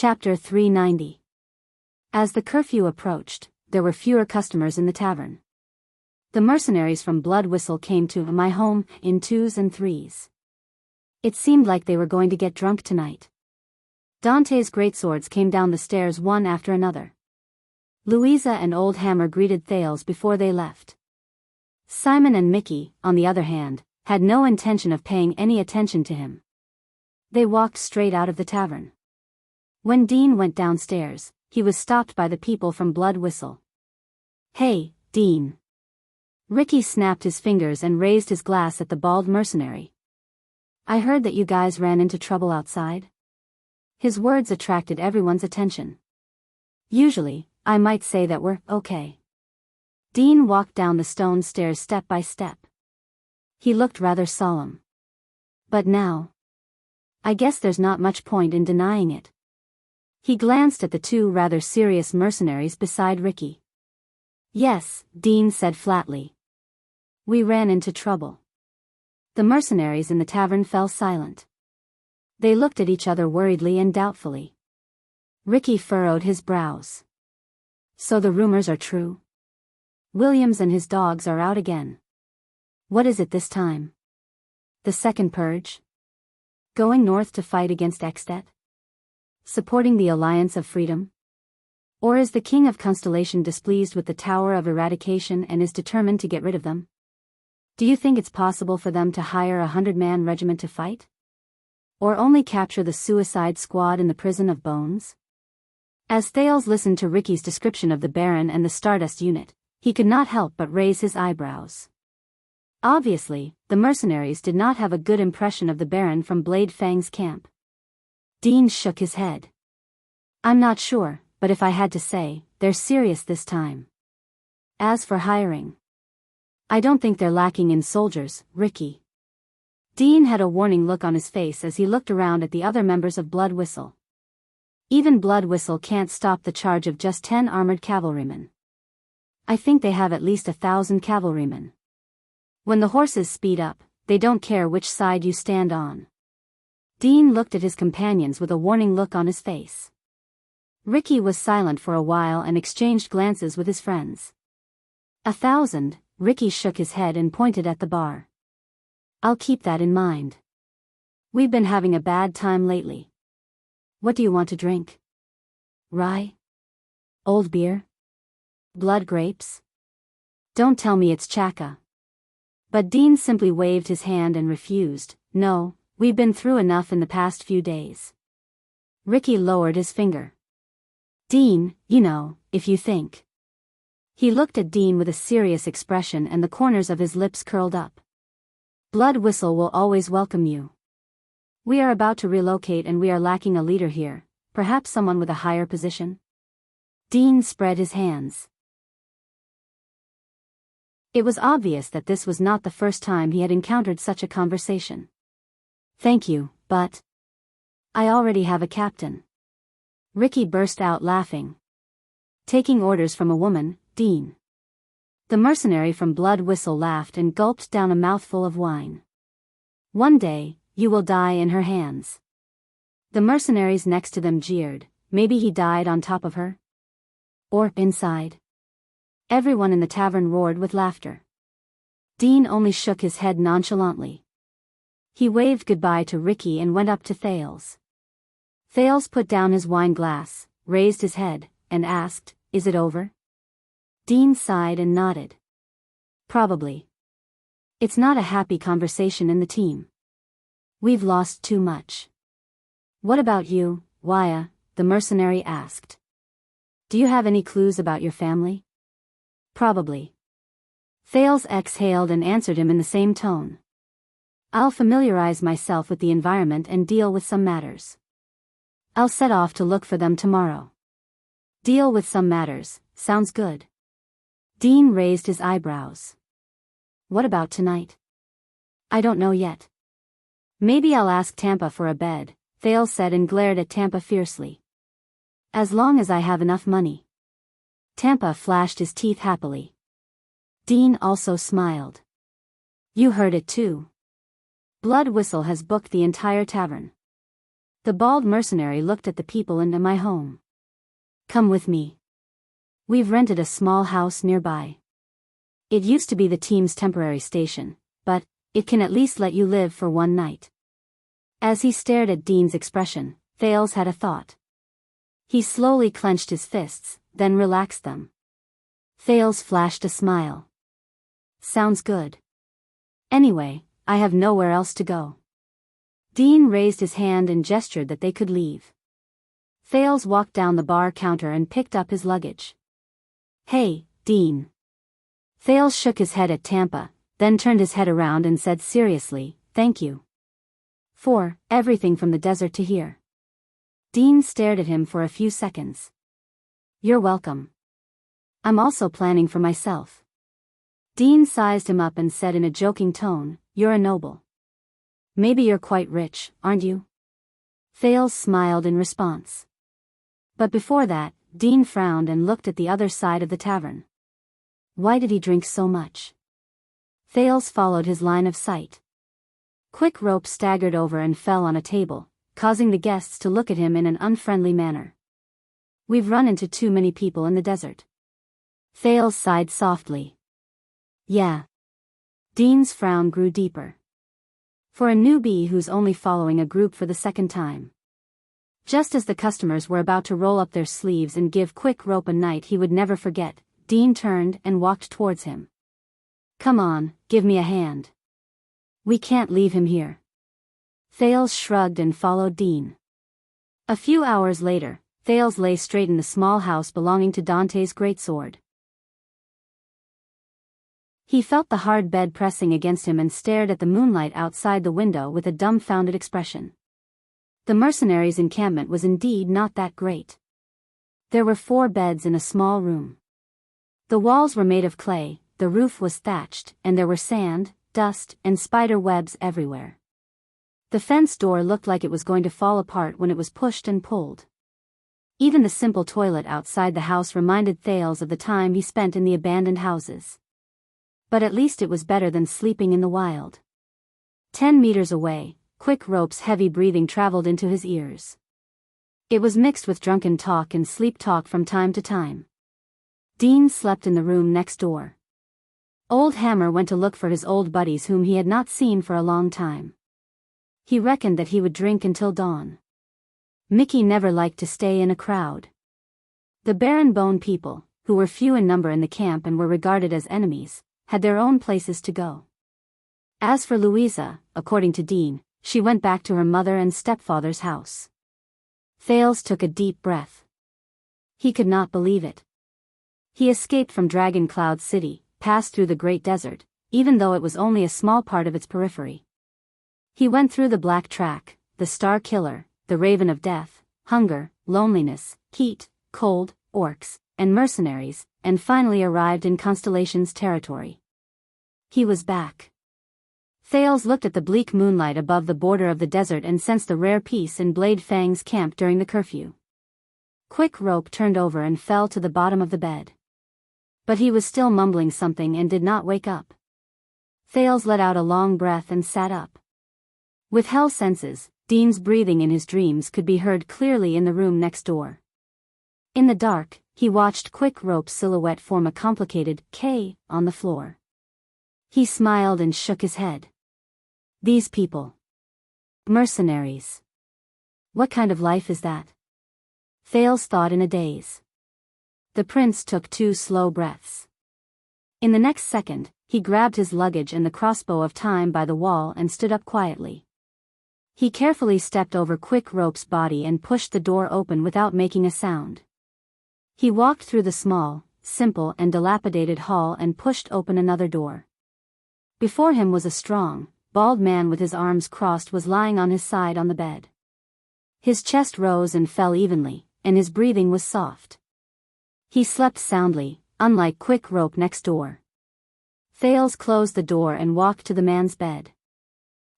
Chapter 390. As the curfew approached, there were fewer customers in the tavern. The mercenaries from Blood Whistle came to my home in twos and threes. It seemed like they were going to get drunk tonight. Dante's greatswords came down the stairs one after another. Louisa and Old Hammer greeted Thales before they left. Simon and Mickey, on the other hand, had no intention of paying any attention to him. They walked straight out of the tavern. When Dean went downstairs, he was stopped by the people from Blood Whistle. "Hey, Dean." Ricky snapped his fingers and raised his glass at the bald mercenary. "I heard that you guys ran into trouble outside." His words attracted everyone's attention. "Usually, I might say that we're okay." Dean walked down the stone stairs step by step. He looked rather solemn. "But now, I guess there's not much point in denying it." He glanced at the two rather serious mercenaries beside Ricky. "Yes," Dean said flatly. "We ran into trouble." The mercenaries in the tavern fell silent. They looked at each other worriedly and doubtfully. Ricky furrowed his brows. "So the rumors are true? Williams and his dogs are out again. What is it this time? The second purge? Going north to fight against Extet? Supporting the Alliance of Freedom? Or is the King of Constellation displeased with the Tower of Eradication and is determined to get rid of them? Do you think it's possible for them to hire a 100-man regiment to fight? Or only capture the Suicide Squad in the Prison of Bones?" As Thales listened to Ricky's description of the Baron and the Stardust unit, he could not help but raise his eyebrows. Obviously, the mercenaries did not have a good impression of the Baron from Blade Fang's camp. Dean shook his head. "I'm not sure, but if I had to say, they're serious this time. As for hiring, I don't think they're lacking in soldiers, Ricky." Dean had a warning look on his face as he looked around at the other members of Blood Whistle. Even Blood Whistle can't stop the charge of just 10 armored cavalrymen. I think they have at least 1,000 cavalrymen. When the horses speed up, they don't care which side you stand on. Dean looked at his companions with a warning look on his face. Ricky was silent for a while and exchanged glances with his friends. 1,000, Ricky shook his head and pointed at the bar. "I'll keep that in mind. We've been having a bad time lately. What do you want to drink? Rye? Old beer? Blood grapes? Don't tell me it's Chaka." But Dean simply waved his hand and refused. "No, we've been through enough in the past few days." Ricky lowered his finger. "Dean, you know, if you think." He looked at Dean with a serious expression and the corners of his lips curled up. "Blood Whistle will always welcome you. We are about to relocate and we are lacking a leader here, perhaps someone with a higher position." Dean spread his hands. It was obvious that this was not the first time he had encountered such a conversation. "Thank you, but I already have a captain." Ricky burst out laughing. "Taking orders from a woman, Dean." The mercenary from Blood Whistle laughed and gulped down a mouthful of wine. "One day, you will die in her hands." The mercenaries next to them jeered. Maybe he died on top of her? Or inside? Everyone in the tavern roared with laughter. Dean only shook his head nonchalantly. He waved goodbye to Ricky and went up to Thales. Thales put down his wine glass, raised his head, and asked, "Is it over?" Dean sighed and nodded. "Probably. It's not a happy conversation in the team. We've lost too much." "What about you, Waya?" the mercenary asked. "Do you have any clues about your family?" "Probably." Thales exhaled and answered him in the same tone. "I'll familiarize myself with the environment and deal with some matters. I'll set off to look for them tomorrow." "Deal with some matters, sounds good." Dean raised his eyebrows. "What about tonight?" "I don't know yet. Maybe I'll ask Tampa for a bed," Thales said and glared at Tampa fiercely. "As long as I have enough money." Tampa flashed his teeth happily. Dean also smiled. "You heard it too. Blood Whistle has booked the entire tavern. The bald mercenary looked at the people and at my home. Come with me. We've rented a small house nearby. It used to be the team's temporary station, but it can at least let you live for one night. As he stared at Dean's expression, Thales had a thought. He slowly clenched his fists, then relaxed them. Thales flashed a smile. Sounds good. Anyway, I have nowhere else to go. Dean raised his hand and gestured that they could leave. Thales walked down the bar counter and picked up his luggage. Hey, Dean. Thales shook his head at Tampa, then turned his head around and said seriously, thank you. For everything from the desert to here. Dean stared at him for a few seconds. You're welcome. I'm also planning for myself. Dean sized him up and said in a joking tone, you're a noble. Maybe you're quite rich, aren't you? Thales smiled in response. But before that, Dean frowned and looked at the other side of the tavern. Why did he drink so much? Thales followed his line of sight. Quick Rope staggered over and fell on a table, causing the guests to look at him in an unfriendly manner. We've run into too many people in the desert. Thales sighed softly. Yeah. Dean's frown grew deeper. For a newbie who's only following a group for the second time. Just as the customers were about to roll up their sleeves and give Quick Rope a night he would never forget, Dean turned and walked towards him. Come on, give me a hand. We can't leave him here. Thales shrugged and followed Dean. A few hours later, Thales lay straight in the small house belonging to Dante's greatsword. He felt the hard bed pressing against him and stared at the moonlight outside the window with a dumbfounded expression. The mercenaries' encampment was indeed not that great. There were 4 beds in a small room. The walls were made of clay, the roof was thatched, and there were sand, dust, and spider webs everywhere. The fence door looked like it was going to fall apart when it was pushed and pulled. Even the simple toilet outside the house reminded Thales of the time he spent in the abandoned houses. But at least it was better than sleeping in the wild. 10 meters away, Quick Rope's heavy breathing traveled into his ears. It was mixed with drunken talk and sleep talk from time to time. Dean slept in the room next door. Old Hammer went to look for his old buddies whom he had not seen for a long time. He reckoned that he would drink until dawn. Mickey never liked to stay in a crowd. The Baron Bone people, who were few in number in the camp and were regarded as enemies, had their own places to go. As for Louisa, according to Dean, she went back to her mother and stepfather's house. Thales took a deep breath. He could not believe it. He escaped from Dragon Cloud City, passed through the Great Desert, even though it was only a small part of its periphery. He went through the Black Track, the Star Killer, the Raven of Death, hunger, loneliness, heat, cold, orcs, and mercenaries, and finally arrived in Constellation's territory. He was back. Thales looked at the bleak moonlight above the border of the desert and sensed the rare peace in Blade Fang's camp during the curfew. Quick Rope turned over and fell to the bottom of the bed. But he was still mumbling something and did not wake up. Thales let out a long breath and sat up. With hell senses, Dean's breathing in his dreams could be heard clearly in the room next door. In the dark, he watched Quick Rope's silhouette form a complicated K on the floor. He smiled and shook his head. These people. Mercenaries. What kind of life is that? Thales thought in a daze. The prince took 2 slow breaths. In the next second, he grabbed his luggage and the crossbow of time by the wall and stood up quietly. He carefully stepped over Quick Rope's body and pushed the door open without making a sound. He walked through the small, simple and dilapidated hall and pushed open another door. Before him was a strong, bald man with his arms crossed was lying on his side on the bed. His chest rose and fell evenly, and his breathing was soft. He slept soundly, unlike Quick Rope next door. Thales closed the door and walked to the man's bed.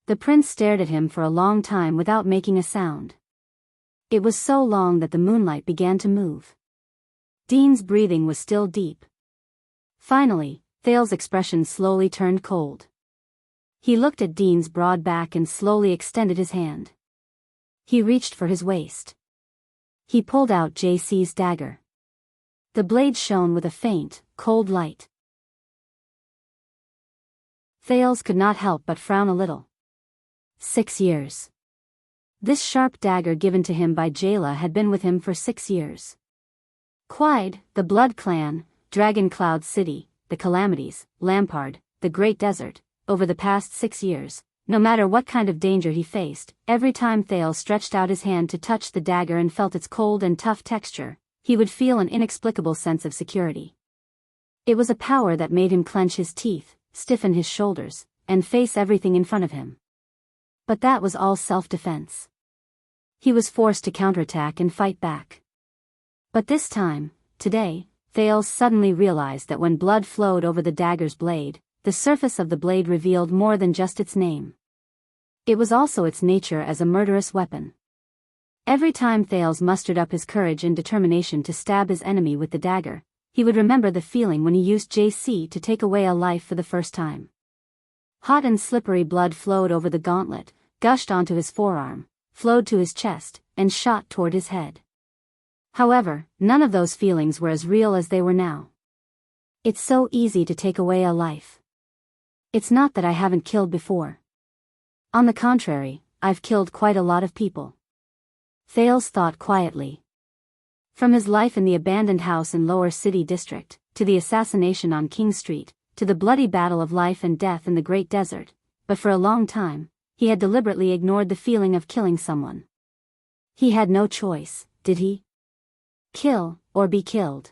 The prince stared at him for a long time without making a sound. It was so long that the moonlight began to move. Dean's breathing was still deep. Finally, Thales' expression slowly turned cold. He looked at Dean's broad back and slowly extended his hand. He reached for his waist. He pulled out JC's dagger. The blade shone with a faint, cold light. Thales could not help but frown a little. 6 years. This sharp dagger given to him by Jayla had been with him for 6 years. Quide, the Blood Clan, Dragon Cloud City, the Calamities, Lampard, the Great Desert, over the past 6 years, no matter what kind of danger he faced, every time Thales stretched out his hand to touch the dagger and felt its cold and tough texture, he would feel an inexplicable sense of security. It was a power that made him clench his teeth, stiffen his shoulders, and face everything in front of him. But that was all self-defense. He was forced to counterattack and fight back. But this time, today, Thales suddenly realized that when blood flowed over the dagger's blade, the surface of the blade revealed more than just its name. It was also its nature as a murderous weapon. Every time Thales mustered up his courage and determination to stab his enemy with the dagger, he would remember the feeling when he used JC to take away a life for the first time. Hot and slippery blood flowed over the gauntlet, gushed onto his forearm, flowed to his chest, and shot toward his head. However, none of those feelings were as real as they were now. It's so easy to take away a life. It's not that I haven't killed before. On the contrary, I've killed quite a lot of people. Thales thought quietly. From his life in the abandoned house in Lower City District, to the assassination on King Street, to the bloody battle of life and death in the Great Desert, but for a long time, he had deliberately ignored the feeling of killing someone. He had no choice, did he? Kill, or be killed.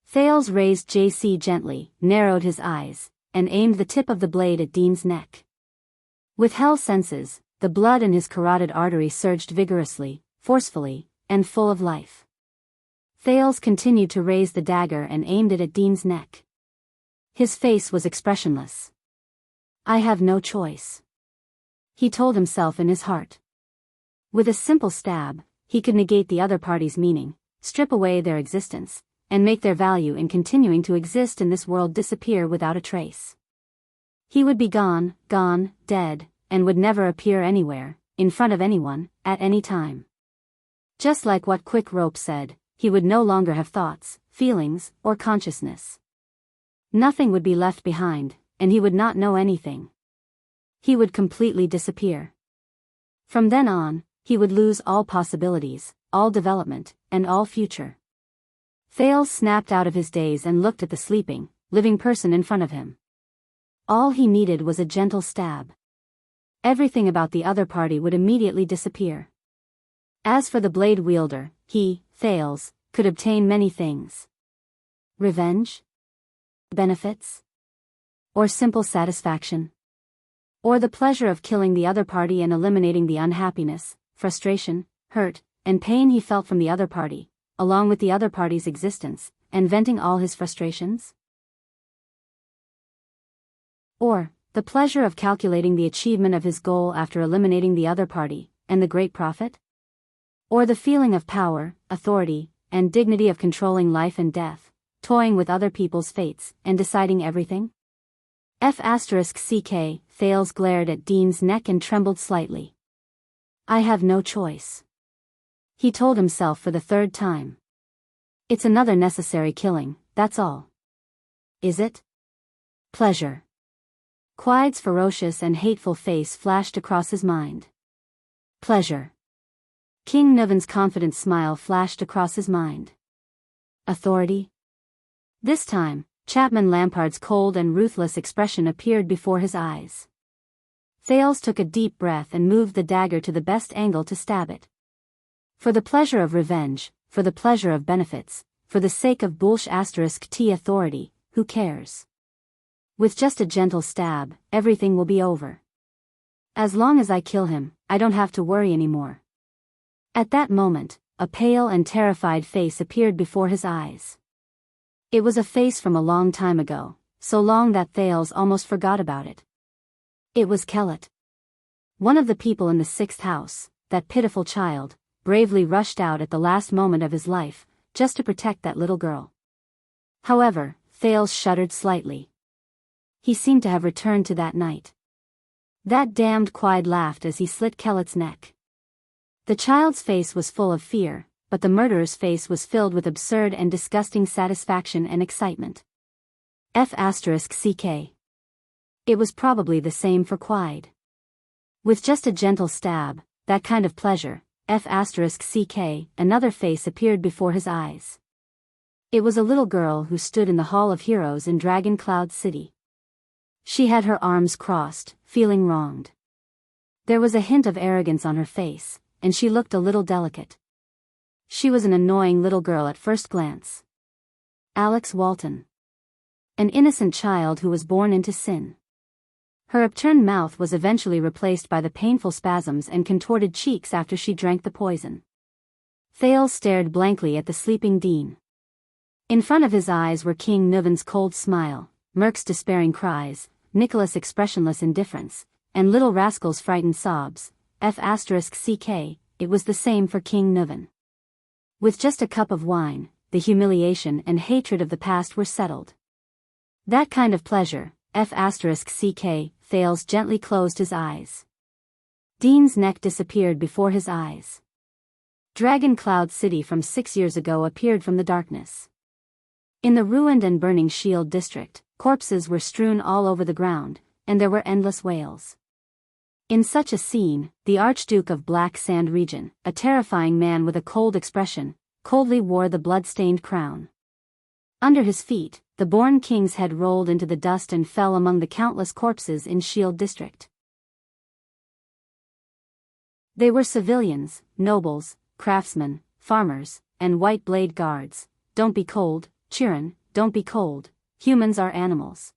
Thales raised JC gently, narrowed his eyes, and aimed the tip of the blade at Dean's neck. With hell senses, the blood in his carotid artery surged vigorously, forcefully, and full of life. Thales continued to raise the dagger and aimed it at Dean's neck. His face was expressionless. I have no choice, he told himself in his heart. With a simple stab, he could negate the other party's meaning, strip away their existence, and make their value in continuing to exist in this world disappear without a trace. He would be gone, dead, and would never appear anywhere, in front of anyone, at any time. Just like what Quick Rope said, he would no longer have thoughts, feelings, or consciousness. Nothing would be left behind, and he would not know anything. He would completely disappear. From then on, he would lose all possibilities, all development, and all future. Thales snapped out of his daze and looked at the sleeping, living person in front of him. All he needed was a gentle stab. Everything about the other party would immediately disappear. As for the blade wielder, he, Thales, could obtain many things. Revenge? Benefits? Or simple satisfaction? Or the pleasure of killing the other party and eliminating the unhappiness, frustration, hurt, and pain he felt from the other party, along with the other party's existence, and venting all his frustrations? Or the pleasure of calculating the achievement of his goal after eliminating the other party, and the great profit? Or the feeling of power, authority, and dignity of controlling life and death, toying with other people's fates, and deciding everything? F***ck, Thales glared at Dean's neck and trembled slightly. I have no choice, he told himself for the third time. It's another necessary killing, that's all. Is it? Pleasure. Quide's ferocious and hateful face flashed across his mind. Pleasure. King Nuvan's confident smile flashed across his mind. Authority? This time, Chapman Lampard's cold and ruthless expression appeared before his eyes. Thales took a deep breath and moved the dagger to the best angle to stab it. For the pleasure of revenge, for the pleasure of benefits, for the sake of **T authority, who cares? With just a gentle stab, everything will be over. As long as I kill him, I don't have to worry anymore. At that moment, a pale and terrified face appeared before his eyes. It was a face from a long time ago, so long that Thales almost forgot about it. It was Kellett. One of the people in the 6th house, that pitiful child, bravely rushed out at the last moment of his life, just to protect that little girl. However, Thales shuddered slightly. He seemed to have returned to that night. That damned Quide laughed as he slit Kellett's neck. The child's face was full of fear, but the murderer's face was filled with absurd and disgusting satisfaction and excitement. F***ck. It was probably the same for Quide. With just a gentle stab, that kind of pleasure, F***ck, another face appeared before his eyes. It was a little girl who stood in the Hall of Heroes in Dragon Cloud City. She had her arms crossed, feeling wronged. There was a hint of arrogance on her face, and she looked a little delicate. She was an annoying little girl at first glance. Alex Walton. An innocent child who was born into sin. Her upturned mouth was eventually replaced by the painful spasms and contorted cheeks after she drank the poison. Thales stared blankly at the sleeping Dean. In front of his eyes were King Nuven's cold smile, Merc's despairing cries, Nicholas' expressionless indifference, and Little Rascal's frightened sobs. F***ck, it was the same for King Nuven. With just a cup of wine, the humiliation and hatred of the past were settled. That kind of pleasure, F***ck, Thales gently closed his eyes. Dean's neck disappeared before his eyes. Dragon Cloud City from 6 years ago appeared from the darkness. In the ruined and burning Shield District, corpses were strewn all over the ground, and there were endless wails. In such a scene, the Archduke of Black Sand Region, a terrifying man with a cold expression, coldly wore the blood-stained crown. Under his feet, the born king's head rolled into the dust and fell among the countless corpses in Shield District. They were civilians, nobles, craftsmen, farmers, and white blade guards. Don't be cold, Chiron, don't be cold. Humans are animals.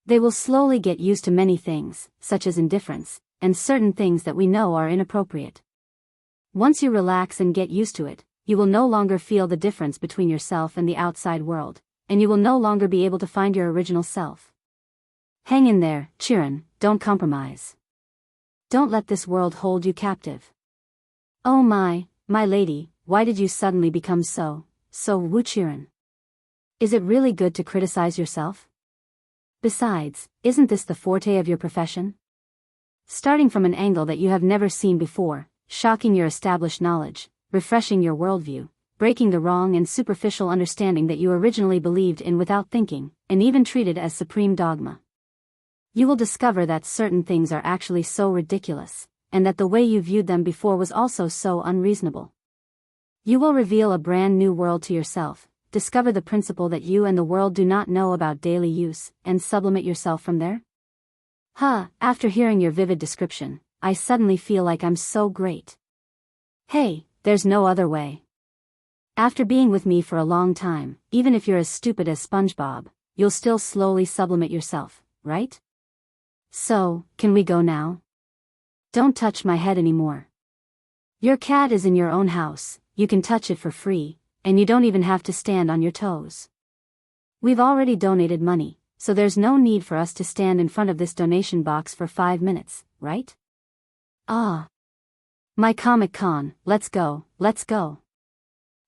They will slowly get used to many things, such as indifference, and certain things that we know are inappropriate. Once you relax and get used to it, you will no longer feel the difference between yourself and the outside world, and you will no longer be able to find your original self. Hang in there, Chiron, don't compromise. Don't let this world hold you captive. Oh my lady, why did you suddenly become so woo, Chiron? Is it really good to criticize yourself? Besides, isn't this the forte of your profession? Starting from an angle that you have never seen before, shocking your established knowledge, refreshing your worldview, breaking the wrong and superficial understanding that you originally believed in without thinking, and even treated as supreme dogma. You will discover that certain things are actually so ridiculous, and that the way you viewed them before was also so unreasonable. You will reveal a brand new world to yourself, discover the principle that you and the world do not know about daily use, and sublimate yourself from there? After hearing your vivid description, I suddenly feel like I'm so great. Hey, there's no other way. After being with me for a long time, even if you're as stupid as SpongeBob, you'll still slowly sublimate yourself, right? So, can we go now? Don't touch my head anymore. Your cat is in your own house, you can touch it for free, and you don't even have to stand on your toes. We've already donated money, so there's no need for us to stand in front of this donation box for 5 minutes, right? My Comic Con, let's go, let's go.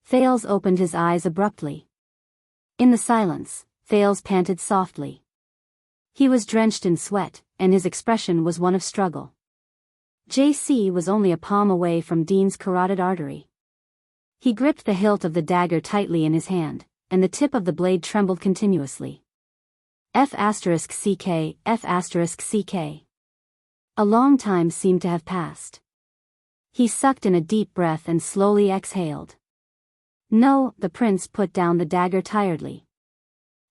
Thales opened his eyes abruptly. In the silence, Thales panted softly. He was drenched in sweat, and his expression was one of struggle. JC was only a palm away from Dean's carotid artery. He gripped the hilt of the dagger tightly in his hand, and the tip of the blade trembled continuously. F***ck, F***ck. A long time seemed to have passed. He sucked in a deep breath and slowly exhaled. No, the prince put down the dagger tiredly.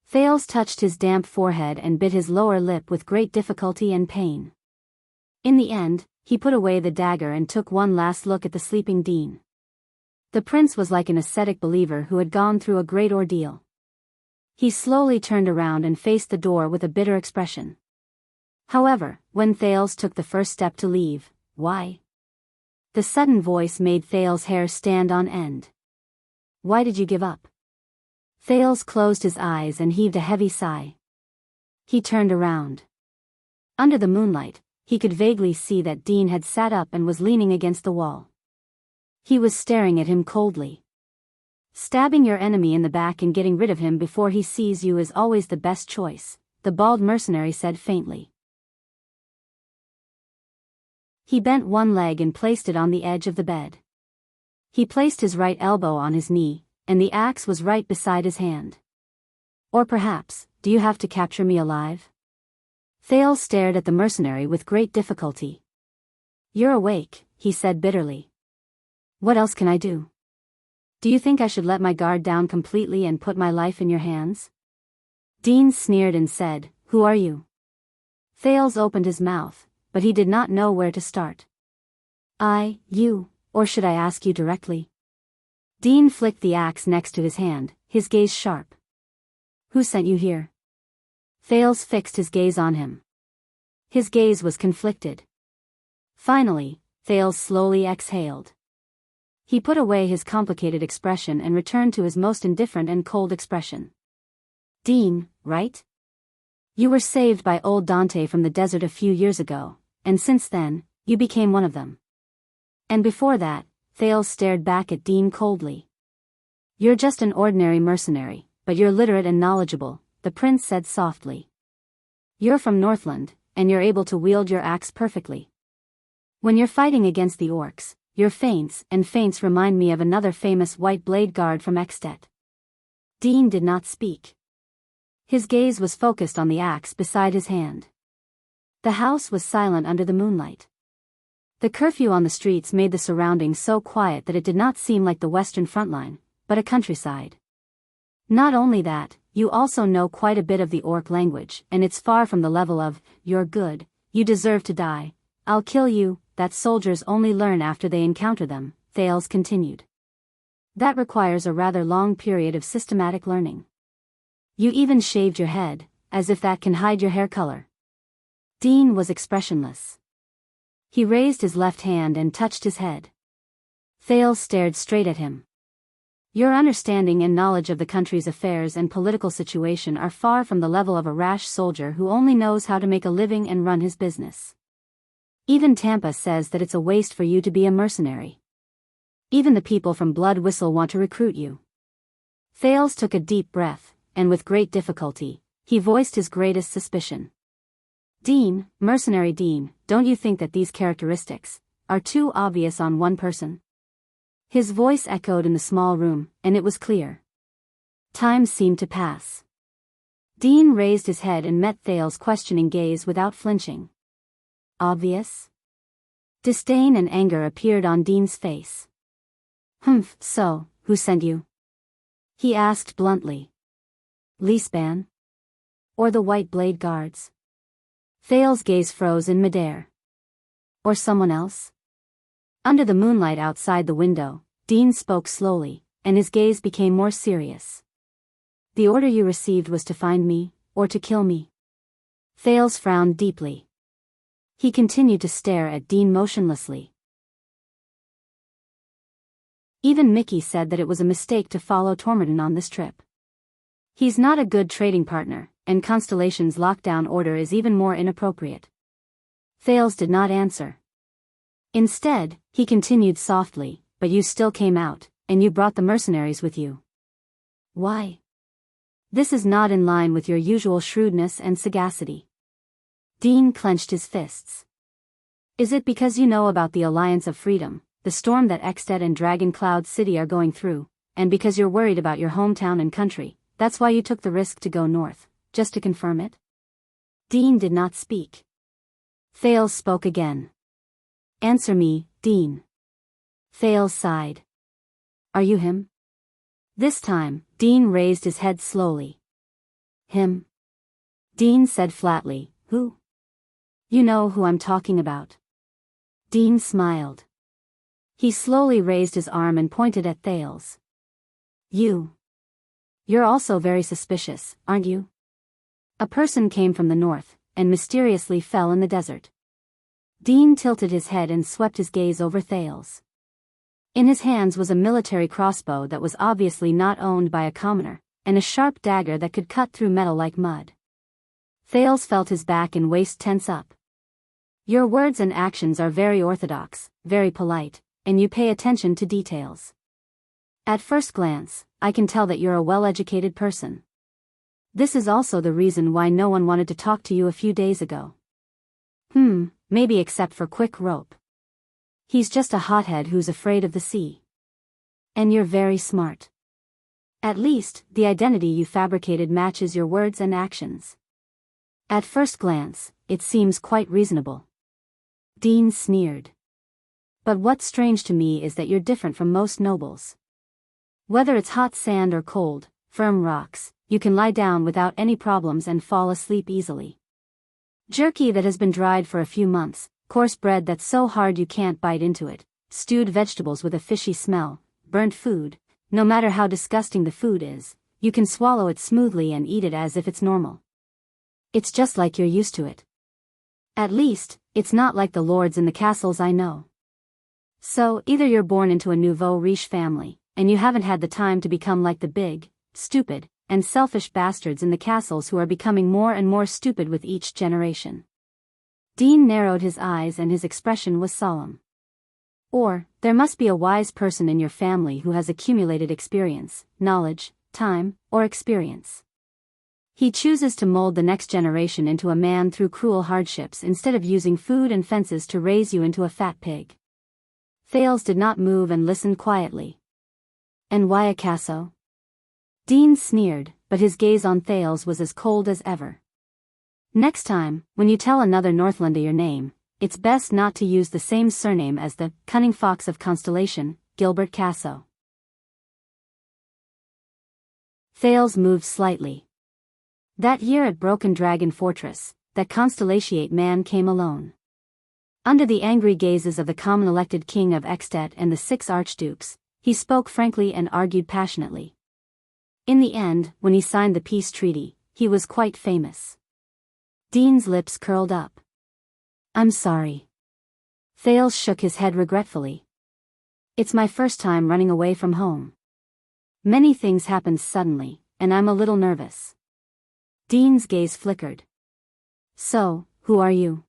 Thales touched his damp forehead and bit his lower lip with great difficulty and pain. In the end, he put away the dagger and took one last look at the sleeping Dean. The prince was like an ascetic believer who had gone through a great ordeal. He slowly turned around and faced the door with a bitter expression. However, when Thales took the first step to leave, why? The sudden voice made Thales' hair stand on end. Why did you give up? Thales closed his eyes and heaved a heavy sigh. He turned around. Under the moonlight, he could vaguely see that Dean had sat up and was leaning against the wall. He was staring at him coldly. Stabbing your enemy in the back and getting rid of him before he sees you is always the best choice, the bald mercenary said faintly. He bent one leg and placed it on the edge of the bed. He placed his right elbow on his knee, and the axe was right beside his hand. Or perhaps, do you have to capture me alive? Thales stared at the mercenary with great difficulty. You're awake, he said bitterly. What else can I do? Do you think I should let my guard down completely and put my life in your hands? Dean sneered and said, Who are you? Thales opened his mouth, but he did not know where to start. You, or should I ask you directly? Dean flicked the axe next to his hand, his gaze sharp. Who sent you here? Thales fixed his gaze on him. His gaze was conflicted. Finally, Thales slowly exhaled. He put away his complicated expression and returned to his most indifferent and cold expression. Dean, right? You were saved by old Dante from the desert a few years ago, and since then, you became one of them. And before that, Thales stared back at Dean coldly. You're just an ordinary mercenary, but you're literate and knowledgeable, the prince said softly. You're from Northland, and you're able to wield your axe perfectly. When you're fighting against the orcs, your feints remind me of another famous white blade guard from Extet. Dean did not speak. His gaze was focused on the axe beside his hand. The house was silent under the moonlight. The curfew on the streets made the surroundings so quiet that it did not seem like the western front line, but a countryside. Not only that, you also know quite a bit of the orc language, and it's far from the level of, you're good, you deserve to die, I'll kill you, that soldiers only learn after they encounter them, Thales continued. That requires a rather long period of systematic learning. You even shaved your head, as if that can hide your hair color. Dean was expressionless. He raised his left hand and touched his head. Thales stared straight at him. Your understanding and knowledge of the country's affairs and political situation are far from the level of a rash soldier who only knows how to make a living and run his business. Even Tampa says that it's a waste for you to be a mercenary. Even the people from Blood Whistle want to recruit you. Thales took a deep breath, and with great difficulty, he voiced his greatest suspicion. Dean, mercenary Dean, don't you think that these characteristics are too obvious on one person? His voice echoed in the small room, and it was clear. Time seemed to pass. Dean raised his head and met Thales' questioning gaze without flinching. Obvious? Disdain and anger appeared on Dean's face. So, who sent you? He asked bluntly. Leasban? Or the White Blade Guards? Thales' gaze froze in midair. Or someone else? Under the moonlight outside the window, Dean spoke slowly, and his gaze became more serious. The order you received was to find me, or to kill me. Thales frowned deeply. He continued to stare at Dean motionlessly. Even Mickey said that it was a mistake to follow Tormodon on this trip. He's not a good trading partner, and Constellation's lockdown order is even more inappropriate. Thales did not answer. Instead, he continued softly, but you still came out, and you brought the mercenaries with you. Why? This is not in line with your usual shrewdness and sagacity. Dean clenched his fists. Is it because you know about the Alliance of Freedom, the storm that Exted and Dragon Cloud City are going through, and because you're worried about your hometown and country, that's why you took the risk to go north, just to confirm it? Dean did not speak. Thales spoke again. Answer me, Dean. Thales sighed. Are you him? This time, Dean raised his head slowly. Him? Dean said flatly, Who? You know who I'm talking about. Dean smiled. He slowly raised his arm and pointed at Thales. You're also very suspicious, aren't you? A person came from the north, and mysteriously fell in the desert. Dean tilted his head and swept his gaze over Thales. In his hands was a military crossbow that was obviously not owned by a commoner, and a sharp dagger that could cut through metal like mud. Thales felt his back and waist tense up. Your words and actions are very orthodox, very polite, and you pay attention to details. At first glance, I can tell that you're a well-educated person. This is also the reason why no one wanted to talk to you a few days ago. maybe except for quick rope. He's just a hothead who's afraid of the sea. And you're very smart. At least, the identity you fabricated matches your words and actions. At first glance, it seems quite reasonable. Dean sneered. But what's strange to me is that you're different from most nobles. Whether it's hot sand or cold, firm rocks, you can lie down without any problems and fall asleep easily. Jerky that has been dried for a few months, coarse bread that's so hard you can't bite into it, stewed vegetables with a fishy smell, burnt food, no matter how disgusting the food is, you can swallow it smoothly and eat it as if it's normal. It's just like you're used to it. At least, it's not like the lords in the castles I know. So, either you're born into a nouveau riche family, and you haven't had the time to become like the big, stupid, and selfish bastards in the castles who are becoming more and more stupid with each generation. Dean narrowed his eyes and his expression was solemn. Or, there must be a wise person in your family who has accumulated experience, knowledge, time, or experience. He chooses to mold the next generation into a man through cruel hardships instead of using food and fences to raise you into a fat pig. Thales did not move and listened quietly. And why a Casso? Dean sneered, but his gaze on Thales was as cold as ever. Next time, when you tell another Northlander your name, it's best not to use the same surname as the cunning fox of Constellation, Gilbert Casso. Thales moved slightly. That year at Broken Dragon Fortress, that Constellatiate man came alone. Under the angry gazes of the common elected king of Extet and the 6 archdukes, he spoke frankly and argued passionately. In the end, when he signed the peace treaty, he was quite famous. Dean's lips curled up. I'm sorry. Thales shook his head regretfully. It's my first time running away from home. Many things happened suddenly, and I'm a little nervous. Dean's gaze flickered. So, who are you?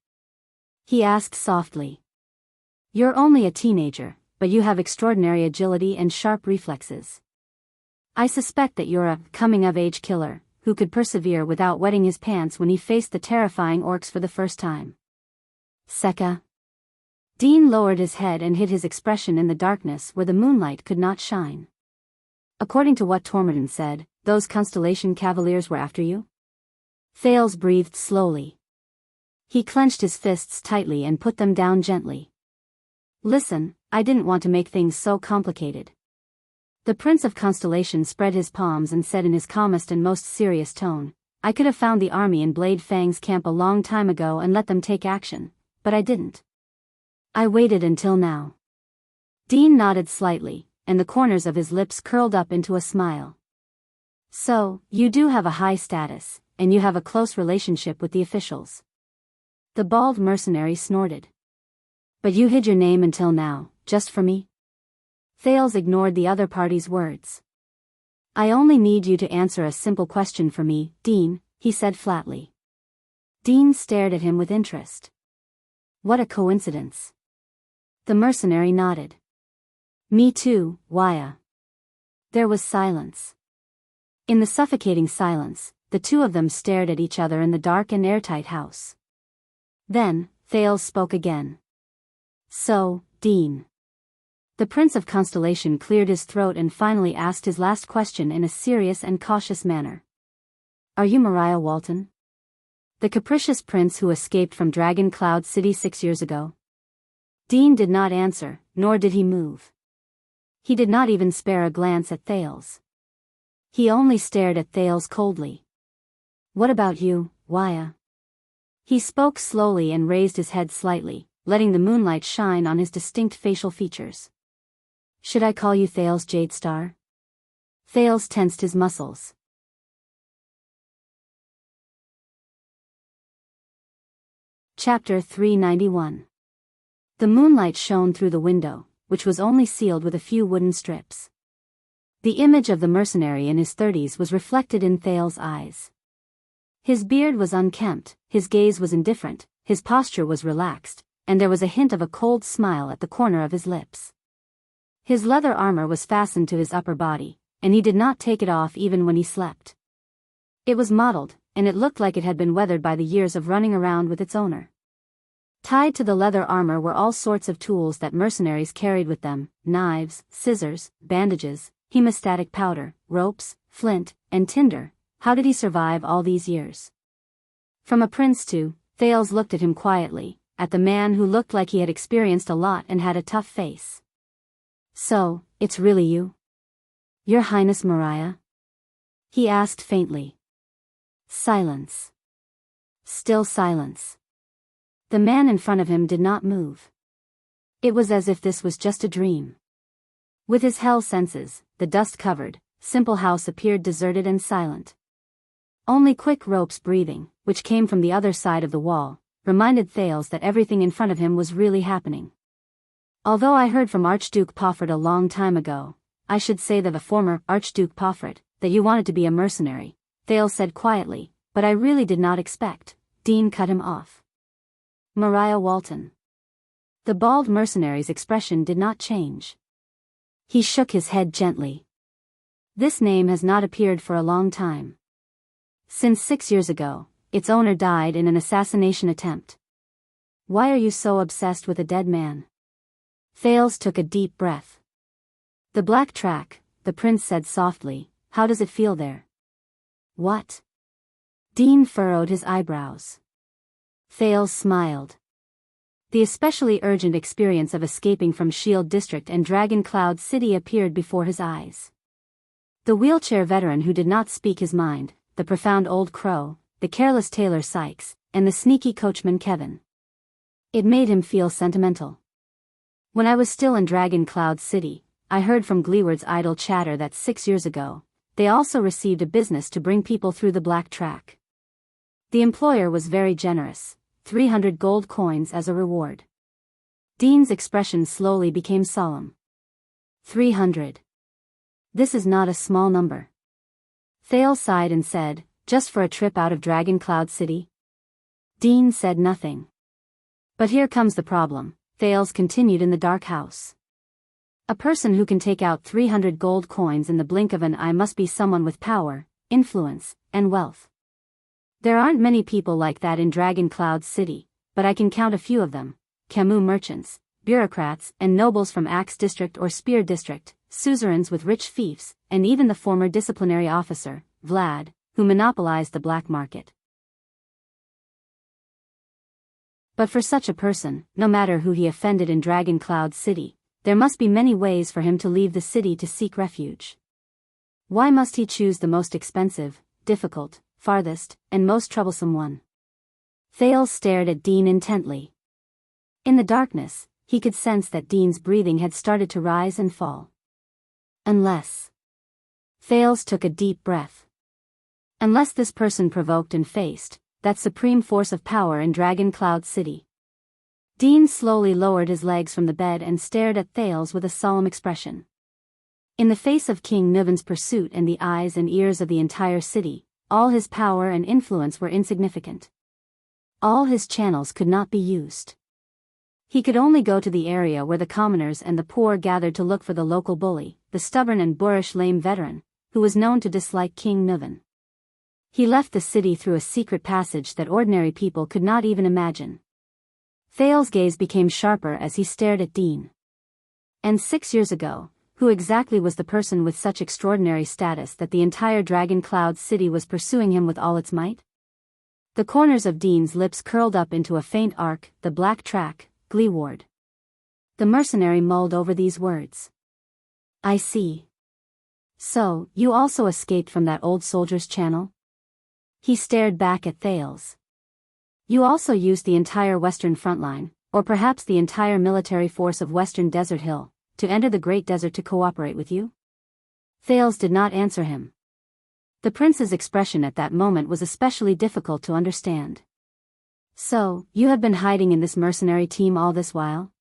He asked softly. You're only a teenager, but you have extraordinary agility and sharp reflexes. I suspect that you're a coming-of-age killer, who could persevere without wetting his pants when he faced the terrifying orcs for the first time. Sekka. Dean lowered his head and hid his expression in the darkness where the moonlight could not shine. According to what Tormodin said, those Constellation Cavaliers were after you? Thales breathed slowly. He clenched his fists tightly and put them down gently. Listen, I didn't want to make things so complicated. The Prince of Constellation spread his palms and said in his calmest and most serious tone, I could have found the army in Blade Fang's camp a long time ago and let them take action, but I didn't. I waited until now. Dean nodded slightly, and the corners of his lips curled up into a smile. So, you do have a high status, and you have a close relationship with the officials. The bald mercenary snorted. But you hid your name until now, just for me? Thales ignored the other party's words. I only need you to answer a simple question for me, Dean, he said flatly. Dean stared at him with interest. What a coincidence. The mercenary nodded. Me too, Waya. There was silence. In the suffocating silence, the two of them stared at each other in the dark and airtight house. Then, Thales spoke again. So, Dean. The Prince of Constellation cleared his throat and finally asked his last question in a serious and cautious manner. Are you Mariah Walton? The capricious prince who escaped from Dragon Cloud City 6 years ago? Dean did not answer, nor did he move. He did not even spare a glance at Thales. He only stared at Thales coldly. What about you, Waya? He spoke slowly and raised his head slightly, letting the moonlight shine on his distinct facial features. Should I call you Thales Jadestar? Thales tensed his muscles. Chapter 391. The moonlight shone through the window, which was only sealed with a few wooden strips. The image of the mercenary in his 30s was reflected in Thales' eyes. His beard was unkempt, his gaze was indifferent, his posture was relaxed, and there was a hint of a cold smile at the corner of his lips. His leather armor was fastened to his upper body, and he did not take it off even when he slept. It was mottled, and it looked like it had been weathered by the years of running around with its owner. Tied to the leather armor were all sorts of tools that mercenaries carried with them: knives, scissors, bandages, hemostatic powder, ropes, flint, and tinder. How did he survive all these years? From a prince to, Thales looked at him quietly, at the man who looked like he had experienced a lot and had a tough face. "So, it's really you? Your Highness Mariah?" he asked faintly. Silence. Still silence. The man in front of him did not move. It was as if this was just a dream. With his hell senses, the dust-covered, simple house appeared deserted and silent. Only quick ropes breathing, which came from the other side of the wall, reminded Thales that everything in front of him was really happening. "Although I heard from Archduke Poffert a long time ago, I should say that the former Archduke Poffert, that you wanted to be a mercenary," Thales said quietly, "but I really did not expect." Dean cut him off. "Mariah Walton." The bald mercenary's expression did not change. He shook his head gently. "This name has not appeared for a long time. Since 6 years ago, its owner died in an assassination attempt." "Why are you so obsessed with a dead man?" Thales took a deep breath. "The Black Track," the prince said softly. "How does it feel there?" "What?" Dean furrowed his eyebrows. Thales smiled. The especially urgent experience of escaping from Shield District and Dragon Cloud City appeared before his eyes. The wheelchair veteran who did not speak his mind, the profound old crow, the careless tailor Sykes, and the sneaky coachman Kevin. It made him feel sentimental. "When I was still in Dragon Cloud City, I heard from Gleeward's idle chatter that 6 years ago, they also received a business to bring people through the Black Track. The employer was very generous, 300 gold coins as a reward." Dean's expression slowly became solemn. 300. This is not a small number. Thales sighed and said, "Just for a trip out of Dragon Cloud City?" Dean said nothing. "But here comes the problem," Thales continued in the dark house. "A person who can take out 300 gold coins in the blink of an eye must be someone with power, influence, and wealth. There aren't many people like that in Dragon Cloud City, but I can count a few of them: Camus merchants, bureaucrats and nobles from Axe District or Spear District, suzerains with rich fiefs, and even the former disciplinary officer, Vlad, who monopolized the black market. But for such a person, no matter who he offended in Dragon Cloud City, there must be many ways for him to leave the city to seek refuge. Why must he choose the most expensive, difficult, farthest, and most troublesome one?" Thales stared at Dean intently. In the darkness, he could sense that Dean's breathing had started to rise and fall. "Unless..." Thales took a deep breath. "Unless this person provoked and faced that supreme force of power in Dragon Cloud City." Dean slowly lowered his legs from the bed and stared at Thales with a solemn expression. In the face of King Nuven's pursuit and the eyes and ears of the entire city, all his power and influence were insignificant. All his channels could not be used. He could only go to the area where the commoners and the poor gathered to look for the local bully, the stubborn and boorish lame veteran, who was known to dislike King Nuven. He left the city through a secret passage that ordinary people could not even imagine. Thales' gaze became sharper as he stared at Dean. "And 6 years ago, who exactly was the person with such extraordinary status that the entire Dragon Cloud City was pursuing him with all its might?" The corners of Dean's lips curled up into a faint arc. "The Black Track, Gleeward." The mercenary mulled over these words. "I see. So, you also escaped from that old soldier's channel?" He stared back at Thales. "You also used the entire Western front line, or perhaps the entire military force of Western Desert Hill, to enter the Great Desert to cooperate with you?" Thales did not answer him. The prince's expression at that moment was especially difficult to understand. "So, you have been hiding in this mercenary team all this while?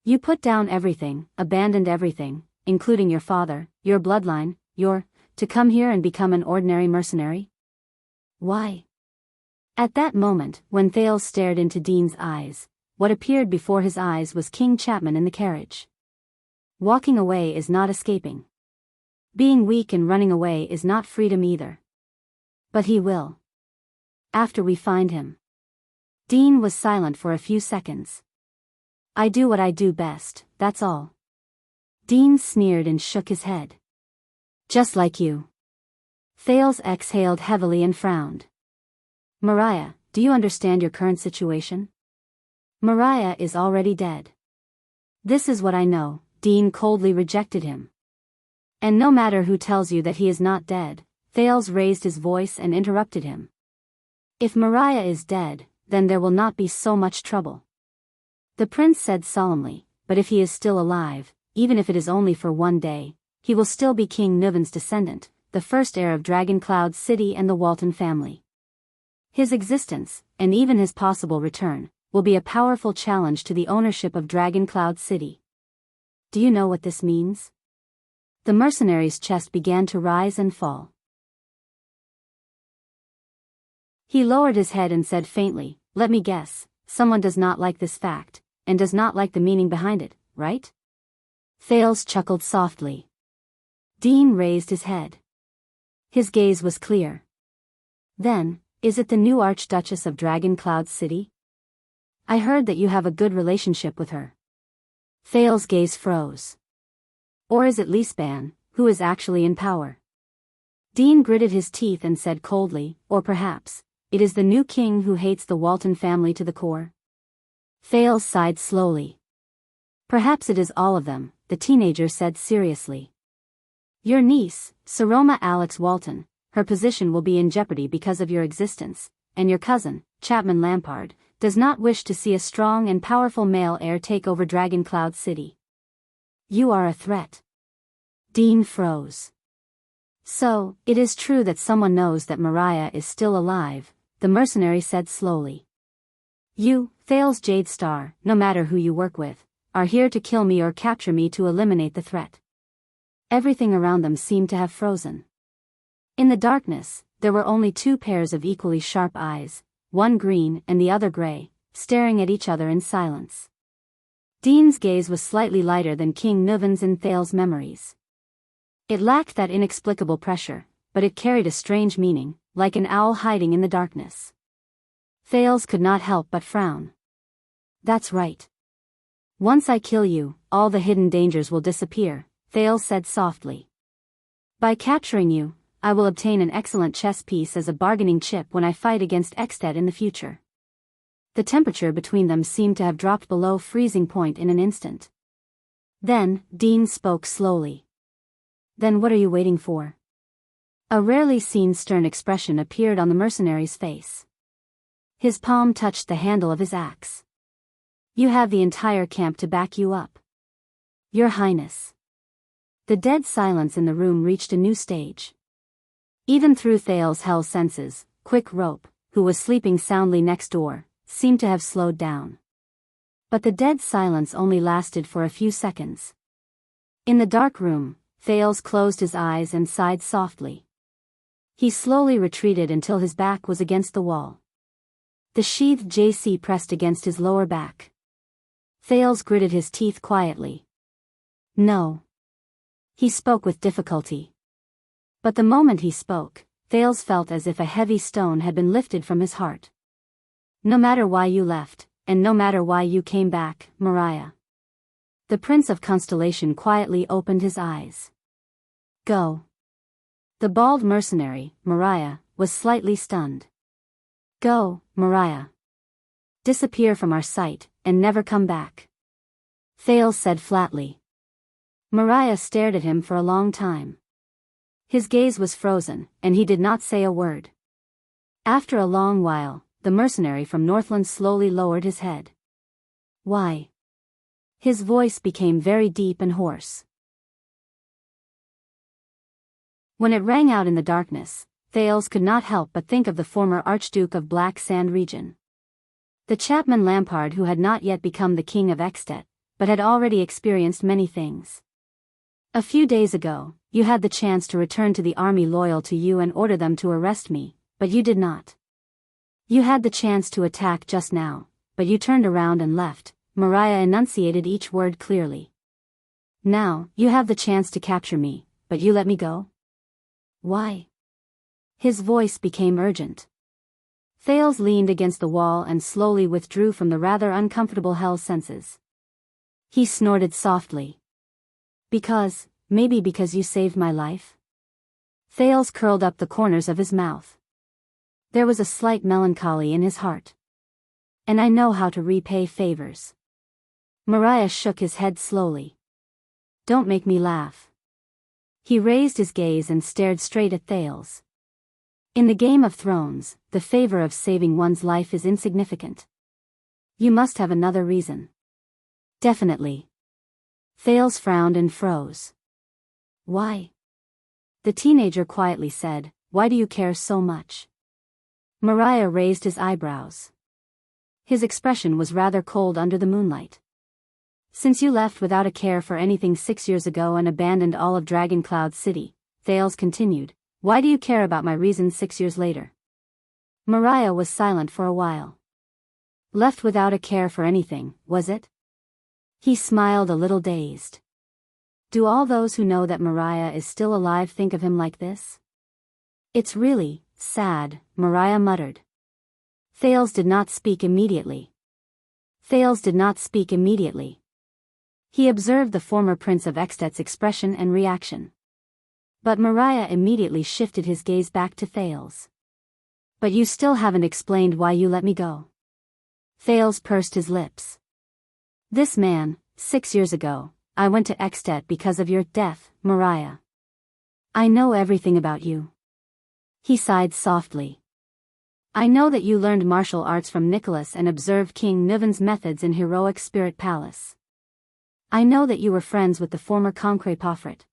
You put down everything, abandoned everything, including your father, your bloodline, to come here and become an ordinary mercenary? Why?" At that moment, when Thales stared into Dean's eyes, what appeared before his eyes was King Chapman in the carriage. Walking away is not escaping. Being weak and running away is not freedom either. But he will. After we find him. Dean was silent for a few seconds. I do what I do best, that's all. Dean sneered and shook his head. Just like you. Thales exhaled heavily and frowned. Mariah, do you understand your current situation? Mariah is already dead. This is what I know, Dean coldly rejected him. And no matter who tells you that he is not dead, Thales raised his voice and interrupted him. If Mariah is dead, then there will not be so much trouble. The prince said solemnly, but if he is still alive, even if it is only for one day, he will still be King Nuvan's descendant, the first heir of Dragoncloud City and the Walton family. His existence, and even his possible return, will be a powerful challenge to the ownership of Dragoncloud City. Do you know what this means? The mercenary's chest began to rise and fall. He lowered his head and said faintly, let me guess, someone does not like this fact, and does not like the meaning behind it, right? Thales chuckled softly. Dean raised his head. His gaze was clear. Then, is it the new Archduchess of Dragoncloud City? I heard that you have a good relationship with her. Thales' gaze froze. Or is it Lisban, who is actually in power? Dean gritted his teeth and said coldly, or perhaps, it is the new king who hates the Walton family to the core. Thales sighed slowly. Perhaps it is all of them, the teenager said seriously. Your niece, Saroma Alex Walton, her position will be in jeopardy because of your existence, and your cousin, Chapman Lampard, does not wish to see a strong and powerful male heir take over Dragoncloud City. You are a threat. Dean froze. So, it is true that someone knows that Mariah is still alive, the mercenary said slowly. You, Thales Jade Star, no matter who you work with, are here to kill me or capture me to eliminate the threat. Everything around them seemed to have frozen. In the darkness, there were only two pairs of equally sharp eyes, one green and the other gray, staring at each other in silence. Dean's gaze was slightly lighter than King Nuvan's in Thales' memories. It lacked that inexplicable pressure, but it carried a strange meaning, like an owl hiding in the darkness. Thales could not help but frown. That's right. Once I kill you, all the hidden dangers will disappear, Thales said softly. By capturing you, I will obtain an excellent chess piece as a bargaining chip when I fight against Exted in the future. The temperature between them seemed to have dropped below freezing point in an instant. Then, Dean spoke slowly. Then what are you waiting for? A rarely seen stern expression appeared on the mercenary's face. His palm touched the handle of his axe. You have the entire camp to back you up. Your Highness. The dead silence in the room reached a new stage. Even through Thales' hell senses, Quick Rope, who was sleeping soundly next door, seemed to have slowed down. But the dead silence only lasted for a few seconds. In the dark room, Thales closed his eyes and sighed softly. He slowly retreated until his back was against the wall. The sheathed JC pressed against his lower back. Thales gritted his teeth quietly. No. He spoke with difficulty. But the moment he spoke, Thales felt as if a heavy stone had been lifted from his heart. No matter why you left, and no matter why you came back, Mariah. The Prince of Constellation quietly opened his eyes. Go. The bald mercenary, Mariah, was slightly stunned. Go, Mariah. Disappear from our sight, and never come back. Thales said flatly. Mariah stared at him for a long time. His gaze was frozen, and he did not say a word. After a long while, the mercenary from Northland slowly lowered his head. Why? His voice became very deep and hoarse. When it rang out in the darkness, Thales could not help but think of the former Archduke of Black Sand region. The Chapman Lampard who had not yet become the king of Extet, but had already experienced many things. A few days ago, you had the chance to return to the army loyal to you and order them to arrest me, but you did not. You had the chance to attack just now, but you turned around and left, Mariah enunciated each word clearly. Now, you have the chance to capture me, but you let me go? Why? His voice became urgent. Thales leaned against the wall and slowly withdrew from the rather uncomfortable hell's senses. He snorted softly. Maybe because you saved my life? Thales curled up the corners of his mouth. There was a slight melancholy in his heart. And I know how to repay favors. Mariah shook his head slowly. Don't make me laugh. He raised his gaze and stared straight at Thales. In the Game of Thrones, the favor of saving one's life is insignificant. You must have another reason. Definitely. Thales frowned and froze. Why? The teenager quietly said, why do you care so much? Mariah raised his eyebrows. His expression was rather cold under the moonlight. Since you left without a care for anything 6 years ago and abandoned all of Dragoncloud City, Thales continued, why do you care about my reasons 6 years later? Mariah was silent for a while. Left without a care for anything, was it? He smiled a little dazed. Do all those who know that Mariah is still alive think of him like this? It's really sad, Mariah muttered. Thales did not speak immediately. He observed the former Prince of Extet's expression and reaction. But Mariah immediately shifted his gaze back to Thales. But you still haven't explained why you let me go. Thales pursed his lips. This man, 6 years ago, I went to Extet because of your death, Mariah. I know everything about you. He sighed softly. I know that you learned martial arts from Nicholas and observed King Nuvan's methods in Heroic Spirit Palace. I know that you were friends with the former Concret Pofrit.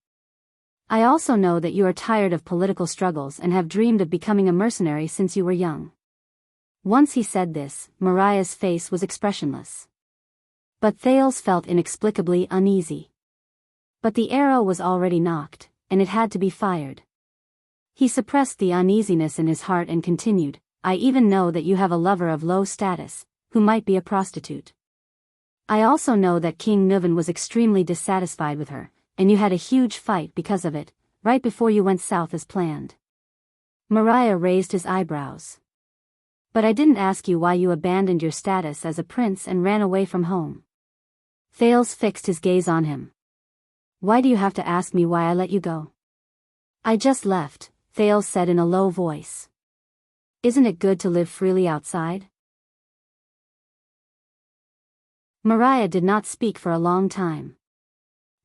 I also know that you are tired of political struggles and have dreamed of becoming a mercenary since you were young. Once he said this, Mariah's face was expressionless. But Thales felt inexplicably uneasy. But the arrow was already knocked, and it had to be fired. He suppressed the uneasiness in his heart and continued, I even know that you have a lover of low status, who might be a prostitute. I also know that King Nuvan was extremely dissatisfied with her, and you had a huge fight because of it, right before you went south as planned. Mariah raised his eyebrows. But I didn't ask you why you abandoned your status as a prince and ran away from home. Thales fixed his gaze on him. Why do you have to ask me why I let you go? I just left, Thales said in a low voice. Isn't it good to live freely outside? Mariah did not speak for a long time.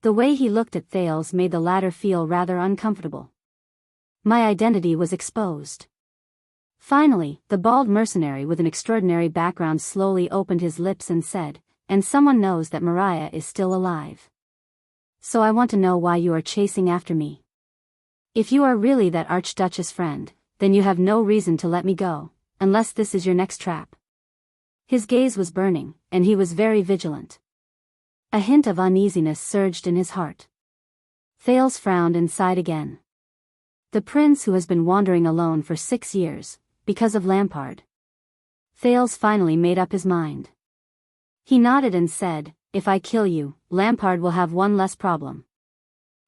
The way he looked at Thales made the latter feel rather uncomfortable. My identity was exposed. Finally, the bald mercenary with an extraordinary background slowly opened his lips and said, and someone knows that Mariah is still alive. So I want to know why you are chasing after me. If you are really that Archduchess friend, then you have no reason to let me go, unless this is your next trap. His gaze was burning, and he was very vigilant. A hint of uneasiness surged in his heart. Thales frowned and sighed again. The prince who has been wandering alone for 6 years, because of Lampard. Thales finally made up his mind. He nodded and said, if I kill you, Lampard will have one less problem.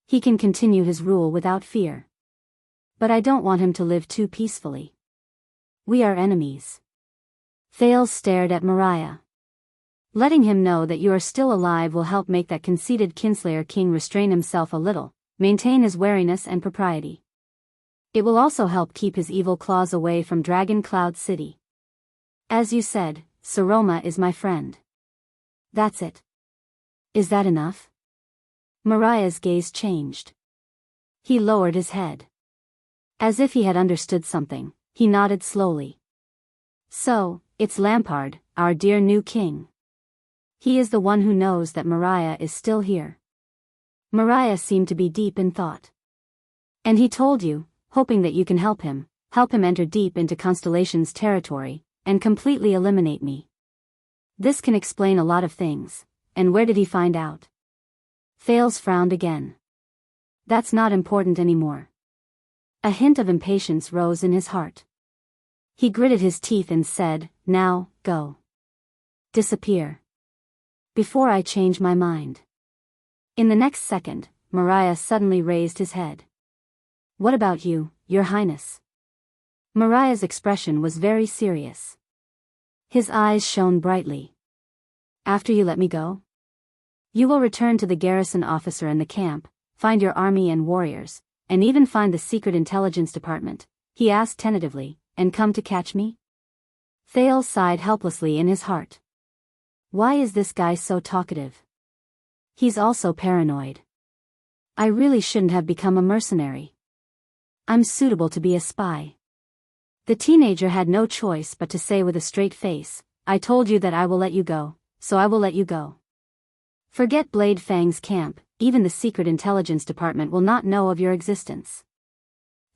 He can continue his rule without fear. But I don't want him to live too peacefully. We are enemies. Thales stared at Mariah. Letting him know that you are still alive will help make that conceited Kinslayer king restrain himself a little, maintain his wariness and propriety. It will also help keep his evil claws away from Dragoncloud City. As you said, Saroma is my friend. That's it. Is that enough? Mariah's gaze changed. He lowered his head. As if he had understood something, he nodded slowly. So, it's Lampard, our dear new king. He is the one who knows that Mariah is still here. Mariah seemed to be deep in thought. And he told you, hoping that you can help him enter deep into Constellation's territory, and completely eliminate me. This can explain a lot of things, and where did he find out? Thales frowned again. That's not important anymore. A hint of impatience rose in his heart. He gritted his teeth and said, now, go. Disappear. Before I change my mind. In the next second, Mariah suddenly raised his head. What about you, Your Highness? Mariah's expression was very serious. His eyes shone brightly. After you let me go? You will return to the garrison officer in the camp, find your army and warriors, and even find the secret intelligence department, he asked tentatively, and come to catch me? Thales sighed helplessly in his heart. Why is this guy so talkative? He's also paranoid. I really shouldn't have become a mercenary. I'm suitable to be a spy. The teenager had no choice but to say with a straight face, I told you that I will let you go, so I will let you go. Forget Blade Fang's camp, even the secret intelligence department will not know of your existence.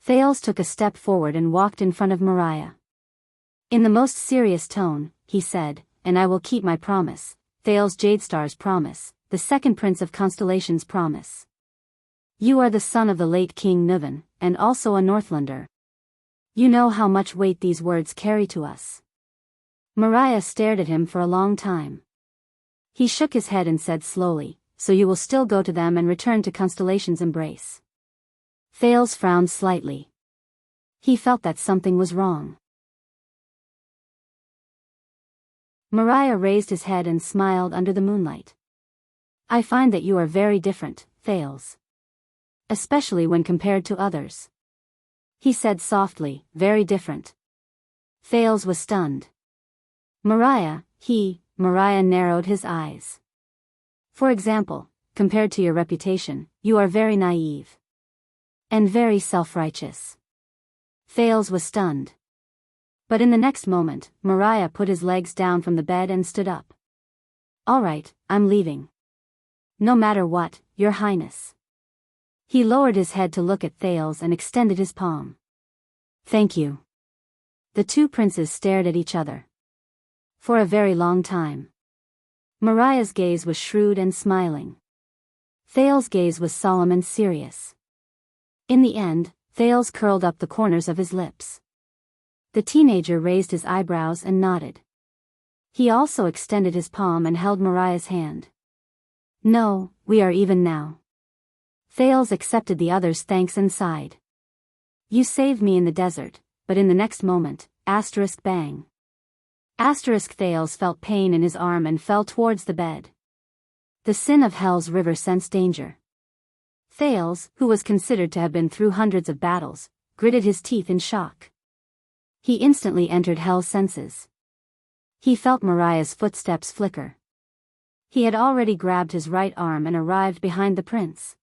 Thales took a step forward and walked in front of Mariah. In the most serious tone, he said, and I will keep my promise, Thales Jadestar's promise, the second prince of Constellation's promise. You are the son of the late King Nuvan, and also a Northlander. You know how much weight these words carry to us. Mariah stared at him for a long time. He shook his head and said slowly, so you will still go to them and return to Constellation's embrace. Thales frowned slightly. He felt that something was wrong. Mariah raised his head and smiled under the moonlight. I find that you are very different, Thales. Especially when compared to others. He said softly, very different. Thales was stunned. Mariah narrowed his eyes. For example, compared to your reputation, you are very naive. And very self-righteous. Thales was stunned. But in the next moment, Mariah put his legs down from the bed and stood up. All right, I'm leaving. No matter what, Your Highness. He lowered his head to look at Thales and extended his palm. Thank you. The two princes stared at each other. For a very long time. Mariah's gaze was shrewd and smiling. Thales' gaze was solemn and serious. In the end, Thales curled up the corners of his lips. The teenager raised his eyebrows and nodded. He also extended his palm and held Mariah's hand. No, we are even now. Thales accepted the other's thanks and sighed. You saved me in the desert, but in the next moment, bang. Thales felt pain in his arm and fell towards the bed. The sin of Hell's River sensed danger. Thales, who was considered to have been through hundreds of battles, gritted his teeth in shock. He instantly entered Hell's senses. He felt Mariah's footsteps flicker. He had already grabbed his right arm and arrived behind the prince.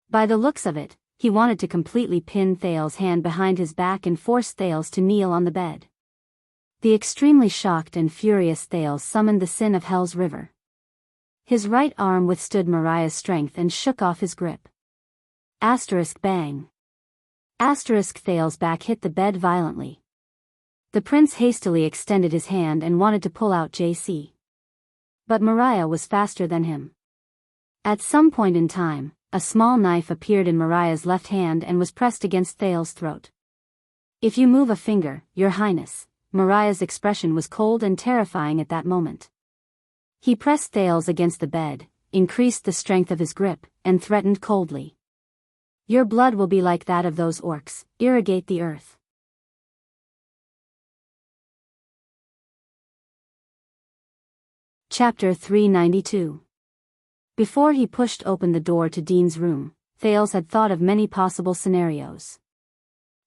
By the looks of it, he wanted to completely pin Thales' hand behind his back and force Thales to kneel on the bed. The extremely shocked and furious Thales summoned the sin of Hell's River. His right arm withstood Mariah's strength and shook off his grip. Bang. Thales' back hit the bed violently. The prince hastily extended his hand and wanted to pull out JC. But Mariah was faster than him. At some point in time, a small knife appeared in Mariah's left hand and was pressed against Thales' throat. If you move a finger, Your Highness. Mariah's expression was cold and terrifying at that moment. He pressed Thales against the bed, increased the strength of his grip, and threatened coldly. Your blood will be like that of those orcs, irrigate the earth. Chapter 392. Before he pushed open the door to Dean's room, Thales had thought of many possible scenarios.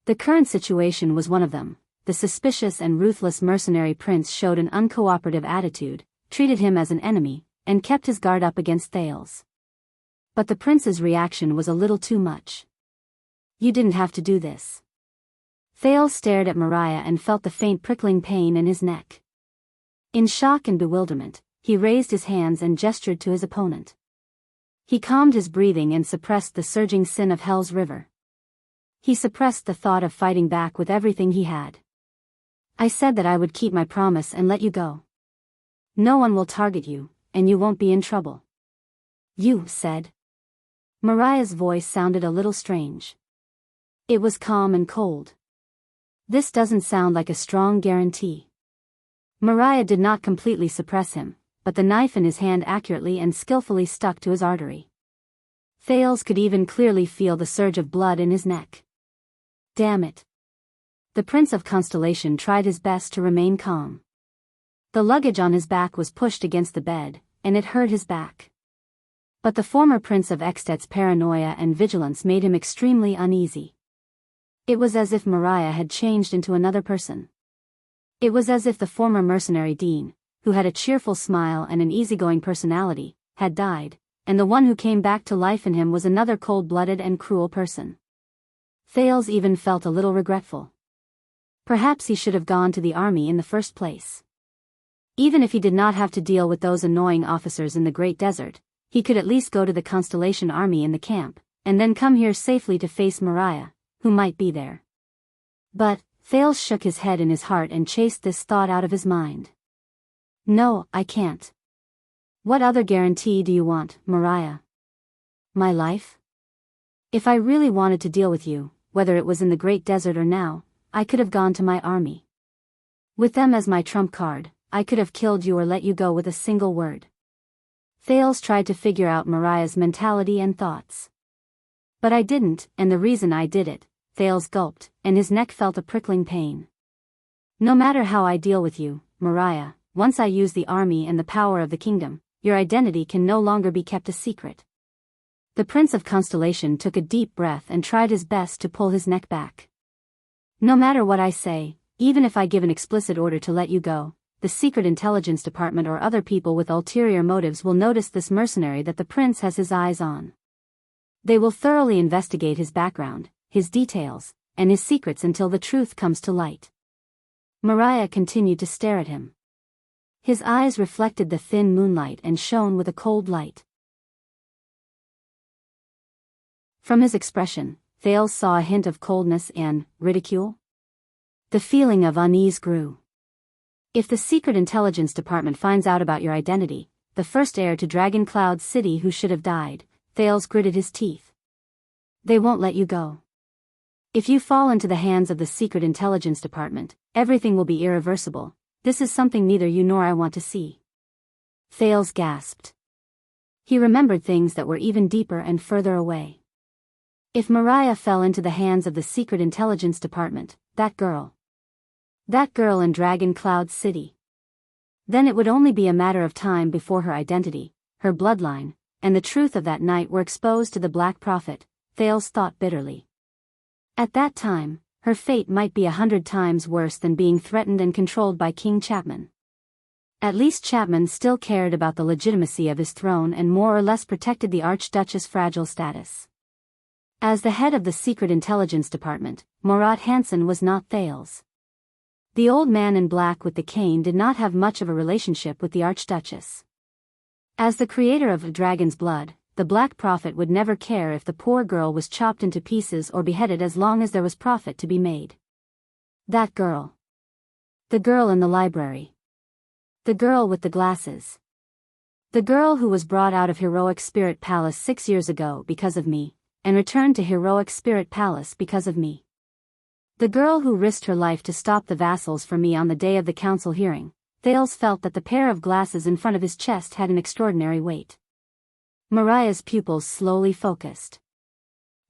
The current situation was one of them. The suspicious and ruthless mercenary prince showed an uncooperative attitude, treated him as an enemy, and kept his guard up against Thales. But the prince's reaction was a little too much. You didn't have to do this. Thales stared at Mariah and felt the faint prickling pain in his neck. In shock and bewilderment, he raised his hands and gestured to his opponent. He calmed his breathing and suppressed the surging sin of Hell's River. He suppressed the thought of fighting back with everything he had. I said that I would keep my promise and let you go. No one will target you, and you won't be in trouble. You said. Mariah's voice sounded a little strange. It was calm and cold. This doesn't sound like a strong guarantee. Mariah did not completely suppress him, but the knife in his hand accurately and skillfully stuck to his artery. Thales could even clearly feel the surge of blood in his neck. Damn it. The Prince of Constellation tried his best to remain calm. The luggage on his back was pushed against the bed, and it hurt his back. But the former Prince of Extet's paranoia and vigilance made him extremely uneasy. It was as if Mariah had changed into another person. It was as if the former mercenary Dean, who had a cheerful smile and an easygoing personality, had died, and the one who came back to life in him was another cold-blooded and cruel person. Thales even felt a little regretful. Perhaps he should have gone to the army in the first place. Even if he did not have to deal with those annoying officers in the Great Desert, he could at least go to the Constellation Army in the camp, and then come here safely to face Mariah, who might be there. But, Thales shook his head in his heart and chased this thought out of his mind. No, I can't. What other guarantee do you want, Mariah? My life? If I really wanted to deal with you, whether it was in the Great Desert or now, I could have gone to my army. With them as my trump card, I could have killed you or let you go with a single word. Thales tried to figure out Mariah's mentality and thoughts. But I didn't, and the reason I did it, Thales gulped, and his neck felt a prickling pain. No matter how I deal with you, Mariah, once I use the army and the power of the kingdom, your identity can no longer be kept a secret. The Prince of Constellation took a deep breath and tried his best to pull his neck back. No matter what I say, even if I give an explicit order to let you go, the Secret Intelligence Department or other people with ulterior motives will notice this mercenary that the prince has his eyes on. They will thoroughly investigate his background, his details, and his secrets until the truth comes to light. Mariah continued to stare at him. His eyes reflected the thin moonlight and shone with a cold light. From his expression, Thales saw a hint of coldness and ridicule. The feeling of unease grew. If the Secret Intelligence Department finds out about your identity, the first heir to Dragon Cloud City who should have died, Thales gritted his teeth. They won't let you go. If you fall into the hands of the Secret Intelligence Department, everything will be irreversible. This is something neither you nor I want to see. Thales gasped. He remembered things that were even deeper and further away. If Mariah fell into the hands of the Secret Intelligence Department, that girl in Dragon Cloud City. Then it would only be a matter of time before her identity, her bloodline, and the truth of that night were exposed to the Black Prophet, Thales thought bitterly. At that time, her fate might be 100 times worse than being threatened and controlled by King Chapman. At least Chapman still cared about the legitimacy of his throne and more or less protected the Archduchess' fragile status. As the head of the Secret Intelligence Department, Murat Hansen was not Thales. The old man in black with the cane did not have much of a relationship with the Archduchess. As the creator of Dragon's Blood, the Black Prophet would never care if the poor girl was chopped into pieces or beheaded as long as there was profit to be made. That girl. The girl in the library. The girl with the glasses. The girl who was brought out of Heroic Spirit Palace 6 years ago because of me, and returned to Heroic Spirit Palace because of me. The girl who risked her life to stop the vassals for me on the day of the council hearing. Thales felt that the pair of glasses in front of his chest had an extraordinary weight. Mariah's pupils slowly focused.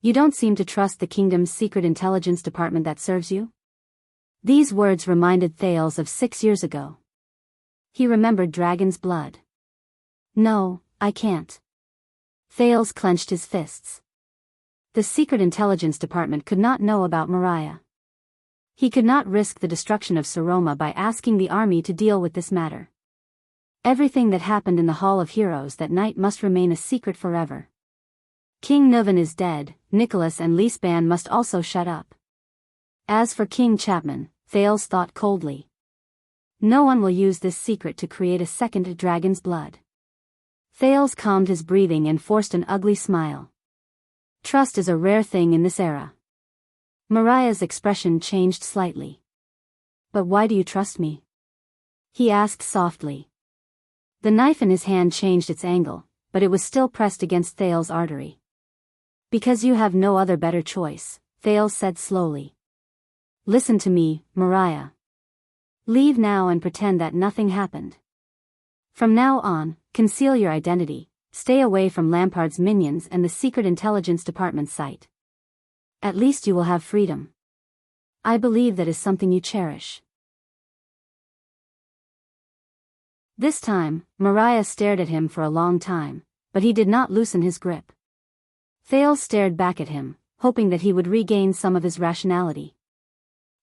You don't seem to trust the kingdom's secret intelligence department that serves you? These words reminded Thales of 6 years ago. He remembered Dragon's Blood. No, I can't. Thales clenched his fists. The Secret Intelligence Department could not know about Mariah. He could not risk the destruction of Saroma by asking the army to deal with this matter. Everything that happened in the Hall of Heroes that night must remain a secret forever. King Nuvan is dead, Nicholas and Leesban must also shut up. As for King Chapman, Thales thought coldly. No one will use this secret to create a second Dragon's Blood. Thales calmed his breathing and forced an ugly smile. Trust is a rare thing in this era. Mariah's expression changed slightly. But why do you trust me? He asked softly. The knife in his hand changed its angle, but it was still pressed against Thales' artery. Because you have no other better choice, Thales said slowly. Listen to me, Mariah. Leave now and pretend that nothing happened. From now on, conceal your identity. Stay away from Lampard's minions and the Secret Intelligence Department site. At least you will have freedom. I believe that is something you cherish. This time, Mariah stared at him for a long time, but he did not loosen his grip. Thales stared back at him, hoping that he would regain some of his rationality.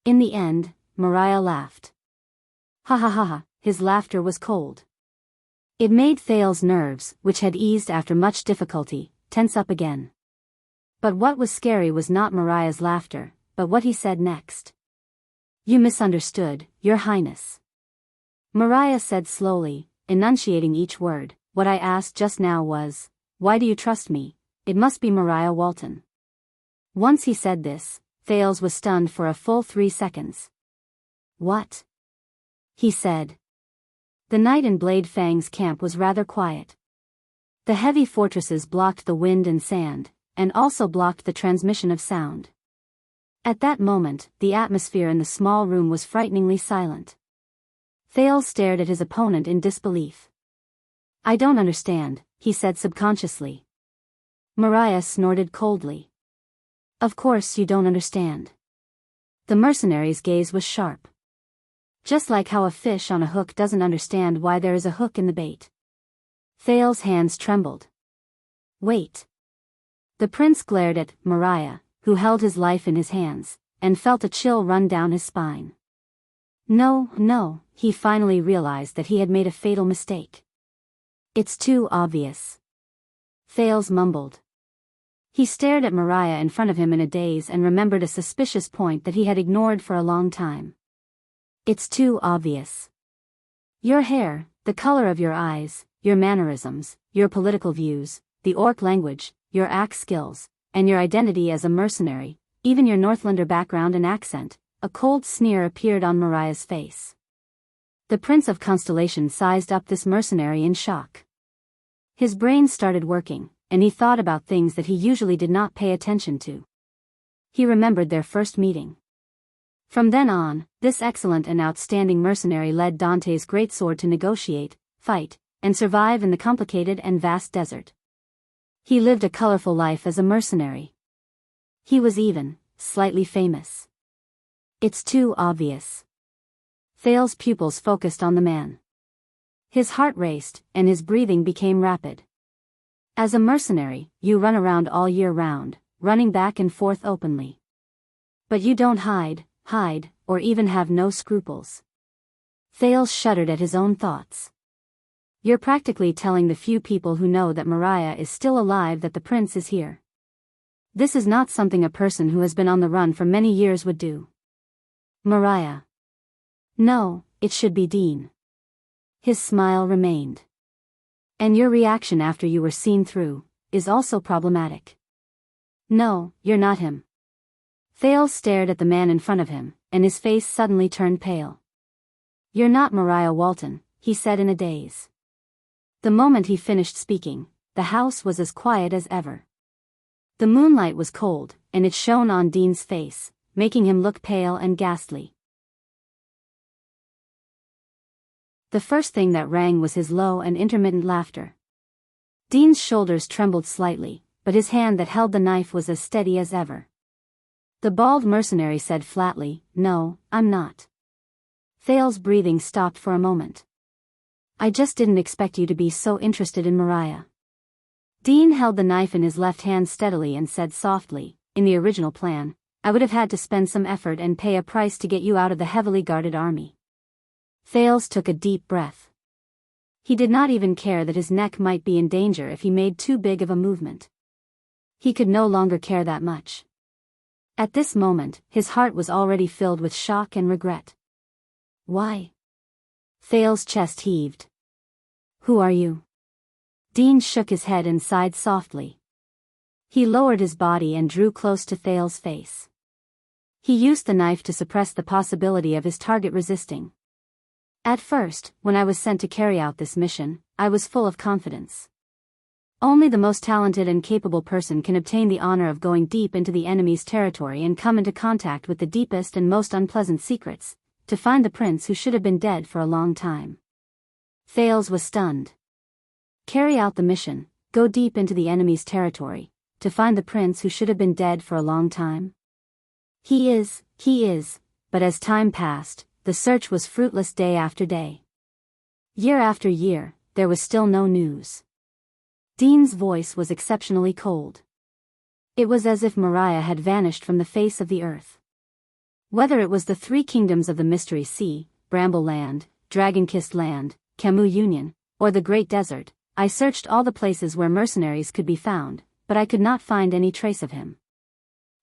In the end, Mariah laughed. Ha ha ha ha, his laughter was cold. It made Thales' nerves, which had eased after much difficulty, tense up again. But what was scary was not Mariah's laughter, but what he said next. You misunderstood, Your Highness. Mariah said slowly, enunciating each word, what I asked just now was, why do you trust me? It must be Mariah Walton. Once he said this, Thales was stunned for a full 3 seconds. What? He said. The night in Blade Fang's camp was rather quiet. The heavy fortresses blocked the wind and sand, and also blocked the transmission of sound. At that moment, the atmosphere in the small room was frighteningly silent. Thales stared at his opponent in disbelief. I don't understand, he said subconsciously. Mariah snorted coldly. Of course you don't understand. The mercenary's gaze was sharp. Just like how a fish on a hook doesn't understand why there is a hook in the bait. Thales' hands trembled. Wait. The prince glared at Mariah, who held his life in his hands, and felt a chill run down his spine. No, he finally realized that he had made a fatal mistake. It's too obvious. Thales mumbled. He stared at Mariah in front of him in a daze and remembered a suspicious point that he had ignored for a long time. It's too obvious. Your hair, the color of your eyes, your mannerisms, your political views, the orc language, your axe skills, and your identity as a mercenary, even your Northlander background and accent. A cold sneer appeared on Mariah's face. The Prince of Constellation sized up this mercenary in shock. His brain started working, and he thought about things that he usually did not pay attention to. He remembered their first meeting. From then on, this excellent and outstanding mercenary led Dante's greatsword to negotiate, fight, and survive in the complicated and vast desert. He lived a colorful life as a mercenary. He was even, slightly famous. It's too obvious. Thales' pupils focused on the man. His heart raced, and his breathing became rapid. As a mercenary, you run around all year round, running back and forth openly. But you don't hide, or even have no scruples. Thales shuddered at his own thoughts. You're practically telling the few people who know that Mariah is still alive that the prince is here. This is not something a person who has been on the run for many years would do. Mariah. No, it should be Dean. His smile remained. And your reaction after you were seen through, is also problematic. No, you're not him. Thales stared at the man in front of him, and his face suddenly turned pale. You're not Mariah Walton, he said in a daze. The moment he finished speaking, the house was as quiet as ever. The moonlight was cold, and it shone on Dean's face, making him look pale and ghastly. The first thing that rang was his low and intermittent laughter. Dean's shoulders trembled slightly, but his hand that held the knife was as steady as ever. The bald mercenary said flatly, No, I'm not. Thales' breathing stopped for a moment. I just didn't expect you to be so interested in Mariah. Dean held the knife in his left hand steadily and said softly, In the original plan, I would have had to spend some effort and pay a price to get you out of the heavily guarded army. Thales took a deep breath. He did not even care that his neck might be in danger if he made too big of a movement. He could no longer care that much. At this moment, his heart was already filled with shock and regret. Why? Thales' chest heaved. Who are you? Dean shook his head and sighed softly. He lowered his body and drew close to Thales' face. He used the knife to suppress the possibility of his target resisting. At first, when I was sent to carry out this mission, I was full of confidence. Only the most talented and capable person can obtain the honor of going deep into the enemy's territory and come into contact with the deepest and most unpleasant secrets, to find the prince who should have been dead for a long time. Thales was stunned. Carry out the mission, go deep into the enemy's territory, to find the prince who should have been dead for a long time? He He is, but as time passed, the search was fruitless day after day. Year after year, there was still no news. Dean's voice was exceptionally cold. It was as if Mariah had vanished from the face of the earth. Whether it was the three kingdoms of the Mystery Sea, Bramble Land, Dragon-Kissed Land, Camus Union, or the Great Desert, I searched all the places where mercenaries could be found, but I could not find any trace of him.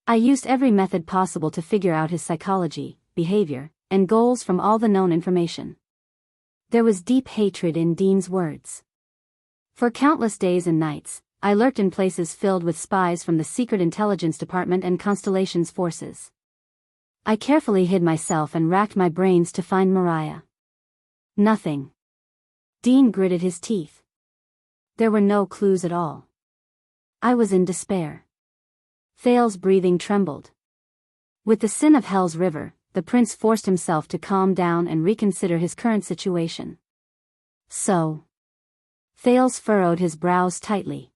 I used every method possible to figure out his psychology, behavior, and goals from all the known information. There was deep hatred in Dean's words. For countless days and nights, I lurked in places filled with spies from the Secret Intelligence Department and Constellation's forces. I carefully hid myself and racked my brains to find Mariah. Nothing. Dean gritted his teeth. There were no clues at all. I was in despair. Thales's breathing trembled. With the sin of Hell's River, the prince forced himself to calm down and reconsider his current situation. So. Thales furrowed his brows tightly.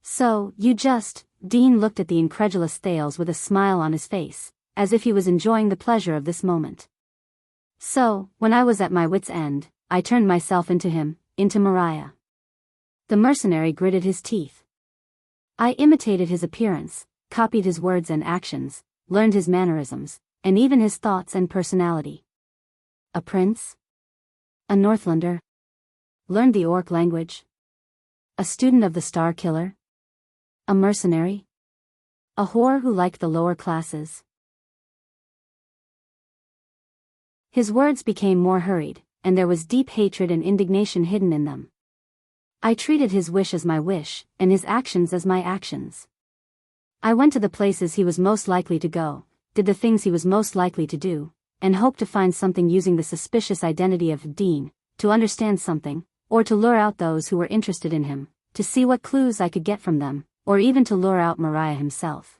So, Dean looked at the incredulous Thales with a smile on his face, as if he was enjoying the pleasure of this moment. So, when I was at my wit's end, I turned myself into Mariah. The mercenary gritted his teeth. I imitated his appearance, copied his words and actions, learned his mannerisms, and even his thoughts and personality. A prince? A Northlander? Learned the Orc language? A student of the Star Killer? A mercenary? A whore who liked the lower classes? His words became more hurried, and there was deep hatred and indignation hidden in them. I treated his wish as my wish, and his actions as my actions. I went to the places he was most likely to go, did the things he was most likely to do, and hoped to find something using the suspicious identity of Dean, to understand something, or to lure out those who were interested in him, to see what clues I could get from them, or even to lure out Mariah himself.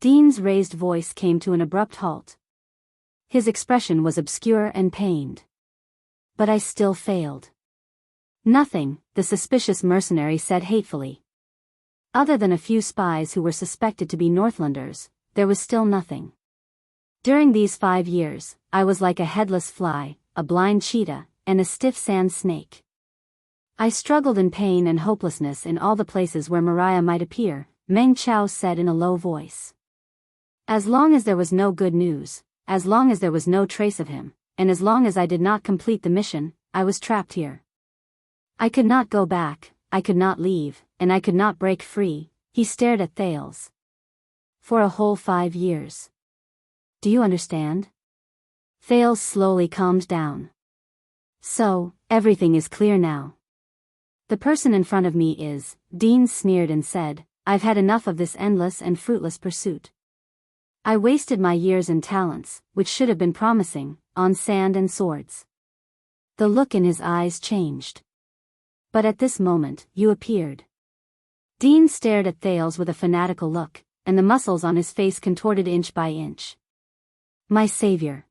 Dean's raised voice came to an abrupt halt. His expression was obscure and pained. But I still failed. Nothing, the suspicious mercenary said hatefully. Other than a few spies who were suspected to be Northlanders, there was still nothing. During these 5 years, I was like a headless fly, a blind cheetah, and a stiff sand snake. I struggled in pain and hopelessness in all the places where Mariah might appear, Meng Chao said in a low voice. As long as there was no good news, as long as there was no trace of him, and as long as I did not complete the mission, I was trapped here. I could not go back, I could not leave, and I could not break free. He stared at Thales. For a whole 5 years. Do you understand? Thales slowly calmed down. So, everything is clear now. The person in front of me is, Dean sneered and said, I've had enough of this endless and fruitless pursuit. I wasted my years and talents, which should have been promising, on sand and swords. The look in his eyes changed. But at this moment, you appeared. Dean stared at Thales with a fanatical look, and the muscles on his face contorted inch by inch. My savior.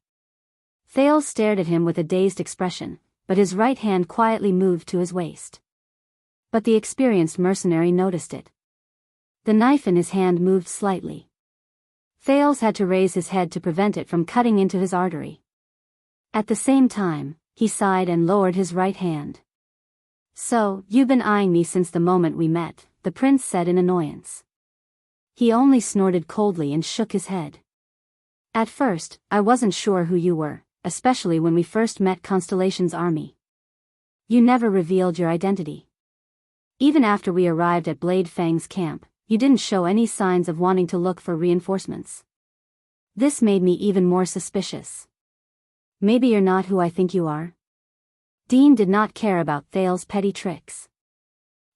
Thales stared at him with a dazed expression, but his right hand quietly moved to his waist. But the experienced mercenary noticed it. The knife in his hand moved slightly. Thales had to raise his head to prevent it from cutting into his artery. At the same time, he sighed and lowered his right hand. So, you've been eyeing me since the moment we met, the prince said in annoyance. He only snorted coldly and shook his head. At first, I wasn't sure who you were, especially when we first met Constellation's army. You never revealed your identity. Even after we arrived at Blade Fang's camp, you didn't show any signs of wanting to look for reinforcements. This made me even more suspicious. Maybe you're not who I think you are? Dean did not care about Thales' petty tricks.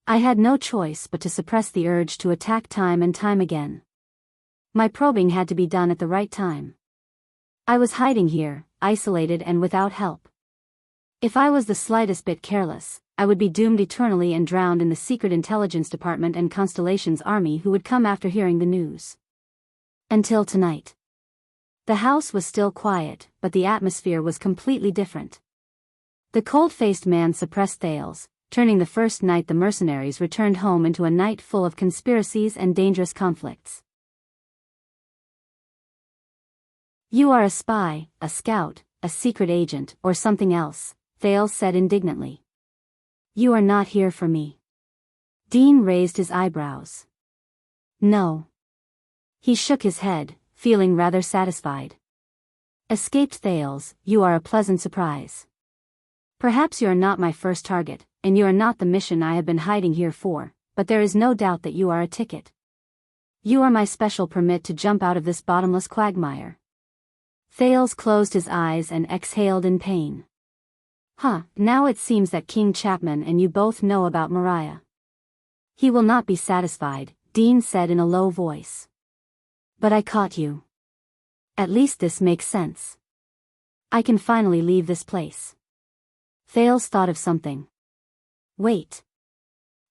I had no choice but to suppress the urge to attack time and time again. My probing had to be done at the right time. I was hiding here, isolated and without help. If I was the slightest bit careless, I would be doomed eternally and drowned in the Secret Intelligence Department and Constellation's army who would come after hearing the news. Until tonight. The house was still quiet, but the atmosphere was completely different. The cold-faced man suppressed Thales, turning the first night the mercenaries returned home into a night full of conspiracies and dangerous conflicts. You are a spy, a scout, a secret agent, or something else, Thales said indignantly. You are not here for me. Dean raised his eyebrows. No. He shook his head, feeling rather satisfied. Escaped Thales, you are a pleasant surprise. Perhaps you are not my first target, and you are not the mission I have been hiding here for, but there is no doubt that you are a ticket. You are my special permit to jump out of this bottomless quagmire. Thales closed his eyes and exhaled in pain. Now it seems that King Chapman and you both know about Mariah. He will not be satisfied, Dean said in a low voice. But I caught you. At least this makes sense. I can finally leave this place. Thales thought of something. Wait.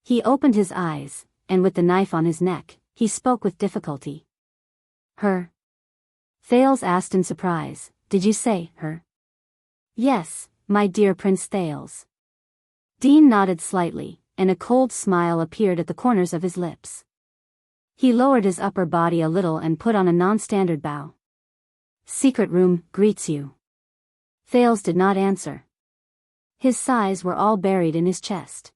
He opened his eyes, and with the knife on his neck, he spoke with difficulty. Her? Thales asked in surprise, did you say, her? Yes, my dear Prince Thales. Dean nodded slightly, and a cold smile appeared at the corners of his lips. He lowered his upper body a little and put on a non-standard bow. Secret room greets you. Thales did not answer. His sighs were all buried in his chest.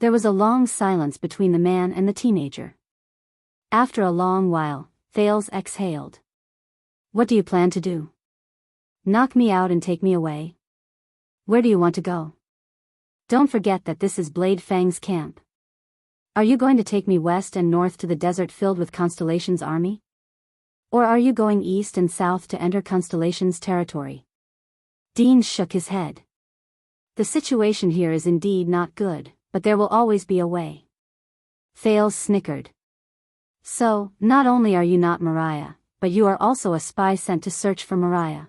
There was a long silence between the man and the teenager. After a long while, Thales exhaled. What do you plan to do? Knock me out and take me away? Where do you want to go? Don't forget that this is Blade Fang's camp. Are you going to take me west and north to the desert filled with Constellation's army? Or are you going east and south to enter Constellation's territory? Dean shook his head. The situation here is indeed not good, but there will always be a way. Thales snickered. So, not only are you not Mariah, but you are also a spy sent to search for Mariah.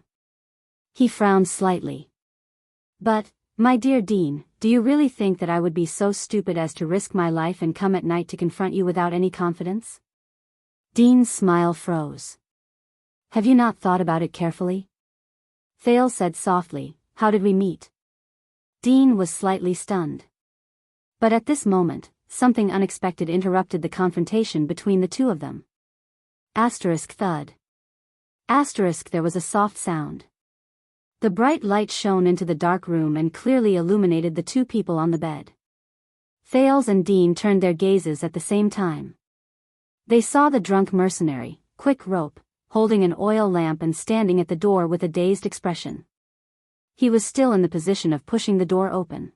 He frowned slightly. But, my dear Dean, do you really think that I would be so stupid as to risk my life and come at night to confront you without any confidence? Dean's smile froze. Have you not thought about it carefully? Thales said softly, how did we meet? Dean was slightly stunned. But at this moment, something unexpected interrupted the confrontation between the two of them. Thud. There was a soft sound. The bright light shone into the dark room and clearly illuminated the two people on the bed. Thales and Dean turned their gazes at the same time. They saw the drunk mercenary, Quick Rope, holding an oil lamp and standing at the door with a dazed expression. He was still in the position of pushing the door open.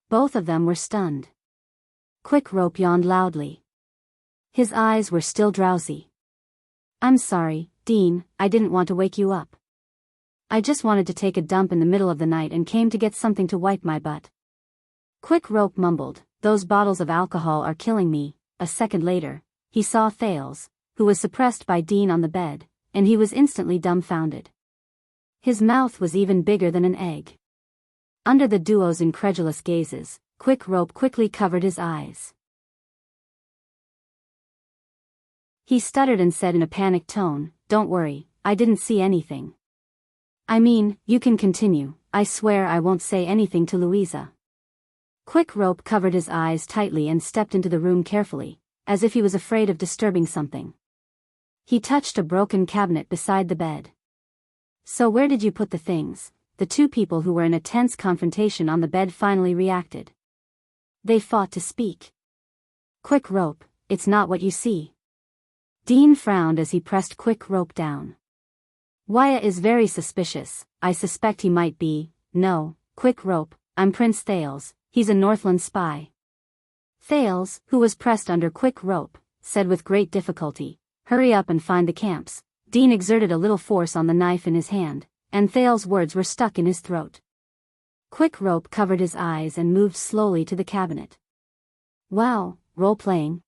Both of them were stunned. Quick Rope yawned loudly. His eyes were still drowsy. I'm sorry, Dean, I didn't want to wake you up. I just wanted to take a dump in the middle of the night and came to get something to wipe my butt. Quick Rope mumbled, those bottles of alcohol are killing me. A second later, he saw Thales, who was suppressed by Dean on the bed, and he was instantly dumbfounded. His mouth was even bigger than an egg. Under the duo's incredulous gazes, Quick Rope quickly covered his eyes. He stuttered and said in a panicked tone, don't worry, I didn't see anything. I mean, you can continue, I swear I won't say anything to Louisa. Quick Rope covered his eyes tightly and stepped into the room carefully, as if he was afraid of disturbing something. He touched a broken cabinet beside the bed. So where did you put the things? The two people who were in a tense confrontation on the bed finally reacted. They fought to speak. Quick Rope, it's not what you see. Dean frowned as he pressed Quick Rope down. Wyatt is very suspicious, I suspect he might be. No, Quick Rope, I'm Prince Thales, he's a Northland spy. Thales, who was pressed under Quick Rope, said with great difficulty, hurry up and find the camps. Dean exerted a little force on the knife in his hand, and Thales' words were stuck in his throat. Quick Rope covered his eyes and moved slowly to the cabinet. Wow, role-playing?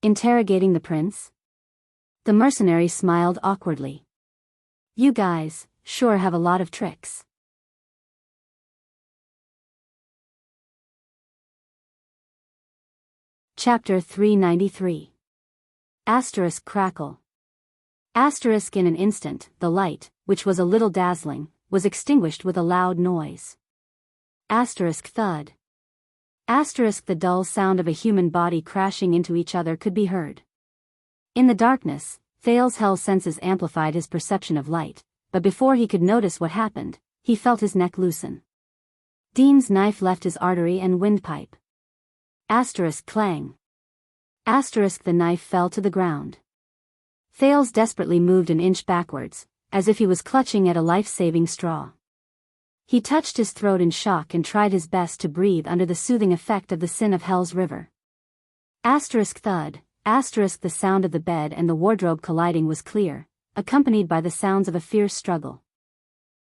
Interrogating the prince? The mercenary smiled awkwardly. You guys sure have a lot of tricks. Chapter 393. Crackle. In an instant, the light, which was a little dazzling, was extinguished with a loud noise. Thud. The dull sound of a human body crashing into each other could be heard. In the darkness, Thales' hell senses amplified his perception of light, but before he could notice what happened, he felt his neck loosen. Dean's knife left his artery and windpipe. Asterisk clang. Asterisk the knife fell to the ground. Thales desperately moved an inch backwards, as if he was clutching at a life-saving straw. He touched his throat in shock and tried his best to breathe under the soothing effect of the sin of Hell's river. Asterisk thud, asterisk the sound of the bed and the wardrobe colliding was clear, accompanied by the sounds of a fierce struggle.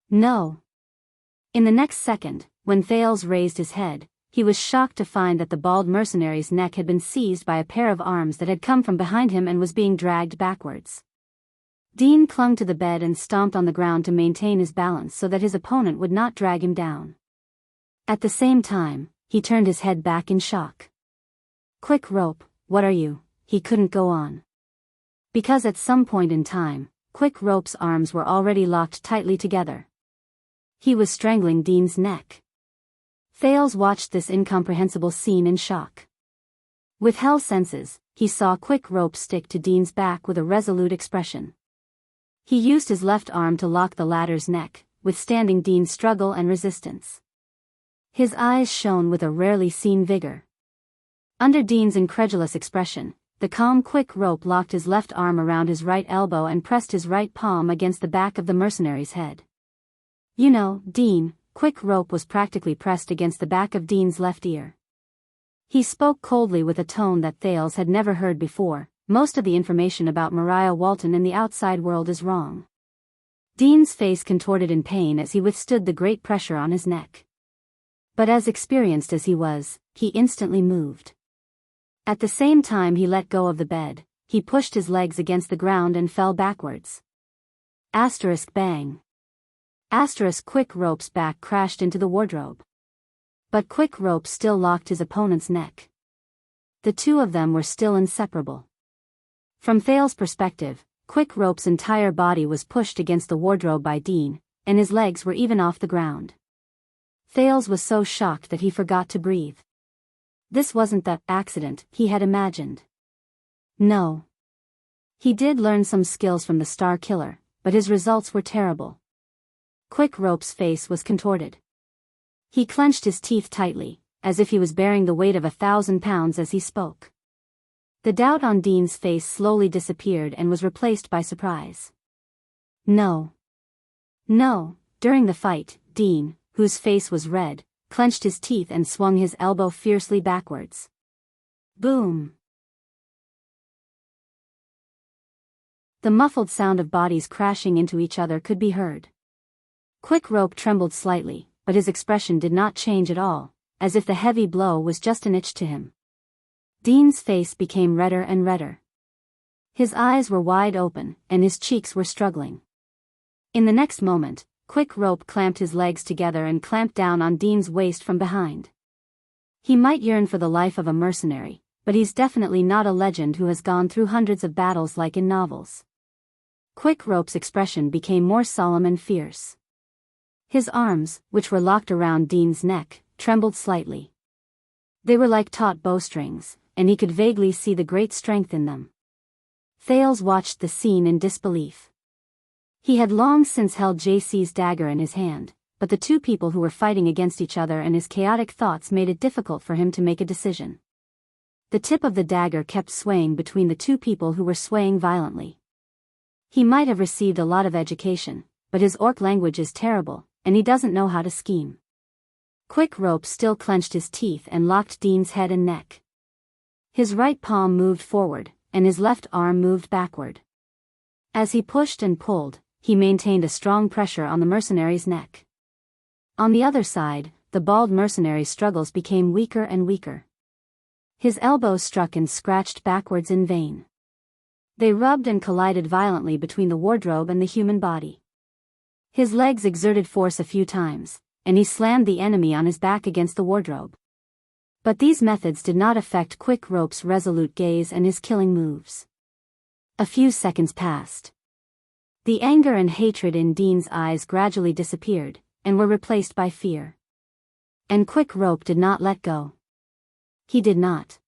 No. In the next second, when Thales raised his head, he was shocked to find that the bald mercenary's neck had been seized by a pair of arms that had come from behind him and was being dragged backwards. Dean clung to the bed and stomped on the ground to maintain his balance so that his opponent would not drag him down. At the same time, he turned his head back in shock. Quick rope, what are you? He couldn't go on. Because at some point in time, Quick Rope's arms were already locked tightly together. He was strangling Dean's neck. Thales watched this incomprehensible scene in shock. With hell senses, he saw Quick Rope stick to Dean's back with a resolute expression. He used his left arm to lock the latter's neck, withstanding Dean's struggle and resistance. His eyes shone with a rarely seen vigor. Under Dean's incredulous expression, the calm Quick Rope locked his left arm around his right elbow and pressed his right palm against the back of the mercenary's head. You know, Dean, Quick Rope was practically pressed against the back of Dean's left ear. He spoke coldly with a tone that Thales had never heard before. Most of the information about Mariah Walton in the outside world is wrong. Dean's face contorted in pain as he withstood the great pressure on his neck. But as experienced as he was, he instantly moved. At the same time he let go of the bed, he pushed his legs against the ground and fell backwards. Asterisk bang. Asterisk Quick Rope's back crashed into the wardrobe. But Quick Rope still locked his opponent's neck. The two of them were still inseparable. From Thales' perspective, Quick Rope's entire body was pushed against the wardrobe by Dean, and his legs were even off the ground. Thales was so shocked that he forgot to breathe. This wasn't the accident he had imagined. No. He did learn some skills from the Star Killer, but his results were terrible. Quick Rope's face was contorted. He clenched his teeth tightly, as if he was bearing the weight of 1,000 pounds as he spoke. The doubt on Dean's face slowly disappeared and was replaced by surprise. No. No. During the fight, Dean, whose face was red, clenched his teeth and swung his elbow fiercely backwards. Boom. The muffled sound of bodies crashing into each other could be heard. Quick Rope trembled slightly, but his expression did not change at all, as if the heavy blow was just an itch to him. Dean's face became redder and redder. His eyes were wide open, and his cheeks were struggling. In the next moment, Quick Rope clamped his legs together and clamped down on Dean's waist from behind. He might yearn for the life of a mercenary, but he's definitely not a legend who has gone through hundreds of battles like in novels. Quick Rope's expression became more solemn and fierce. His arms, which were locked around Dean's neck, trembled slightly. They were like taut bowstrings, and he could vaguely see the great strength in them. Thales watched the scene in disbelief. He had long since held JC's dagger in his hand, but the two people who were fighting against each other and his chaotic thoughts made it difficult for him to make a decision. The tip of the dagger kept swaying between the two people who were swaying violently. He might have received a lot of education, but his orc language is terrible, and he doesn't know how to scheme. Quick Rope still clenched his teeth and locked Dean's head and neck. His right palm moved forward, and his left arm moved backward. As he pushed and pulled, he maintained a strong pressure on the mercenary's neck. On the other side, the bald mercenary's struggles became weaker and weaker. His elbows struck and scratched backwards in vain. They rubbed and collided violently between the wardrobe and the human body. His legs exerted force a few times, and he slammed the enemy on his back against the wardrobe. But these methods did not affect Quick Rope's resolute gaze and his killing moves. A few seconds passed. The anger and hatred in Dean's eyes gradually disappeared, and were replaced by fear. And Quick Rope did not let go. He did not.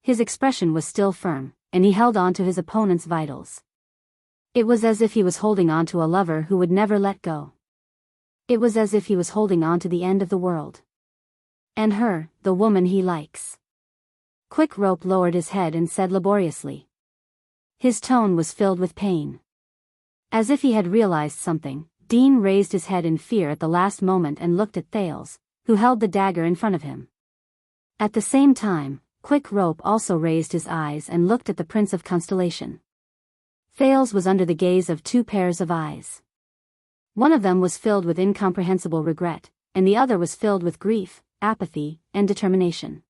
His expression was still firm, and he held on to his opponent's vitals. It was as if he was holding on to a lover who would never let go. It was as if he was holding on to the end of the world. And her, the woman he likes. Quick Rope lowered his head and said laboriously. His tone was filled with pain. As if he had realized something, Dean raised his head in fear at the last moment and looked at Thales, who held the dagger in front of him. At the same time, Quick Rope also raised his eyes and looked at the Prince of Constellation. Thales was under the gaze of two pairs of eyes. One of them was filled with incomprehensible regret, and the other was filled with grief, apathy, and determination.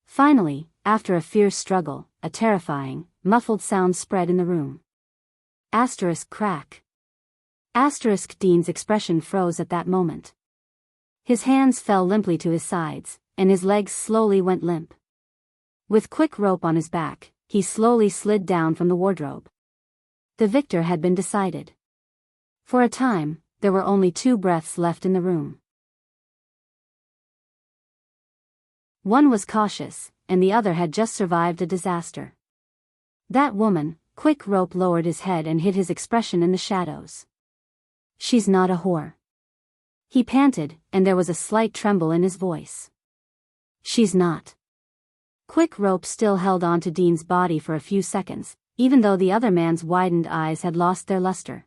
Finally, after a fierce struggle, a terrifying, muffled sound spread in the room. Crack. Dean's expression froze at that moment. His hands fell limply to his sides, and his legs slowly went limp. With Quick Rope on his back, he slowly slid down from the wardrobe. The victor had been decided. For a time, there were only 2 breaths left in the room. One was cautious, and the other had just survived a disaster. That woman, Quick Rope lowered his head and hid his expression in the shadows. She's not a whore. He panted, and there was a slight tremble in his voice. She's not. Quick Rope still held on to Dean's body for a few seconds, even though the other man's widened eyes had lost their luster.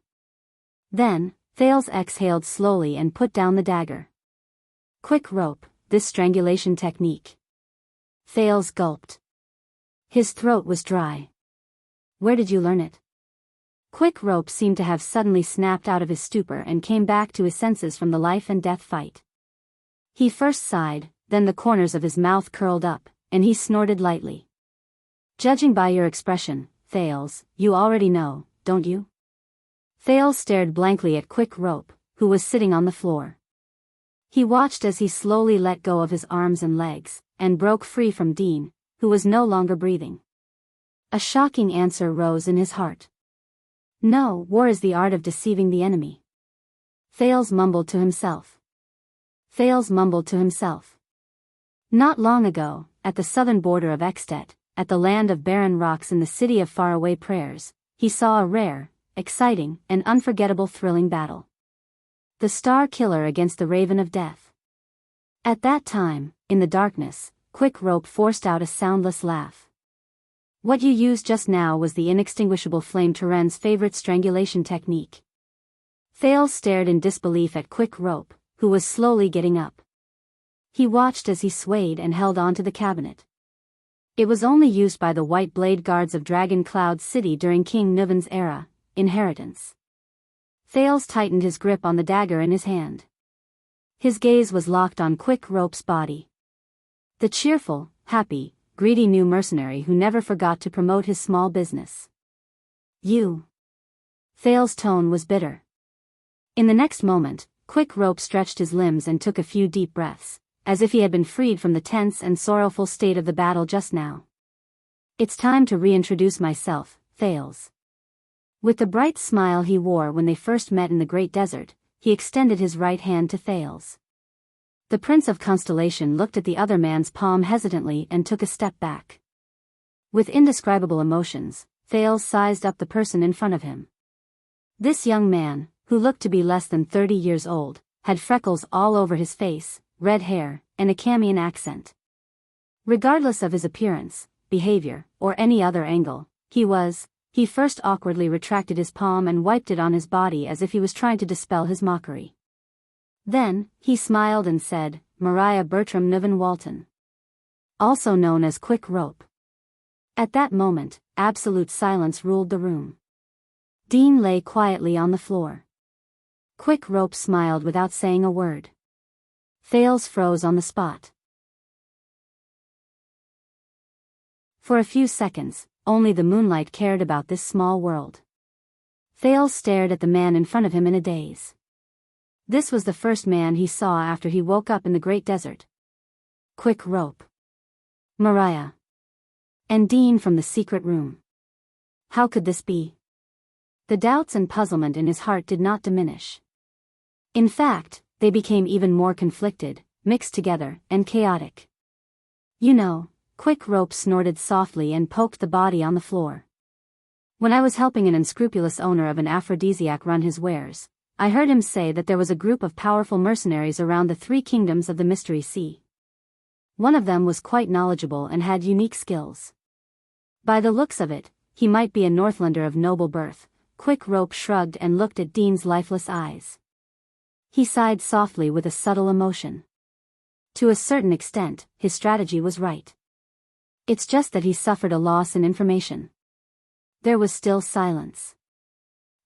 Then, Thales exhaled slowly and put down the dagger. Quick Rope, this strangulation technique. Thales gulped. His throat was dry. Where did you learn it? Quick Rope seemed to have suddenly snapped out of his stupor and came back to his senses from the life and death fight. He first sighed, then the corners of his mouth curled up, and he snorted lightly. Judging by your expression, Thales, you already know, don't you? Thales stared blankly at Quick Rope, who was sitting on the floor. He watched as he slowly let go of his arms and legs, and broke free from Dean, who was no longer breathing. A shocking answer rose in his heart. No, war is the art of deceiving the enemy. Thales mumbled to himself. Not long ago, at the southern border of Extet, at the land of barren rocks in the city of faraway prayers, he saw a rare, exciting, and unforgettable thrilling battle. The Star Killer against the Raven of Death. At that time, in the darkness, Quick Rope forced out a soundless laugh. What you used just now was the inextinguishable flame Turen's favorite strangulation technique. Thales stared in disbelief at Quick Rope, who was slowly getting up. He watched as he swayed and held onto the cabinet. It was only used by the White Blade Guards of Dragon Cloud City during King Nuven's era, inheritance. Thales tightened his grip on the dagger in his hand. His gaze was locked on Quick Rope's body. The cheerful, happy, greedy new mercenary who never forgot to promote his small business. You. Thales' tone was bitter. In the next moment, Quick Rope stretched his limbs and took a few deep breaths, as if he had been freed from the tense and sorrowful state of the battle just now. It's time to reintroduce myself, Thales. With the bright smile he wore when they first met in the Great Desert, he extended his right hand to Thales. The Prince of Constellation looked at the other man's palm hesitantly and took a step back. With indescribable emotions, Thales sized up the person in front of him. This young man, who looked to be less than 30 years old, had freckles all over his face, red hair, and a Camian accent. Regardless of his appearance, behavior, or any other angle, he first awkwardly retracted his palm and wiped it on his body as if he was trying to dispel his mockery. Then, he smiled and said, Mariah Bertram Niven Walton. Also known as Quick Rope. At that moment, absolute silence ruled the room. Dean lay quietly on the floor. Quick Rope smiled without saying a word. Thales froze on the spot. For a few seconds, only the moonlight cared about this small world. Thales stared at the man in front of him in a daze. This was the first man he saw after he woke up in the Great Desert. Quick Rope. Mariah. And Dean from the secret room. How could this be? The doubts and puzzlement in his heart did not diminish. In fact, they became even more conflicted, mixed together, and chaotic. You know, Quick Rope snorted softly and poked the body on the floor. When I was helping an unscrupulous owner of an aphrodisiac run his wares, I heard him say that there was a group of powerful mercenaries around the 3 kingdoms of the Mystery Sea. One of them was quite knowledgeable and had unique skills. By the looks of it, he might be a Northlander of noble birth. Quick Rope shrugged and looked at Dean's lifeless eyes. He sighed softly with a subtle emotion. To a certain extent, his strategy was right. It's just that he suffered a loss in information. There was still silence.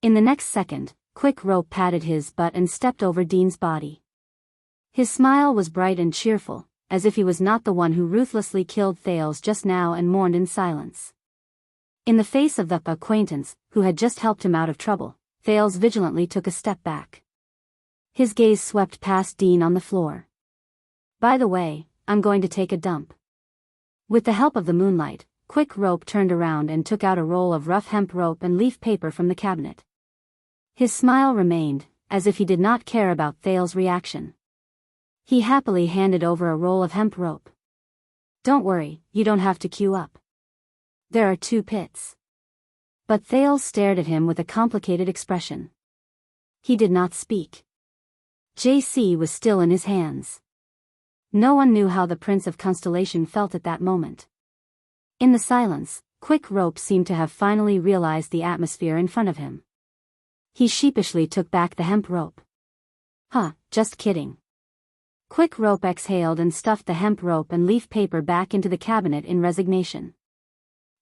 In the next second, Quick Rope patted his butt and stepped over Dean's body. His smile was bright and cheerful, as if he was not the one who ruthlessly killed Thales just now and mourned in silence. In the face of the acquaintance, who had just helped him out of trouble, Thales vigilantly took a step back. His gaze swept past Dean on the floor. By the way, I'm going to take a dump. With the help of the moonlight, Quick Rope turned around and took out a roll of rough hemp rope and leaf paper from the cabinet. His smile remained, as if he did not care about Thales' reaction. He happily handed over a roll of hemp rope. Don't worry, you don't have to queue up. There are 2 pits. But Thales stared at him with a complicated expression. He did not speak. JC was still in his hands. No one knew how the Prince of Constellation felt at that moment. In the silence, Quick Rope seemed to have finally realized the atmosphere in front of him. He sheepishly took back the hemp rope. Just kidding. Quick Rope exhaled and stuffed the hemp rope and leaf paper back into the cabinet in resignation.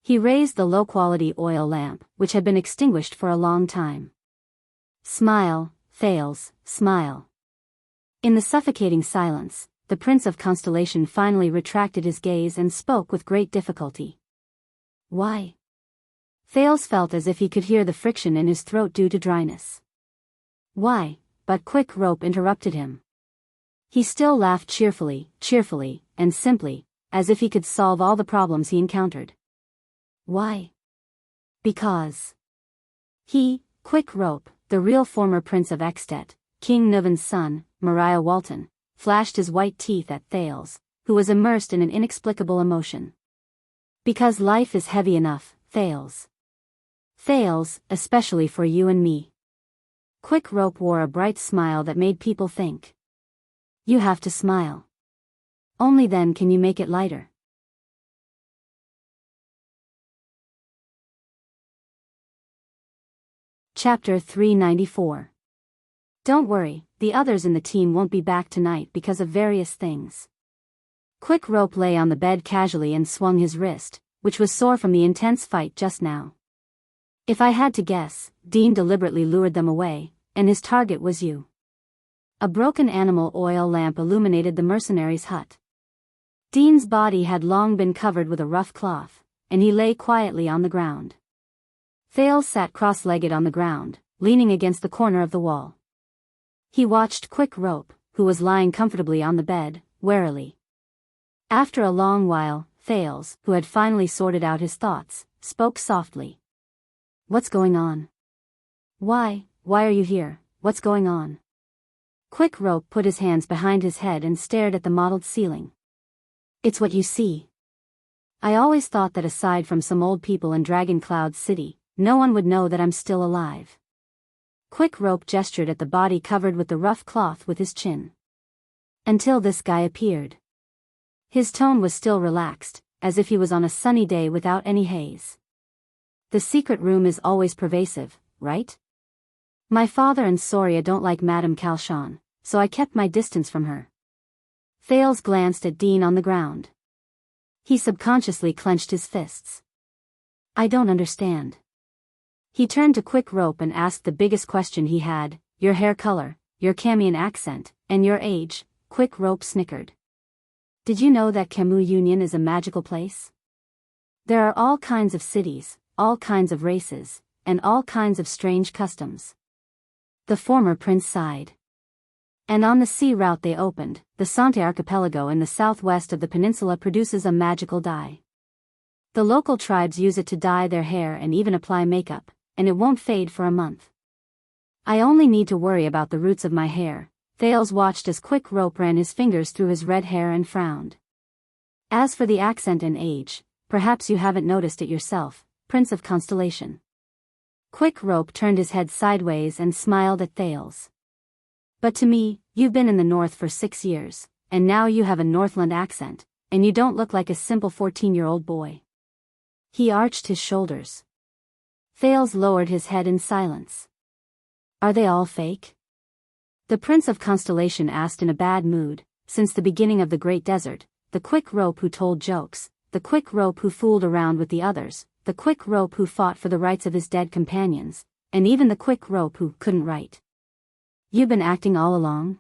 He raised the low-quality oil lamp, which had been extinguished for a long time. Smile, Thales, smile. In the suffocating silence, the Prince of Constellation finally retracted his gaze and spoke with great difficulty. Why? Thales felt as if he could hear the friction in his throat due to dryness. Why? But Quick Rope interrupted him. He still laughed cheerfully, and simply, as if he could solve all the problems he encountered. Why? Because he, Quick Rope, the real former Prince of Extet, King Nuvan's son, Mariah Walton, flashed his white teeth at Thales, who was immersed in an inexplicable emotion. Because life is heavy enough, Thales. Thales, especially for you and me. Quick Rope wore a bright smile that made people think. You have to smile. Only then can you make it lighter. Chapter 394. Don't worry, the others in the team won't be back tonight because of various things. Quick Rope lay on the bed casually and swung his wrist, which was sore from the intense fight just now. If I had to guess, Dean deliberately lured them away, and his target was you. A broken animal oil lamp illuminated the mercenary's hut. Dean's body had long been covered with a rough cloth, and he lay quietly on the ground. Thales sat cross-legged on the ground, leaning against the corner of the wall. He watched Quick Rope, who was lying comfortably on the bed, warily. After a long while, Thales, who had finally sorted out his thoughts, spoke softly. What's going on? Why are you here? What's going on? Quick Rope put his hands behind his head and stared at the mottled ceiling. It's what you see. I always thought that aside from some old people in Dragon Cloud City, no one would know that I'm still alive. Quick Rope gestured at the body covered with the rough cloth with his chin. Until this guy appeared. His tone was still relaxed, as if he was on a sunny day without any haze. The secret room is always pervasive, right? My father and Soria don't like Madame Calchon, so I kept my distance from her. Thales glanced at Dean on the ground. He subconsciously clenched his fists. I don't understand. He turned to Quick Rope and asked the biggest question he had, your hair color, your Camian accent, and your age. Quick Rope snickered. Did you know that Camus Union is a magical place? There are all kinds of cities, all kinds of races, and all kinds of strange customs. The former prince sighed. And on the sea route they opened, the Sante Archipelago in the southwest of the peninsula produces a magical dye. The local tribes use it to dye their hair and even apply makeup, and it won't fade for a month. I only need to worry about the roots of my hair. Thales watched as Quick Rope ran his fingers through his red hair and frowned. As for the accent and age, perhaps you haven't noticed it yourself, Prince of Constellation. Quick Rope turned his head sideways and smiled at Thales. But to me, you've been in the North for 6 years, and now you have a Northland accent, and you don't look like a simple 14-year-old boy. He arched his shoulders. Thales lowered his head in silence. Are they all fake? The Prince of Constellation asked in a bad mood. Since the beginning of the Great Desert, the Quick Rope who told jokes, the Quick Rope who fooled around with the others, the Quick Rope who fought for the rights of his dead companions, and even the Quick Rope who couldn't write. You've been acting all along?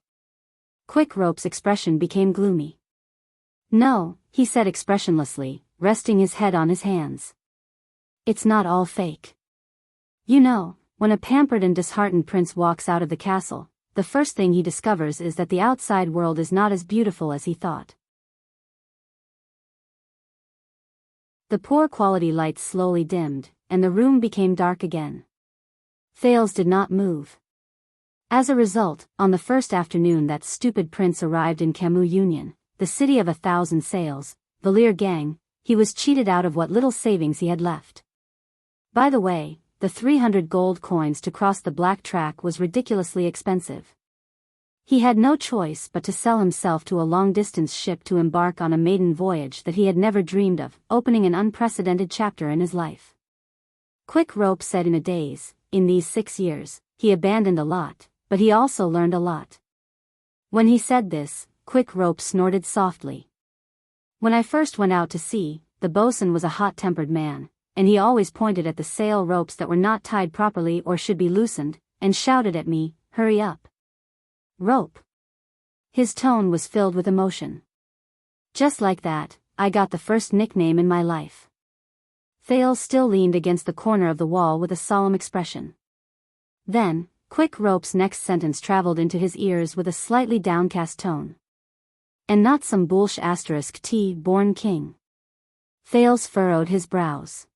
Quick Rope's expression became gloomy. No, he said expressionlessly, resting his head on his hands. It's not all fake. You know, when a pampered and disheartened prince walks out of the castle, the first thing he discovers is that the outside world is not as beautiful as he thought. The poor quality lights slowly dimmed, and the room became dark again. Thales did not move. As a result, on the first afternoon that stupid prince arrived in Camus Union, the city of 1,000 sails, Valir Gang, he was cheated out of what little savings he had left. By the way, the 300 gold coins to cross the Black Track was ridiculously expensive. He had no choice but to sell himself to a long-distance ship to embark on a maiden voyage that he had never dreamed of, opening an unprecedented chapter in his life. Quick Rope said in a daze, in these 6 years, he abandoned a lot, but he also learned a lot. When he said this, Quick Rope snorted softly. When I first went out to sea, the bosun was a hot-tempered man, and he always pointed at the sail ropes that were not tied properly or should be loosened, and shouted at me, "Hurry up. Rope." His tone was filled with emotion. Just like that, I got the first nickname in my life. Thales still leaned against the corner of the wall with a solemn expression. Then, Quick Rope's next sentence traveled into his ears with a slightly downcast tone. And not some bullsh *T-born king. Thales furrowed his brows.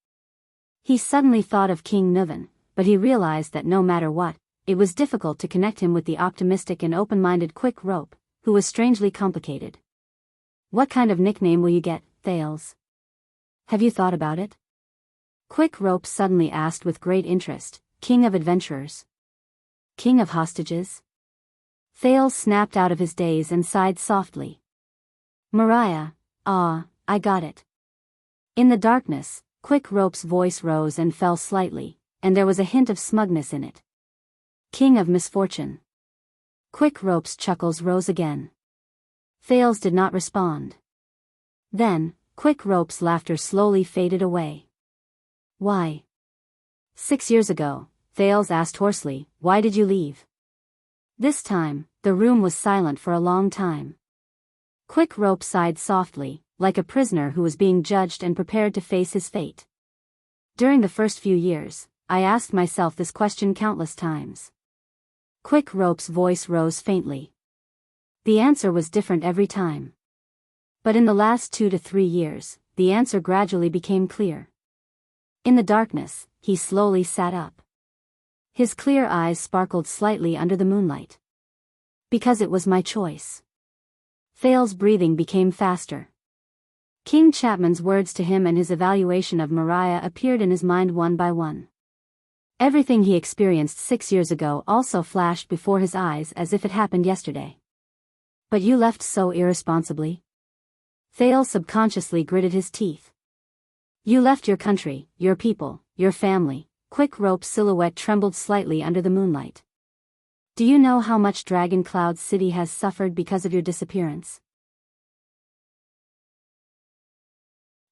He suddenly thought of King Nuvan, but he realized that no matter what, it was difficult to connect him with the optimistic and open-minded Quick Rope, who was strangely complicated. What kind of nickname will you get, Thales? Have you thought about it? Quick Rope suddenly asked with great interest. King of adventurers? King of hostages? Thales snapped out of his daze and sighed softly. Mariah, I got it. In the darkness, Quick Rope's voice rose and fell slightly, and there was a hint of smugness in it. King of misfortune. Quick Rope's chuckles rose again. Thales did not respond. Then, Quick Rope's laughter slowly faded away. Why? 6 years ago, Thales asked hoarsely, why did you leave? This time, the room was silent for a long time. Quick Rope sighed softly, like a prisoner who was being judged and prepared to face his fate. During the first few years, I asked myself this question countless times. Quick Rope's voice rose faintly. The answer was different every time. But in the last 2 to 3 years, the answer gradually became clear. In the darkness, he slowly sat up. His clear eyes sparkled slightly under the moonlight. Because it was my choice. Thales' breathing became faster. King Chapman's words to him and his evaluation of Mariah appeared in his mind one by one. Everything he experienced 6 years ago also flashed before his eyes as if it happened yesterday. But you left so irresponsibly. Thales subconsciously gritted his teeth. You left your country, your people, your family. Quick Rope's silhouette trembled slightly under the moonlight. Do you know how much Dragon Cloud City has suffered because of your disappearance?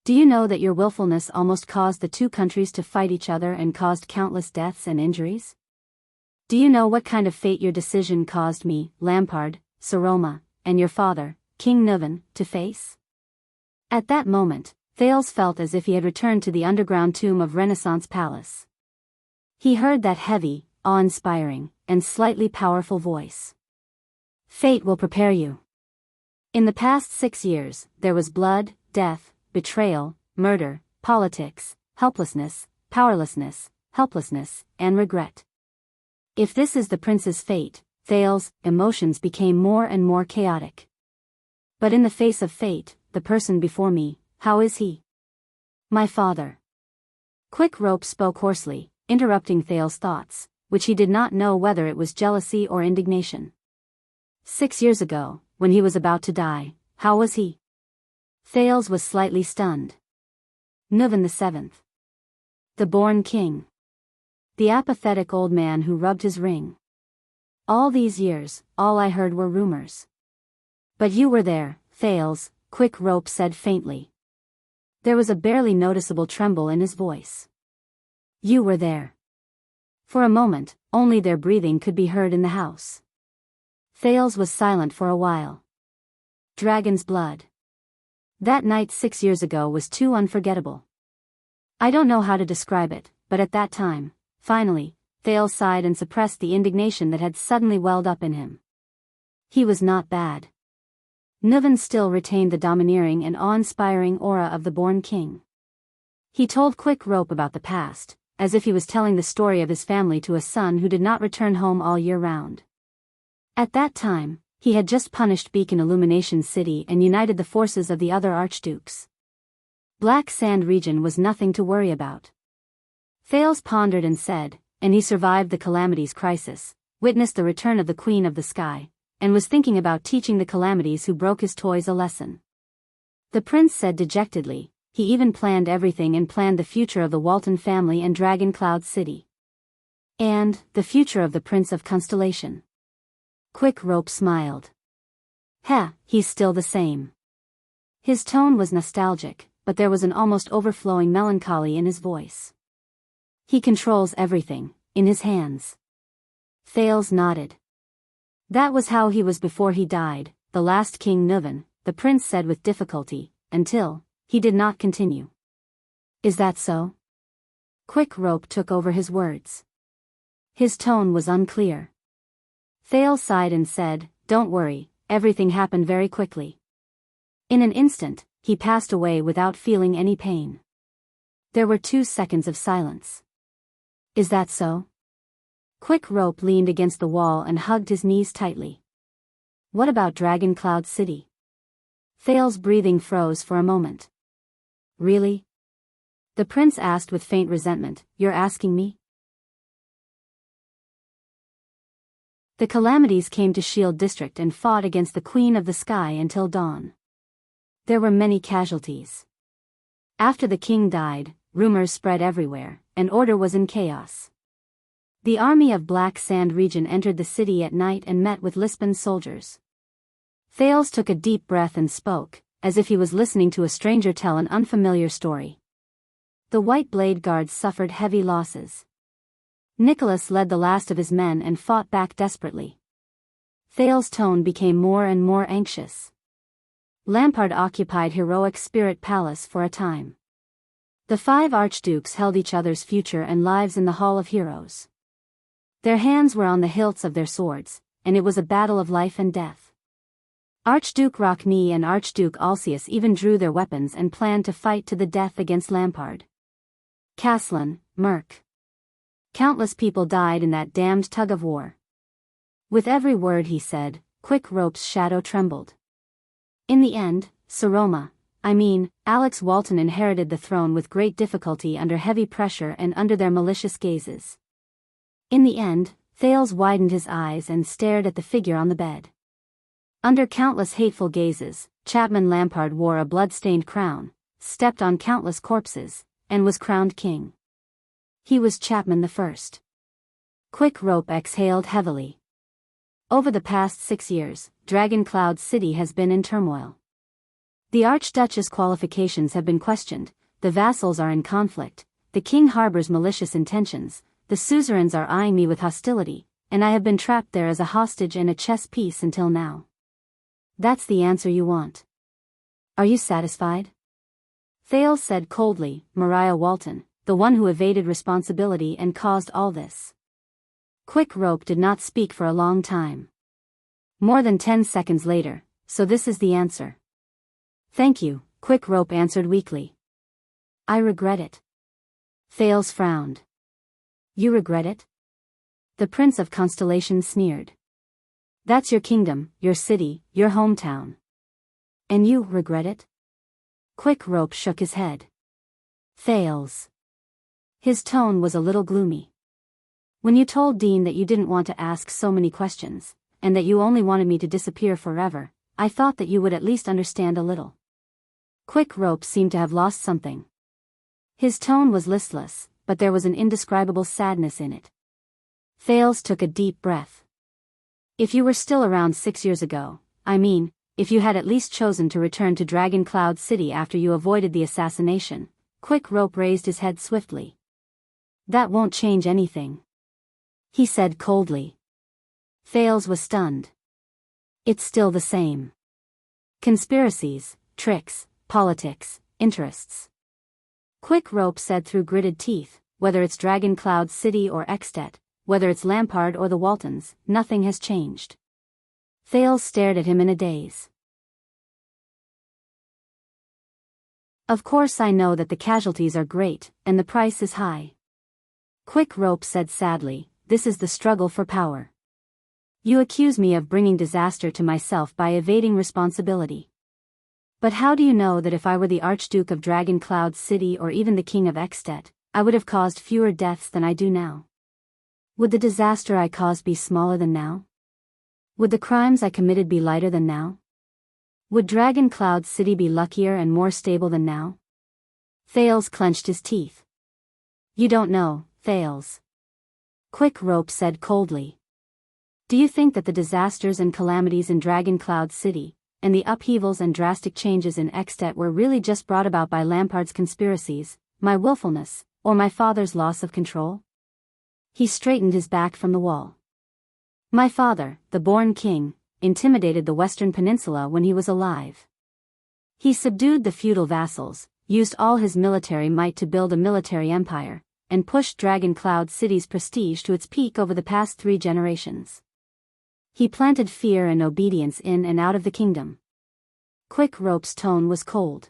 Do you know that your willfulness almost caused the 2 countries to fight each other and caused countless deaths and injuries? Do you know what kind of fate your decision caused me, Lampard, Saroma, and your father, King Nuvan, to face? At that moment, Thales felt as if he had returned to the underground tomb of Renaissance Palace. He heard that heavy, awe-inspiring, and slightly powerful voice. Fate will prepare you. In the past 6 years, there was blood, death, betrayal, murder, politics, helplessness, powerlessness, helplessness, and regret. If this is the prince's fate, Thales' emotions became more and more chaotic. But in the face of fate, the person before me, how is he? My father. Quick Rope spoke hoarsely, interrupting Thale's thoughts, which he did not know whether it was jealousy or indignation. 6 years ago, when he was about to die, how was he? Thales was slightly stunned. Nuvan the Seventh. The born king. The apathetic old man who rubbed his ring. All these years, all I heard were rumors. But you were there, Thales, Quick Rope said faintly. There was a barely noticeable tremble in his voice. You were there. For a moment, only their breathing could be heard in the house. Thales was silent for a while. Dragon's blood. That night 6 years ago was too unforgettable. I don't know how to describe it, but at that time, finally, Thales sighed and suppressed the indignation that had suddenly welled up in him. He was not bad. Nuvan still retained the domineering and awe-inspiring aura of the born king. He told Quick Rope about the past, as if he was telling the story of his family to a son who did not return home all year round. At that time, he had just punished Beacon Illumination City and united the forces of the other archdukes. Black Sand region was nothing to worry about. Thales pondered and said, and he survived the Calamities crisis, witnessed the return of the Queen of the Sky, and was thinking about teaching the Calamities who broke his toys a lesson. The prince said dejectedly, he even planned everything and planned the future of the Walton family and Dragon Cloud City. And, the future of the Prince of Constellation. Quick Rope smiled. He's still the same. His tone was nostalgic, but there was an almost overflowing melancholy in his voice. He controls everything, in his hands. Thales nodded. That was how he was before he died, the last King Nuvan, the prince said with difficulty, until, he did not continue. Is that so? Quick Rope took over his words. His tone was unclear. Thales sighed and said, don't worry, everything happened very quickly. In an instant, he passed away without feeling any pain. There were 2 seconds of silence. Is that so? Quick Rope leaned against the wall and hugged his knees tightly. What about Dragon Cloud City? Thales' breathing froze for a moment. Really? The prince asked with faint resentment, you're asking me? The Calamities came to Shield District and fought against the Queen of the Sky until dawn. There were many casualties. After the king died, rumors spread everywhere, and order was in chaos. The army of Black Sand region entered the city at night and met with Lisbon's soldiers. Thales took a deep breath and spoke, as if he was listening to a stranger tell an unfamiliar story. The White Blade Guards suffered heavy losses. Nicholas led the last of his men and fought back desperately. Thales' tone became more and more anxious. Lampard occupied Heroic Spirit Palace for a time. The 5 archdukes held each other's future and lives in the Hall of Heroes. Their hands were on the hilts of their swords, and it was a battle of life and death. Archduke Rockney and Archduke Alcius even drew their weapons and planned to fight to the death against Lampard. Caslin, Merc. Countless people died in that damned tug-of-war. With every word he said, Quick Rope's shadow trembled. In the end, Alex Walton inherited the throne with great difficulty under heavy pressure and under their malicious gazes. In the end, Thales widened his eyes and stared at the figure on the bed. Under countless hateful gazes, Chapman Lampard wore a blood-stained crown, stepped on countless corpses, and was crowned king. He was Chapman the First. Quick Rope exhaled heavily. Over the past 6 years, Dragon Cloud City has been in turmoil. The Archduchess qualifications have been questioned, the vassals are in conflict, the king harbors malicious intentions, the suzerains are eyeing me with hostility, and I have been trapped there as a hostage and a chess piece until now. That's the answer you want. Are you satisfied? Thales said coldly, Mariah Walton, the one who evaded responsibility and caused all this. Quick Rope did not speak for a long time. More than 10 seconds later, so this is the answer. Thank you, Quick Rope answered weakly. I regret it. Thales frowned. You regret it? The Prince of Constellation sneered. That's your kingdom, your city, your hometown. And you regret it? Quick Rope shook his head. Thales. His tone was a little gloomy. When you told Dean that you didn't want to ask so many questions, and that you only wanted me to disappear forever, I thought that you would at least understand a little. Quick Rope seemed to have lost something. His tone was listless, but there was an indescribable sadness in it. Thales took a deep breath. If you were still around 6 years ago, I mean, if you had at least chosen to return to Dragon Cloud City after you avoided the assassination, Quick Rope raised his head swiftly. That won't change anything, he said coldly. Thales was stunned. It's still the same. Conspiracies, tricks, politics, interests. Quick Rope said through gritted teeth, whether it's Dragon Cloud City or Extet, whether it's Lampard or the Waltons, nothing has changed. Thales stared at him in a daze. Of course I know that the casualties are great, and the price is high. Quick Rope said sadly, this is the struggle for power. You accuse me of bringing disaster to myself by evading responsibility. But how do you know that if I were the Archduke of Dragon Cloud City or even the King of Extet, I would have caused fewer deaths than I do now? Would the disaster I caused be smaller than now? Would the crimes I committed be lighter than now? Would Dragon Cloud City be luckier and more stable than now? Thales clenched his teeth. You don't know, Thales. Quick Rope said coldly. Do you think that the disasters and calamities in Dragon Cloud City, and the upheavals and drastic changes in Extet were really just brought about by Lampard's conspiracies, my willfulness, or my father's loss of control? He straightened his back from the wall. My father, the born king, intimidated the Western Peninsula when he was alive. He subdued the feudal vassals, used all his military might to build a military empire, and pushed Dragon Cloud City's prestige to its peak over the past 3 generations. He planted fear and obedience in and out of the kingdom. Quick Rope's tone was cold.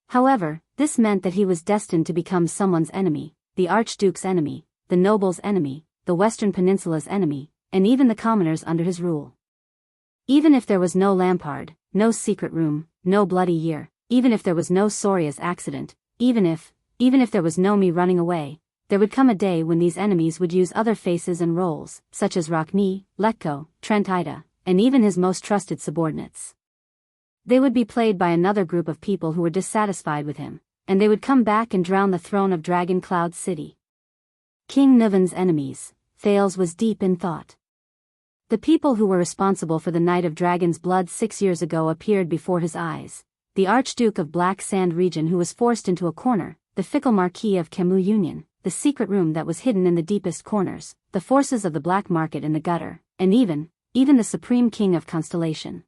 However, this meant that he was destined to become someone's enemy, the Archduke's enemy, the noble's enemy, the Western Peninsula's enemy, and even the commoners under his rule. Even if there was no Lampard, no secret room, no bloody year, even if there was no Soria's accident, even if there was no me running away, there would come a day when these enemies would use other faces and roles, such as Rockne, Letko, Trent Ida, and even his most trusted subordinates. They would be played by another group of people who were dissatisfied with him, and they would come back and drown the throne of Dragon Cloud City. King Nuvan's enemies. Thales was deep in thought. The people who were responsible for the Night of Dragon's Blood 6 years ago appeared before his eyes. The Archduke of Black Sand region who was forced into a corner, the fickle Marquis of Camus Union, the secret room that was hidden in the deepest corners, the forces of the black market in the gutter, and even the Supreme King of Constellation.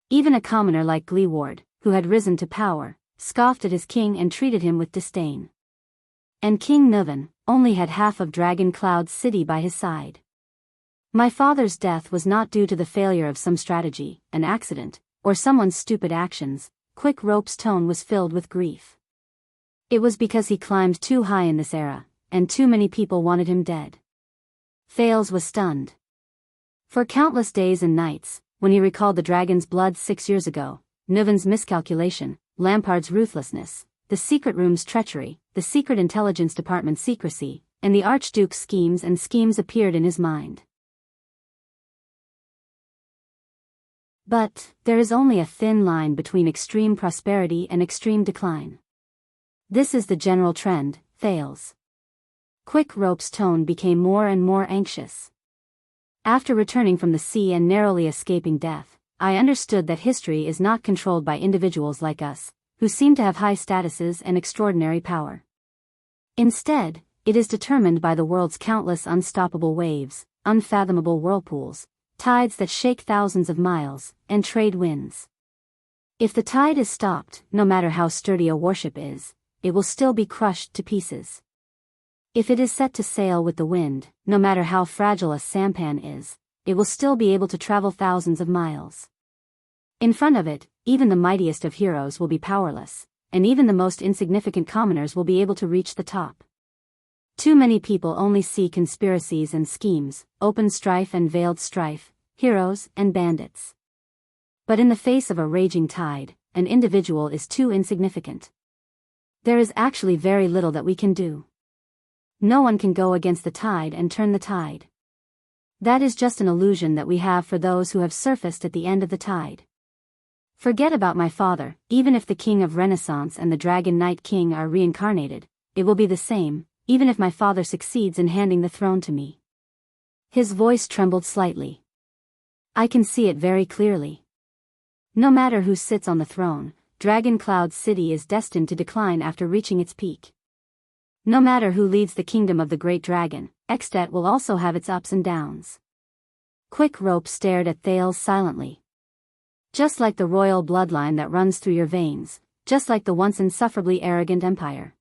Even a commoner like Gleeward, who had risen to power, scoffed at his king and treated him with disdain. And King Nuvan only had half of Dragon Cloud City by his side. My father's death was not due to the failure of some strategy, an accident, or someone's stupid actions. Quick Rope's tone was filled with grief. It was because he climbed too high in this era, and too many people wanted him dead. Thales was stunned. For countless days and nights, when he recalled the Dragon's Blood 6 years ago, Nuvan's miscalculation, Lampard's ruthlessness, the secret room's treachery, the secret intelligence department's secrecy, and the Archduke's schemes appeared in his mind. But there is only a thin line between extreme prosperity and extreme decline. This is the general trend, Thales. Quick Rope's tone became more and more anxious. After returning from the sea and narrowly escaping death, I understood that history is not controlled by individuals like us, who seem to have high statuses and extraordinary power. Instead, it is determined by the world's countless unstoppable waves, unfathomable whirlpools, tides that shake thousands of miles, and trade winds. If the tide is stopped, no matter how sturdy a warship is, it will still be crushed to pieces. If it is set to sail with the wind, no matter how fragile a sampan is, it will still be able to travel thousands of miles. In front of it, even the mightiest of heroes will be powerless, and even the most insignificant commoners will be able to reach the top. Too many people only see conspiracies and schemes, open strife and veiled strife, heroes and bandits. But in the face of a raging tide, an individual is too insignificant. There is actually very little that we can do. No one can go against the tide and turn the tide. That is just an illusion that we have for those who have surfaced at the end of the tide. Forget about my father. Even if the King of Renaissance and the Dragon Knight King are reincarnated, it will be the same, even if my father succeeds in handing the throne to me. His voice trembled slightly. I can see it very clearly. No matter who sits on the throne, Dragon Cloud City is destined to decline after reaching its peak. No matter who leads the kingdom of the great dragon, Extet will also have its ups and downs. Quick Rope stared at Thales silently. Just like the royal bloodline that runs through your veins, just like the once insufferably arrogant empire.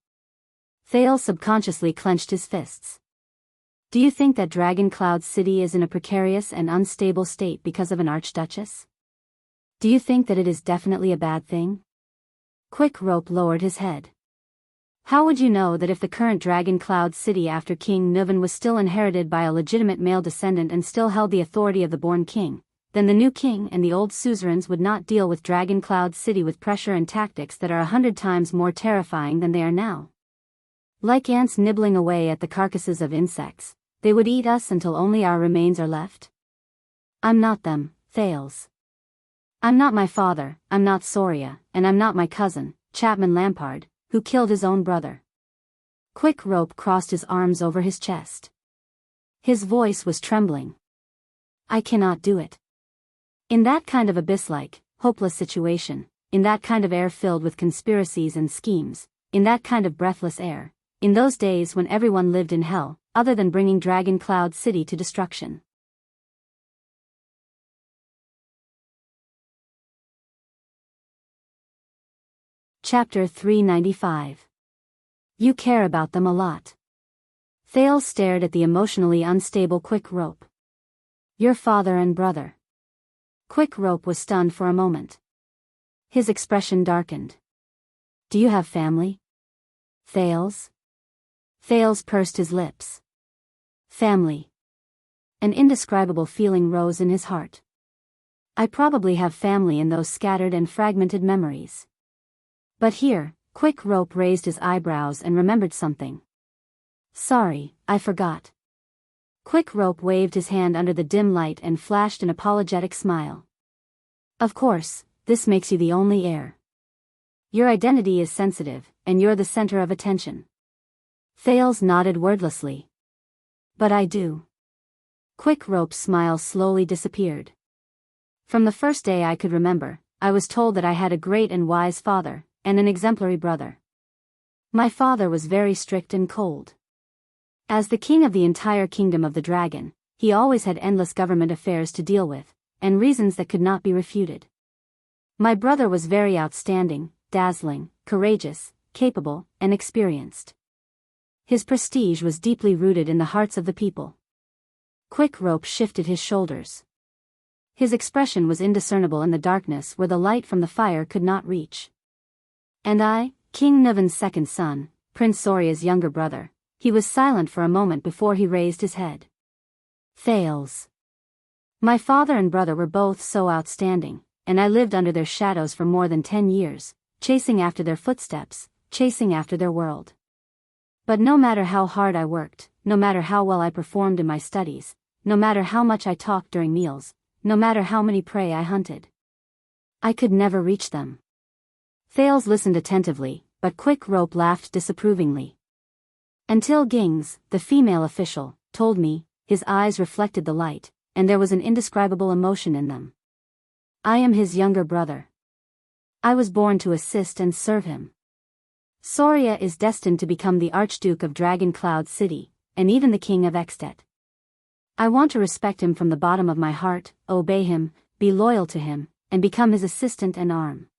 Thales subconsciously clenched his fists. Do you think that Dragon Cloud City is in a precarious and unstable state because of an archduchess? Do you think that it is definitely a bad thing? Quick Rope lowered his head. How would you know that if the current Dragon Cloud City after King Nuvan was still inherited by a legitimate male descendant and still held the authority of the born king, then the new king and the old suzerains would not deal with Dragon Cloud City with pressure and tactics that are 100 times more terrifying than they are now? Like ants nibbling away at the carcasses of insects, they would eat us until only our remains are left? I'm not them, Thales. I'm not my father, I'm not Soria, and I'm not my cousin, Chapman Lampard, who killed his own brother. Quick Rope crossed his arms over his chest. His voice was trembling. I cannot do it. In that kind of abyss-like, hopeless situation, in that kind of air filled with conspiracies and schemes, in that kind of breathless air, in those days when everyone lived in hell, other than bringing Dragon Cloud City to destruction. Chapter 395. You care about them a lot. Thales stared at the emotionally unstable Quick Rope. Your father and brother. Quick Rope was stunned for a moment. His expression darkened. Do you have family? Thales? Thales pursed his lips. Family. An indescribable feeling rose in his heart. I probably have family in those scattered and fragmented memories. But here, Quick Rope raised his eyebrows and remembered something. Sorry, I forgot. Quick Rope waved his hand under the dim light and flashed an apologetic smile. Of course, this makes you the only heir. Your identity is sensitive, and you're the center of attention. Thales nodded wordlessly. But I do. Quick Rope's smile slowly disappeared. From the first day I could remember, I was told that I had a great and wise father, and an exemplary brother. My father was very strict and cold. As the king of the entire kingdom of the dragon, he always had endless government affairs to deal with, and reasons that could not be refuted. My brother was very outstanding, dazzling, courageous, capable, and experienced. His prestige was deeply rooted in the hearts of the people. Quick Rope shifted his shoulders. His expression was indiscernible in the darkness where the light from the fire could not reach. And I, King Nuvan's second son, Prince Soria's younger brother, he was silent for a moment before he raised his head. Thales. My father and brother were both so outstanding, and I lived under their shadows for more than 10 years, chasing after their footsteps, chasing after their world. But no matter how hard I worked, no matter how well I performed in my studies, no matter how much I talked during meals, no matter how many prey I hunted, I could never reach them. Thales listened attentively, but Quick Rope laughed disapprovingly. Until Gings, the female official, told me, his eyes reflected the light, and there was an indescribable emotion in them. I am his younger brother. I was born to assist and serve him. Soria is destined to become the Archduke of Dragon Cloud City, and even the King of Extet. I want to respect him from the bottom of my heart, obey him, be loyal to him, and become his assistant and arm.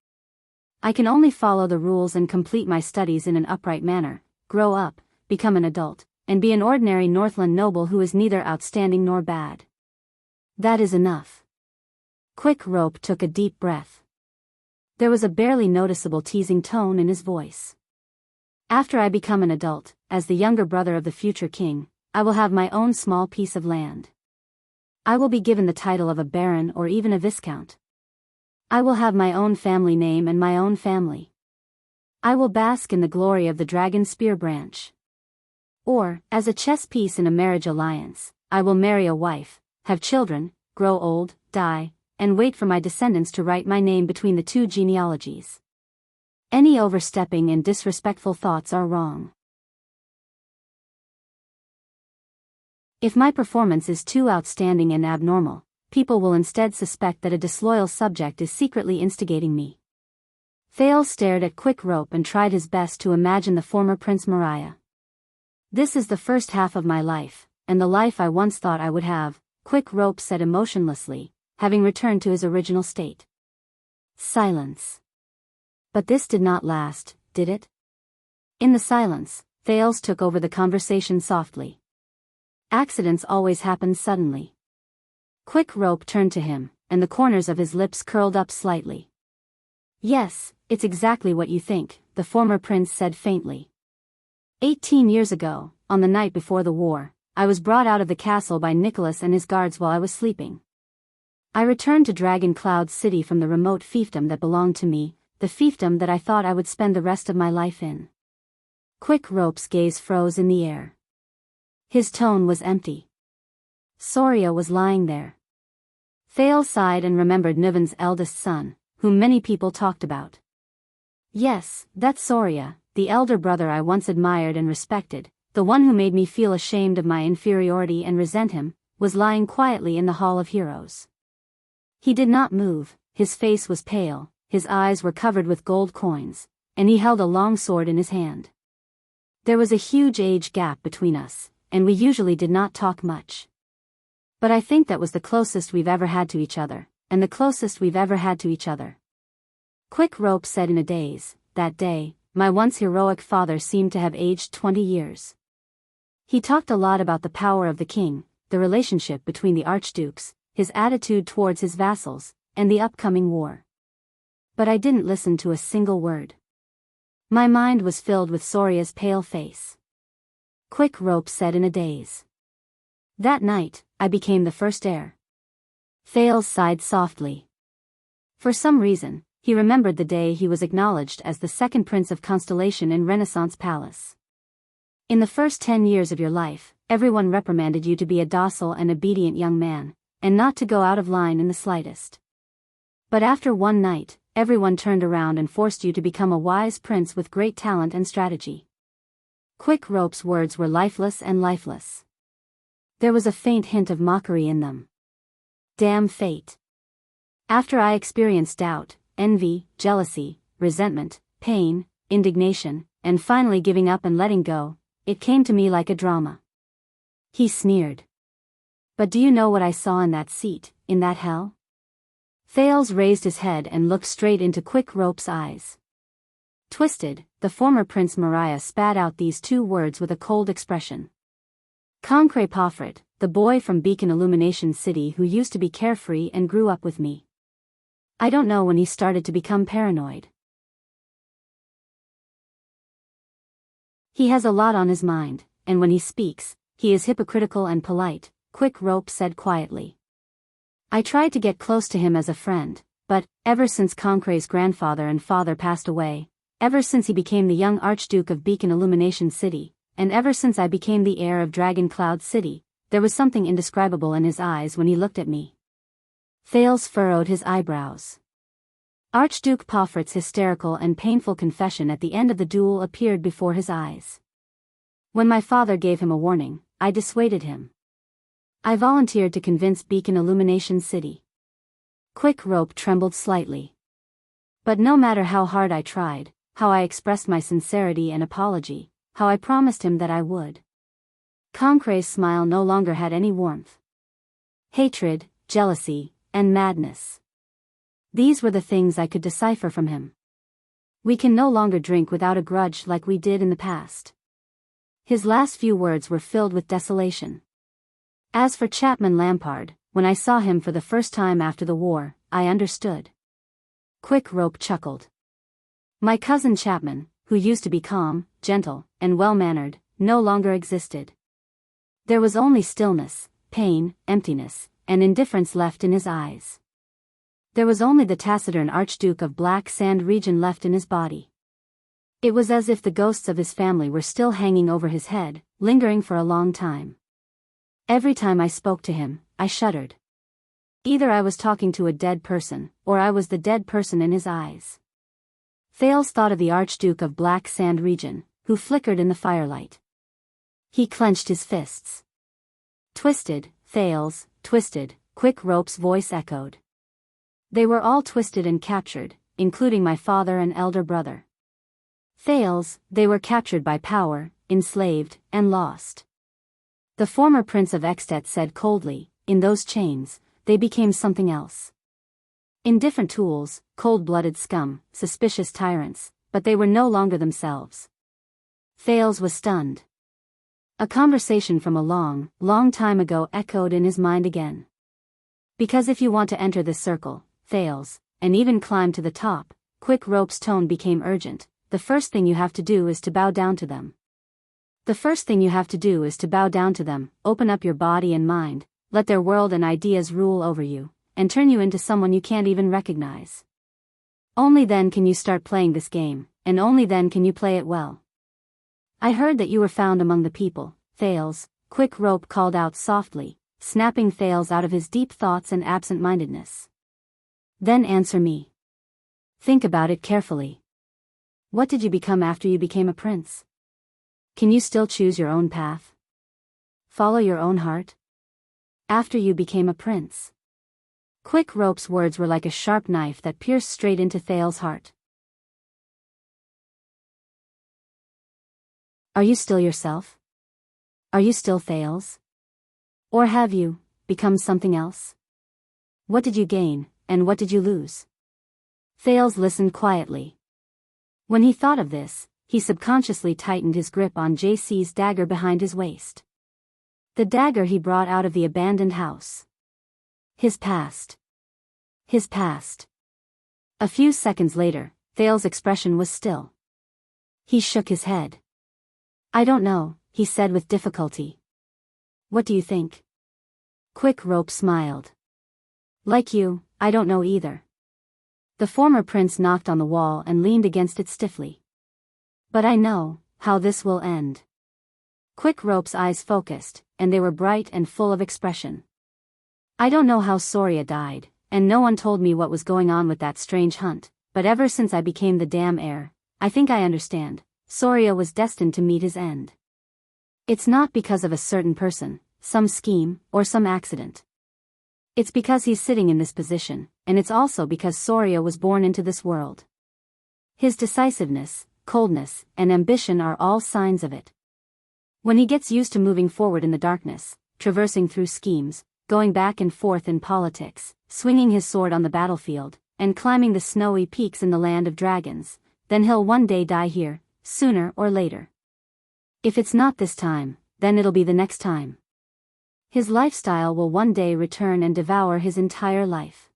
I can only follow the rules and complete my studies in an upright manner, grow up, become an adult, and be an ordinary Northland noble who is neither outstanding nor bad. That is enough. Quick Rope took a deep breath. There was a barely noticeable teasing tone in his voice. After I become an adult, as the younger brother of the future king, I will have my own small piece of land. I will be given the title of a baron or even a viscount. I will have my own family name and my own family. I will bask in the glory of the dragon spear branch. Or, as a chess piece in a marriage alliance, I will marry a wife, have children, grow old, die, and wait for my descendants to write my name between the two genealogies. Any overstepping and disrespectful thoughts are wrong. If my performance is too outstanding and abnormal, people will instead suspect that a disloyal subject is secretly instigating me. Thales stared at Quick Rope and tried his best to imagine the former Prince Mariah. This is the first half of my life, and the life I once thought I would have, Quick Rope said emotionlessly, having returned to his original state. Silence. But this did not last, did it? In the silence, Thales took over the conversation softly. Accidents always happen suddenly. Quick Rope turned to him, and the corners of his lips curled up slightly. Yes, it's exactly what you think, the former prince said faintly. 18 years ago, on the night before the war, I was brought out of the castle by Nicholas and his guards while I was sleeping. I returned to Dragon Cloud City from the remote fiefdom that belonged to me, the fiefdom that I thought I would spend the rest of my life in. Quick Rope's gaze froze in the air. His tone was empty. Soria was lying there. Thales sighed and remembered Niven's eldest son, whom many people talked about. Yes, that's Soria, the elder brother I once admired and respected, the one who made me feel ashamed of my inferiority and resent him, was lying quietly in the Hall of Heroes. He did not move, his face was pale, his eyes were covered with gold coins, and he held a long sword in his hand. There was a huge age gap between us, and we usually did not talk much. But I think that was the closest we've ever had to each other, and the closest we've ever had to each other. Quick Rope said in a daze, that day, my once heroic father seemed to have aged 20 years. He talked a lot about the power of the king, the relationship between the archdukes, his attitude towards his vassals, and the upcoming war. But I didn't listen to a single word. My mind was filled with Soria's pale face. Quick Rope said in a daze. That night, I became the first heir. Thales sighed softly. For some reason, he remembered the day he was acknowledged as the second prince of Constellation in Renaissance Palace. In the first 10 years of your life, everyone reprimanded you to be a docile and obedient young man, and not to go out of line in the slightest. But after one night, everyone turned around and forced you to become a wise prince with great talent and strategy. Quick Rope's words were lifeless and lifeless. There was a faint hint of mockery in them. Damn fate. After I experienced doubt, envy, jealousy, resentment, pain, indignation, and finally giving up and letting go, it came to me like a drama. He sneered. But do you know what I saw in that seat, in that hell? Thales raised his head and looked straight into Quick Rope's eyes. Twisted, the former Prince Mariah spat out these two words with a cold expression. Concret Poffret, the boy from Beacon Illumination City who used to be carefree and grew up with me. I don't know when he started to become paranoid. He has a lot on his mind, and when he speaks, he is hypocritical and polite, Quick Rope said quietly. I tried to get close to him as a friend, but, ever since Concret's grandfather and father passed away, ever since he became the young Archduke of Beacon Illumination City, and ever since I became the heir of Dragon Cloud City, there was something indescribable in his eyes when he looked at me. Thales furrowed his eyebrows. Archduke Poffret's hysterical and painful confession at the end of the duel appeared before his eyes. When my father gave him a warning, I dissuaded him. I volunteered to convince Beacon Illumination City. Quick Rope trembled slightly. But no matter how hard I tried, how I expressed my sincerity and apology, how I promised him that I would. Concret's smile no longer had any warmth. Hatred, jealousy, and madness. These were the things I could decipher from him. We can no longer drink without a grudge like we did in the past. His last few words were filled with desolation. As for Chapman Lampard, when I saw him for the first time after the war, I understood. Quick Rope chuckled. My cousin Chapman, who used to be calm, gentle, and well-mannered, no longer existed. There was only stillness, pain, emptiness, and indifference left in his eyes. There was only the taciturn Archduke of Black Sand region left in his body. It was as if the ghosts of his family were still hanging over his head, lingering for a long time. Every time I spoke to him, I shuddered. Either I was talking to a dead person, or I was the dead person in his eyes. Thales thought of the Archduke of Black Sand region, who flickered in the firelight. He clenched his fists. Twisted, Thales, twisted, Quick Rope's voice echoed. They were all twisted and captured, including my father and elder brother. Thales, they were captured by power, enslaved, and lost. The former Prince of Extet said coldly, in those chains, they became something else. Indifferent tools, cold-blooded scum, suspicious tyrants, but they were no longer themselves. Thales was stunned. A conversation from a long, long time ago echoed in his mind again. Because if you want to enter this circle, Thales, and even climb to the top, Quick Rope's tone became urgent, the first thing you have to do is to bow down to them. The first thing you have to do is to bow down to them, open up your body and mind, let their world and ideas rule over you, and turn you into someone you can't even recognize. Only then can you start playing this game, and only then can you play it well. I heard that you were found among the people, Thales, Quick Rope called out softly, snapping Thales out of his deep thoughts and absent-mindedness. Then answer me. Think about it carefully. What did you become after you became a prince? Can you still choose your own path? Follow your own heart? After you became a prince. Quick Rope's words were like a sharp knife that pierced straight into Thales' heart. Are you still yourself? Are you still Thales? Or have you become something else? What did you gain, and what did you lose? Thales listened quietly. When he thought of this, he subconsciously tightened his grip on JC's dagger behind his waist. The dagger he brought out of the abandoned house. His past. His past. A few seconds later, Thales' expression was still. He shook his head. I don't know, he said with difficulty. What do you think? Quick Rope smiled. Like you, I don't know either. The former prince knocked on the wall and leaned against it stiffly. But I know how this will end. Quick Rope's eyes focused, and they were bright and full of expression. I don't know how Soria died, and no one told me what was going on with that strange hunt, but ever since I became the damn heir, I think I understand. Soria was destined to meet his end. It's not because of a certain person, some scheme, or some accident. It's because he's sitting in this position, and it's also because Soria was born into this world. His decisiveness, coldness, and ambition are all signs of it. When he gets used to moving forward in the darkness, traversing through schemes, going back and forth in politics, swinging his sword on the battlefield, and climbing the snowy peaks in the land of dragons, then he'll one day die here, sooner or later. If it's not this time, then it'll be the next time. His lifestyle will one day return and devour his entire life.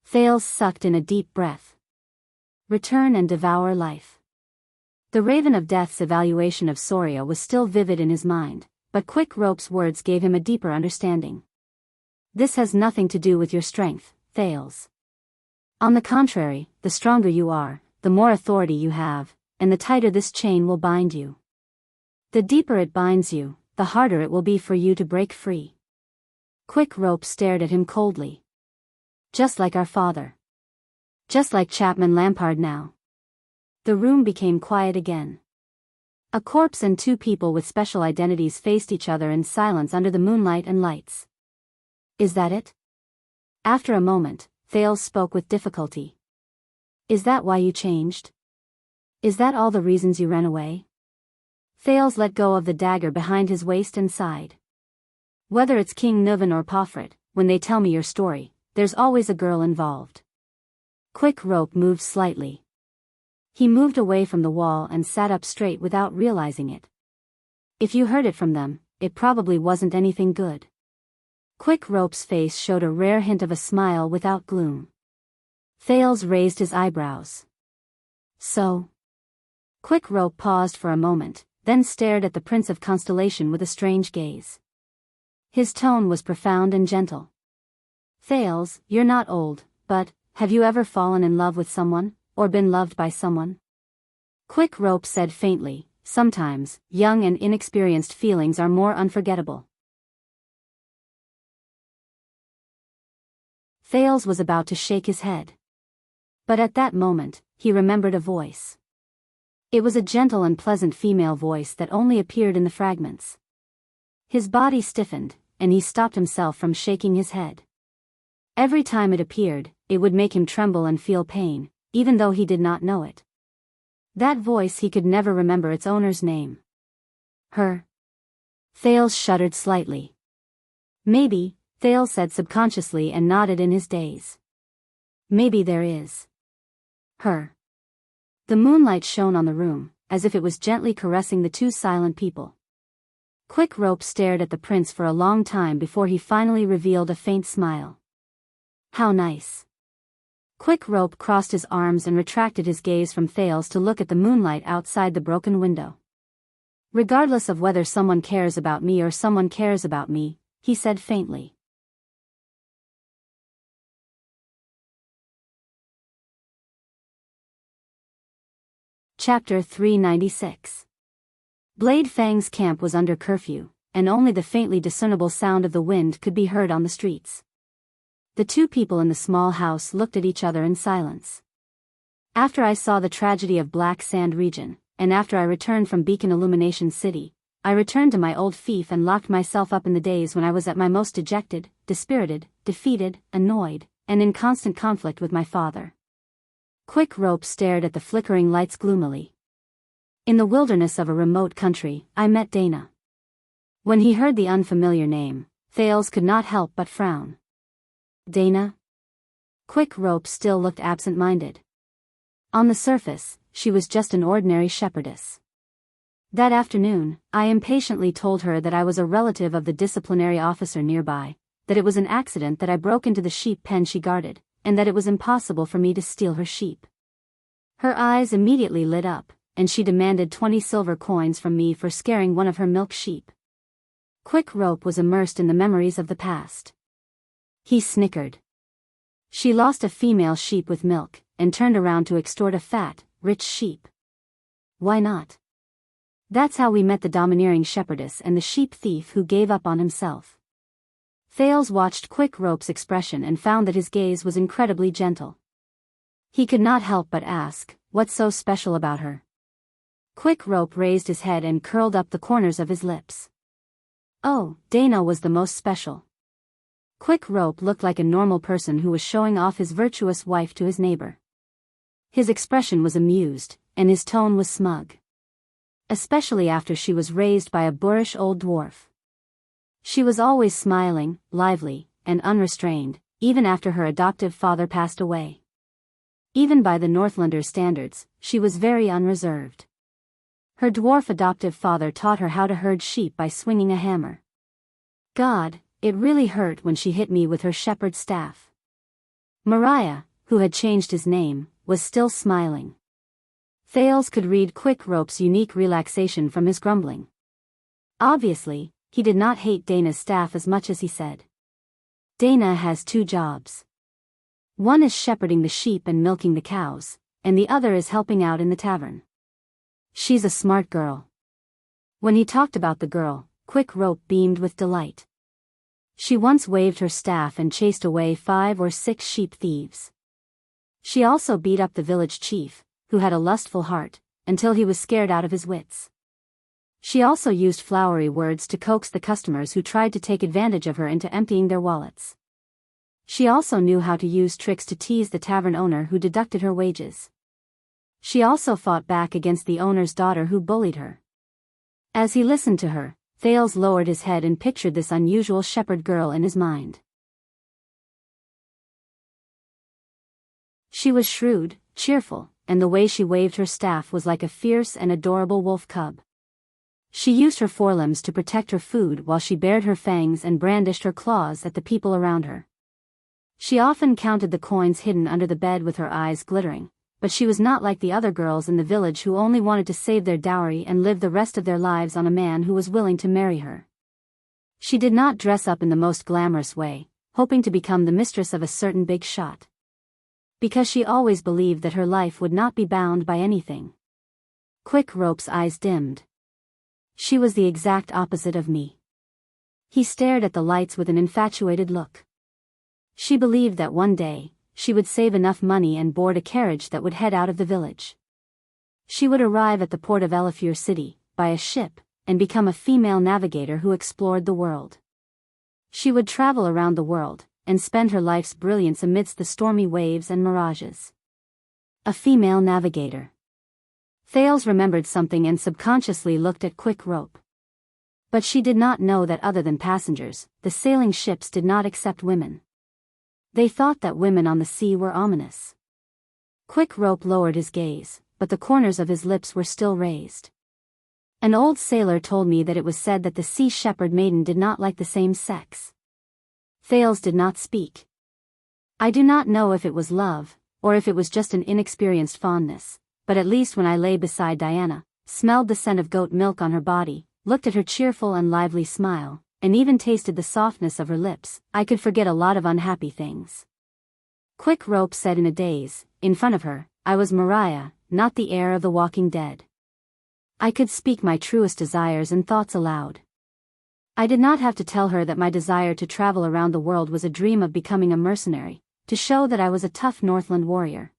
Thales sucked in a deep breath. Return and devour life. The Raven of Death's evaluation of Soria was still vivid in his mind, but Quick Rope's words gave him a deeper understanding. This has nothing to do with your strength, Thales. On the contrary, the stronger you are, the more authority you have, and the tighter this chain will bind you. The deeper it binds you, the harder it will be for you to break free. Quick Rope stared at him coldly. Just like our father. Just like Chapman Lampard now. The room became quiet again. A corpse and two people with special identities faced each other in silence under the moonlight and lights. Is that it? After a moment, Thales spoke with difficulty. Is that why you changed? Is that all the reasons you ran away? Thales let go of the dagger behind his waist and sighed. Whether it's King Nuvan or Pofret, when they tell me your story, there's always a girl involved. Quick Rope moved slightly. He moved away from the wall and sat up straight without realizing it. If you heard it from them, it probably wasn't anything good. Quick Rope's face showed a rare hint of a smile without gloom. Thales raised his eyebrows. So? Quick Rope paused for a moment, then stared at the Prince of Constellation with a strange gaze. His tone was profound and gentle. Thales, you're not old, but, have you ever fallen in love with someone, or been loved by someone? Quick Rope said faintly, sometimes, young and inexperienced feelings are more unforgettable. Thales was about to shake his head. But at that moment, he remembered a voice. It was a gentle and pleasant female voice that only appeared in the fragments. His body stiffened, and he stopped himself from shaking his head. Every time it appeared, it would make him tremble and feel pain, even though he did not know it. That voice he could never remember its owner's name. Her. Thales shuddered slightly. Maybe, Thales said subconsciously and nodded in his daze. Maybe there is. Her. The moonlight shone on the room, as if it was gently caressing the two silent people. Quick Rope stared at the prince for a long time before he finally revealed a faint smile. How nice. Quick Rope crossed his arms and retracted his gaze from Thales to look at the moonlight outside the broken window. Regardless of whether someone cares about me or someone cares about me, he said faintly. Chapter 396. Blade Fang's camp was under curfew, and only the faintly discernible sound of the wind could be heard on the streets. The two people in the small house looked at each other in silence. After I saw the tragedy of Black Sand region, and after I returned from Beacon Illumination City, I returned to my old fief and locked myself up in the days when I was at my most dejected, dispirited, defeated, annoyed, and in constant conflict with my father. Quick Rope stared at the flickering lights gloomily. In the wilderness of a remote country, I met Dana. When he heard the unfamiliar name, Thales could not help but frown. Dana? Quick Rope still looked absent-minded. On the surface, she was just an ordinary shepherdess. That afternoon, I impatiently told her that I was a relative of the disciplinary officer nearby, that it was an accident that I broke into the sheep pen she guarded, and that it was impossible for me to steal her sheep. Her eyes immediately lit up, and she demanded 20 silver coins from me for scaring one of her milk sheep. Quick Rope was immersed in the memories of the past. He snickered. She lost a female sheep with milk, and turned around to extort a fat, rich sheep. Why not? That's how we met the domineering shepherdess and the sheep thief who gave up on himself. Thales watched Quick Rope's expression and found that his gaze was incredibly gentle. He could not help but ask, what's so special about her? Quick Rope raised his head and curled up the corners of his lips. Oh, Dana was the most special. Quick Rope looked like a normal person who was showing off his virtuous wife to his neighbor. His expression was amused, and his tone was smug. Especially after she was raised by a boorish old dwarf. She was always smiling, lively, and unrestrained, even after her adoptive father passed away. Even by the Northlanders' standards, she was very unreserved. Her dwarf adoptive father taught her how to herd sheep by swinging a hammer. God, it really hurt when she hit me with her shepherd's staff. Mariah, who had changed his name, was still smiling. Thales could read Quick Rope's unique relaxation from his grumbling. Obviously, he did not hate Dana's staff as much as he said. Dana has 2 jobs. One is shepherding the sheep and milking the cows, and the other is helping out in the tavern. She's a smart girl. When he talked about the girl, Quick Rope beamed with delight. She once waved her staff and chased away 5 or 6 sheep thieves. She also beat up the village chief, who had a lustful heart, until he was scared out of his wits. She also used flowery words to coax the customers who tried to take advantage of her into emptying their wallets. She also knew how to use tricks to tease the tavern owner who deducted her wages. She also fought back against the owner's daughter who bullied her. As he listened to her, Thales lowered his head and pictured this unusual shepherd girl in his mind. She was shrewd, cheerful, and the way she waved her staff was like a fierce and adorable wolf cub. She used her forelimbs to protect her food while she bared her fangs and brandished her claws at the people around her. She often counted the coins hidden under the bed with her eyes glittering, but she was not like the other girls in the village who only wanted to save their dowry and live the rest of their lives on a man who was willing to marry her. She did not dress up in the most glamorous way, hoping to become the mistress of a certain big shot. Because she always believed that her life would not be bound by anything. Quick Rope's eyes dimmed. She was the exact opposite of me. He stared at the lights with an infatuated look. She believed that one day, she would save enough money and board a carriage that would head out of the village. She would arrive at the port of Elefure City, by a ship, and become a female navigator who explored the world. She would travel around the world, and spend her life's brilliance amidst the stormy waves and mirages. A female navigator. Thales remembered something and subconsciously looked at Quick Rope. But she did not know that other than passengers, the sailing ships did not accept women. They thought that women on the sea were ominous. Quick Rope lowered his gaze, but the corners of his lips were still raised. An old sailor told me that it was said that the sea shepherd maiden did not like the same sex. Thales did not speak. I do not know if it was love, or if it was just an inexperienced fondness, but at least when I lay beside Diana, smelled the scent of goat milk on her body, looked at her cheerful and lively smile, and even tasted the softness of her lips, I could forget a lot of unhappy things. Quick Rope said in a daze, in front of her, I was Mariah, not the heir of the Walking Dead. I could speak my truest desires and thoughts aloud. I did not have to tell her that my desire to travel around the world was a dream of becoming a mercenary, to show that I was a tough Northland warrior.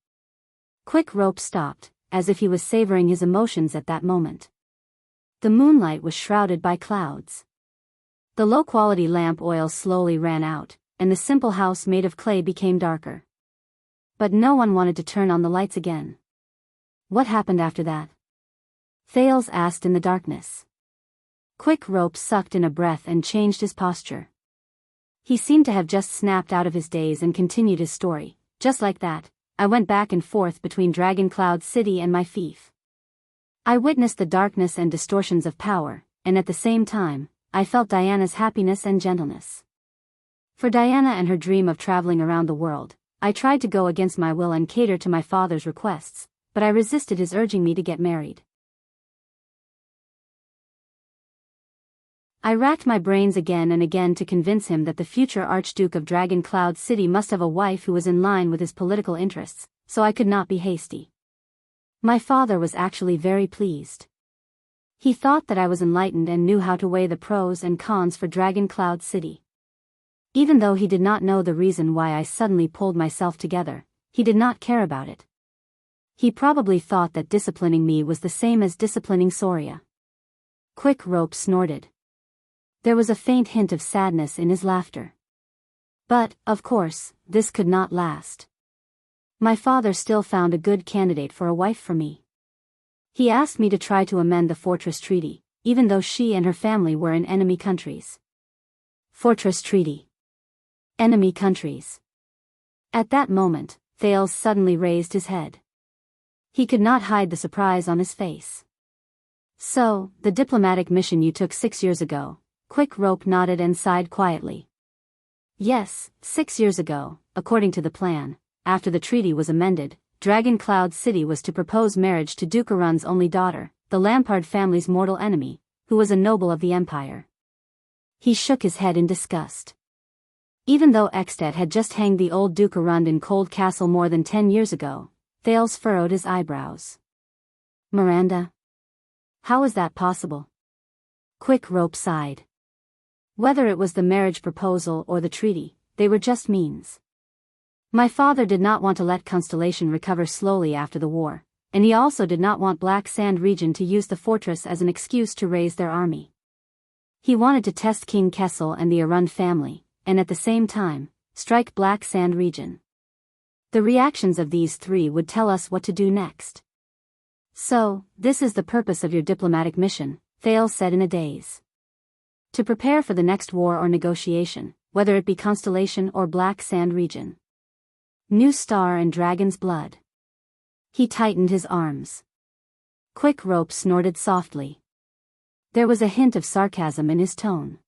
Quick Rope stopped, as if he was savoring his emotions at that moment. The moonlight was shrouded by clouds. The low-quality lamp oil slowly ran out, and the simple house made of clay became darker. But no one wanted to turn on the lights again. What happened after that? Thales asked in the darkness. Quick Rope sucked in a breath and changed his posture. He seemed to have just snapped out of his daze and continued his story. Just like that, I went back and forth between Dragon Cloud City and my fief. I witnessed the darkness and distortions of power, and at the same time, I felt Diana's happiness and gentleness. For Diana and her dream of traveling around the world, I tried to go against my will and cater to my father's requests, but I resisted his urging me to get married. I racked my brains again and again to convince him that the future Archduke of Dragon Cloud City must have a wife who was in line with his political interests, so I could not be hasty. My father was actually very pleased. He thought that I was enlightened and knew how to weigh the pros and cons for Dragon Cloud City. Even though he did not know the reason why I suddenly pulled myself together, he did not care about it. He probably thought that disciplining me was the same as disciplining Soria. Quick Rope snorted. There was a faint hint of sadness in his laughter. But, of course, this could not last. My father still found a good candidate for a wife for me. He asked me to try to amend the Fortress Treaty, even though she and her family were in enemy countries. Fortress Treaty. Enemy countries. At that moment, Thales suddenly raised his head. He could not hide the surprise on his face. So, the diplomatic mission you took 6 years ago. Quick Rope nodded and sighed quietly. Yes, 6 years ago, according to the plan, after the treaty was amended, Dragon Cloud City was to propose marriage to Duke Arun's only daughter, the Lampard family's mortal enemy, who was a noble of the empire. He shook his head in disgust. Even though Ekstedt had just hanged the old Duke Arund in Cold Castle more than 10 years ago, Thales furrowed his eyebrows. Miranda? How is that possible? Quick Rope sighed. Whether it was the marriage proposal or the treaty, they were just means. My father did not want to let Constellation recover slowly after the war, and he also did not want Black Sand Region to use the fortress as an excuse to raise their army. He wanted to test King Kessel and the Arund family, and at the same time, strike Black Sand Region. The reactions of these three would tell us what to do next. So, this is the purpose of your diplomatic mission, Thales said in a daze. To prepare for the next war or negotiation, whether it be Constellation or Black Sand Region. New Star and Dragon's Blood. He tightened his arms. Quick Rope snorted softly. There was a hint of sarcasm in his tone.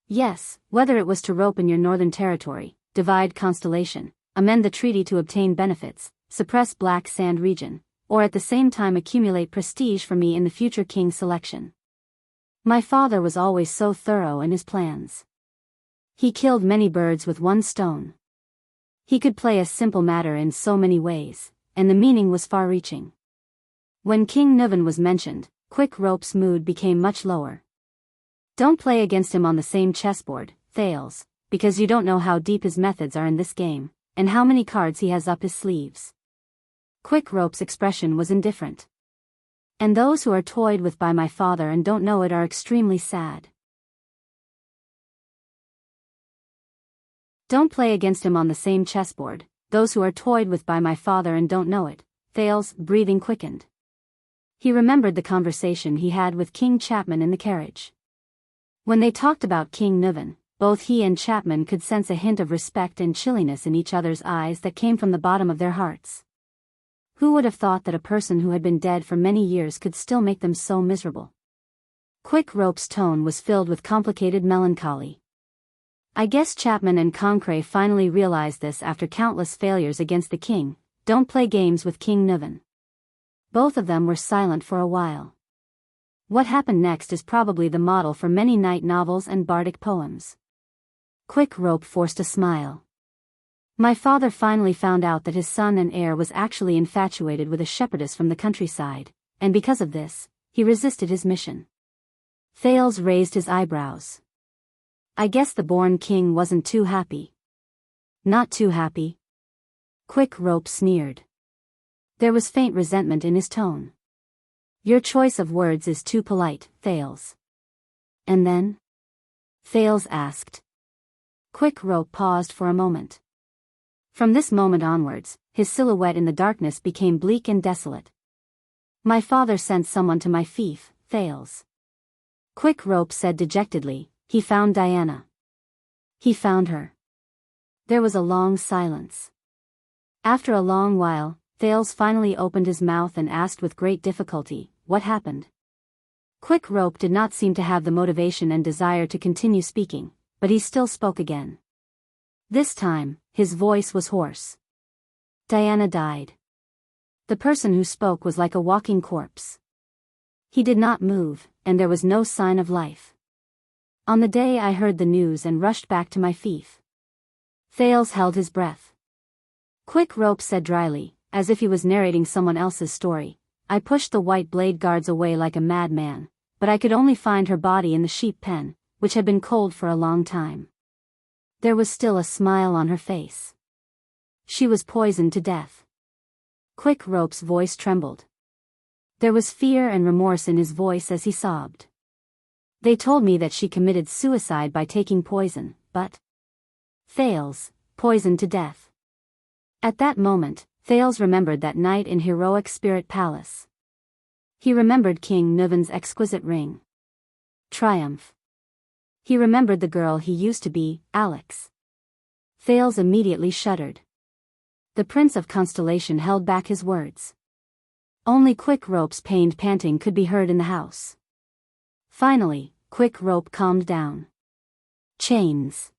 Yes, whether it was to rope in your northern territory, divide Constellation, amend the treaty to obtain benefits, suppress Black Sand Region, or at the same time accumulate prestige for me in the future king selection. My father was always so thorough in his plans. He killed many birds with one stone. He could play a simple matter in so many ways, and the meaning was far-reaching. When King Nuven was mentioned, Quick Rope's mood became much lower. Don't play against him on the same chessboard, Thales, because you don't know how deep his methods are in this game, and how many cards he has up his sleeves. Quick Rope's expression was indifferent. And those who are toyed with by my father and don't know it are extremely sad. Don't play against him on the same chessboard, those who are toyed with by my father and don't know it. Thales' breathing quickened. He remembered the conversation he had with King Chapman in the carriage. When they talked about King Nuven, both he and Chapman could sense a hint of respect and chilliness in each other's eyes that came from the bottom of their hearts. Who would have thought that a person who had been dead for many years could still make them so miserable? Quick Rope's tone was filled with complicated melancholy. I guess Chapman and Concret finally realized this after countless failures against the king. Don't play games with King Nuven. Both of them were silent for a while. What happened next is probably the model for many night novels and bardic poems. Quick Rope forced a smile. My father finally found out that his son and heir was actually infatuated with a shepherdess from the countryside, and because of this, he resisted his mission. Thales raised his eyebrows. I guess the born king wasn't too happy. Not too happy. Quick Rope sneered. There was faint resentment in his tone. Your choice of words is too polite, Thales. And then? Thales asked. Quick Rope paused for a moment. From this moment onwards, his silhouette in the darkness became bleak and desolate. My father sent someone to my fief, Thales. Quick Rope said dejectedly, he found Diana. He found her. There was a long silence. After a long while, Thales finally opened his mouth and asked with great difficulty, what happened? Quick Rope did not seem to have the motivation and desire to continue speaking, but he still spoke again. This time, his voice was hoarse. Diana died. The person who spoke was like a walking corpse. He did not move, and there was no sign of life. On the day I heard the news and rushed back to my fief. Thales held his breath. Quick Rope said dryly, as if he was narrating someone else's story, I pushed the white blade guards away like a madman, but I could only find her body in the sheep pen, which had been cold for a long time. There was still a smile on her face. She was poisoned to death. Quick Rope's voice trembled. There was fear and remorse in his voice as he sobbed. They told me that she committed suicide by taking poison, but Thales, poisoned to death. At that moment, Thales remembered that night in heroic Spirit Palace. He remembered King Nuven's exquisite ring. Triumph. He remembered the girl he used to be, Alex. Thales immediately shuddered. The Prince of Constellation held back his words. Only Quick Rope's pained panting could be heard in the house. Finally, Quick Rope calmed down. Chains.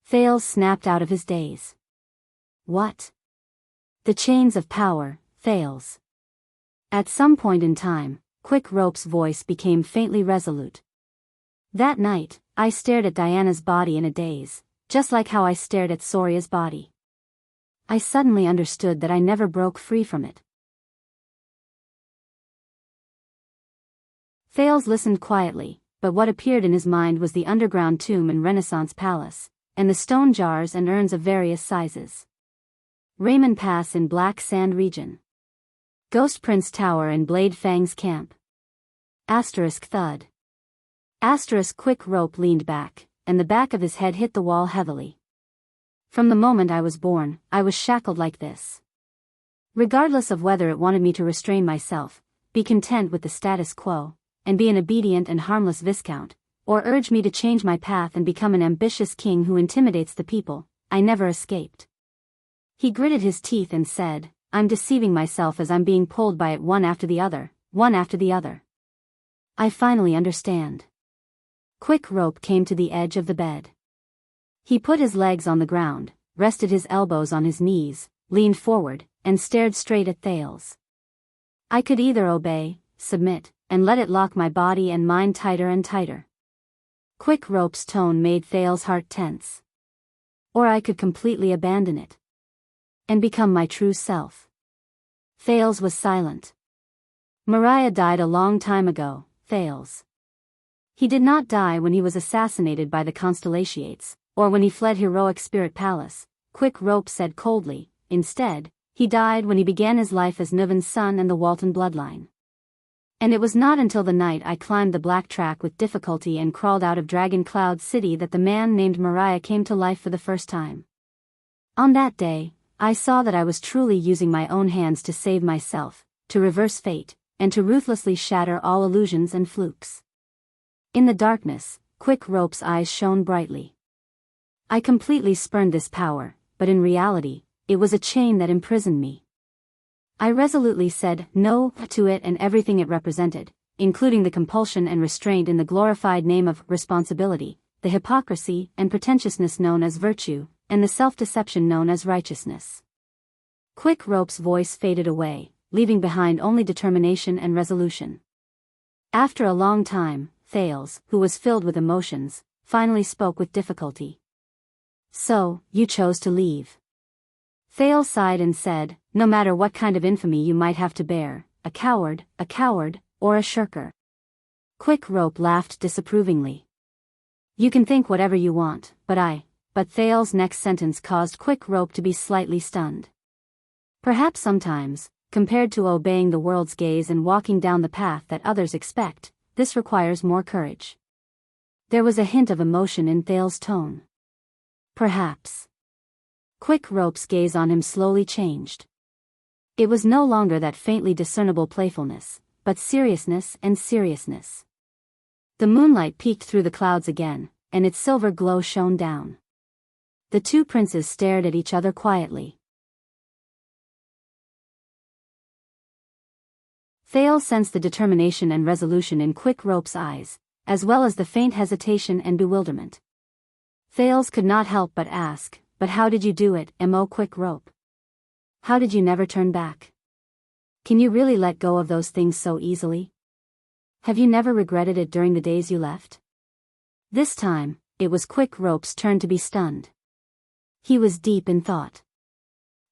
Thales snapped out of his daze. What? The chains of power, Thales. At some point in time, Quick Rope's voice became faintly resolute. That night, I stared at Diana's body in a daze, just like how I stared at Soria's body. I suddenly understood that I never broke free from it. Thales listened quietly, but what appeared in his mind was the underground tomb in Renaissance Palace, and the stone jars and urns of various sizes. Raymond Pass in Black Sand Region. Ghost Prince Tower in Blade Fang's camp. Thud. Quick Rope leaned back, and the back of his head hit the wall heavily. From the moment I was born, I was shackled like this. Regardless of whether it wanted me to restrain myself, be content with the status quo, and be an obedient and harmless viscount, or urge me to change my path and become an ambitious king who intimidates the people, I never escaped. He gritted his teeth and said, I'm deceiving myself as I'm being pulled by it one after the other, one after the other. I finally understand. Quick Rope came to the edge of the bed. He put his legs on the ground, rested his elbows on his knees, leaned forward, and stared straight at Thales. I could either obey, submit, and let it lock my body and mind tighter and tighter. Quick Rope's tone made Thales' heart tense. Or I could completely abandon it. And become my true self. Thales was silent. Mariah died a long time ago, Thales. He did not die when he was assassinated by the Constellations, or when he fled heroic Spirit Palace, Quick Rope said coldly. Instead, he died when he began his life as Nuven's son and the Walton bloodline. And it was not until the night I climbed the black track with difficulty and crawled out of Dragon Cloud City that the man named Mariah came to life for the first time. On that day, I saw that I was truly using my own hands to save myself, to reverse fate, and to ruthlessly shatter all illusions and flukes. In the darkness, Quick Rope's eyes shone brightly. I completely spurned this power, but in reality, it was a chain that imprisoned me. I resolutely said no to it and everything it represented, including the compulsion and restraint in the glorified name of responsibility, the hypocrisy and pretentiousness known as virtue, and the self-deception known as righteousness. Quick Rope's voice faded away, leaving behind only determination and resolution. After a long time, Thales, who was filled with emotions, finally spoke with difficulty. So, you chose to leave. Thales sighed and said, no matter what kind of infamy you might have to bear, a coward, or a shirker. Quick Rope laughed disapprovingly. You can think whatever you want, but Thales' next sentence caused Quick Rope to be slightly stunned. Perhaps sometimes, compared to obeying the world's gaze and walking down the path that others expect, this requires more courage. There was a hint of emotion in Thales' tone. Perhaps. Quick Rope's gaze on him slowly changed. It was no longer that faintly discernible playfulness, but seriousness. The moonlight peeked through the clouds again, and its silver glow shone down. The two princes stared at each other quietly. Thales sensed the determination and resolution in Quick Rope's eyes, as well as the faint hesitation and bewilderment. Thales could not help but ask, but how did you do it, Quick Rope? How did you never turn back? Can you really let go of those things so easily? Have you never regretted it during the days you left? This time, it was Quick Rope's turn to be stunned. He was deep in thought.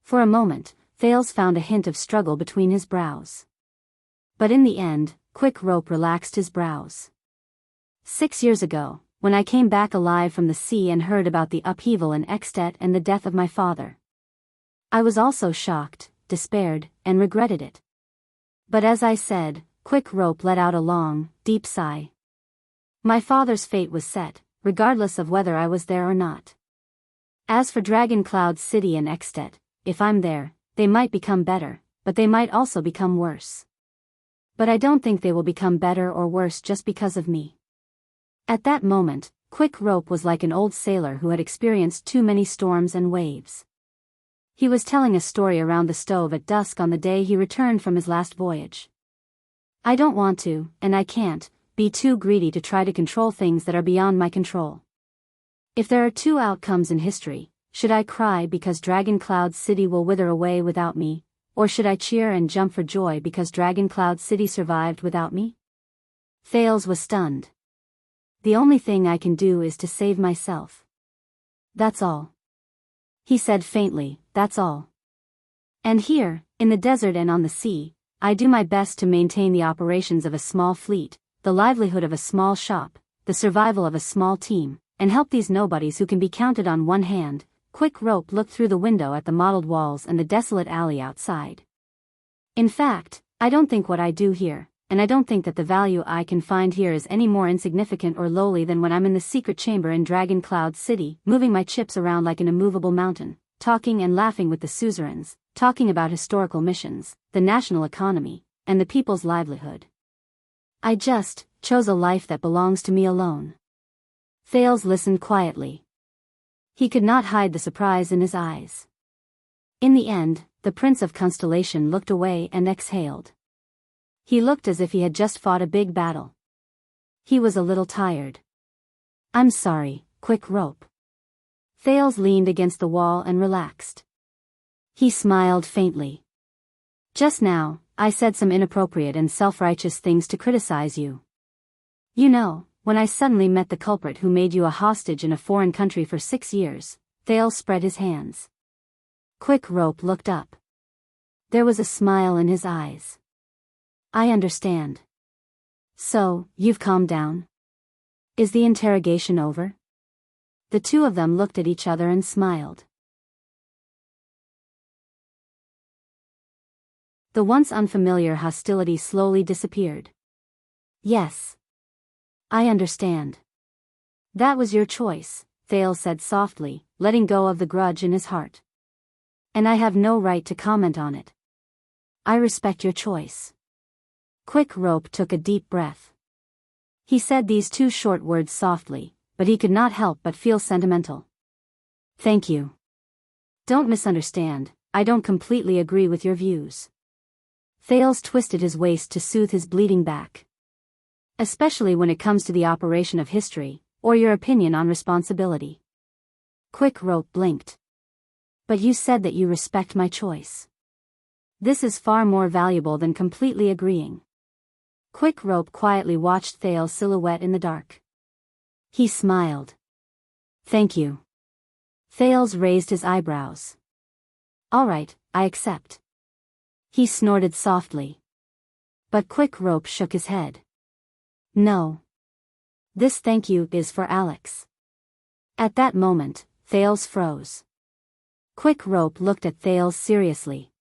For a moment, Thales found a hint of struggle between his brows. But in the end, Quick Rope relaxed his brows. 6 years ago, when I came back alive from the sea and heard about the upheaval in Extet and the death of my father, I was also shocked, despaired, and regretted it. But as I said, Quick Rope let out a long, deep sigh. My father's fate was set, regardless of whether I was there or not. As for Dragon Cloud City and Extet, if I'm there, they might become better, but they might also become worse. But I don't think they will become better or worse just because of me. At that moment, Quick Rope was like an old sailor who had experienced too many storms and waves. He was telling a story around the stove at dusk on the day he returned from his last voyage. I don't want to, and I can't, be too greedy to try to control things that are beyond my control. If there are two outcomes in history, should I cry because Dragon Cloud City will wither away without me, or should I cheer and jump for joy because Dragon Cloud City survived without me? Thales was stunned. The only thing I can do is to save myself. That's all. He said faintly, that's all. And here, in the desert and on the sea, I do my best to maintain the operations of a small fleet, the livelihood of a small shop, the survival of a small team, and help these nobodies who can be counted on one hand. Quick Rope looked through the window at the mottled walls and the desolate alley outside. In fact, I don't think what I do here, and I don't think that the value I can find here is any more insignificant or lowly than when I'm in the secret chamber in Dragon Cloud City, moving my chips around like an immovable mountain, talking and laughing with the suzerains, talking about historical missions, the national economy, and the people's livelihood. I just chose a life that belongs to me alone. Thales listened quietly. He could not hide the surprise in his eyes. In the end, the Prince of Constellation looked away and exhaled. He looked as if he had just fought a big battle. He was a little tired. I'm sorry, Quick Rope. Thales leaned against the wall and relaxed. He smiled faintly. Just now, I said some inappropriate and self-righteous things to criticize you. You know, when I suddenly met the culprit who made you a hostage in a foreign country for 6 years, Thales spread his hands. Quick Rope looked up. There was a smile in his eyes. I understand. So, you've calmed down? Is the interrogation over? The two of them looked at each other and smiled. The once unfamiliar hostility slowly disappeared. Yes. I understand. That was your choice, Thales said softly, letting go of the grudge in his heart. And I have no right to comment on it. I respect your choice. Quick Rope took a deep breath. He said these two short words softly, but he could not help but feel sentimental. Thank you. Don't misunderstand, I don't completely agree with your views. Thales twisted his waist to soothe his bleeding back. Especially when it comes to the operation of history, or your opinion on responsibility. Quick Rope blinked. But you said that you respect my choice. This is far more valuable than completely agreeing. Quick Rope quietly watched Thales' silhouette in the dark. He smiled. Thank you. Thales raised his eyebrows. All right, I accept. He snorted softly. But Quick Rope shook his head. No. This thank you is for Alex. At that moment, Thales froze. Quick Rope looked at Thales seriously.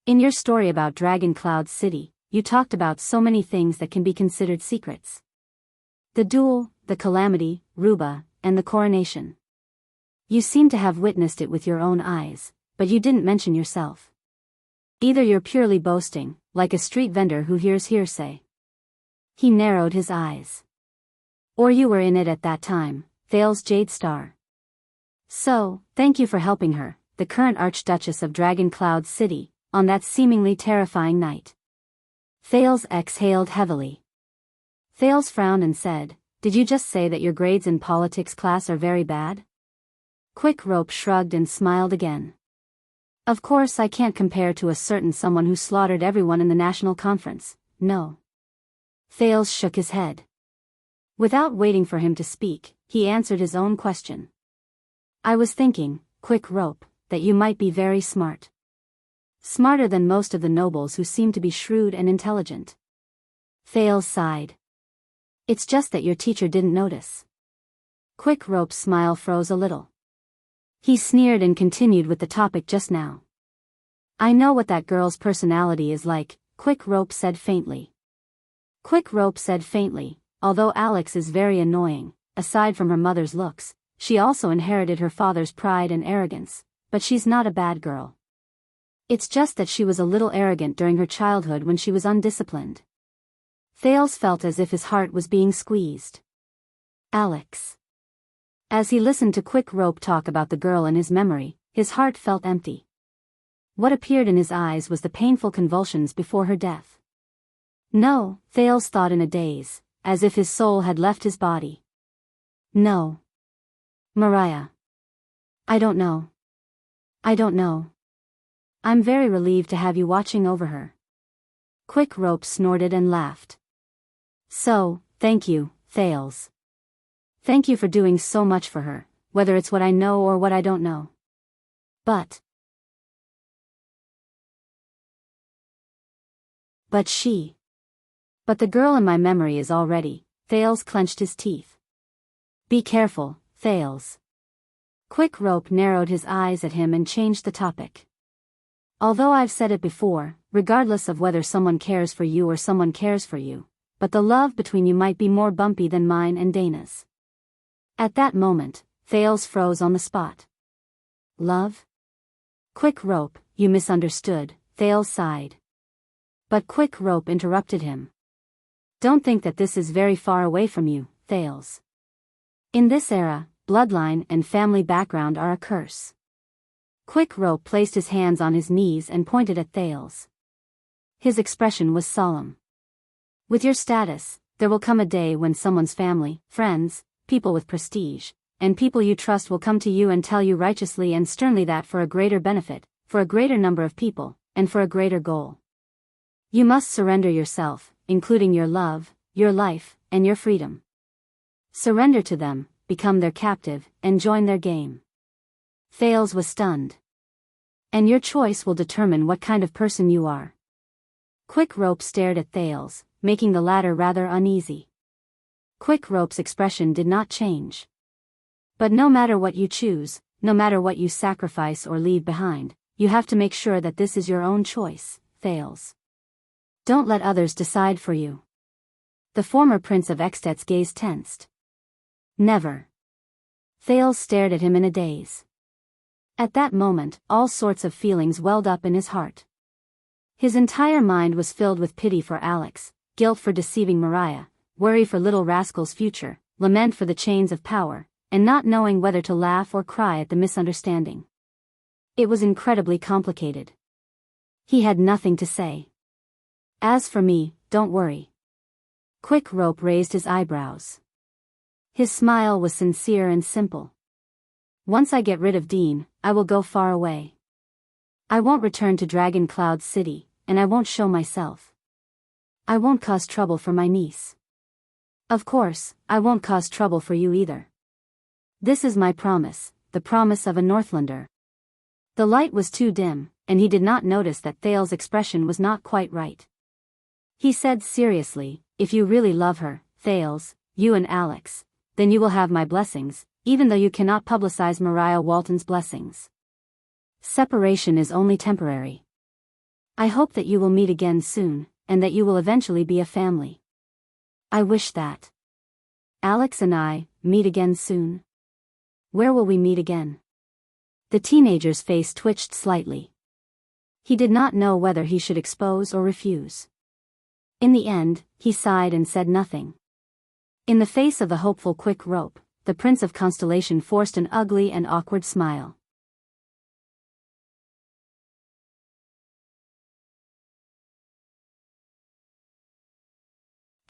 In your story about Dragon Cloud City, you talked about so many things that can be considered secrets. The duel, the calamity, Ruba, and the coronation. You seem to have witnessed it with your own eyes, but you didn't mention yourself. Either you're purely boasting, like a street vendor who hears hearsay. He narrowed his eyes. Or you were in it at that time, Thales Jade Star. So, thank you for helping her, the current Archduchess of Dragon Cloud City, on that seemingly terrifying night. Thales exhaled heavily. Thales frowned and said, Did you just say that your grades in politics class are very bad? Quick Rope shrugged and smiled again. Of course I can't compare to a certain someone who slaughtered everyone in the national conference, no. Thales shook his head. Without waiting for him to speak, he answered his own question. I was thinking, Quick Rope, that you might be very smart. Smarter than most of the nobles who seem to be shrewd and intelligent. Thales sighed. It's just that your teacher didn't notice. Quick Rope's smile froze a little. He sneered and continued with the topic just now. I know what that girl's personality is like, Quick Rope said faintly. Quick Rope said faintly, although Alex is very annoying, aside from her mother's looks, she also inherited her father's pride and arrogance, but she's not a bad girl. It's just that she was a little arrogant during her childhood when she was undisciplined. Thales felt as if his heart was being squeezed. Alex. As he listened to Quick Rope talk about the girl in his memory, his heart felt empty. What appeared in his eyes was the painful convulsions before her death. No, Thales thought in a daze, as if his soul had left his body. No. Mariah. I don't know. I don't know. I'm very relieved to have you watching over her. Quick Rope snorted and laughed. So, thank you, Thales. Thank you for doing so much for her, whether it's what I know or what I don't know. But the girl in my memory is already, Thales clenched his teeth. Be careful, Thales. Quick Rope narrowed his eyes at him and changed the topic. Although I've said it before, regardless of whether someone cares for you or someone cares for you, but the love between you might be more bumpy than mine and Dana's. At that moment, Thales froze on the spot. Love? Quick Rope, you misunderstood, Thales sighed. But Quick Rope interrupted him. Don't think that this is very far away from you, Thales. In this era, bloodline and family background are a curse. Quick Rope placed his hands on his knees and pointed at Thales. His expression was solemn. With your status, there will come a day when someone's family, friends, people with prestige, and people you trust will come to you and tell you righteously and sternly that for a greater benefit, for a greater number of people, and for a greater goal. You must surrender yourself, including your love, your life, and your freedom. Surrender to them, become their captive, and join their game. Thales was stunned. And your choice will determine what kind of person you are. Quick Rope stared at Thales, making the latter rather uneasy. Quick Rope's expression did not change. But no matter what you choose, no matter what you sacrifice or leave behind, you have to make sure that this is your own choice, Thales. Don't let others decide for you. The former Prince of Extet's gaze tensed. Never. Thales stared at him in a daze. At that moment, all sorts of feelings welled up in his heart. His entire mind was filled with pity for Alex, guilt for deceiving Mariah, worry for little rascal's future, lament for the chains of power, and not knowing whether to laugh or cry at the misunderstanding. It was incredibly complicated. He had nothing to say. As for me, don't worry. Quick Rope raised his eyebrows. His smile was sincere and simple. Once I get rid of Dean, I will go far away. I won't return to Dragon Cloud City, and I won't show myself. I won't cause trouble for my niece. Of course, I won't cause trouble for you either. This is my promise, the promise of a Northlander. The light was too dim, and he did not notice that Thales' expression was not quite right. He said seriously, if you really love her, Thales, you and Alex, then you will have my blessings, even though you cannot publicize Mariah Walton's blessings. Separation is only temporary. I hope that you will meet again soon, and that you will eventually be a family. I wish that. Alex and I, meet again soon. Where will we meet again? The teenager's face twitched slightly. He did not know whether he should expose or refuse. In the end, he sighed and said nothing. In the face of the hopeful Quick Rope, the Prince of Constellation forced an ugly and awkward smile.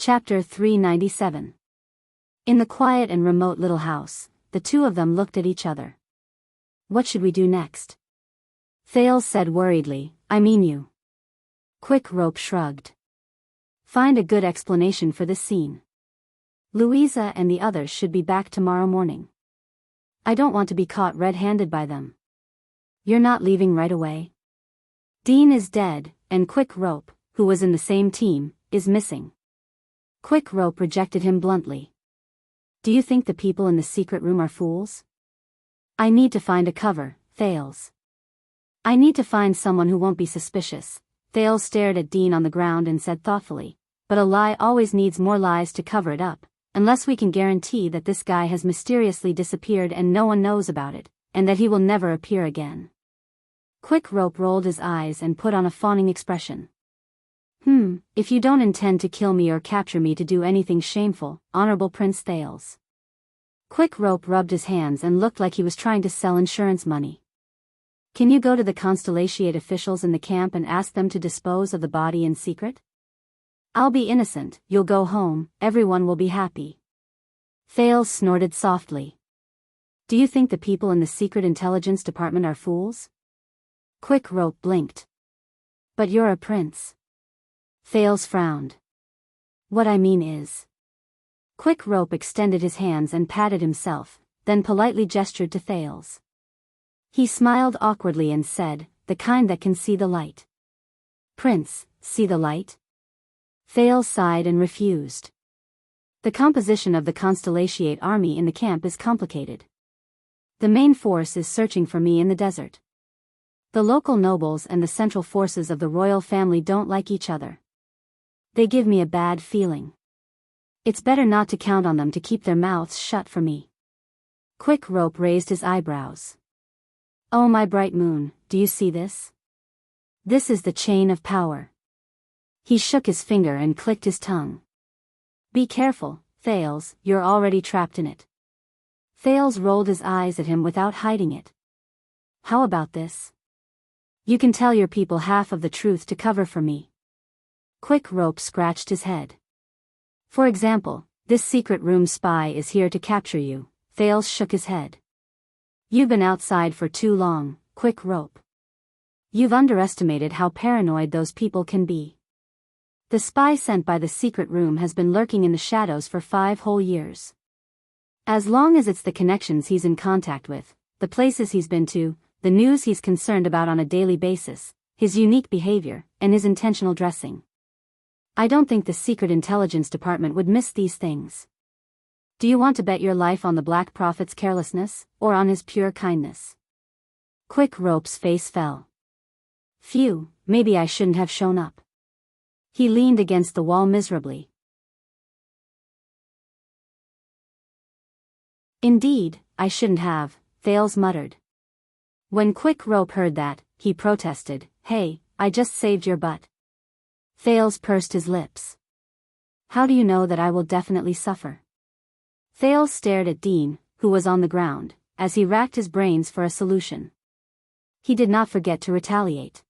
Chapter 397. In the quiet and remote little house, the two of them looked at each other. What should we do next? Thales said worriedly, I mean you. Quick Rope shrugged. Find a good explanation for this scene. Louisa and the others should be back tomorrow morning. I don't want to be caught red-handed by them. You're not leaving right away? Dean is dead, and Quick Rope, who was in the same team, is missing. Quick Rope rejected him bluntly. Do you think the people in the secret room are fools? I need to find a cover, Thales. I need to find someone who won't be suspicious. Thales stared at Dean on the ground and said thoughtfully, but a lie always needs more lies to cover it up, unless we can guarantee that this guy has mysteriously disappeared and no one knows about it, and that he will never appear again. Quick Rope rolled his eyes and put on a fawning expression. If you don't intend to kill me or capture me to do anything shameful, Honorable Prince Thales. Quick Rope rubbed his hands and looked like he was trying to sell insurance money. Can you go to the Constellation officials in the camp and ask them to dispose of the body in secret? I'll be innocent, you'll go home, everyone will be happy. Thales snorted softly. Do you think the people in the Secret Intelligence Department are fools? Quick Rope blinked. But you're a prince. Thales frowned. What I mean is. Quick Rope extended his hands and patted himself, then politely gestured to Thales. He smiled awkwardly and said, the kind that can see the light. Prince, see the light? Thales sighed and refused. The composition of the Constellation army in the camp is complicated. The main force is searching for me in the desert. The local nobles and the central forces of the royal family don't like each other. They give me a bad feeling. It's better not to count on them to keep their mouths shut for me. Quick Rope raised his eyebrows. Oh my bright moon, do you see this? This is the chain of power. He shook his finger and clicked his tongue. Be careful, Thales, you're already trapped in it. Thales rolled his eyes at him without hiding it. How about this? You can tell your people half of the truth to cover for me. Quick Rope scratched his head. For example, this secret room spy is here to capture you. Thales shook his head. You've been outside for too long, Quick Rope. You've underestimated how paranoid those people can be. The spy sent by the secret room has been lurking in the shadows for 5 whole years. As long as it's the connections he's in contact with, the places he's been to, the news he's concerned about on a daily basis, his unique behavior, and his intentional dressing, I don't think the Secret Intelligence Department would miss these things. Do you want to bet your life on the Black Prophet's carelessness, or on his pure kindness? Quick Rope's face fell. Phew, maybe I shouldn't have shown up. He leaned against the wall miserably. Indeed, I shouldn't have, Thales muttered. When Quick Rope heard that, he protested, Hey, I just saved your butt. Thales pursed his lips. How do you know that I will definitely suffer? Thales stared at Dean, who was on the ground, as he racked his brains for a solution. He did not forget to retaliate.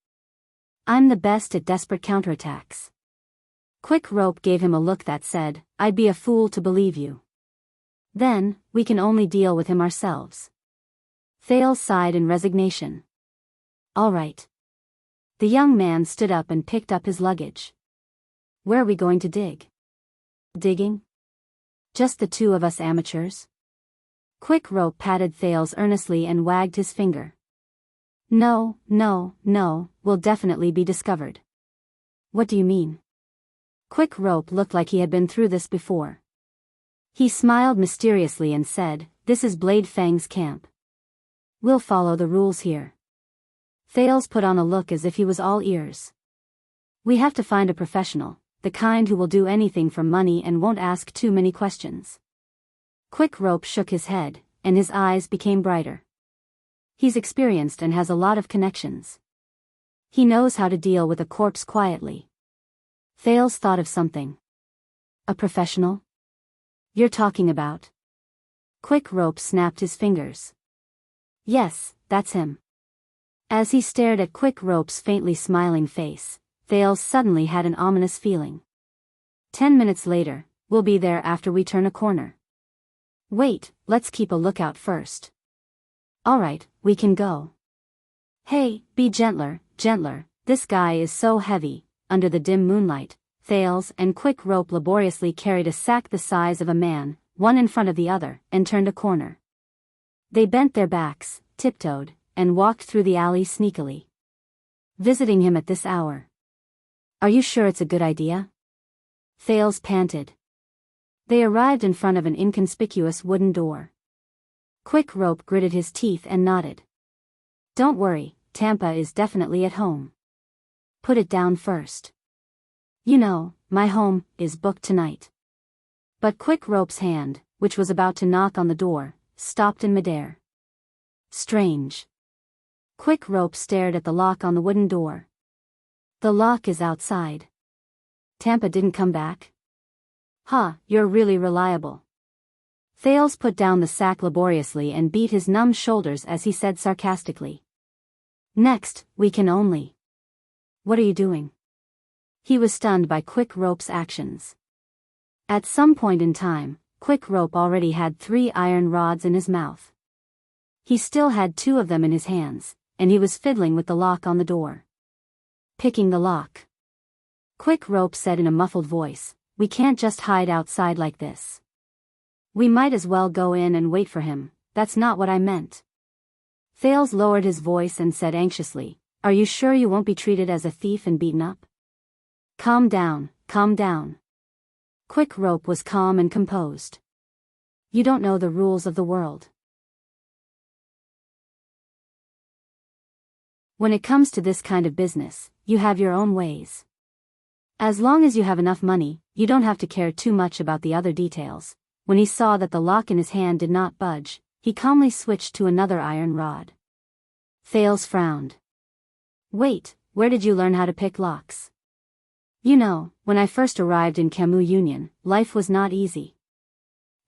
I'm the best at desperate counterattacks. Quick Rope gave him a look that said, I'd be a fool to believe you. Then, we can only deal with him ourselves. Thales sighed in resignation. All right. The young man stood up and picked up his luggage. Where are we going to dig? Digging? Just the two of us amateurs? Quick Rope patted Thales earnestly and wagged his finger. No, we'll definitely be discovered. What do you mean? Quick Rope looked like he had been through this before. He smiled mysteriously and said, This is Blade Fang's camp. We'll follow the rules here. Thales put on a look as if he was all ears. We have to find a professional, the kind who will do anything for money and won't ask too many questions. Quick Rope shook his head, and his eyes became brighter. He's experienced and has a lot of connections. He knows how to deal with a corpse quietly. Thales thought of something. A professional? You're talking about? Quick Rope snapped his fingers. Yes, that's him. As he stared at Quick Rope's faintly smiling face, Thales suddenly had an ominous feeling. 10 minutes later, we'll be there after we turn a corner. Wait, let's keep a lookout first. Alright, we can go. Hey, be gentler, this guy is so heavy. Under the dim moonlight, Thales and Quick Rope laboriously carried a sack the size of a man, one in front of the other, and turned a corner. They bent their backs, tiptoed, and walked through the alley sneakily. Visiting him at this hour. Are you sure it's a good idea? Thales panted. They arrived in front of an inconspicuous wooden door. Quick Rope gritted his teeth and nodded. Don't worry, Tampa is definitely at home. Put it down first. You know, my home is booked tonight. But Quick Rope's hand, which was about to knock on the door, stopped in midair. Strange. Quick Rope stared at the lock on the wooden door. The lock is outside. Tampa didn't come back? Huh, you're really reliable. Thales put down the sack laboriously and beat his numb shoulders as he said sarcastically. Next, we can only. What are you doing? He was stunned by Quick Rope's actions. At some point in time, Quick Rope already had 3 iron rods in his mouth. He still had 2 of them in his hands, and he was fiddling with the lock on the door. Picking the lock. Quick Rope said in a muffled voice, We can't just hide outside like this. We might as well go in and wait for him. That's not what I meant. Thales lowered his voice and said anxiously, Are you sure you won't be treated as a thief and beaten up? Calm down. Quick Rope was calm and composed. You don't know the rules of the world. When it comes to this kind of business, you have your own ways. As long as you have enough money, you don't have to care too much about the other details. When he saw that the lock in his hand did not budge, he calmly switched to another iron rod. Thales frowned. Wait, where did you learn how to pick locks? You know, when I first arrived in Camus Union, life was not easy.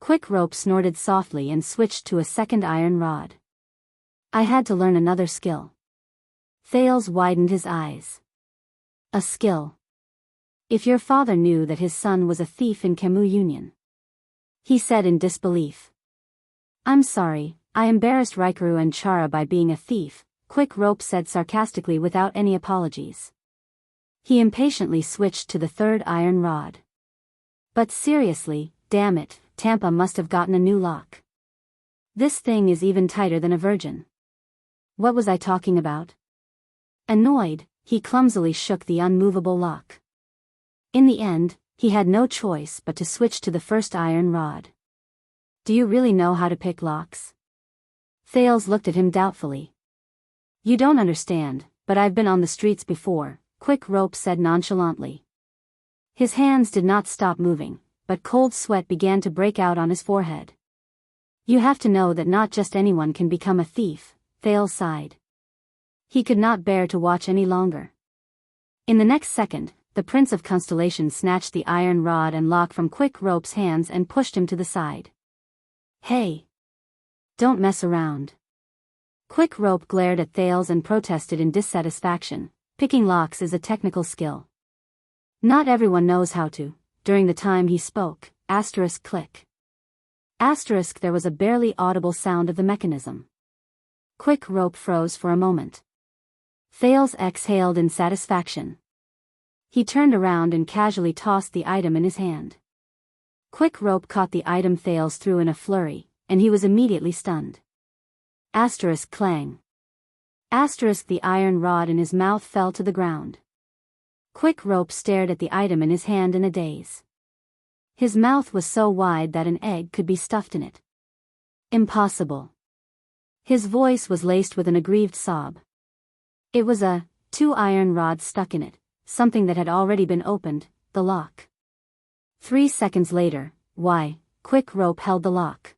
Quick Rope snorted softly and switched to a second iron rod. I had to learn another skill. Thales widened his eyes. A skill. If your father knew that his son was a thief in Camus Union. He said in disbelief. I'm sorry, I embarrassed Rikaru and Chara by being a thief, Quick Rope said sarcastically without any apologies. He impatiently switched to the third iron rod. But seriously, damn it, Tampa must have gotten a new lock. This thing is even tighter than a virgin. What was I talking about? Annoyed, he clumsily shook the unmovable lock. In the end, he had no choice but to switch to the first iron rod. Do you really know how to pick locks? Thales looked at him doubtfully. You don't understand, but I've been on the streets before, Quick Rope said nonchalantly. His hands did not stop moving, but cold sweat began to break out on his forehead. You have to know that not just anyone can become a thief, Thales sighed. He could not bear to watch any longer. In the next second, the Prince of Constellation snatched the iron rod and lock from Quick Rope's hands and pushed him to the side. Hey! Don't mess around. Quick Rope glared at Thales and protested in dissatisfaction. Picking locks is a technical skill. Not everyone knows how to. During the time he spoke, click. There was a barely audible sound of the mechanism. Quick Rope froze for a moment. Thales exhaled in satisfaction. He turned around and casually tossed the item in his hand. Quick Rope caught the item Thales threw in a flurry, and he was immediately stunned. Clang. The iron rod in his mouth fell to the ground. Quick Rope stared at the item in his hand in a daze. His mouth was so wide that an egg could be stuffed in it. Impossible. His voice was laced with an aggrieved sob. It was two iron rods stuck in it, something that had already been opened, the lock. 3 seconds later, Quick Rope held the lock.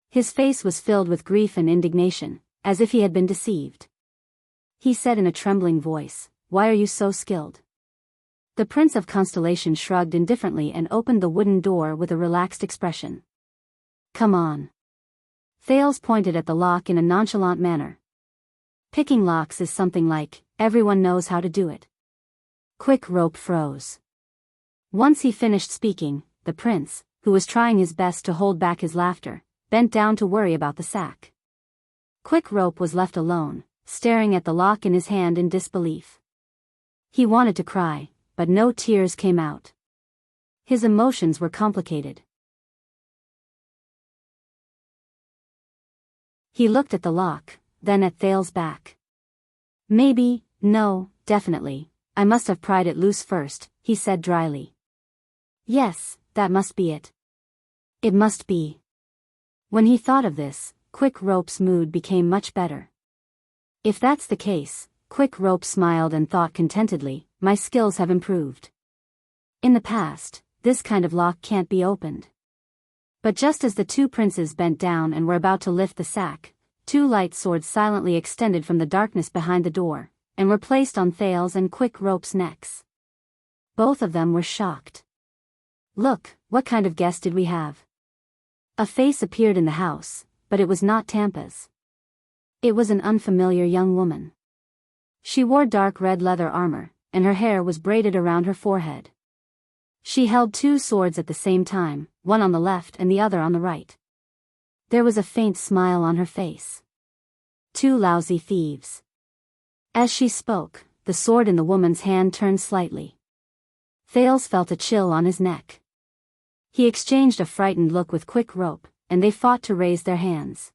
His face was filled with grief and indignation, as if he had been deceived. He said in a trembling voice, Why are you so skilled? The Prince of Constellation shrugged indifferently and opened the wooden door with a relaxed expression. Come on. Thales pointed at the lock in a nonchalant manner. Picking locks is something like, everyone knows how to do it. Quick Rope froze. Once he finished speaking, the prince, who was trying his best to hold back his laughter, bent down to worry about the sack. Quick Rope was left alone, staring at the lock in his hand in disbelief. He wanted to cry, but no tears came out. His emotions were complicated. He looked at the lock, then at Thales' back. Maybe, no, definitely, I must have pried it loose first, he said dryly. Yes, that must be it. It must be. When he thought of this, Quick Rope's mood became much better. If that's the case, Quick Rope smiled and thought contentedly, my skills have improved. In the past, this kind of lock can't be opened. But just as the two princes bent down and were about to lift the sack, two light swords silently extended from the darkness behind the door, and were placed on Thales and Quick Rope's necks. Both of them were shocked. Look, what kind of guest did we have? A face appeared in the house, but it was not Tampa's. It was an unfamiliar young woman. She wore dark red leather armor, and her hair was braided around her forehead. She held two swords at the same time, one on the left and the other on the right. There was a faint smile on her face. Two lousy thieves. As she spoke, the sword in the woman's hand turned slightly. Thales felt a chill on his neck. He exchanged a frightened look with Quick Rope, and they fought to raise their hands.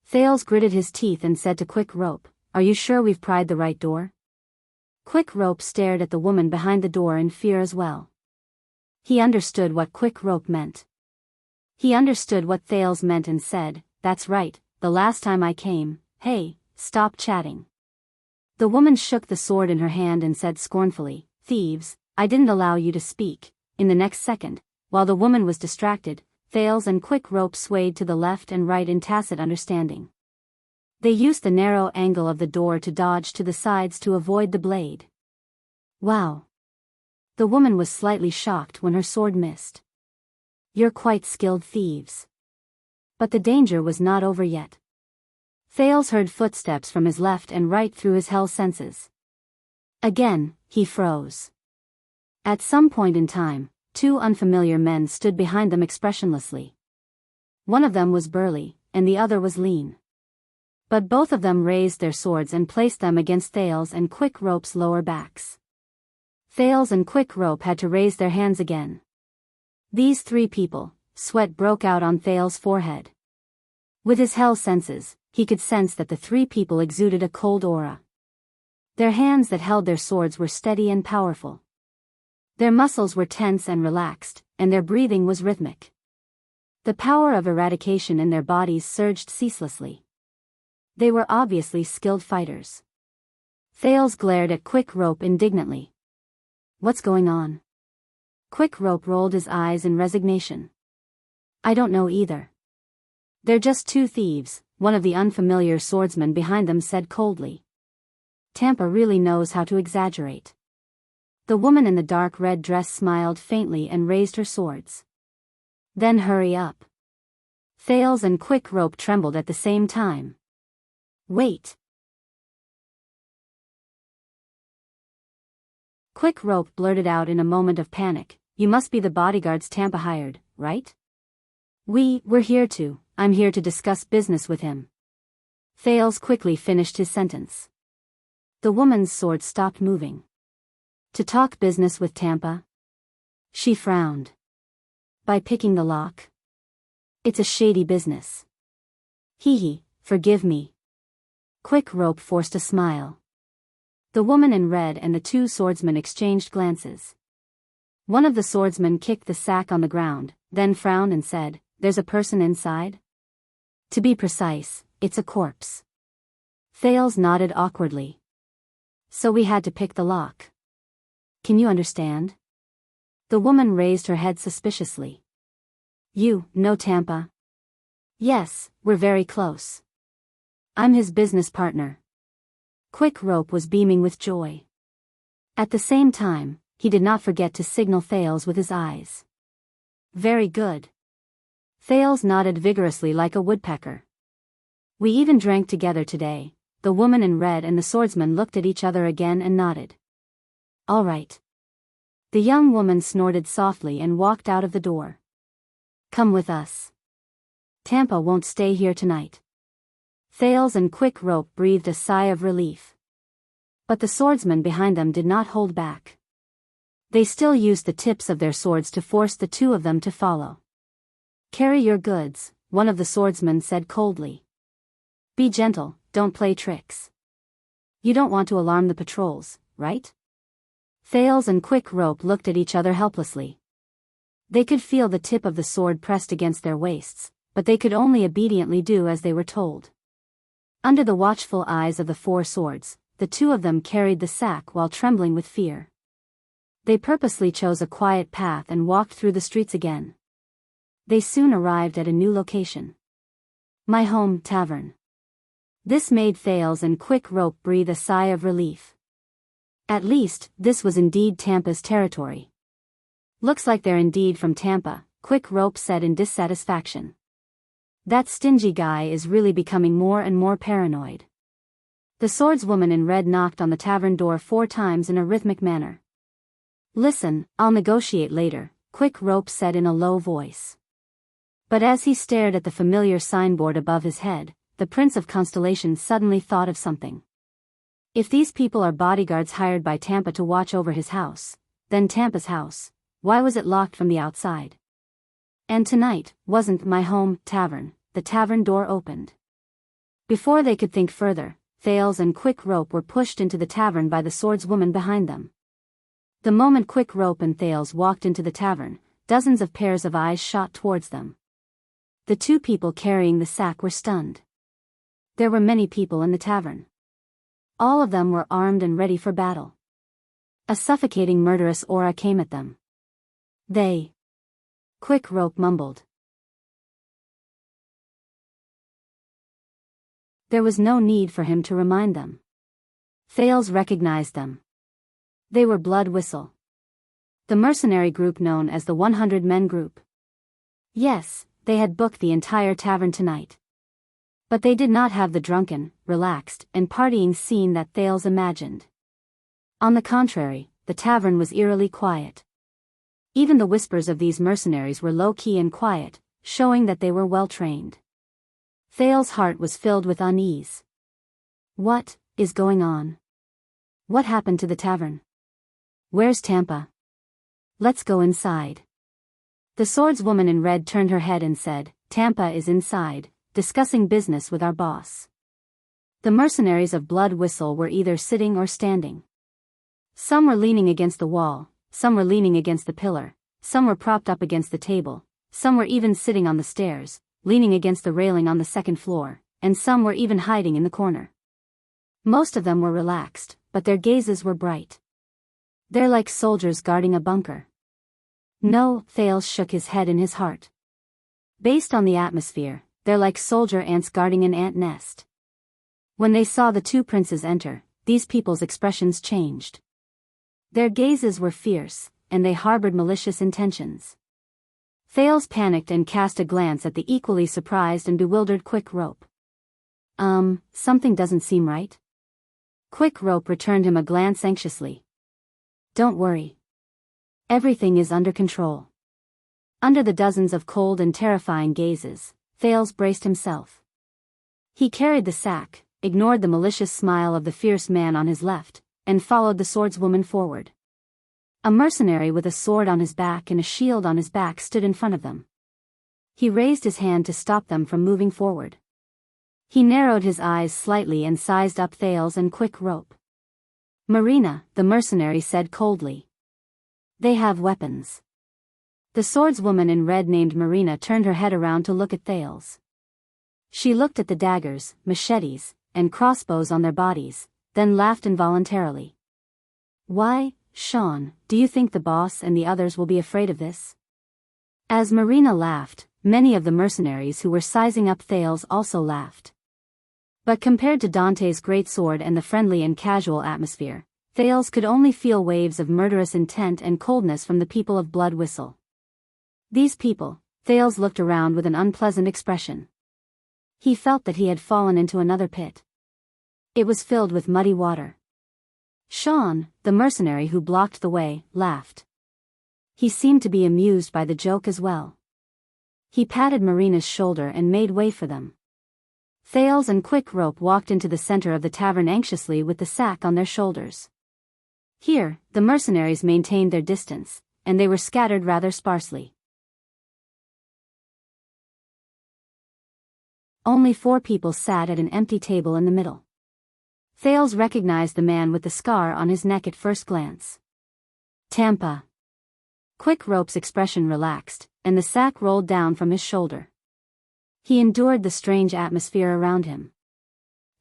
Thales gritted his teeth and said to Quick Rope, Are you sure we've pried the right door? Quick Rope stared at the woman behind the door in fear as well. He understood what Quick Rope meant. He understood what Thales meant and said, That's right, the last time I came, hey, stop chatting. The woman shook the sword in her hand and said scornfully, Thieves, I didn't allow you to speak. In the next second, while the woman was distracted, Thales and Quick Rope swayed to the left and right in tacit understanding. They used the narrow angle of the door to dodge to the sides to avoid the blade. Wow. The woman was slightly shocked when her sword missed. You're quite skilled thieves. But the danger was not over yet. Thales heard footsteps from his left and right through his hell senses. Again, he froze. At some point in time, two unfamiliar men stood behind them expressionlessly. One of them was burly, and the other was lean. But both of them raised their swords and placed them against Thales and Quick Rope's lower backs. Thales and Quick Rope had to raise their hands again. These three people, sweat broke out on Thales' forehead. With his hell senses, he could sense that the three people exuded a cold aura. Their hands that held their swords were steady and powerful. Their muscles were tense and relaxed, and their breathing was rhythmic. The power of eradication in their bodies surged ceaselessly. They were obviously skilled fighters. Thales glared at Quick Rope indignantly. What's going on? Quick Rope rolled his eyes in resignation. I don't know either. They're just two thieves, one of the unfamiliar swordsmen behind them said coldly. Tampa really knows how to exaggerate. The woman in the dark red dress smiled faintly and raised her swords. Then hurry up. Thales and Quick Rope trembled at the same time. Wait. Quick Rope blurted out in a moment of panic, you must be the bodyguards Tampa hired, right? I'm here to discuss business with him. Thales quickly finished his sentence. The woman's sword stopped moving. To talk business with Tampa? She frowned. By picking the lock? It's a shady business. Forgive me. Quick Rope forced a smile. The woman in red and the two swordsmen exchanged glances. One of the swordsmen kicked the sack on the ground, then frowned and said, There's a person inside? To be precise, it's a corpse. Thales nodded awkwardly. So we had to pick the lock. Can you understand? The woman raised her head suspiciously. You know Tampa? Yes, we're very close. I'm his business partner. Quick Rope was beaming with joy. At the same time, he did not forget to signal Thales with his eyes. Very good. Thales nodded vigorously like a woodpecker. We even drank together today. The woman in red and the swordsman looked at each other again and nodded. All right. The young woman snorted softly and walked out of the door. Come with us. Tampa won't stay here tonight. Thales and Quick Rope breathed a sigh of relief. But the swordsmen behind them did not hold back. They still used the tips of their swords to force the two of them to follow. Carry your goods, one of the swordsmen said coldly. Be gentle, don't play tricks. You don't want to alarm the patrols, right? Thales and Quick Rope looked at each other helplessly. They could feel the tip of the sword pressed against their waists, but they could only obediently do as they were told. Under the watchful eyes of the four swords, the two of them carried the sack while trembling with fear. They purposely chose a quiet path and walked through the streets again. They soon arrived at a new location. My home tavern. This made Thales and Quick Rope breathe a sigh of relief. At least, this was indeed Tampa's territory. Looks like they're indeed from Tampa, Quick Rope said in dissatisfaction. That stingy guy is really becoming more and more paranoid. The swordswoman in red knocked on the tavern door 4 times in a rhythmic manner. Listen, I'll negotiate later, Quick Rope said in a low voice. But as he stared at the familiar signboard above his head, the Prince of Constellations suddenly thought of something. If these people are bodyguards hired by Tampa to watch over his house, then Tampa's house, why was it locked from the outside? And tonight, wasn't my home tavern. The tavern door opened. Before they could think further, Thales and Quick Rope were pushed into the tavern by the swordswoman behind them. The moment Quick Rope and Thales walked into the tavern, dozens of pairs of eyes shot towards them. The two people carrying the sack were stunned. There were many people in the tavern. All of them were armed and ready for battle. A suffocating murderous aura came at them. Quick Rope mumbled. There was no need for him to remind them. Thales recognized them. They were Blood Whistle. The mercenary group known as the 100 Men Group. Yes, they had booked the entire tavern tonight. But they did not have the drunken, relaxed, and partying scene that Thales imagined. On the contrary, the tavern was eerily quiet. Even the whispers of these mercenaries were low-key and quiet, showing that they were well-trained. Thales' heart was filled with unease. What is going on? What happened to the tavern? Where's Tampa? Let's go inside. The swordswoman in red turned her head and said, Tampa is inside, discussing business with our boss. The mercenaries of Blood Whistle were either sitting or standing. Some were leaning against the wall, some were leaning against the pillar, some were propped up against the table, some were even sitting on the stairs, leaning against the railing on the second floor, and some were even hiding in the corner. Most of them were relaxed, but their gazes were bright. "They're like soldiers guarding a bunker." "No," Thales shook his head in his heart. "Based on the atmosphere, they're like soldier ants guarding an ant nest." When they saw the two princes enter, these people's expressions changed. Their gazes were fierce, and they harbored malicious intentions. Thales panicked and cast a glance at the equally surprised and bewildered Quick Rope. Something doesn't seem right." Quick Rope returned him a glance anxiously. "Don't worry. Everything is under control." Under the dozens of cold and terrifying gazes, Thales braced himself. He carried the sack, ignored the malicious smile of the fierce man on his left, and followed the swordswoman forward. A mercenary with a sword on his back and a shield on his back stood in front of them. He raised his hand to stop them from moving forward. He narrowed his eyes slightly and sized up Thales and Quick Rope. "Marina," the mercenary said coldly. "They have weapons." The swordswoman in red named Marina turned her head around to look at Thales. She looked at the daggers, machetes, and crossbows on their bodies, then laughed involuntarily. "Why, Sean, do you think the boss and the others will be afraid of this?" As Marina laughed, many of the mercenaries who were sizing up Thales also laughed. But compared to Dante's greatsword and the friendly and casual atmosphere, Thales could only feel waves of murderous intent and coldness from the people of Blood Whistle. These people, Thales looked around with an unpleasant expression. He felt that he had fallen into another pit. It was filled with muddy water. Sean, the mercenary who blocked the way, laughed. He seemed to be amused by the joke as well. He patted Marina's shoulder and made way for them. Thales and Quick Rope walked into the center of the tavern anxiously with the sack on their shoulders. Here, the mercenaries maintained their distance, and they were scattered rather sparsely. Only 4 people sat at an empty table in the middle. Thales recognized the man with the scar on his neck at first glance. Tampa. Quick Rope's expression relaxed, and the sack rolled down from his shoulder. He endured the strange atmosphere around him.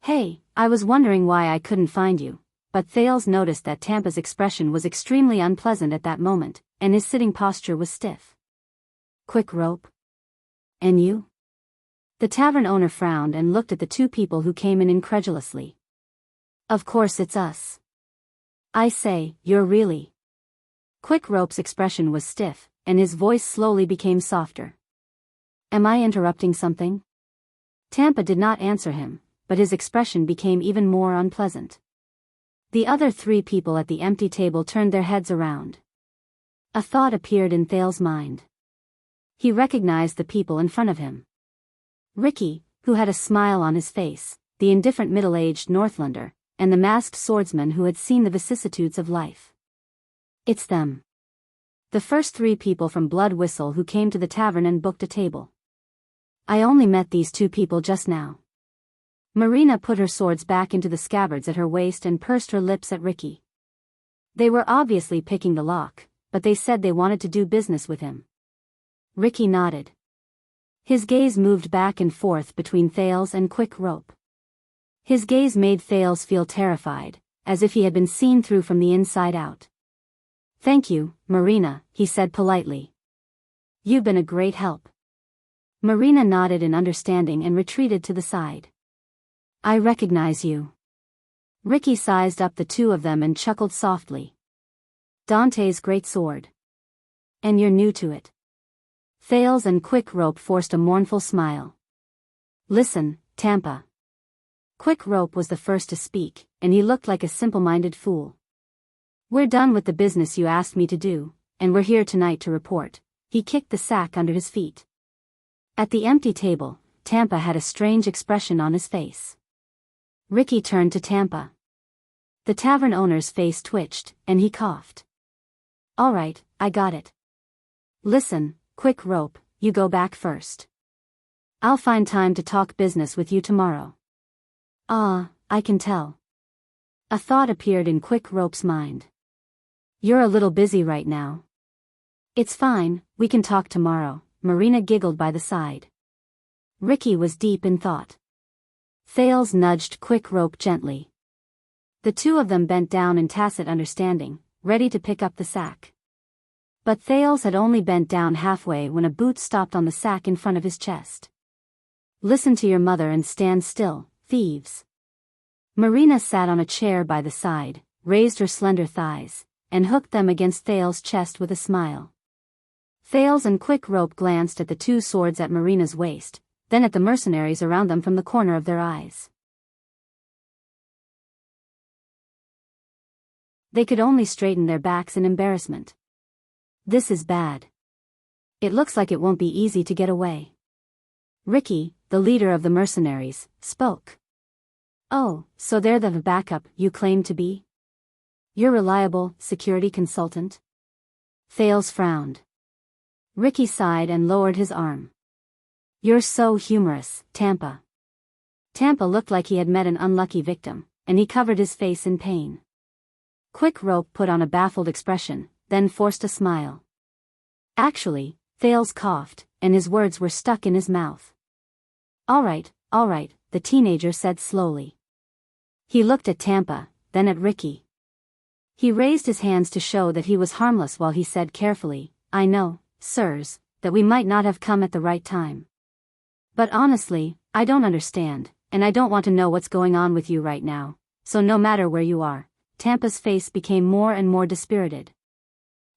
"Hey, I was wondering why I couldn't find you," but Thales noticed that Tampa's expression was extremely unpleasant at that moment, and his sitting posture was stiff. "Quick Rope? And you?" The tavern owner frowned and looked at the 2 people who came in incredulously. "Of course it's us." "I say, you're really..." Quick Rope's expression was stiff, and his voice slowly became softer. "Am I interrupting something?" Tampa did not answer him, but his expression became even more unpleasant. The other 3 people at the empty table turned their heads around. A thought appeared in Thales' mind. He recognized the people in front of him. Ricky, who had a smile on his face, the indifferent middle-aged Northlander, and the masked swordsman who had seen the vicissitudes of life. "It's them. The first 3 people from Blood Whistle who came to the tavern and booked a table. I only met these 2 people just now." Marina put her swords back into the scabbards at her waist and pursed her lips at Ricky. They were obviously picking the lock, but they said they wanted to do business with him. Ricky nodded. His gaze moved back and forth between Thales and Quick Rope. His gaze made Thales feel terrified, as if he had been seen through from the inside out. "Thank you, Marina," he said politely. "You've been a great help." Marina nodded in understanding and retreated to the side. "I recognize you." Ricky sized up the 2 of them and chuckled softly. "Dante's great sword. And you're new to it." Thales and Quick Rope forced a mournful smile. "Listen, Tampa." Quick Rope was the first to speak, and he looked like a simple-minded fool. "We're done with the business you asked me to do, and we're here tonight to report." He kicked the sack under his feet. At the empty table, Tampa had a strange expression on his face. Ricky turned to Tampa. The tavern owner's face twitched, and he coughed. "All right, I got it. Listen, Quick Rope, you go back first. I'll find time to talk business with you tomorrow." "Ah, I can tell." A thought appeared in Quick Rope's mind. You're a little busy right now. It's fine, we can talk tomorrow, Marina giggled by the side. Ricky was deep in thought. Thales nudged Quick Rope gently. The two of them bent down in tacit understanding, ready to pick up the sack. But Thales had only bent down halfway when a boot stopped on the sack in front of his chest. Listen to your mother and stand still, thieves. Marina sat on a chair by the side, raised her slender thighs, and hooked them against Thales' chest with a smile. Thales and Quick Rope glanced at the two swords at Marina's waist, then at the mercenaries around them from the corner of their eyes. They could only straighten their backs in embarrassment. This is bad. It looks like it won't be easy to get away. Ricky, the leader of the mercenaries, spoke. Oh, so they're the backup you claim to be? You're reliable security consultant? Thales frowned. Ricky sighed and lowered his arm. You're so humorous, Tampa. Tampa looked like he had met an unlucky victim, and he covered his face in pain. Quick Rope put on a baffled expression, then forced a smile. Actually, Thales coughed, and his words were stuck in his mouth. All right, the teenager said slowly. He looked at Tampa, then at Ricky. He raised his hands to show that he was harmless while he said carefully, I know, sirs, that we might not have come at the right time. But honestly, I don't understand, and I don't want to know what's going on with you right now, so no matter where you are. Tampa's face became more and more dispirited.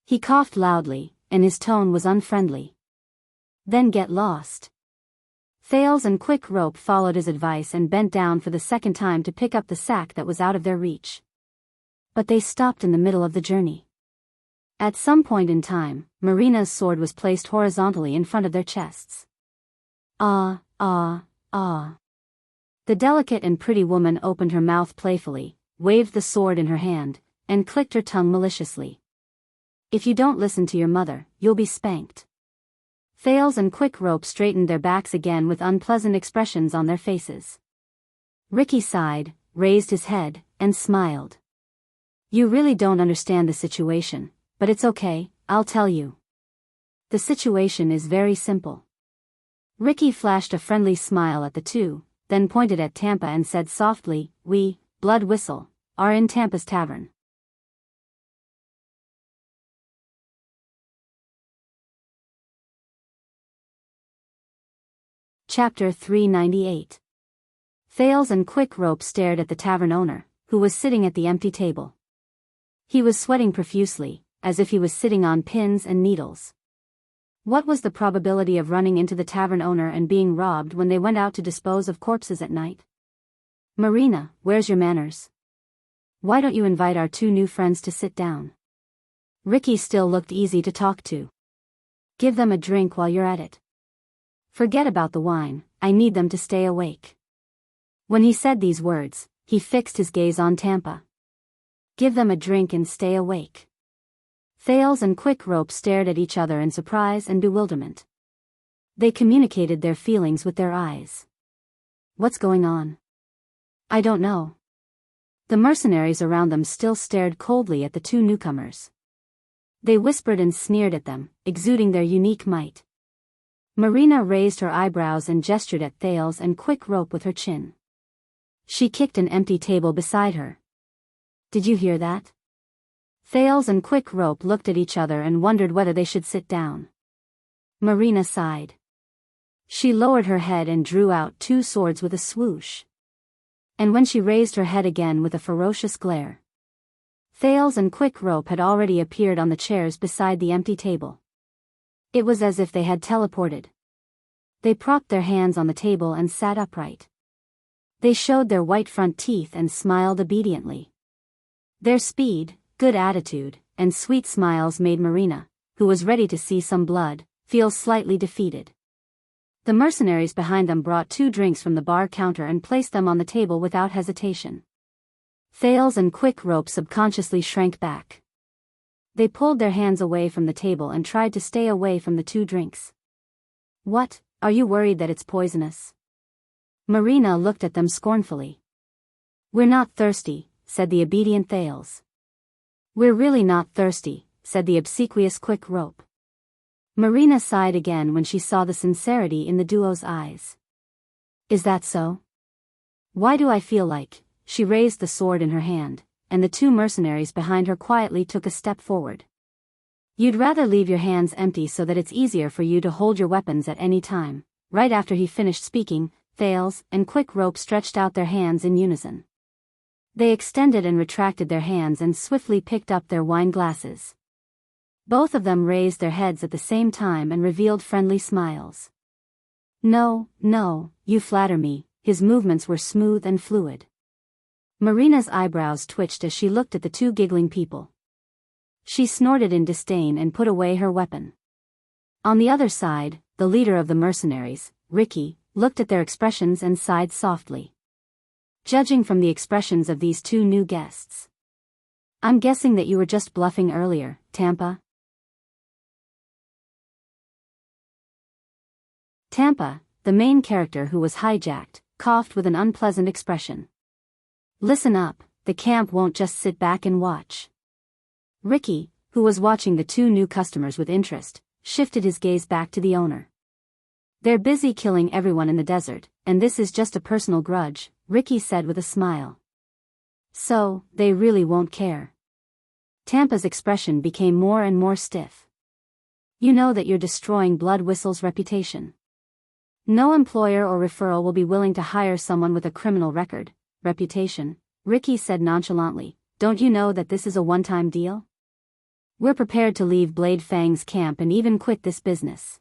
He coughed loudly, and his tone was unfriendly. Then get lost. Thales and Quick Rope followed his advice and bent down for the second time to pick up the sack that was out of their reach. But they stopped in the middle of the journey. At some point in time, Marina's sword was placed horizontally in front of their chests. Ah. The delicate and pretty woman opened her mouth playfully, waved the sword in her hand, and clicked her tongue maliciously. If you don't listen to your mother, you'll be spanked. Thales and Quick Rope straightened their backs again with unpleasant expressions on their faces. Ricky sighed, raised his head, and smiled. You really don't understand the situation, but it's okay, I'll tell you. The situation is very simple. Ricky flashed a friendly smile at the two, then pointed at Tampa and said softly, We, Blood Whistle, are in Tampa's tavern. Chapter 398. Thales and Quick Rope stared at the tavern owner, who was sitting at the empty table. He was sweating profusely, as if he was sitting on pins and needles. What was the probability of running into the tavern owner and being robbed when they went out to dispose of corpses at night? Marina, where's your manners? Why don't you invite our two new friends to sit down? Ricky still looked easy to talk to. Give them a drink while you're at it. Forget about the wine, I need them to stay awake. When he said these words, he fixed his gaze on Tampa. Give them a drink and stay awake. Thales and Quick Rope stared at each other in surprise and bewilderment. They communicated their feelings with their eyes. What's going on? I don't know. The mercenaries around them still stared coldly at the two newcomers. They whispered and sneered at them, exuding their unique might. Marina raised her eyebrows and gestured at Thales and Quick Rope with her chin. She kicked an empty table beside her. Did you hear that? Thales and Quick Rope looked at each other and wondered whether they should sit down. Marina sighed. She lowered her head and drew out two swords with a swoosh. And when she raised her head again with a ferocious glare. Thales and Quick Rope had already appeared on the chairs beside the empty table. It was as if they had teleported. They propped their hands on the table and sat upright. They showed their white front teeth and smiled obediently. Their speed, good attitude, and sweet smiles made Marina, who was ready to see some blood, feel slightly defeated. The mercenaries behind them brought two drinks from the bar counter and placed them on the table without hesitation. Thales and Quick Rope subconsciously shrank back. They pulled their hands away from the table and tried to stay away from the two drinks. What, are you worried that it's poisonous? Marina looked at them scornfully. We're not thirsty, said the obedient Thales. We're really not thirsty, said the obsequious Quick Rope. Marina sighed again when she saw the sincerity in the duo's eyes. Is that so? Why do I feel like... She raised the sword in her hand, and the two mercenaries behind her quietly took a step forward. You'd rather leave your hands empty so that it's easier for you to hold your weapons at any time. Right after he finished speaking, Thales and Quick Rope stretched out their hands in unison. They extended and retracted their hands and swiftly picked up their wine glasses. Both of them raised their heads at the same time and revealed friendly smiles. No, you flatter me. His movements were smooth and fluid. Marina's eyebrows twitched as she looked at the two giggling people. She snorted in disdain and put away her weapon. On the other side, the leader of the mercenaries, Ricky, looked at their expressions and sighed softly. Judging from the expressions of these two new guests, I'm guessing that you were just bluffing earlier, Tampa. Tampa, the main character who was hijacked, coughed with an unpleasant expression. Listen up, the camp won't just sit back and watch. Ricky, who was watching the two new customers with interest, shifted his gaze back to the owner. They're busy killing everyone in the desert, and this is just a personal grudge, Ricky said with a smile. So, they really won't care. Tampa's expression became more and more stiff. You know that you're destroying Blood Whistle's reputation. No employer or referral will be willing to hire someone with a criminal reputation, Ricky said nonchalantly. Don't you know that this is a one-time deal? We're prepared to leave Blade Fang's camp and even quit this business.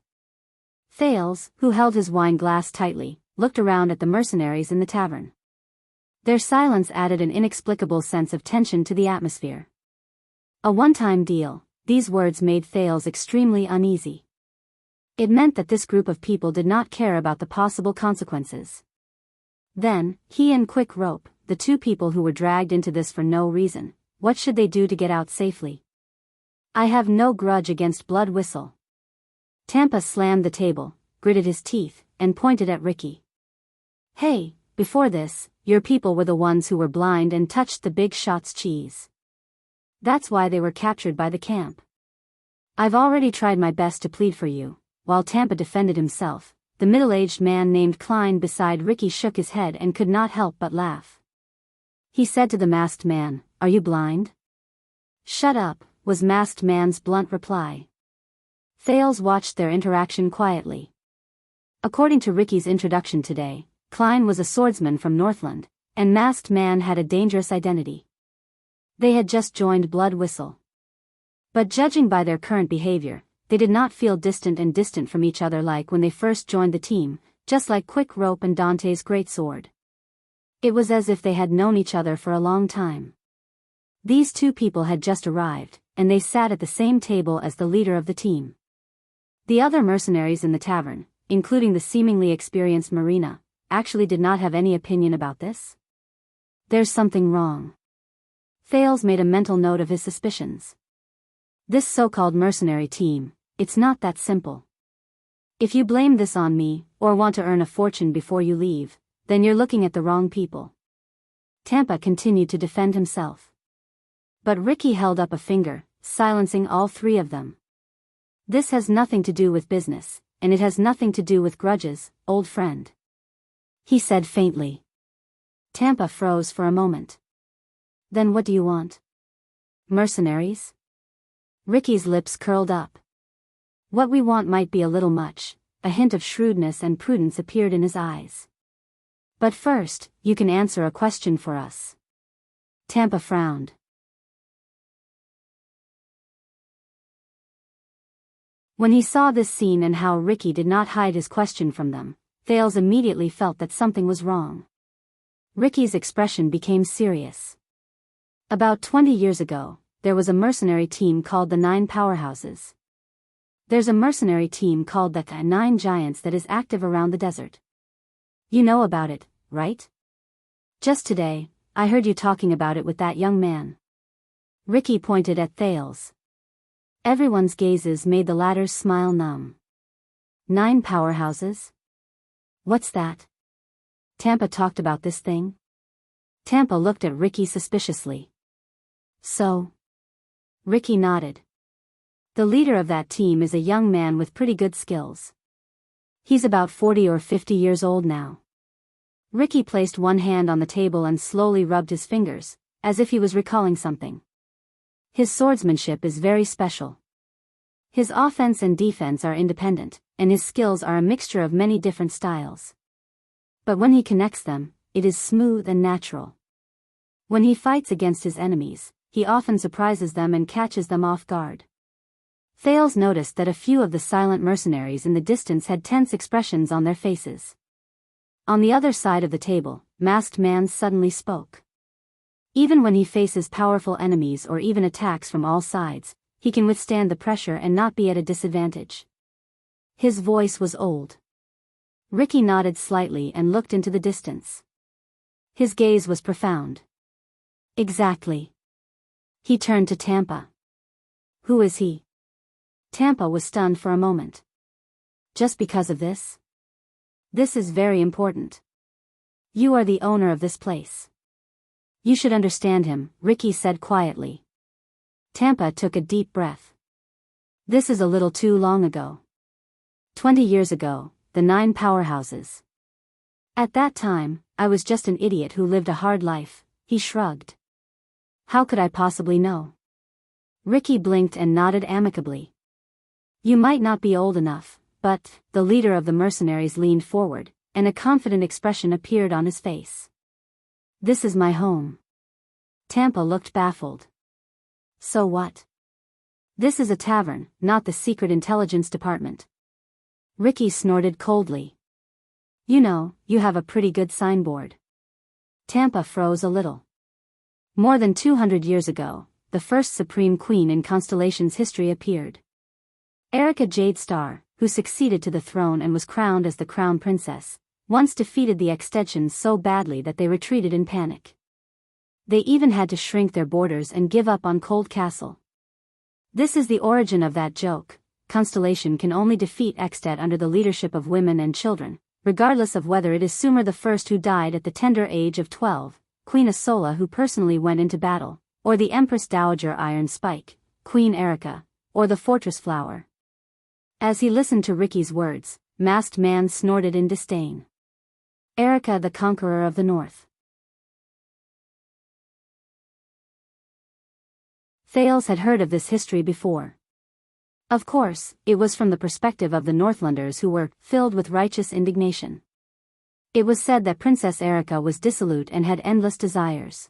Thales, who held his wine glass tightly, looked around at the mercenaries in the tavern. Their silence added an inexplicable sense of tension to the atmosphere. A one-time deal, these words made Thales extremely uneasy. It meant that this group of people did not care about the possible consequences. Then, he and Quick Rope, the two people who were dragged into this for no reason, what should they do to get out safely? I have no grudge against Blood Whistle. Tampa slammed the table, gritted his teeth, and pointed at Ricky. Hey, before this, your people were the ones who were blind and touched the big shot's cheese. That's why they were captured by the camp. I've already tried my best to plead for you. While Tampa defended himself, the middle-aged man named Klein beside Ricky shook his head and could not help but laugh. He said to the masked man, "Are you blind?" "Shut up," was masked man's blunt reply. Thales watched their interaction quietly. According to Ricky's introduction today, Klein was a swordsman from Northland, and masked man had a dangerous identity. They had just joined Blood Whistle. But judging by their current behavior, they did not feel distant from each other like when they first joined the team, just like Quick Rope and Dante's greatsword. It was as if they had known each other for a long time. These two people had just arrived, and they sat at the same table as the leader of the team. The other mercenaries in the tavern, including the seemingly experienced Marina, actually did not have any opinion about this. There's something wrong. Thales made a mental note of his suspicions. This so-called mercenary team, it's not that simple. If you blame this on me, or want to earn a fortune before you leave, then you're looking at the wrong people. Tampa continued to defend himself. But Ricky held up a finger, silencing all three of them. This has nothing to do with business, and it has nothing to do with grudges, old friend. He said faintly. Tampa froze for a moment. Then what do you want? Mercenaries? Ricky's lips curled up. What we want might be a little much, a hint of shrewdness and prudence appeared in his eyes. But first, you can answer a question for us. Tampa frowned. When he saw this scene and how Ricky did not hide his question from them, Thales immediately felt that something was wrong. Ricky's expression became serious. About 20 years ago, there was a mercenary team called the 9 Powerhouses. There's a mercenary team called the 9 Giants that is active around the desert. You know about it, right? Just today, I heard you talking about it with that young man. Ricky pointed at Thales. Everyone's gazes made the latter's smile numb. 9 Powerhouses? What's that? Tampa talked about this thing? Tampa looked at Ricky suspiciously. So? Ricky nodded. The leader of that team is a young man with pretty good skills. He's about 40 or 50 years old now. Ricky placed one hand on the table and slowly rubbed his fingers, as if he was recalling something. His swordsmanship is very special. His offense and defense are independent, and his skills are a mixture of many different styles. But when he connects them, it is smooth and natural. When he fights against his enemies, he often surprises them and catches them off guard. Thales noticed that a few of the silent mercenaries in the distance had tense expressions on their faces. On the other side of the table, Masked Man suddenly spoke. Even when he faces powerful enemies or even attacks from all sides, he can withstand the pressure and not be at a disadvantage. His voice was old. Ricky nodded slightly and looked into the distance. His gaze was profound. Exactly. He turned to Tampa. Who is he? Tampa was stunned for a moment. Just because of this? This is very important. You are the owner of this place. You should understand him, Ricky said quietly. Tampa took a deep breath. This is a little too long ago. 20 years ago, the 9 powerhouses. At that time, I was just an idiot who lived a hard life, he shrugged. How could I possibly know? Ricky blinked and nodded amicably. You might not be old enough, but, the leader of the mercenaries leaned forward, and a confident expression appeared on his face. This is my home. Tampa looked baffled. So what? This is a tavern, not the secret intelligence department. Ricky snorted coldly. You know, you have a pretty good signboard. Tampa froze a little. More than 200 years ago, the first Supreme Queen in Constellation's history appeared. Erica Jade Star, who succeeded to the throne and was crowned as the Crown Princess, once defeated the Extensions so badly that they retreated in panic. They even had to shrink their borders and give up on Cold Castle. This is the origin of that joke. Constellation can only defeat Extet under the leadership of women and children, regardless of whether it is Sumer I who died at the tender age of 12, Queen Asola who personally went into battle, or the Empress Dowager Iron Spike, Queen Erica, or the Fortress Flower. As he listened to Ricky's words, Masked Man snorted in disdain. Erica the Conqueror of the North. Thales had heard of this history before. Of course, it was from the perspective of the Northlanders who were filled with righteous indignation. It was said that Princess Erica was dissolute and had endless desires.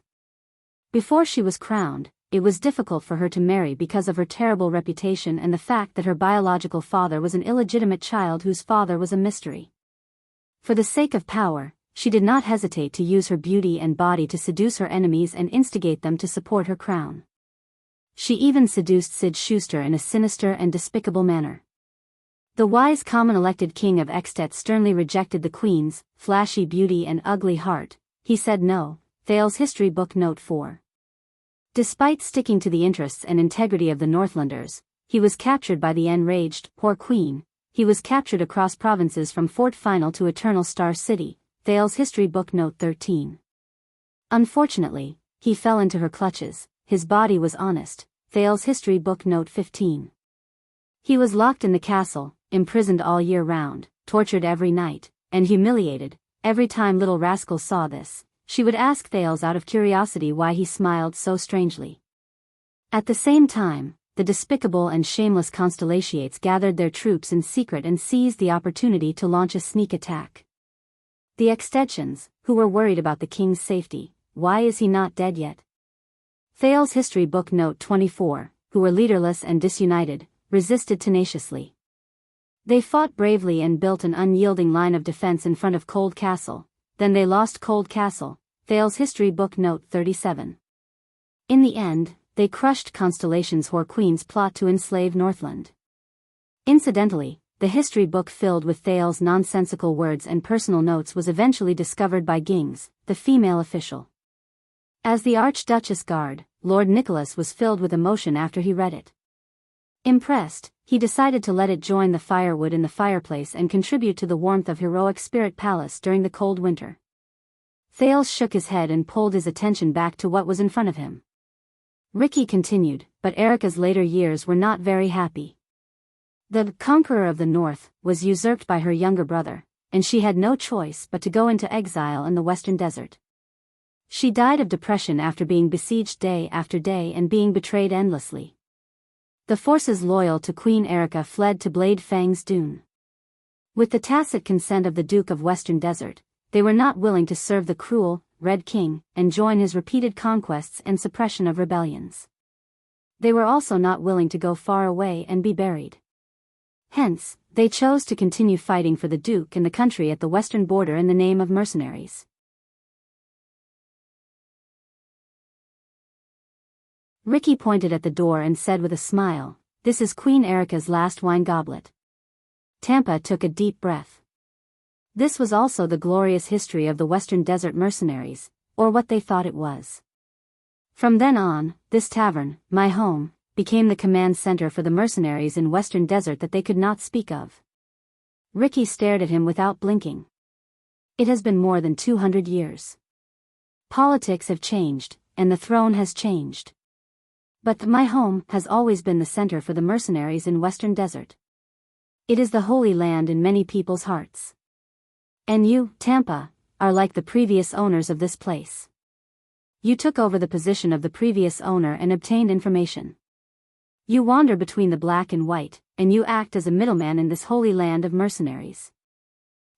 Before she was crowned, it was difficult for her to marry because of her terrible reputation and the fact that her biological father was an illegitimate child whose father was a mystery. For the sake of power, she did not hesitate to use her beauty and body to seduce her enemies and instigate them to support her crown. She even seduced Sid Schuster in a sinister and despicable manner. The wise common-elected king of Extet sternly rejected the queen's flashy beauty and ugly heart. He said no. Thales History Book Note 4. Despite sticking to the interests and integrity of the Northlanders, he was captured by the enraged, poor queen. He was captured across provinces from Fort Final to Eternal Star City, Thales History Book Note 13. Unfortunately, he fell into her clutches. His body was honest, Thales History Book Note 15. He was locked in the castle, imprisoned all year round, tortured every night, and humiliated. Every time Little Rascal saw this, she would ask Thales out of curiosity why he smiled so strangely. At the same time, the despicable and shameless Constellations gathered their troops in secret and seized the opportunity to launch a sneak attack. The Extensions, who were worried about the king's safety, why is he not dead yet? Thales History Book Note 24, who were leaderless and disunited, resisted tenaciously. They fought bravely and built an unyielding line of defense in front of Cold Castle. Then they lost Cold Castle, Thales History Book Note 37. In the end, they crushed Constellation's Whore Queen's plot to enslave Northland. Incidentally, the history book filled with Thales' nonsensical words and personal notes was eventually discovered by Gings, the female official. As the Archduchess Guard, Lord Nicholas was filled with emotion after he read it. Impressed, he decided to let it join the firewood in the fireplace and contribute to the warmth of heroic Spirit Palace during the cold winter. Thales shook his head and pulled his attention back to what was in front of him. Ricky continued, but Erica's later years were not very happy. The conqueror of the north was usurped by her younger brother, and she had no choice but to go into exile in the western desert. She died of depression after being besieged day after day and being betrayed endlessly. The forces loyal to Queen Erica fled to Blade Fang's dune. With the tacit consent of the Duke of Western Desert, they were not willing to serve the cruel, Red King, and join his repeated conquests and suppression of rebellions. They were also not willing to go far away and be buried. Hence, they chose to continue fighting for the Duke and the country at the western border in the name of mercenaries. Ricky pointed at the door and said with a smile, "This is Queen Erica's last wine goblet." Tampa took a deep breath. This was also the glorious history of the Western Desert mercenaries, or what they thought it was. From then on, this tavern, my home, became the command center for the mercenaries in Western Desert that they could not speak of. Ricky stared at him without blinking. It has been more than 200 years. Politics have changed, and the throne has changed. But my home has always been the center for the mercenaries in Western Desert. It is the holy land in many people's hearts. And you, Tampa, are like the previous owners of this place. You took over the position of the previous owner and obtained information. You wander between the black and white, and you act as a middleman in this holy land of mercenaries.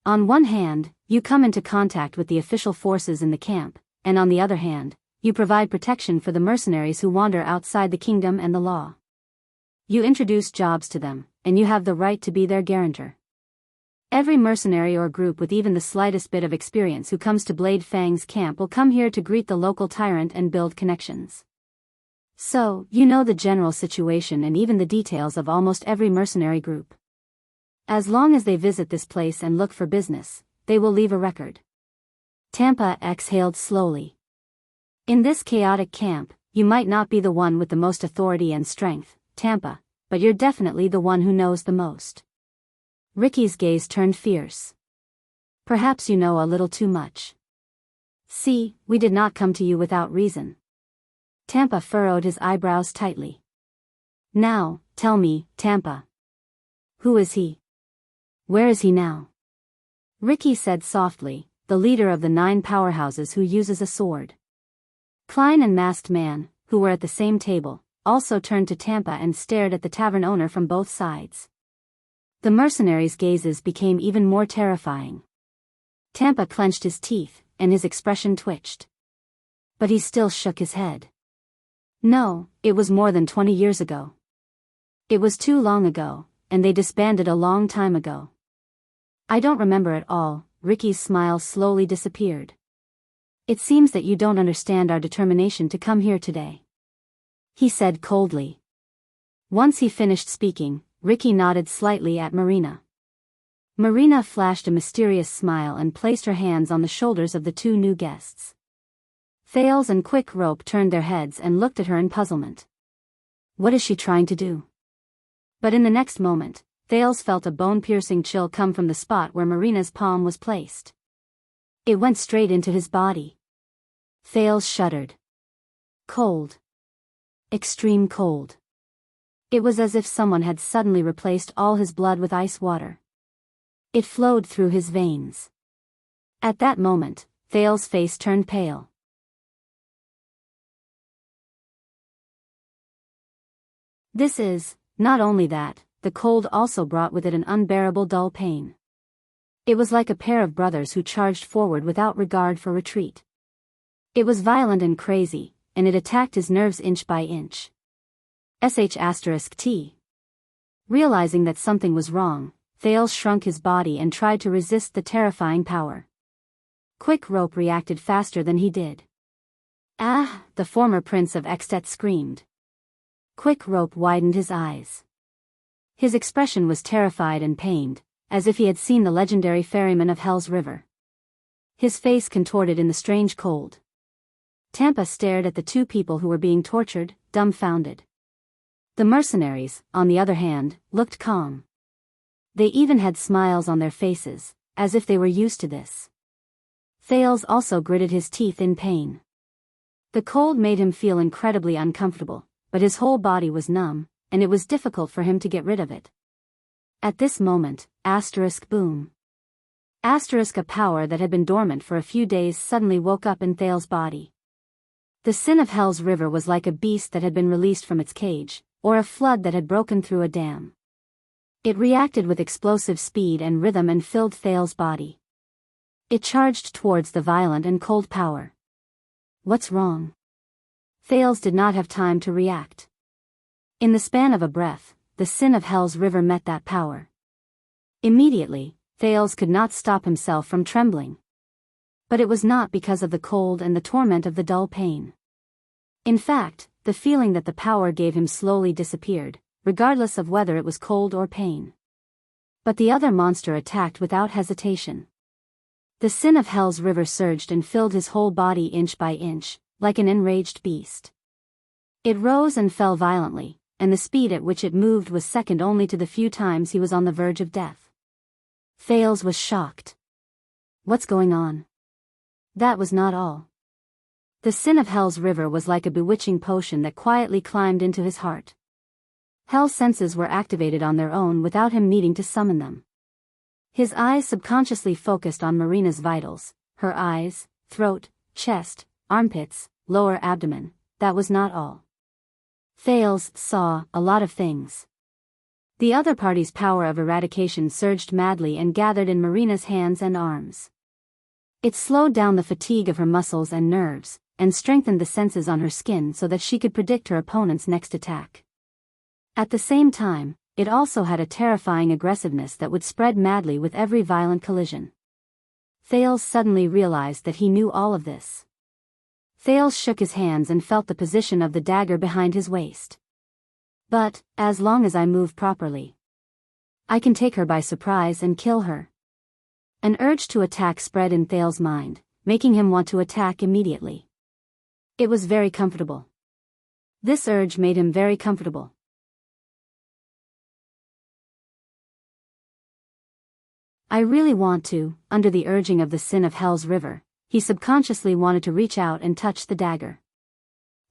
On one hand, you come into contact with the official forces in the camp, and on the other hand, you provide protection for the mercenaries who wander outside the kingdom and the law. You introduce jobs to them, and you have the right to be their guarantor. Every mercenary or group with even the slightest bit of experience who comes to Blade Fang's camp will come here to greet the local tyrant and build connections. So, you know the general situation and even the details of almost every mercenary group. As long as they visit this place and look for business, they will leave a record. Tampa exhaled slowly. In this chaotic camp, you might not be the one with the most authority and strength, Tampa, but you're definitely the one who knows the most. Ricky's gaze turned fierce. Perhaps you know a little too much. See, we did not come to you without reason. Tampa furrowed his eyebrows tightly. Now, tell me, Tampa. Who is he? Where is he now? Ricky said softly, the leader of the 9 powerhouses who uses a sword. Klein and Masked Man, who were at the same table, also turned to Tampa and stared at the tavern owner from both sides. The mercenaries' gazes became even more terrifying. Tampa clenched his teeth, and his expression twitched. But he still shook his head. No, it was more than 20 years ago. It was too long ago, and they disbanded a long time ago. I don't remember at all. Ricky's smile slowly disappeared. It seems that you don't understand our determination to come here today, he said coldly. Once he finished speaking, Ricky nodded slightly at Marina. Marina flashed a mysterious smile and placed her hands on the shoulders of the 2 new guests. Thales and Quick Rope turned their heads and looked at her in puzzlement. What is she trying to do? But in the next moment, Thales felt a bone-piercing chill come from the spot where Marina's palm was placed. It went straight into his body. Thales shuddered. Cold. Extreme cold. It was as if someone had suddenly replaced all his blood with ice water. It flowed through his veins. At that moment, Thales' face turned pale. Not only that, the cold also brought with it an unbearable dull pain. It was like a pair of brothers who charged forward without regard for retreat. It was violent and crazy, and it attacked his nerves inch by inch. *T. Realizing that something was wrong, Thales shrunk his body and tried to resist the terrifying power. Quick Rope reacted faster than he did. Ah! The former prince of Extet screamed. Quick Rope widened his eyes. His expression was terrified and pained, as if he had seen the legendary ferryman of Hell's River. His face contorted in the strange cold. Tampa stared at the 2 people who were being tortured, dumbfounded. The mercenaries, on the other hand, looked calm. They even had smiles on their faces, as if they were used to this. Thales also gritted his teeth in pain. The cold made him feel incredibly uncomfortable, but his whole body was numb, and it was difficult for him to get rid of it. At this moment, boom. A power that had been dormant for a few days suddenly woke up in Thale's body. The sin of Hell's river was like a beast that had been released from its cage, or a flood that had broken through a dam. It reacted with explosive speed and rhythm and filled Thale's body. It charged towards the violent and cold power. What's wrong? Thales did not have time to react. In the span of a breath, the sin of Hell's river met that power. Immediately, Thales could not stop himself from trembling. But it was not because of the cold and the torment of the dull pain. In fact, the feeling that the power gave him slowly disappeared, regardless of whether it was cold or pain. But the other monster attacked without hesitation. The sin of Hell's river surged and filled his whole body inch by inch, like an enraged beast. It rose and fell violently, and the speed at which it moved was second only to the few times he was on the verge of death. Thales was shocked. What's going on? That was not all. The sin of Hell's river was like a bewitching potion that quietly climbed into his heart. Hell's senses were activated on their own without him needing to summon them. His eyes subconsciously focused on Marina's vitals, her eyes, throat, chest, armpits, lower abdomen. That was not all. Thales saw a lot of things. The other party's power of eradication surged madly and gathered in Marina's hands and arms. It slowed down the fatigue of her muscles and nerves, and strengthened the senses on her skin so that she could predict her opponent's next attack. At the same time, it also had a terrifying aggressiveness that would spread madly with every violent collision. Thales suddenly realized that he knew all of this. Thales shook his hands and felt the position of the dagger behind his waist. But, as long as I move properly, I can take her by surprise and kill her. An urge to attack spread in Thales' mind, making him want to attack immediately. It was very comfortable. This urge made him very comfortable. I really want to, under the urging of the sin of Hell's river, he subconsciously wanted to reach out and touch the dagger.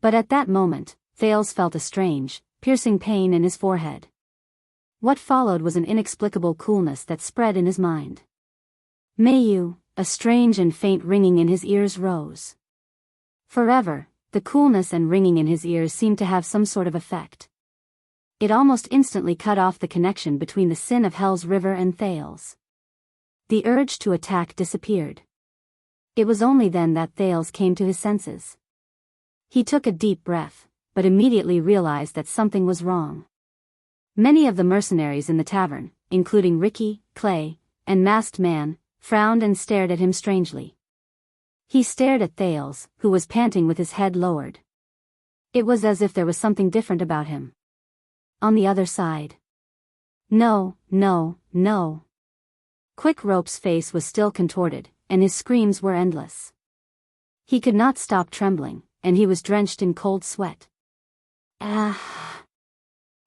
But at that moment, Thales felt a strange, piercing pain in his forehead. What followed was an inexplicable coolness that spread in his mind. A strange and faint ringing in his ears rose. Forever, the coolness and ringing in his ears seemed to have some sort of effect. It almost instantly cut off the connection between the sin of Hell's river and Thales. The urge to attack disappeared. It was only then that Thales came to his senses. He took a deep breath, but immediately realized that something was wrong. Many of the mercenaries in the tavern, including Ricky, Clay, and Masked Man, frowned and stared at him strangely. He stared at Thales, who was panting with his head lowered. It was as if there was something different about him. On the other side. No. Quick Rope's face was still contorted, and his screams were endless. He could not stop trembling, and he was drenched in cold sweat.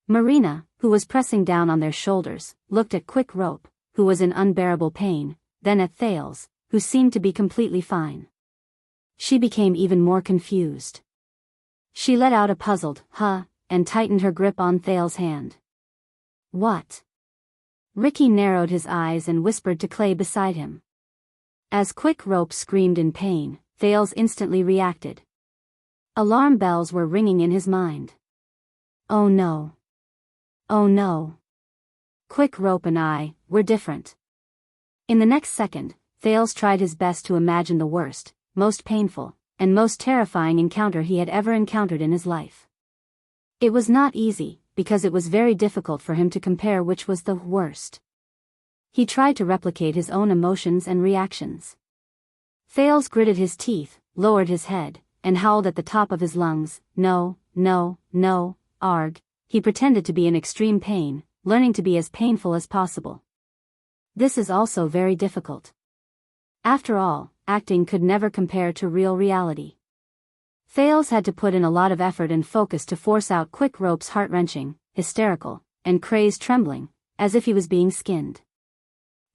Marina, who was pressing down on their shoulders, looked at Quick Rope, who was in unbearable pain, then at Thales, who seemed to be completely fine. She became even more confused. She let out a puzzled, and tightened her grip on Thales' hand. What? Ricky narrowed his eyes and whispered to Clay beside him. As Quick Rope screamed in pain, Thales instantly reacted. Alarm bells were ringing in his mind. Oh no. Quick Rope and I were different. In the next second, Thales tried his best to imagine the worst, most painful, and most terrifying encounter he had ever encountered in his life. It was not easy, because it was very difficult for him to compare which was the worst. He tried to replicate his own emotions and reactions. Thales gritted his teeth, lowered his head, and howled at the top of his lungs, no, arg. He pretended to be in extreme pain, learning to be as painful as possible. This is also very difficult. After all, acting could never compare to real reality. Thales had to put in a lot of effort and focus to force out Quick Rope's heart-wrenching, hysterical, and crazed trembling, as if he was being skinned.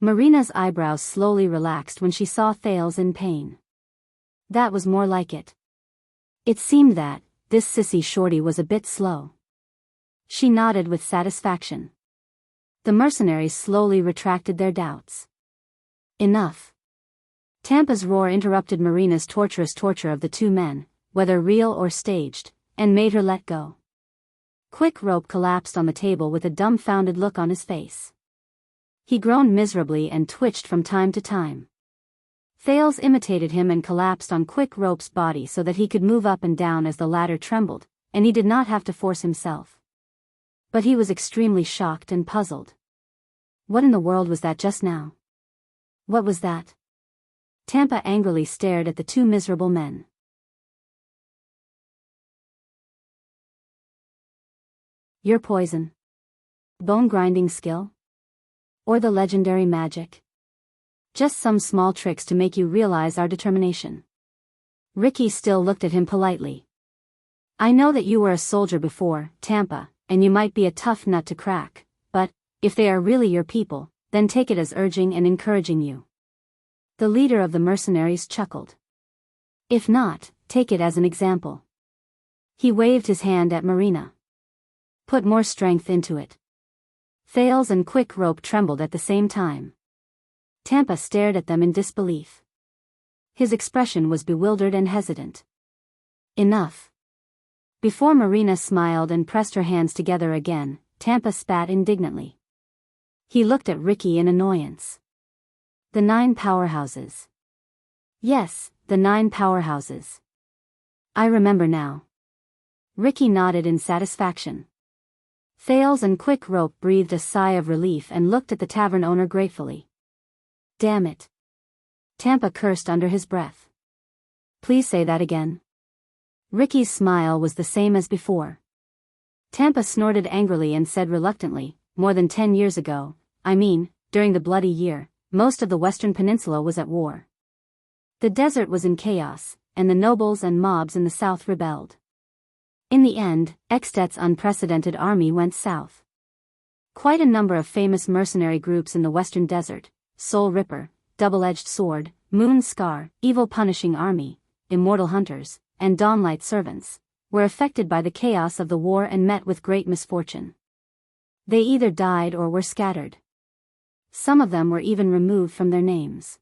Marina's eyebrows slowly relaxed when she saw Thales in pain. That was more like it. It seemed that this sissy shorty was a bit slow. She nodded with satisfaction. The mercenaries slowly retracted their doubts. Enough. Tampa's roar interrupted Marina's torturous torture of the two men, whether real or staged, and made her let go. Quick Rope collapsed on the table with a dumbfounded look on his face. He groaned miserably and twitched from time to time. Thales imitated him and collapsed on Quick Rope's body so that he could move up and down as the latter trembled, and he did not have to force himself. But he was extremely shocked and puzzled. What in the world was that just now? What was that? Tampa angrily stared at the two miserable men. Your poison. Bone-grinding skill? Or the legendary magic? Just some small tricks to make you realize our determination. Ricky still looked at him politely. I know that you were a soldier before, Tampa, and you might be a tough nut to crack, but, if they are really your people, then take it as urging and encouraging you. The leader of the mercenaries chuckled. If not, take it as an example. He waved his hand at Marina. Put more strength into it. Thales and Quick Rope trembled at the same time. Tampa stared at them in disbelief. His expression was bewildered and hesitant. Enough. Before Marina smiled and pressed her hands together again, Tampa spat indignantly. He looked at Ricky in annoyance. The 9 powerhouses. Yes, the 9 powerhouses. I remember now. Ricky nodded in satisfaction. Thales and Quick Rope breathed a sigh of relief and looked at the tavern owner gratefully. Damn it. Tampa cursed under his breath. Please say that again. Ricky's smile was the same as before. Tampa snorted angrily and said reluctantly, more than 10 years ago, I mean, during the Bloody Year, most of the Western Peninsula was at war. The desert was in chaos, and the nobles and mobs in the south rebelled. In the end, Extet's unprecedented army went south. Quite a number of famous mercenary groups in the western desert, Soul Ripper, Double-Edged Sword, Moon Scar, Evil Punishing Army, Immortal Hunters, and Dawnlight Servants, were affected by the chaos of the war and met with great misfortune. They either died or were scattered. Some of them were even removed from their names.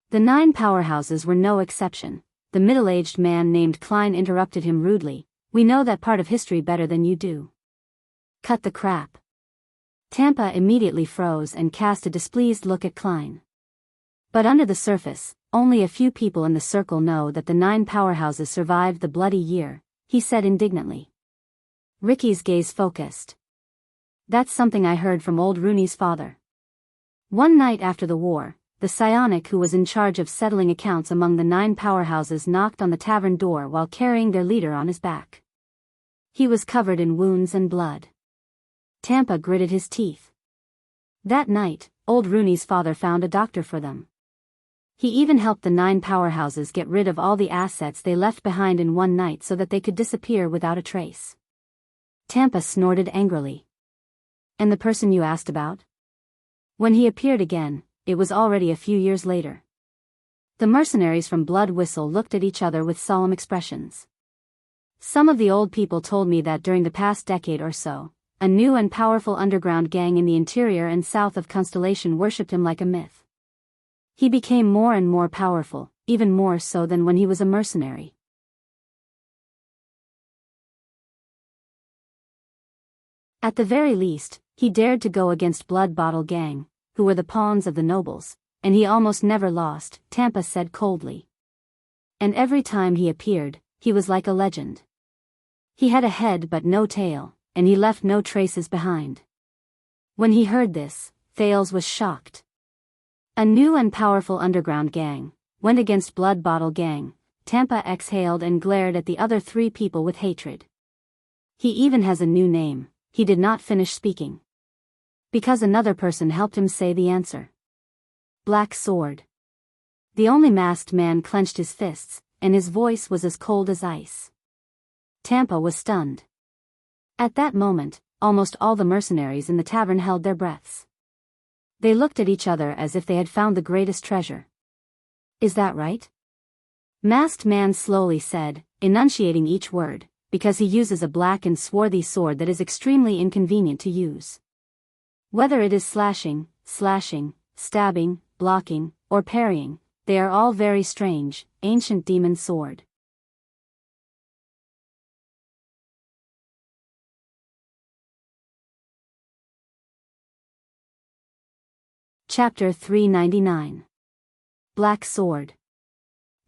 The 9 powerhouses were no exception. The middle-aged man named Klein interrupted him rudely. We know that part of history better than you do. Cut the crap. Tampa immediately froze and cast a displeased look at Klein. But under the surface, only a few people in the circle know that the 9 powerhouses survived the Bloody Year, he said indignantly. Ricky's gaze focused. That's something I heard from old Rooney's father. One night after the war, the psionic who was in charge of settling accounts among the 9 powerhouses knocked on the tavern door while carrying their leader on his back. He was covered in wounds and blood. Tampa gritted his teeth. That night, old Rooney's father found a doctor for them. He even helped the 9 powerhouses get rid of all the assets they left behind in one night so that they could disappear without a trace. Tampa snorted angrily. And the person you asked about? When he appeared again, it was already a few years later. The mercenaries from Blood Whistle looked at each other with solemn expressions. Some of the old people told me that during the past decade or so, a new and powerful underground gang in the interior and south of Constellation worshipped him like a myth. He became more and more powerful, even more so than when he was a mercenary. At the very least, he dared to go against Blood Bottle Gang, who were the pawns of the nobles, and he almost never lost, Tampa said coldly. And every time he appeared, he was like a legend. He had a head but no tail, and he left no traces behind. When he heard this, Thales was shocked. A new and powerful underground gang went against Blood Bottle Gang. Tampa exhaled and glared at the other 3 people with hatred. He even has a new name. He did not finish speaking. Because another person helped him say the answer. Black Sword. The only masked man clenched his fists, and his voice was as cold as ice. Tampa was stunned. At that moment, almost all the mercenaries in the tavern held their breaths. They looked at each other as if they had found the greatest treasure. Is that right? Masked man slowly said, enunciating each word, because he uses a black and swarthy sword that is extremely inconvenient to use. Whether it is slashing, stabbing, blocking, or parrying, they are all very strange, ancient demon sword. Chapter 399. Black Sword.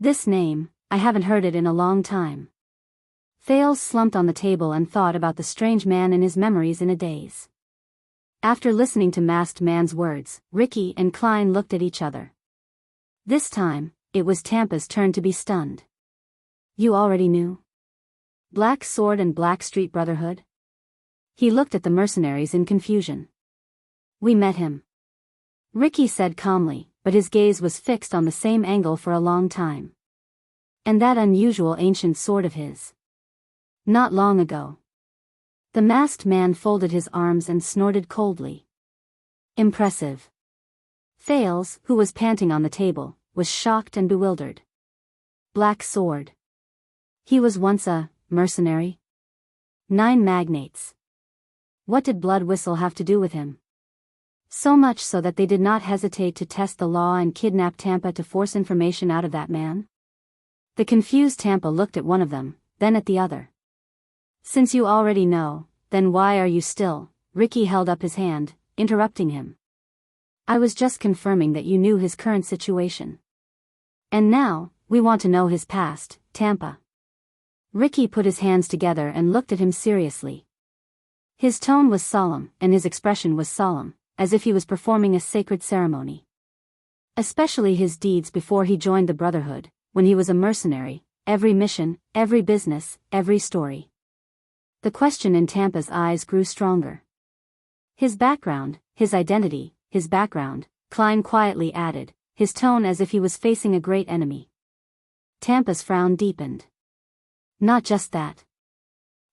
This name, I haven't heard it in a long time. Thales slumped on the table and thought about the strange man and his memories in a daze. After listening to Masked Man's words, Ricky and Klein looked at each other. This time, it was Tampa's turn to be stunned. You already knew? Black Sword and Blackstreet Brotherhood? He looked at the mercenaries in confusion. We met him. Ricky said calmly, but his gaze was fixed on the same angle for a long time. And that unusual ancient sword of his. Not long ago. The masked man folded his arms and snorted coldly. Impressive. Thales, who was panting on the table, was shocked and bewildered. Black Sword. He was once a mercenary? 9 magnates. What did Blood Whistle have to do with him? So much so that they did not hesitate to test the law and kidnap Tampa to force information out of that man? The confused Tampa looked at one of them, then at the other. Since you already know, then why are you still? Ricky held up his hand, interrupting him. I was just confirming that you knew his current situation. And now, we want to know his past, Tampa. Ricky put his hands together and looked at him seriously. His tone was solemn, and his expression was solemn, as if he was performing a sacred ceremony. Especially his deeds before he joined the Brotherhood, when he was a mercenary, every mission, every business, every story. The question in Tampa's eyes grew stronger. His background, his identity, his background, Klein quietly added, his tone as if he was facing a great enemy. Tampa's frown deepened. Not just that.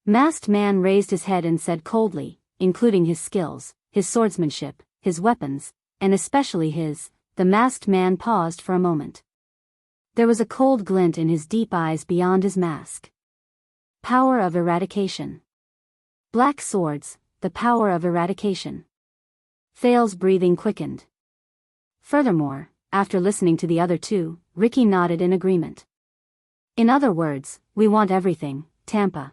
Masked Man raised his head and said coldly, including his skills, his swordsmanship, his weapons, and especially the masked man paused for a moment. There was a cold glint in his deep eyes beyond his mask. Power of eradication. Black swords, the power of eradication. Thales' breathing quickened. Furthermore, after listening to the other two, Ricky nodded in agreement. In other words, we want everything, Tampa.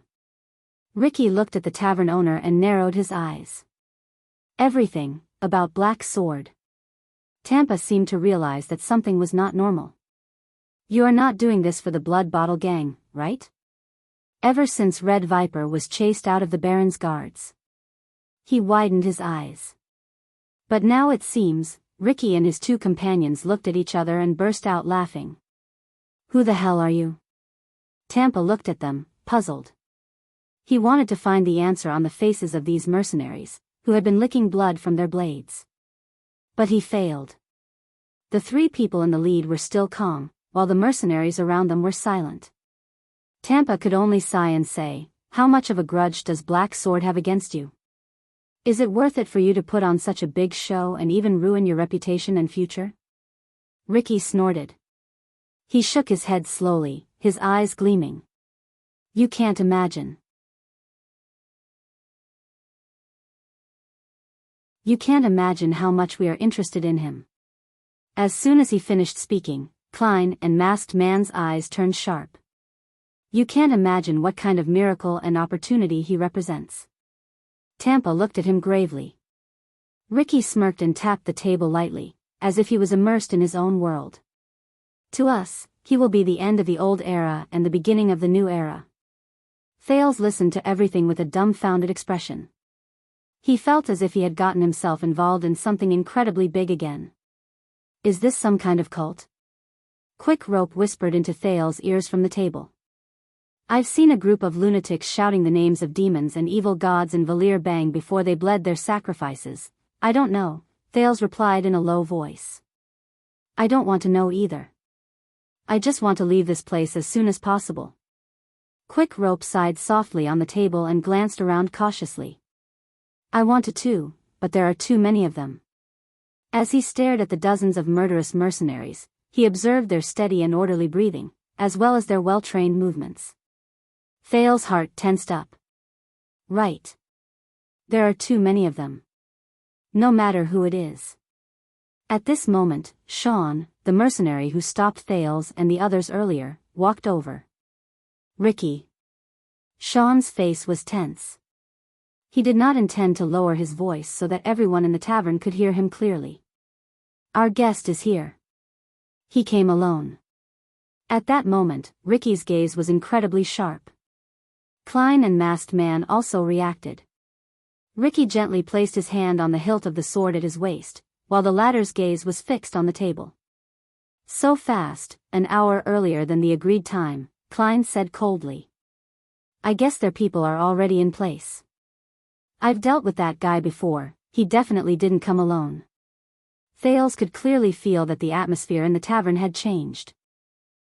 Ricky looked at the tavern owner and narrowed his eyes. Everything, about Black Sword. Tampa seemed to realize that something was not normal. You are not doing this for the Blood Bottle Gang, right? Ever since Red Viper was chased out of the Baron's guards. He widened his eyes. But now it seems, Ricky and his 2 companions looked at each other and burst out laughing. Who the hell are you? Tampa looked at them, puzzled. He wanted to find the answer on the faces of these mercenaries, who had been licking blood from their blades. But he failed. The 3 people in the lead were still calm, while the mercenaries around them were silent. Tampa could only sigh and say, how much of a grudge does Black Sword have against you? Is it worth it for you to put on such a big show and even ruin your reputation and future? Ricky snorted. He shook his head slowly, his eyes gleaming. You can't imagine. You can't imagine how much we are interested in him. As soon as he finished speaking, Klein and Masked Man's eyes turned sharp. You can't imagine what kind of miracle and opportunity he represents. Tampa looked at him gravely. Ricky smirked and tapped the table lightly, as if he was immersed in his own world. To us, he will be the end of the old era and the beginning of the new era. Thales listened to everything with a dumbfounded expression. He felt as if he had gotten himself involved in something incredibly big again. Is this some kind of cult? Quick Rope whispered into Thales' ears from the table. I've seen a group of lunatics shouting the names of demons and evil gods in Valir Bang before they bled their sacrifices. I don't know, Thales replied in a low voice. I don't want to know either. I just want to leave this place as soon as possible. Quick Rope sighed softly on the table and glanced around cautiously. I want to too, but there are too many of them. As he stared at the dozens of murderous mercenaries, he observed their steady and orderly breathing, as well as their well-trained movements. Thales's heart tensed up. Right. There are too many of them. No matter who it is. At this moment, Sean, the mercenary who stopped Thales and the others earlier, walked over. Ricky. Sean's face was tense. He did not intend to lower his voice so that everyone in the tavern could hear him clearly. Our guest is here. He came alone. At that moment, Ricky's gaze was incredibly sharp. Klein and Masked Man also reacted. Ricky gently placed his hand on the hilt of the sword at his waist, while the latter's gaze was fixed on the table. So fast, an hour earlier than the agreed time, Klein said coldly. I guess their people are already in place. I've dealt with that guy before, he definitely didn't come alone. Thales could clearly feel that the atmosphere in the tavern had changed.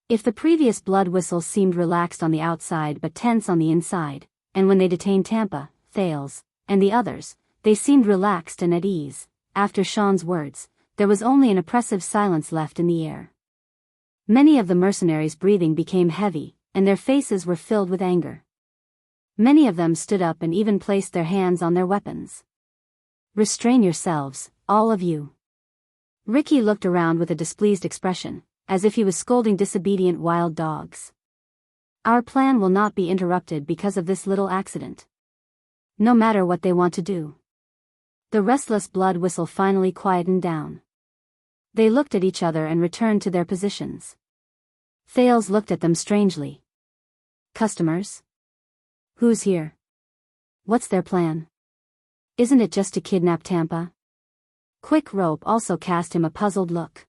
If the previous blood whistle seemed relaxed on the outside but tense on the inside, and when they detained Tampa, Thales, and the others, they seemed relaxed and at ease, after Sean's words, there was only an oppressive silence left in the air. Many of the mercenaries' breathing became heavy, and their faces were filled with anger. Many of them stood up and even placed their hands on their weapons. Restrain yourselves, all of you. Ricky looked around with a displeased expression, as if he was scolding disobedient wild dogs. Our plan will not be interrupted because of this little accident. No matter what they want to do. The restless blood whistle finally quietened down. They looked at each other and returned to their positions. Thales looked at them strangely. Customers? Who's here? What's their plan? Isn't it just to kidnap Tampa? Quick Rope also cast him a puzzled look.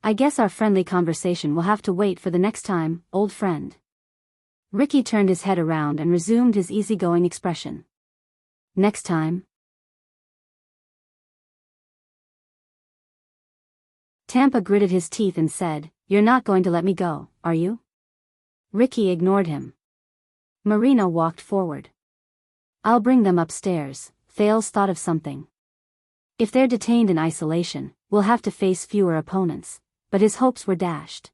I guess our friendly conversation will have to wait for the next time, old friend. Ricky turned his head around and resumed his easygoing expression. Next time? Tampa gritted his teeth and said, You're not going to let me go, are you? Ricky ignored him. Marina walked forward. I'll bring them upstairs. Thales thought of something. If they're detained in isolation, we'll have to face fewer opponents, but his hopes were dashed.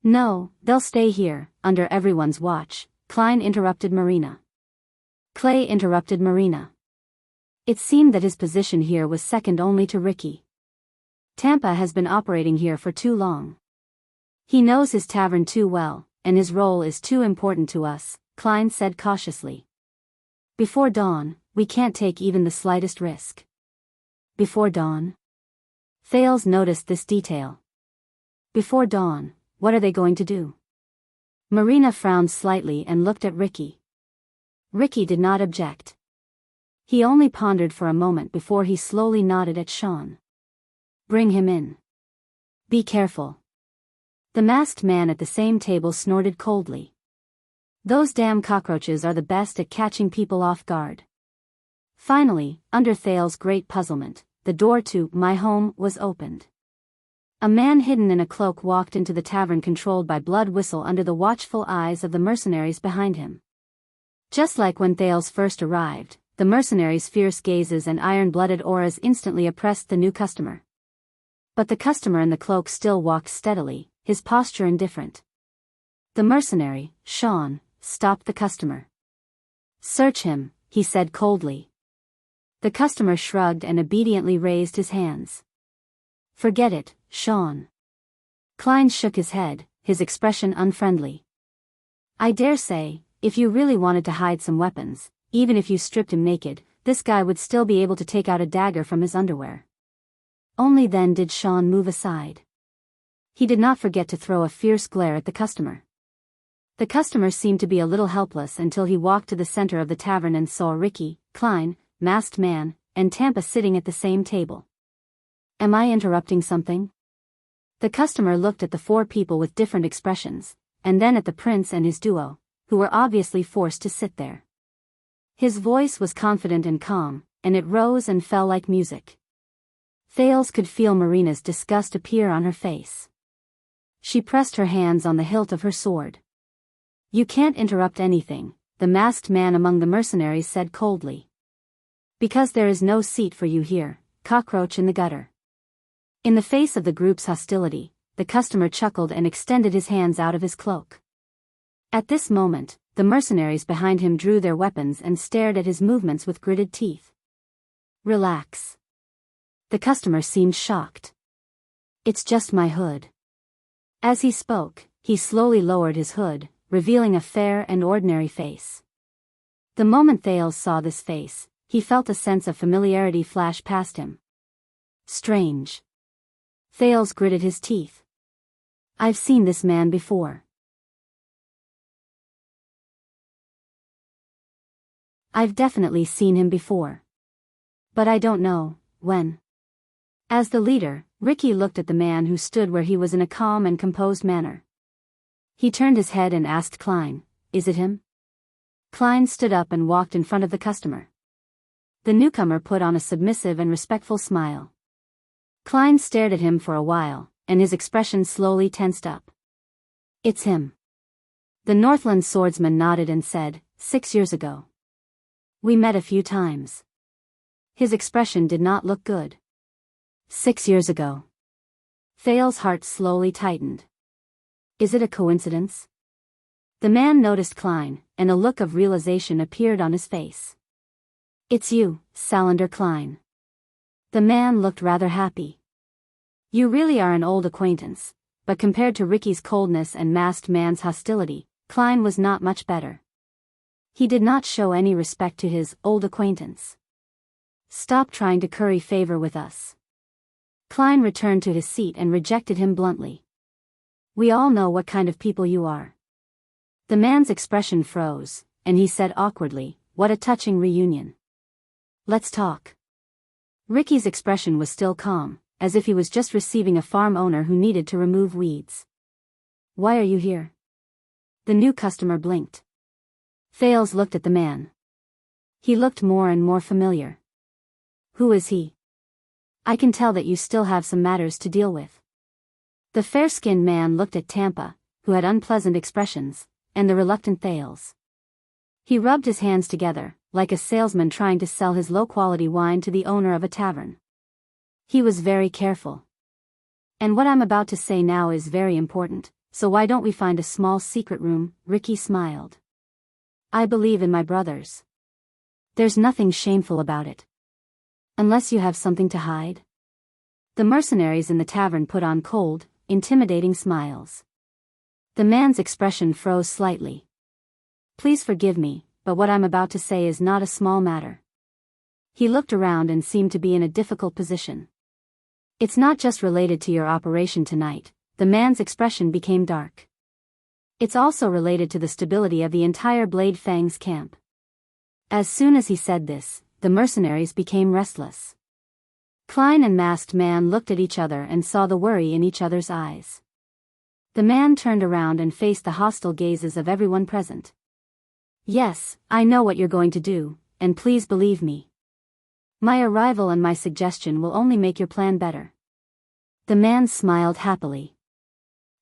No, they'll stay here, under everyone's watch, Klein interrupted Marina. Clay interrupted Marina. It seemed that his position here was second only to Ricky. Tampa has been operating here for too long. He knows his tavern too well, and his role is too important to us, Klein said cautiously. Before dawn, we can't take even the slightest risk. Before dawn? Thales noticed this detail. Before dawn, what are they going to do? Marina frowned slightly and looked at Ricky. Ricky did not object. He only pondered for a moment before he slowly nodded at Sean. Bring him in. Be careful. The masked man at the same table snorted coldly. Those damn cockroaches are the best at catching people off guard. Finally, under Thales' great puzzlement, the door to my home was opened. A man hidden in a cloak walked into the tavern controlled by Blood Whistle under the watchful eyes of the mercenaries behind him. Just like when Thales first arrived, the mercenaries' fierce gazes and iron-blooded auras instantly oppressed the new customer. But the customer in the cloak still walked steadily, his posture indifferent. The mercenary, Sean, stopped the customer. Search him, he said coldly. The customer shrugged and obediently raised his hands. Forget it, Sean. Klein shook his head, his expression unfriendly. I dare say, if you really wanted to hide some weapons, even if you stripped him naked, this guy would still be able to take out a dagger from his underwear. Only then did Sean move aside. He did not forget to throw a fierce glare at the customer. The customer seemed to be a little helpless until he walked to the center of the tavern and saw Ricky, Klein, Masked Man, and Tampa sitting at the same table. Am I interrupting something? The customer looked at the four people with different expressions, and then at the prince and his duo, who were obviously forced to sit there. His voice was confident and calm, and it rose and fell like music. Thales could feel Marina's disgust appear on her face. She pressed her hands on the hilt of her sword. You can't interrupt anything, the masked man among the mercenaries said coldly. Because there is no seat for you here, cockroach in the gutter. In the face of the group's hostility, the customer chuckled and extended his hands out of his cloak. At this moment, the mercenaries behind him drew their weapons and stared at his movements with gritted teeth. Relax. The customer seemed shocked. It's just my hood. As he spoke, he slowly lowered his hood, revealing a fair and ordinary face. The moment Thales saw this face, he felt a sense of familiarity flash past him. Strange. Thales gritted his teeth. I've seen this man before. I've definitely seen him before. But I don't know, when. As the leader, Ricky looked at the man who stood where he was in a calm and composed manner. He turned his head and asked Klein, "Is it him?" Klein stood up and walked in front of the customer. The newcomer put on a submissive and respectful smile. Klein stared at him for a while, and his expression slowly tensed up. It's him. The Northland swordsman nodded and said, 6 years ago. We met a few times. His expression did not look good. 6 years ago. Thales' heart slowly tightened. Is it a coincidence? The man noticed Klein, and a look of realization appeared on his face. It's you, Salander Klein. The man looked rather happy. You really are an old acquaintance, but compared to Ricky's coldness and masked man's hostility, Klein was not much better. He did not show any respect to his old acquaintance. Stop trying to curry favor with us. Klein returned to his seat and rejected him bluntly. We all know what kind of people you are. The man's expression froze, and he said awkwardly, what a touching reunion. Let's talk. Ricky's expression was still calm, as if he was just receiving a farm owner who needed to remove weeds. Why are you here? The new customer blinked. Thales looked at the man. He looked more and more familiar. Who is he? I can tell that you still have some matters to deal with. The fair-skinned man looked at Tampa, who had unpleasant expressions, and the reluctant Thales. He rubbed his hands together, like a salesman trying to sell his low-quality wine to the owner of a tavern. He was very careful. And what I'm about to say now is very important, so why don't we find a small secret room? Ricky smiled. I believe in my brothers. There's nothing shameful about it. Unless you have something to hide. The mercenaries in the tavern put on cold, intimidating smiles. The man's expression froze slightly. Please forgive me, but what I'm about to say is not a small matter. He looked around and seemed to be in a difficult position. It's not just related to your operation tonight. The man's expression became dark. It's also related to the stability of the entire Blade Fangs camp. As soon as he said this, the mercenaries became restless. Klein and Masked Man looked at each other and saw the worry in each other's eyes. The man turned around and faced the hostile gazes of everyone present. Yes, I know what you're going to do, and please believe me. My arrival and my suggestion will only make your plan better. The man smiled happily.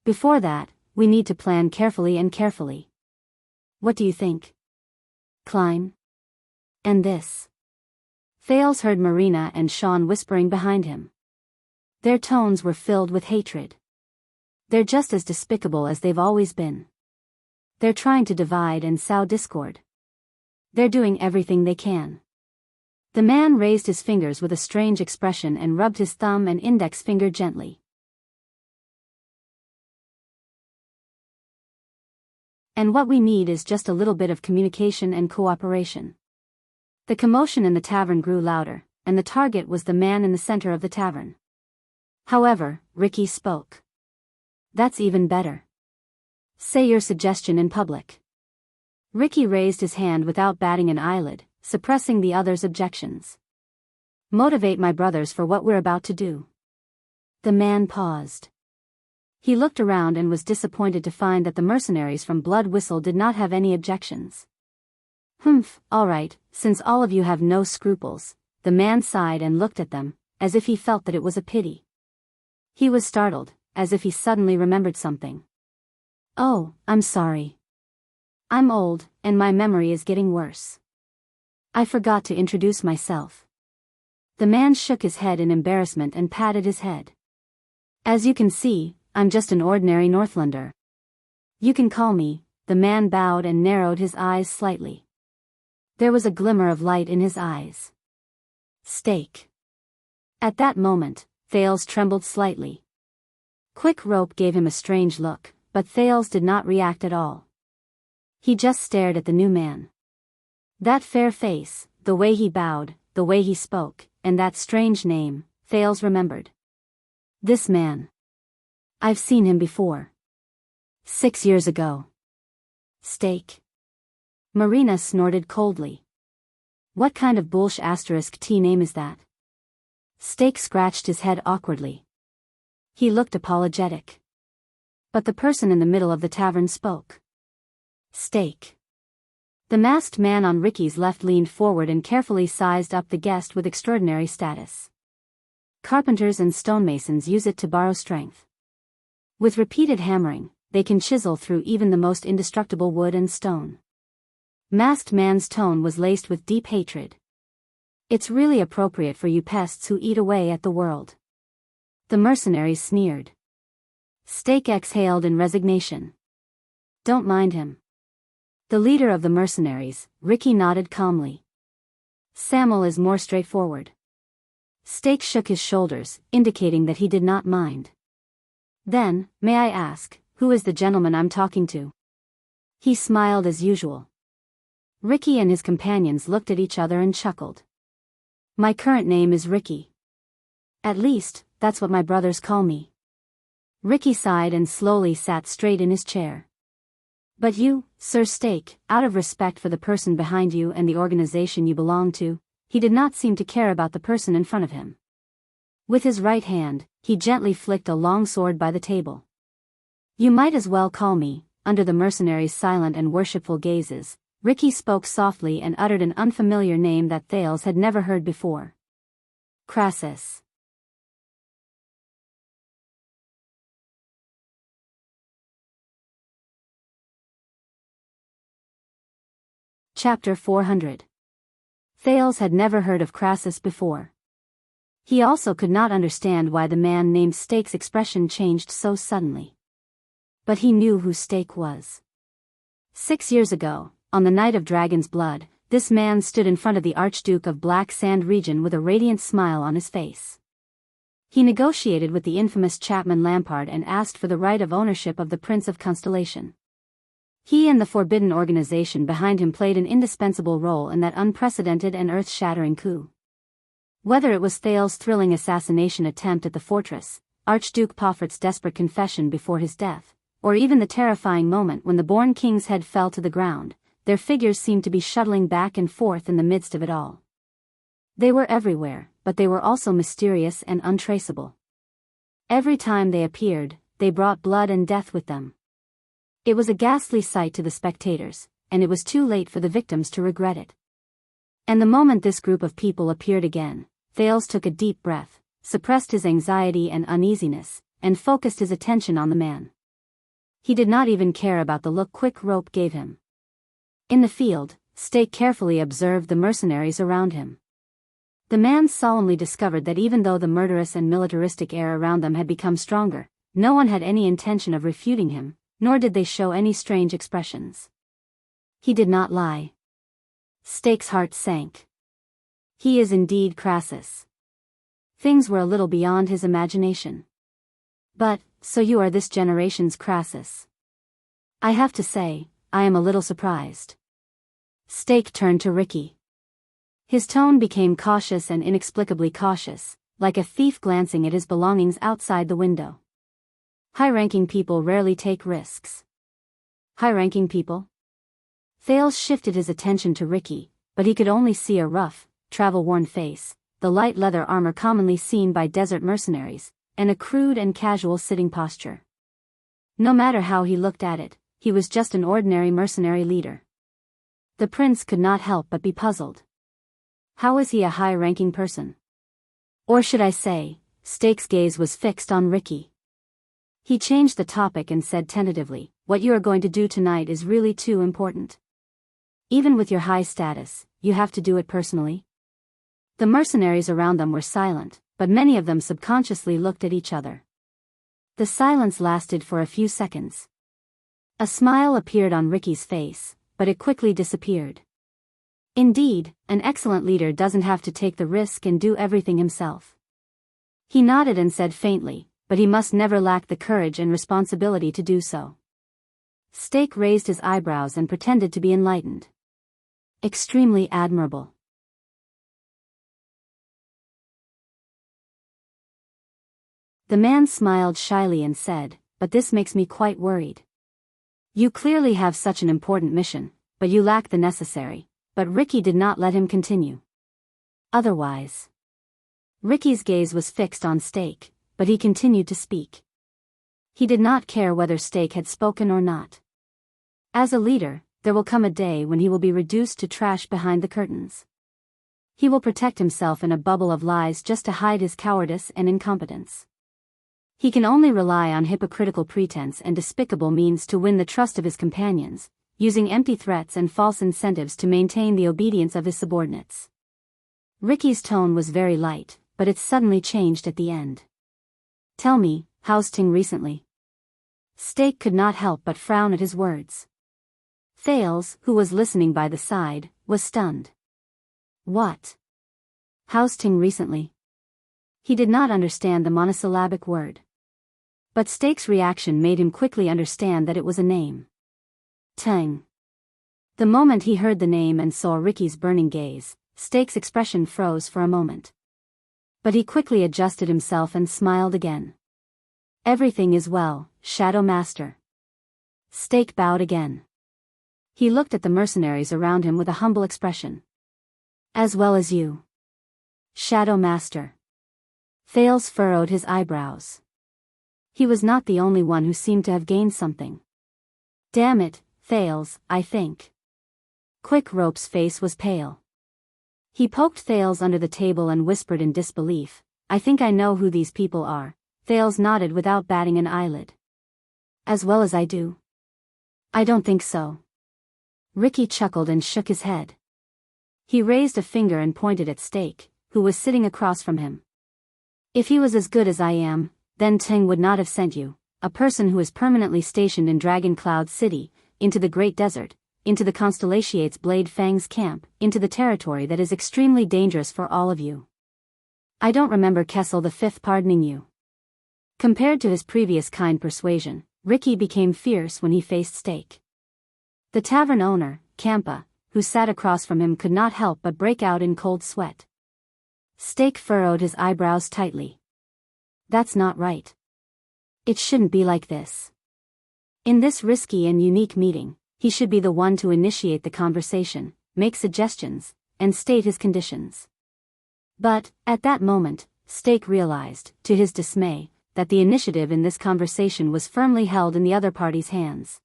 Before that, we need to plan carefully and carefully. What do you think? Klein? And this? Thales heard Marina and Sean whispering behind him. Their tones were filled with hatred. They're just as despicable as they've always been. They're trying to divide and sow discord. They're doing everything they can. The man raised his fingers with a strange expression and rubbed his thumb and index finger gently. And what we need is just a little bit of communication and cooperation. The commotion in the tavern grew louder, and the target was the man in the center of the tavern. However, Ricky spoke. That's even better. Say your suggestion in public. Ricky raised his hand without batting an eyelid, suppressing the other's objections. Motivate my brothers for what we're about to do. The man paused. He looked around and was disappointed to find that the mercenaries from Blood Whistle did not have any objections. All right, since all of you have no scruples. The man sighed and looked at them, as if he felt that it was a pity. He was startled, as if he suddenly remembered something. Oh, I'm sorry. I'm old, and my memory is getting worse. I forgot to introduce myself. The man shook his head in embarrassment and patted his head. As you can see, I'm just an ordinary Northlander. You can call me." The man bowed and narrowed his eyes slightly. There was a glimmer of light in his eyes. "Steak." At that moment, Thales trembled slightly. Quick Rope gave him a strange look, but Thales did not react at all. He just stared at the new man. That fair face, the way he bowed, the way he spoke, and that strange name, Thales remembered. This man. I've seen him before. 6 years ago. Steak. Marina snorted coldly. What kind of bullsh *T name is that? Steak scratched his head awkwardly. He looked apologetic. But the person in the middle of the tavern spoke. Steak. The masked man on Ricky's left leaned forward and carefully sized up the guest with extraordinary status. Carpenters and stonemasons use it to borrow strength. With repeated hammering, they can chisel through even the most indestructible wood and stone. Masked man's tone was laced with deep hatred. It's really appropriate for you pests who eat away at the world. The mercenaries sneered. Steak exhaled in resignation. Don't mind him. The leader of the mercenaries, Ricky, nodded calmly. Samuel is more straightforward. Steak shook his shoulders, indicating that he did not mind. Then, may I ask, who is the gentleman I'm talking to? He smiled as usual. Ricky and his companions looked at each other and chuckled. My current name is Ricky. At least, that's what my brothers call me. Ricky sighed and slowly sat straight in his chair. But you, Sir Steak, out of respect for the person behind you and the organization you belong to, he did not seem to care about the person in front of him. With his right hand, he gently flicked a long sword by the table. You might as well call me. Under the mercenaries' silent and worshipful gazes, Ricky spoke softly and uttered an unfamiliar name that Thales had never heard before. Crassus. Chapter 400. Thales had never heard of Crassus before. He also could not understand why the man named Steak's expression changed so suddenly. But he knew who Steak was. 6 years ago, on the night of Dragon's Blood, this man stood in front of the Archduke of Black Sand region with a radiant smile on his face. He negotiated with the infamous Chapman Lampard and asked for the right of ownership of the Prince of Constellation. He and the forbidden organization behind him played an indispensable role in that unprecedented and earth-shattering coup. Whether it was Thales' thrilling assassination attempt at the fortress, Archduke Poffert's desperate confession before his death, or even the terrifying moment when the born king's head fell to the ground, their figures seemed to be shuttling back and forth in the midst of it all. They were everywhere, but they were also mysterious and untraceable. Every time they appeared, they brought blood and death with them. It was a ghastly sight to the spectators, and it was too late for the victims to regret it. And the moment this group of people appeared again, Thales took a deep breath, suppressed his anxiety and uneasiness, and focused his attention on the man. He did not even care about the look Quick Rope gave him. In the field, Steak carefully observed the mercenaries around him. The man solemnly discovered that even though the murderous and militaristic air around them had become stronger, no one had any intention of refuting him, nor did they show any strange expressions. He did not lie. Steak's heart sank. He is indeed Crassus. Things were a little beyond his imagination. But, so you are this generation's Crassus. I have to say, I am a little surprised. Steak turned to Ricky. His tone became cautious and inexplicably cautious, like a thief glancing at his belongings outside the window. High-ranking people rarely take risks. High-ranking people? Thales shifted his attention to Ricky, but he could only see a rough, travel-worn face, the light leather armor commonly seen by desert mercenaries, and a crude and casual sitting posture. No matter how he looked at it, he was just an ordinary mercenary leader. The prince could not help but be puzzled. How is he a high-ranking person? Or should I say, Steak's gaze was fixed on Ricky. He changed the topic and said tentatively, what you are going to do tonight is really too important. Even with your high status, you have to do it personally. The mercenaries around them were silent, but many of them subconsciously looked at each other. The silence lasted for a few seconds. A smile appeared on Ricky's face, but it quickly disappeared. Indeed, an excellent leader doesn't have to take the risk and do everything himself. He nodded and said faintly, but he must never lack the courage and responsibility to do so. Steak raised his eyebrows and pretended to be enlightened. Extremely admirable. The man smiled shyly and said, but this makes me quite worried. You clearly have such an important mission, but you lack the necessary. But Ricky did not let him continue. Otherwise. Ricky's gaze was fixed on Steak, but he continued to speak. He did not care whether Steak had spoken or not. As a leader, there will come a day when he will be reduced to trash behind the curtains. He will protect himself in a bubble of lies just to hide his cowardice and incompetence. He can only rely on hypocritical pretense and despicable means to win the trust of his companions, using empty threats and false incentives to maintain the obedience of his subordinates. Ricky's tone was very light, but it suddenly changed at the end. Tell me, how's Ting recently? Steak could not help but frown at his words. Thales, who was listening by the side, was stunned. What? How's Ting recently? He did not understand the monosyllabic word. But Steak's reaction made him quickly understand that it was a name. Ting. The moment he heard the name and saw Ricky's burning gaze, Steak's expression froze for a moment. But he quickly adjusted himself and smiled again. Everything is well, Shadow Master. Steak bowed again. He looked at the mercenaries around him with a humble expression. As well as you. Shadow Master. Thales furrowed his eyebrows. He was not the only one who seemed to have gained something. Damn it, Thales, I think. Quick Rope's face was pale. He poked Thales under the table and whispered in disbelief, I think I know who these people are. Thales nodded without batting an eyelid. As well as I do? I don't think so. Ricky chuckled and shook his head. He raised a finger and pointed at Steak, who was sitting across from him. If he was as good as I am, then Ting would not have sent you, a person who is permanently stationed in Dragon Cloud City, into the Great Desert, into the Constellation's Blade Fang's camp, into the territory that is extremely dangerous for all of you. I don't remember Kessel V pardoning you. Compared to his previous kind persuasion, Ricky became fierce when he faced Steak. The tavern owner, Kampa, who sat across from him could not help but break out in cold sweat. Steak furrowed his eyebrows tightly. That's not right. It shouldn't be like this. In this risky and unique meeting, he should be the one to initiate the conversation, make suggestions, and state his conditions. But, at that moment, Steak realized, to his dismay, that the initiative in this conversation was firmly held in the other party's hands.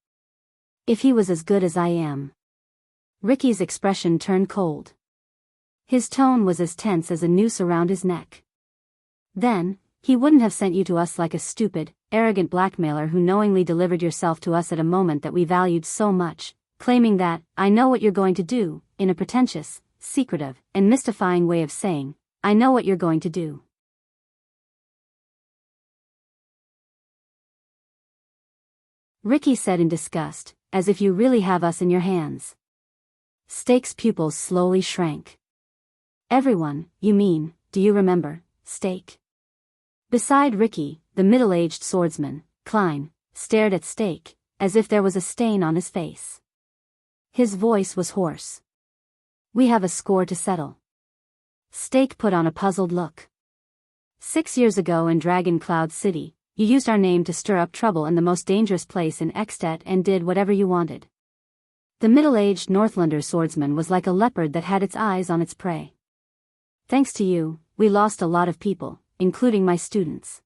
If he was as good as I am. Ricky's expression turned cold. His tone was as tense as a noose around his neck. Then, he wouldn't have sent you to us like a stupid, arrogant blackmailer who knowingly delivered yourself to us at a moment that we valued so much, claiming that, I know what you're going to do, in a pretentious, secretive, and mystifying way of saying, I know what you're going to do. Ricky said in disgust, as if you really have us in your hands. Steak's pupils slowly shrank. Everyone, you mean, do you remember, Steak? Beside Ricky, the middle-aged swordsman, Klein, stared at Steak, as if there was a stain on his face. His voice was hoarse. We have a score to settle. Steak put on a puzzled look. 6 years ago in Dragon Cloud City, you used our name to stir up trouble in the most dangerous place in Extet and did whatever you wanted. The middle-aged Northlander swordsman was like a leopard that had its eyes on its prey. Thanks to you, we lost a lot of people, including my students.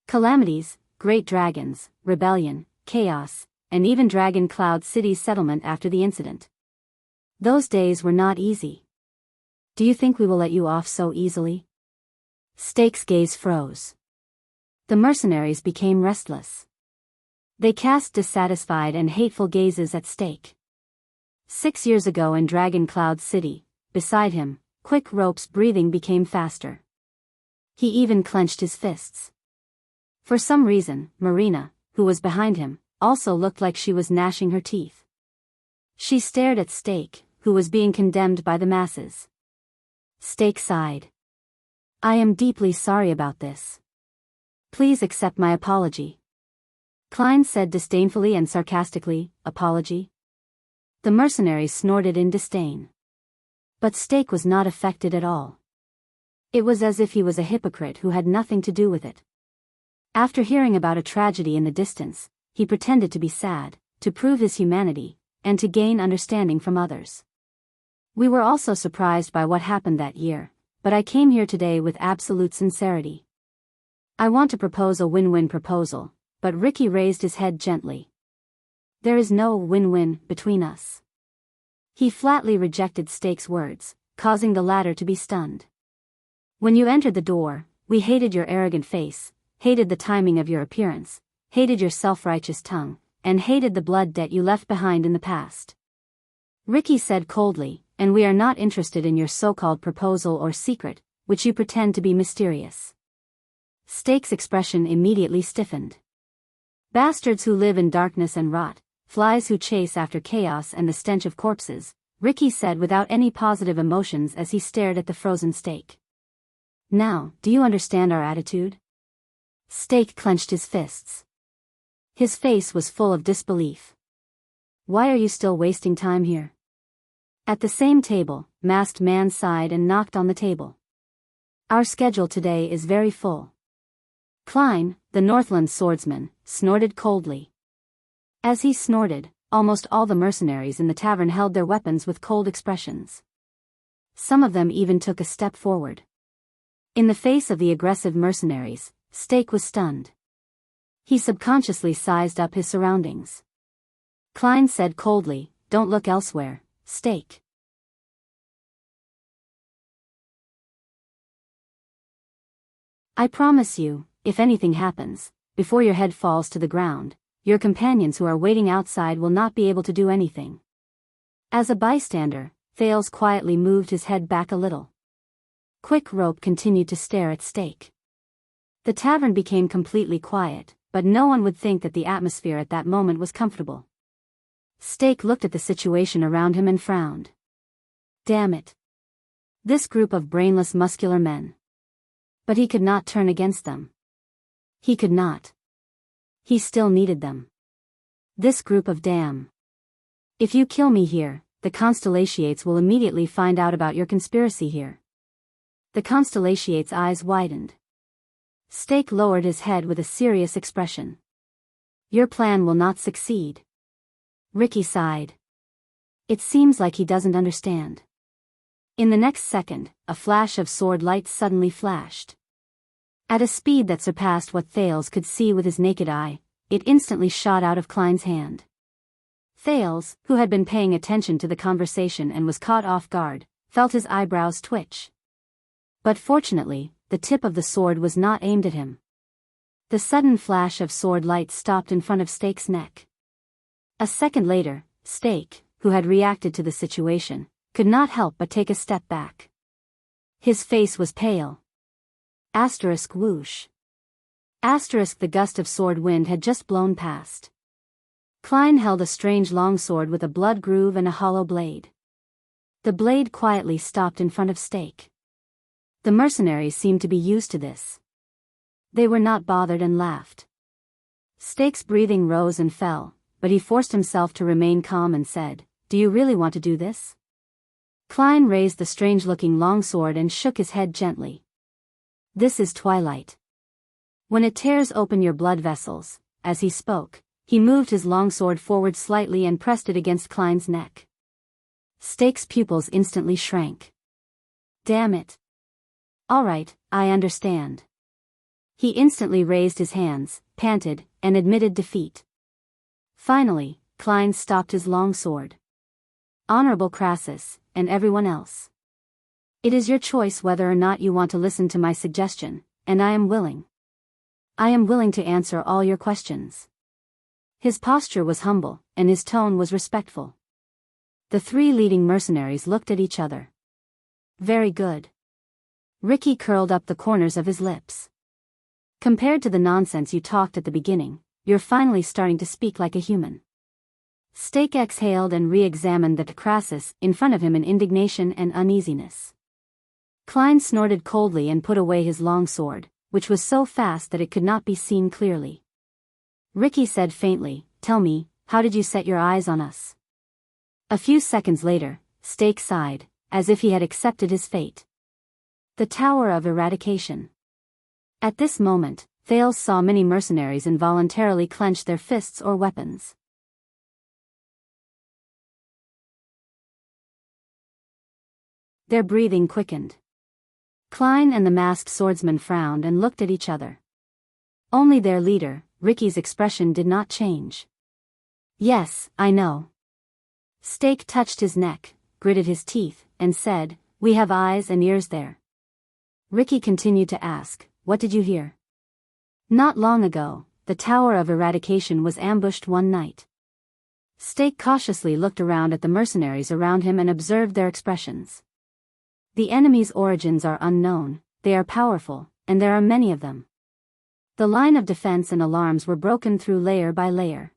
Calamities, great dragons, rebellion, chaos, and even Dragon Cloud City's settlement after the incident. Those days were not easy. Do you think we will let you off so easily? Steak's gaze froze. The mercenaries became restless. They cast dissatisfied and hateful gazes at Steak. 6 years ago in Dragon Cloud City, beside him, Quick Rope's breathing became faster. He even clenched his fists. For some reason, Marina, who was behind him, also looked like she was gnashing her teeth. She stared at Steak, who was being condemned by the masses. Steak sighed. "I am deeply sorry about this. Please accept my apology." Klein said disdainfully and sarcastically, "Apology?" The mercenaries snorted in disdain. But Steak was not affected at all. It was as if he was a hypocrite who had nothing to do with it. After hearing about a tragedy in the distance, he pretended to be sad, to prove his humanity, and to gain understanding from others. "We were also surprised by what happened that year, but I came here today with absolute sincerity. I want to propose a win-win proposal," but Ricky raised his head gently. "There is no win-win between us." He flatly rejected Steak's words, causing the latter to be stunned. "When you entered the door, we hated your arrogant face, hated the timing of your appearance, hated your self-righteous tongue, and hated the blood debt you left behind in the past," Ricky said coldly, "and we are not interested in your so-called proposal or secret, which you pretend to be mysterious." Steak's expression immediately stiffened. "Bastards who live in darkness and rot, flies who chase after chaos and the stench of corpses," Ricky said without any positive emotions as he stared at the frozen Steak. "Now, do you understand our attitude?" Steak clenched his fists. His face was full of disbelief. "Why are you still wasting time here?" At the same table, Masked Man sighed and knocked on the table. "Our schedule today is very full." Klein, the Northland swordsman, snorted coldly. As he snorted, almost all the mercenaries in the tavern held their weapons with cold expressions. Some of them even took a step forward. In the face of the aggressive mercenaries, Steak was stunned. He subconsciously sized up his surroundings. Klein said coldly, "Don't look elsewhere, Steak." "I promise you, if anything happens, before your head falls to the ground, your companions who are waiting outside will not be able to do anything." As a bystander, Thales quietly moved his head back a little. Quick Rope continued to stare at Steak. The tavern became completely quiet, but no one would think that the atmosphere at that moment was comfortable. Steak looked at the situation around him and frowned. Damn it. This group of brainless muscular men. But he could not turn against them. He could not. He still needed them. This group of damn. "If you kill me here, the Constellatiates will immediately find out about your conspiracy here." The Constellatiates' eyes widened. Steak lowered his head with a serious expression. "Your plan will not succeed." Ricky sighed. "It seems like he doesn't understand." In the next second, a flash of sword light suddenly flashed. At a speed that surpassed what Thales could see with his naked eye, it instantly shot out of Klein's hand. Thales, who had been paying attention to the conversation and was caught off guard, felt his eyebrows twitch. But fortunately, the tip of the sword was not aimed at him. The sudden flash of sword light stopped in front of Steak's neck. A second later, Steak, who had reacted to the situation, could not help but take a step back. His face was pale. Asterisk whoosh. Asterisk the gust of sword wind had just blown past. Klein held a strange longsword with a blood groove and a hollow blade. The blade quietly stopped in front of Steak. The mercenaries seemed to be used to this. They were not bothered and laughed. Steak's breathing rose and fell, but he forced himself to remain calm and said, "Do you really want to do this?" Klein raised the strange-looking longsword and shook his head gently. "This is twilight. When it tears open your blood vessels," as he spoke, he moved his longsword forward slightly and pressed it against Klein's neck. Steak's pupils instantly shrank. "Damn it. All right, I understand." He instantly raised his hands, panted, and admitted defeat. Finally, Klein stopped his longsword. "Honorable Crassus, and everyone else. It is your choice whether or not you want to listen to my suggestion, and I am willing. I am willing to answer all your questions." His posture was humble, and his tone was respectful. The three leading mercenaries looked at each other. "Very good." Ricky curled up the corners of his lips. Compared to the nonsense you talked at the beginning, you're finally starting to speak like a human. Steak exhaled and re-examined the Crassus in front of him in indignation and uneasiness. Klein snorted coldly and put away his long sword, which was so fast that it could not be seen clearly. Ricky said faintly, "Tell me, how did you set your eyes on us?" A few seconds later, Steak sighed, as if he had accepted his fate. The Tower of Eradication. At this moment, Thales saw many mercenaries involuntarily clench their fists or weapons. Their breathing quickened. Klein and the masked swordsman frowned and looked at each other. Only their leader, Ricky's expression did not change. "Yes, I know." Steak touched his neck, gritted his teeth, and said, "We have eyes and ears there." Ricky continued to ask, "What did you hear?" "Not long ago, the Tower of Eradication was ambushed one night." Steak cautiously looked around at the mercenaries around him and observed their expressions. The enemy's origins are unknown, they are powerful, and there are many of them. The line of defense and alarms were broken through layer by layer.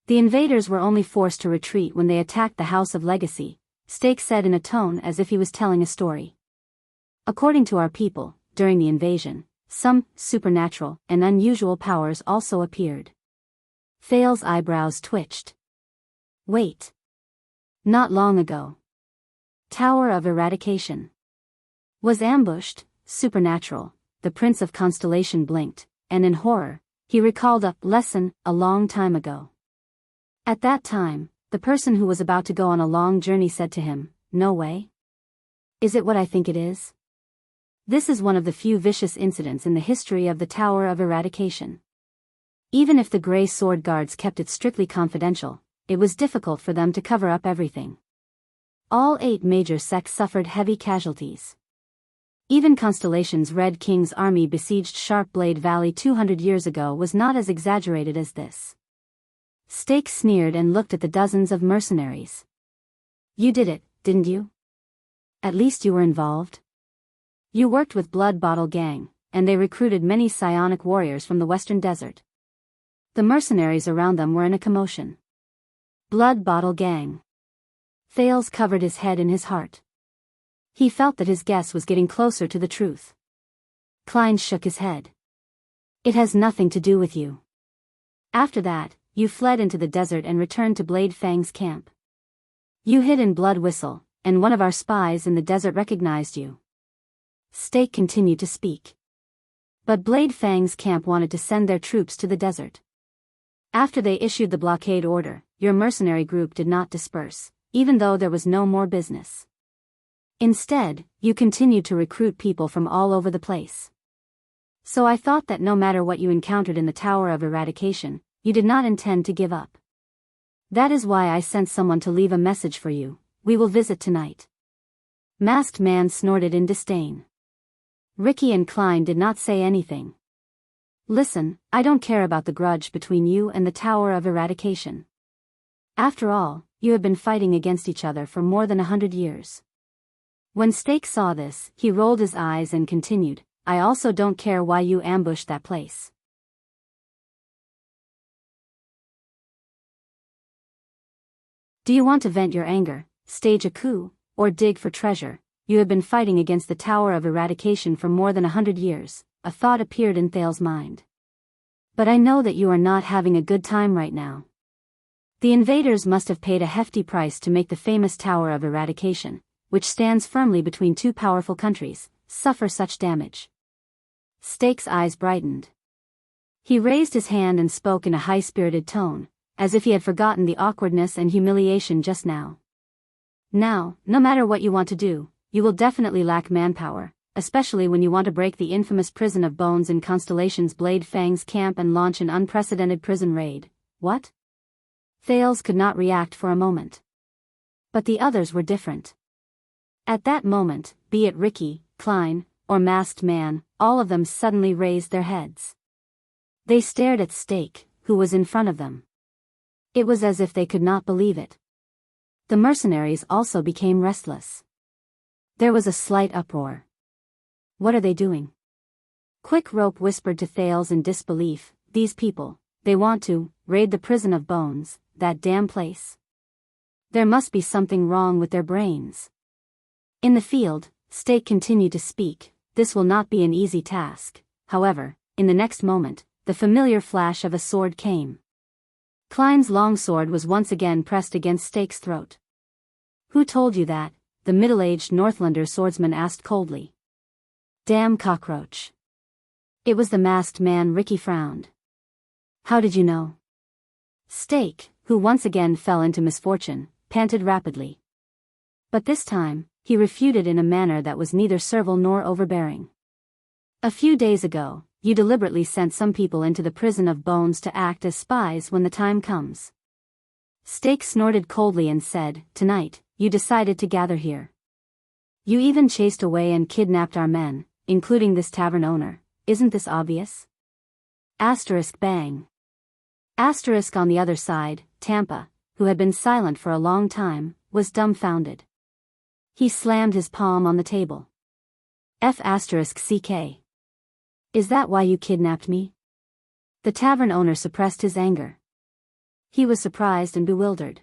The invaders were only forced to retreat when they attacked the House of Legacy, Steak said in a tone as if he was telling a story. According to our people, during the invasion, some supernatural and unusual powers also appeared. Thales' eyebrows twitched. Wait. Not long ago. Tower of Eradication was ambushed, supernatural. The Prince of Constellation blinked, and in horror, he recalled a lesson a long time ago. At that time, the person who was about to go on a long journey said to him, "No way? Is it what I think it is?" This is one of the few vicious incidents in the history of the Tower of Eradication. Even if the Grey Sword Guards kept it strictly confidential, it was difficult for them to cover up everything. All 8 major sects suffered heavy casualties. Even Constellation's Red King's army besieged Sharpblade Valley 200 years ago was not as exaggerated as this. Steak sneered and looked at the dozens of mercenaries. "You did it, didn't you? At least you were involved. You worked with Blood Bottle Gang, and they recruited many psionic warriors from the Western Desert." The mercenaries around them were in a commotion. Blood Bottle Gang. Thales covered his head in his heart. He felt that his guess was getting closer to the truth. Klein shook his head. "It has nothing to do with you. After that, you fled into the desert and returned to Blade Fang's camp. You hid in Blood Whistle, and one of our spies in the desert recognized you." Steak continued to speak. "But Blade Fang's camp wanted to send their troops to the desert. After they issued the blockade order, your mercenary group did not disperse, even though there was no more business. Instead, you continued to recruit people from all over the place. So I thought that no matter what you encountered in the Tower of Eradication, you did not intend to give up. That is why I sent someone to leave a message for you. We will visit tonight." Masked Man snorted in disdain. Ricky and Klein did not say anything. "Listen, I don't care about the grudge between you and the Tower of Eradication. After all, you have been fighting against each other for more than 100 years. When Steak saw this, he rolled his eyes and continued, "I also don't care why you ambushed that place. Do you want to vent your anger, stage a coup, or dig for treasure? You have been fighting against the Tower of Eradication for more than 100 years, a thought appeared in Thales' mind. But I know that you are not having a good time right now. The invaders must have paid a hefty price to make the famous Tower of Eradication, which stands firmly between 2 powerful countries, suffer such damage." Steak's eyes brightened. He raised his hand and spoke in a high-spirited tone, as if he had forgotten the awkwardness and humiliation just now. "Now, no matter what you want to do, you will definitely lack manpower, especially when you want to break the infamous Prison of Bones in Constellation's Blade Fang's camp and launch an unprecedented prison raid." "What?" Thales could not react for a moment. But the others were different. At that moment, be it Ricky, Klein, or Masked Man, all of them suddenly raised their heads. They stared at Steak, who was in front of them. It was as if they could not believe it. The mercenaries also became restless. There was a slight uproar. "What are they doing?" Quick Rope whispered to Thales in disbelief, "These people, they want to raid the prison of bones, that damn place. There must be something wrong with their brains." In the field, Stake continued to speak, "This will not be an easy task." However, in the next moment, the familiar flash of a sword came. Klein's long sword was once again pressed against Stake's throat. "Who told you that?" the middle-aged Northlander swordsman asked coldly. "Damn cockroach." It was the masked man. Ricky frowned. "How did you know?" Stake, who once again fell into misfortune, panted rapidly. But this time, he refuted in a manner that was neither servile nor overbearing. "A few days ago, you deliberately sent some people into the prison of bones to act as spies when the time comes." Stake snorted coldly and said, "Tonight, you decided to gather here. You even chased away and kidnapped our men, including this tavern owner. Isn't this obvious?" Asterisk bang. Asterisk on the other side, Tampa, who had been silent for a long time, was dumbfounded. He slammed his palm on the table. "CK. Is that why you kidnapped me?" The tavern owner suppressed his anger. He was surprised and bewildered.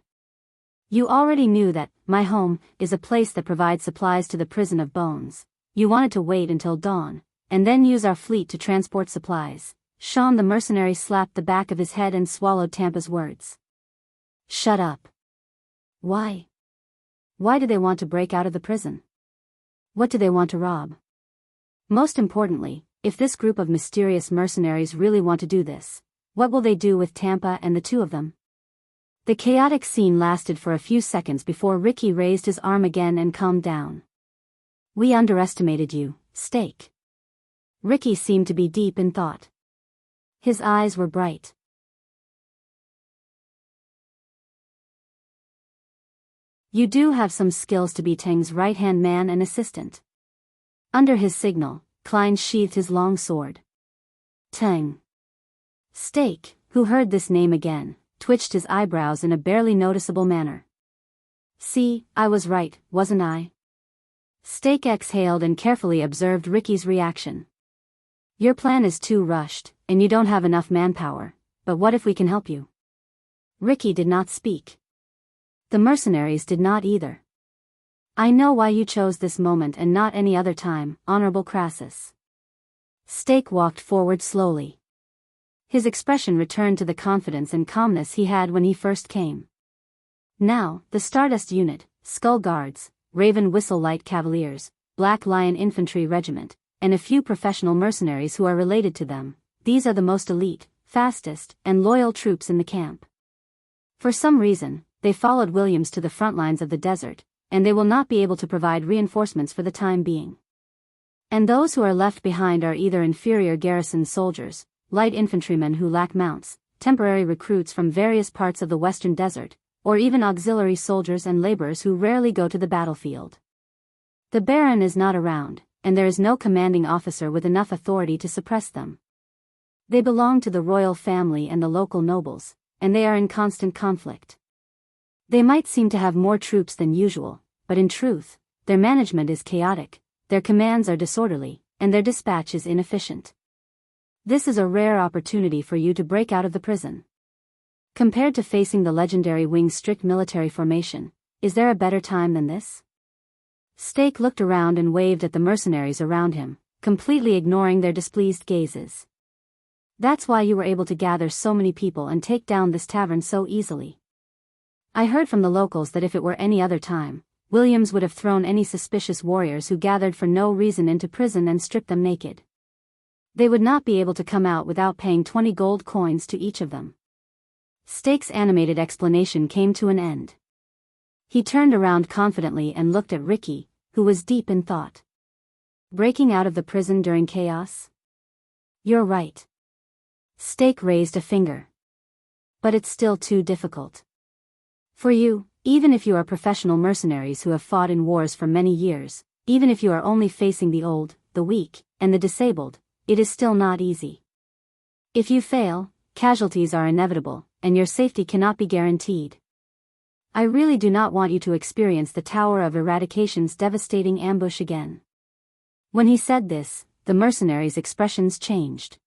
"You already knew that my home is a place that provides supplies to the prison of bones. You wanted to wait until dawn, and then use our fleet to transport supplies." Sean the mercenary slapped the back of his head and swallowed Tampa's words. "Shut up. Why? Why do they want to break out of the prison? What do they want to rob? Most importantly, if this group of mysterious mercenaries really want to do this, what will they do with Tampa and the two of them?" The chaotic scene lasted for a few seconds before Ricky raised his arm again and calmed down. "We underestimated you, Stake." Ricky seemed to be deep in thought. His eyes were bright. "You do have some skills to be Tang's right-hand man and assistant." Under his signal, Klein sheathed his long sword. "Tang." Stake, who heard this name again, twitched his eyebrows in a barely noticeable manner. "See, I was right, wasn't I?" Stake exhaled and carefully observed Ricky's reaction. "Your plan is too rushed, and you don't have enough manpower, but what if we can help you?" Ricky did not speak. The mercenaries did not either. "I know why you chose this moment and not any other time, Honorable Crassus." Stake walked forward slowly. His expression returned to the confidence and calmness he had when he first came. Now, the Stardust Unit, Skull Guards, Raven Whistle Light Cavaliers, Black Lion Infantry Regiment, and a few professional mercenaries who are related to them, these are the most elite, fastest, and loyal troops in the camp. For some reason, they followed Williams to the front lines of the desert, and they will not be able to provide reinforcements for the time being. And those who are left behind are either inferior garrison soldiers, light infantrymen who lack mounts, temporary recruits from various parts of the western desert, or even auxiliary soldiers and laborers who rarely go to the battlefield. The Baron is not around, and there is no commanding officer with enough authority to suppress them. They belong to the royal family and the local nobles, and they are in constant conflict. They might seem to have more troops than usual, but in truth, their management is chaotic, their commands are disorderly, and their dispatch is inefficient. This is a rare opportunity for you to break out of the prison. Compared to facing the legendary Wing's strict military formation, is there a better time than this? Stake looked around and waved at the mercenaries around him, completely ignoring their displeased gazes. "That's why you were able to gather so many people and take down this tavern so easily. I heard from the locals that if it were any other time, Williams would have thrown any suspicious warriors who gathered for no reason into prison and stripped them naked. They would not be able to come out without paying 20 gold coins to each of them." Stake's animated explanation came to an end. He turned around confidently and looked at Ricky, who was deep in thought. "Breaking out of the prison during chaos? You're right." Stake raised a finger. "But it's still too difficult. For you, even if you are professional mercenaries who have fought in wars for many years, even if you are only facing the old, the weak, and the disabled, it is still not easy. If you fail, casualties are inevitable, and your safety cannot be guaranteed. I really do not want you to experience the Tower of Eradication's devastating ambush again." When he said this, the mercenaries' expressions changed.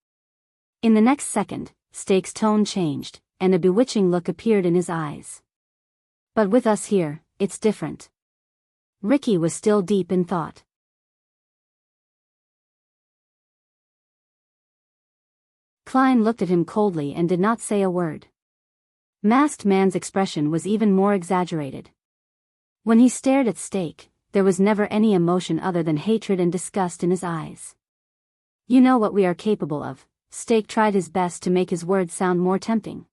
In the next second, Steak's tone changed, and a bewitching look appeared in his eyes. But with us here, it's different. Ricky was still deep in thought. Klein looked at him coldly and did not say a word. Masked Man's expression was even more exaggerated. When he stared at Steak, there was never any emotion other than hatred and disgust in his eyes. You know what we are capable of. Steak tried his best to make his words sound more tempting.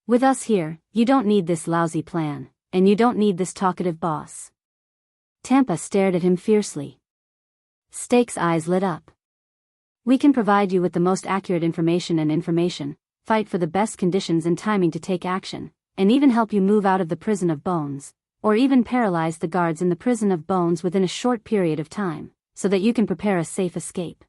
With us here, you don't need this lousy plan, and you don't need this talkative boss. Tampa stared at him fiercely. Steak's eyes lit up. We can provide you with the most accurate information, fight for the best conditions and timing to take action, and even help you move out of the prison of bones, or even paralyze the guards in the prison of bones within a short period of time, so that you can prepare a safe escape.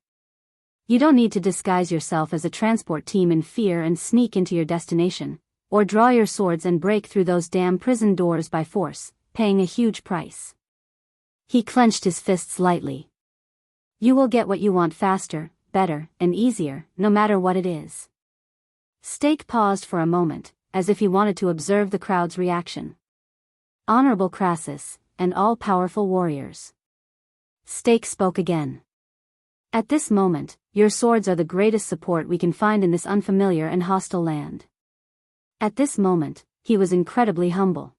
You don't need to disguise yourself as a transport team in fear and sneak into your destination, or draw your swords and break through those damn prison doors by force, paying a huge price. He clenched his fists lightly. You will get what you want faster, better, and easier, no matter what it is. Steak paused for a moment, as if he wanted to observe the crowd's reaction. Honorable Crassus, and all-powerful warriors. Steak spoke again. At this moment, your swords are the greatest support we can find in this unfamiliar and hostile land. At this moment, he was incredibly humble.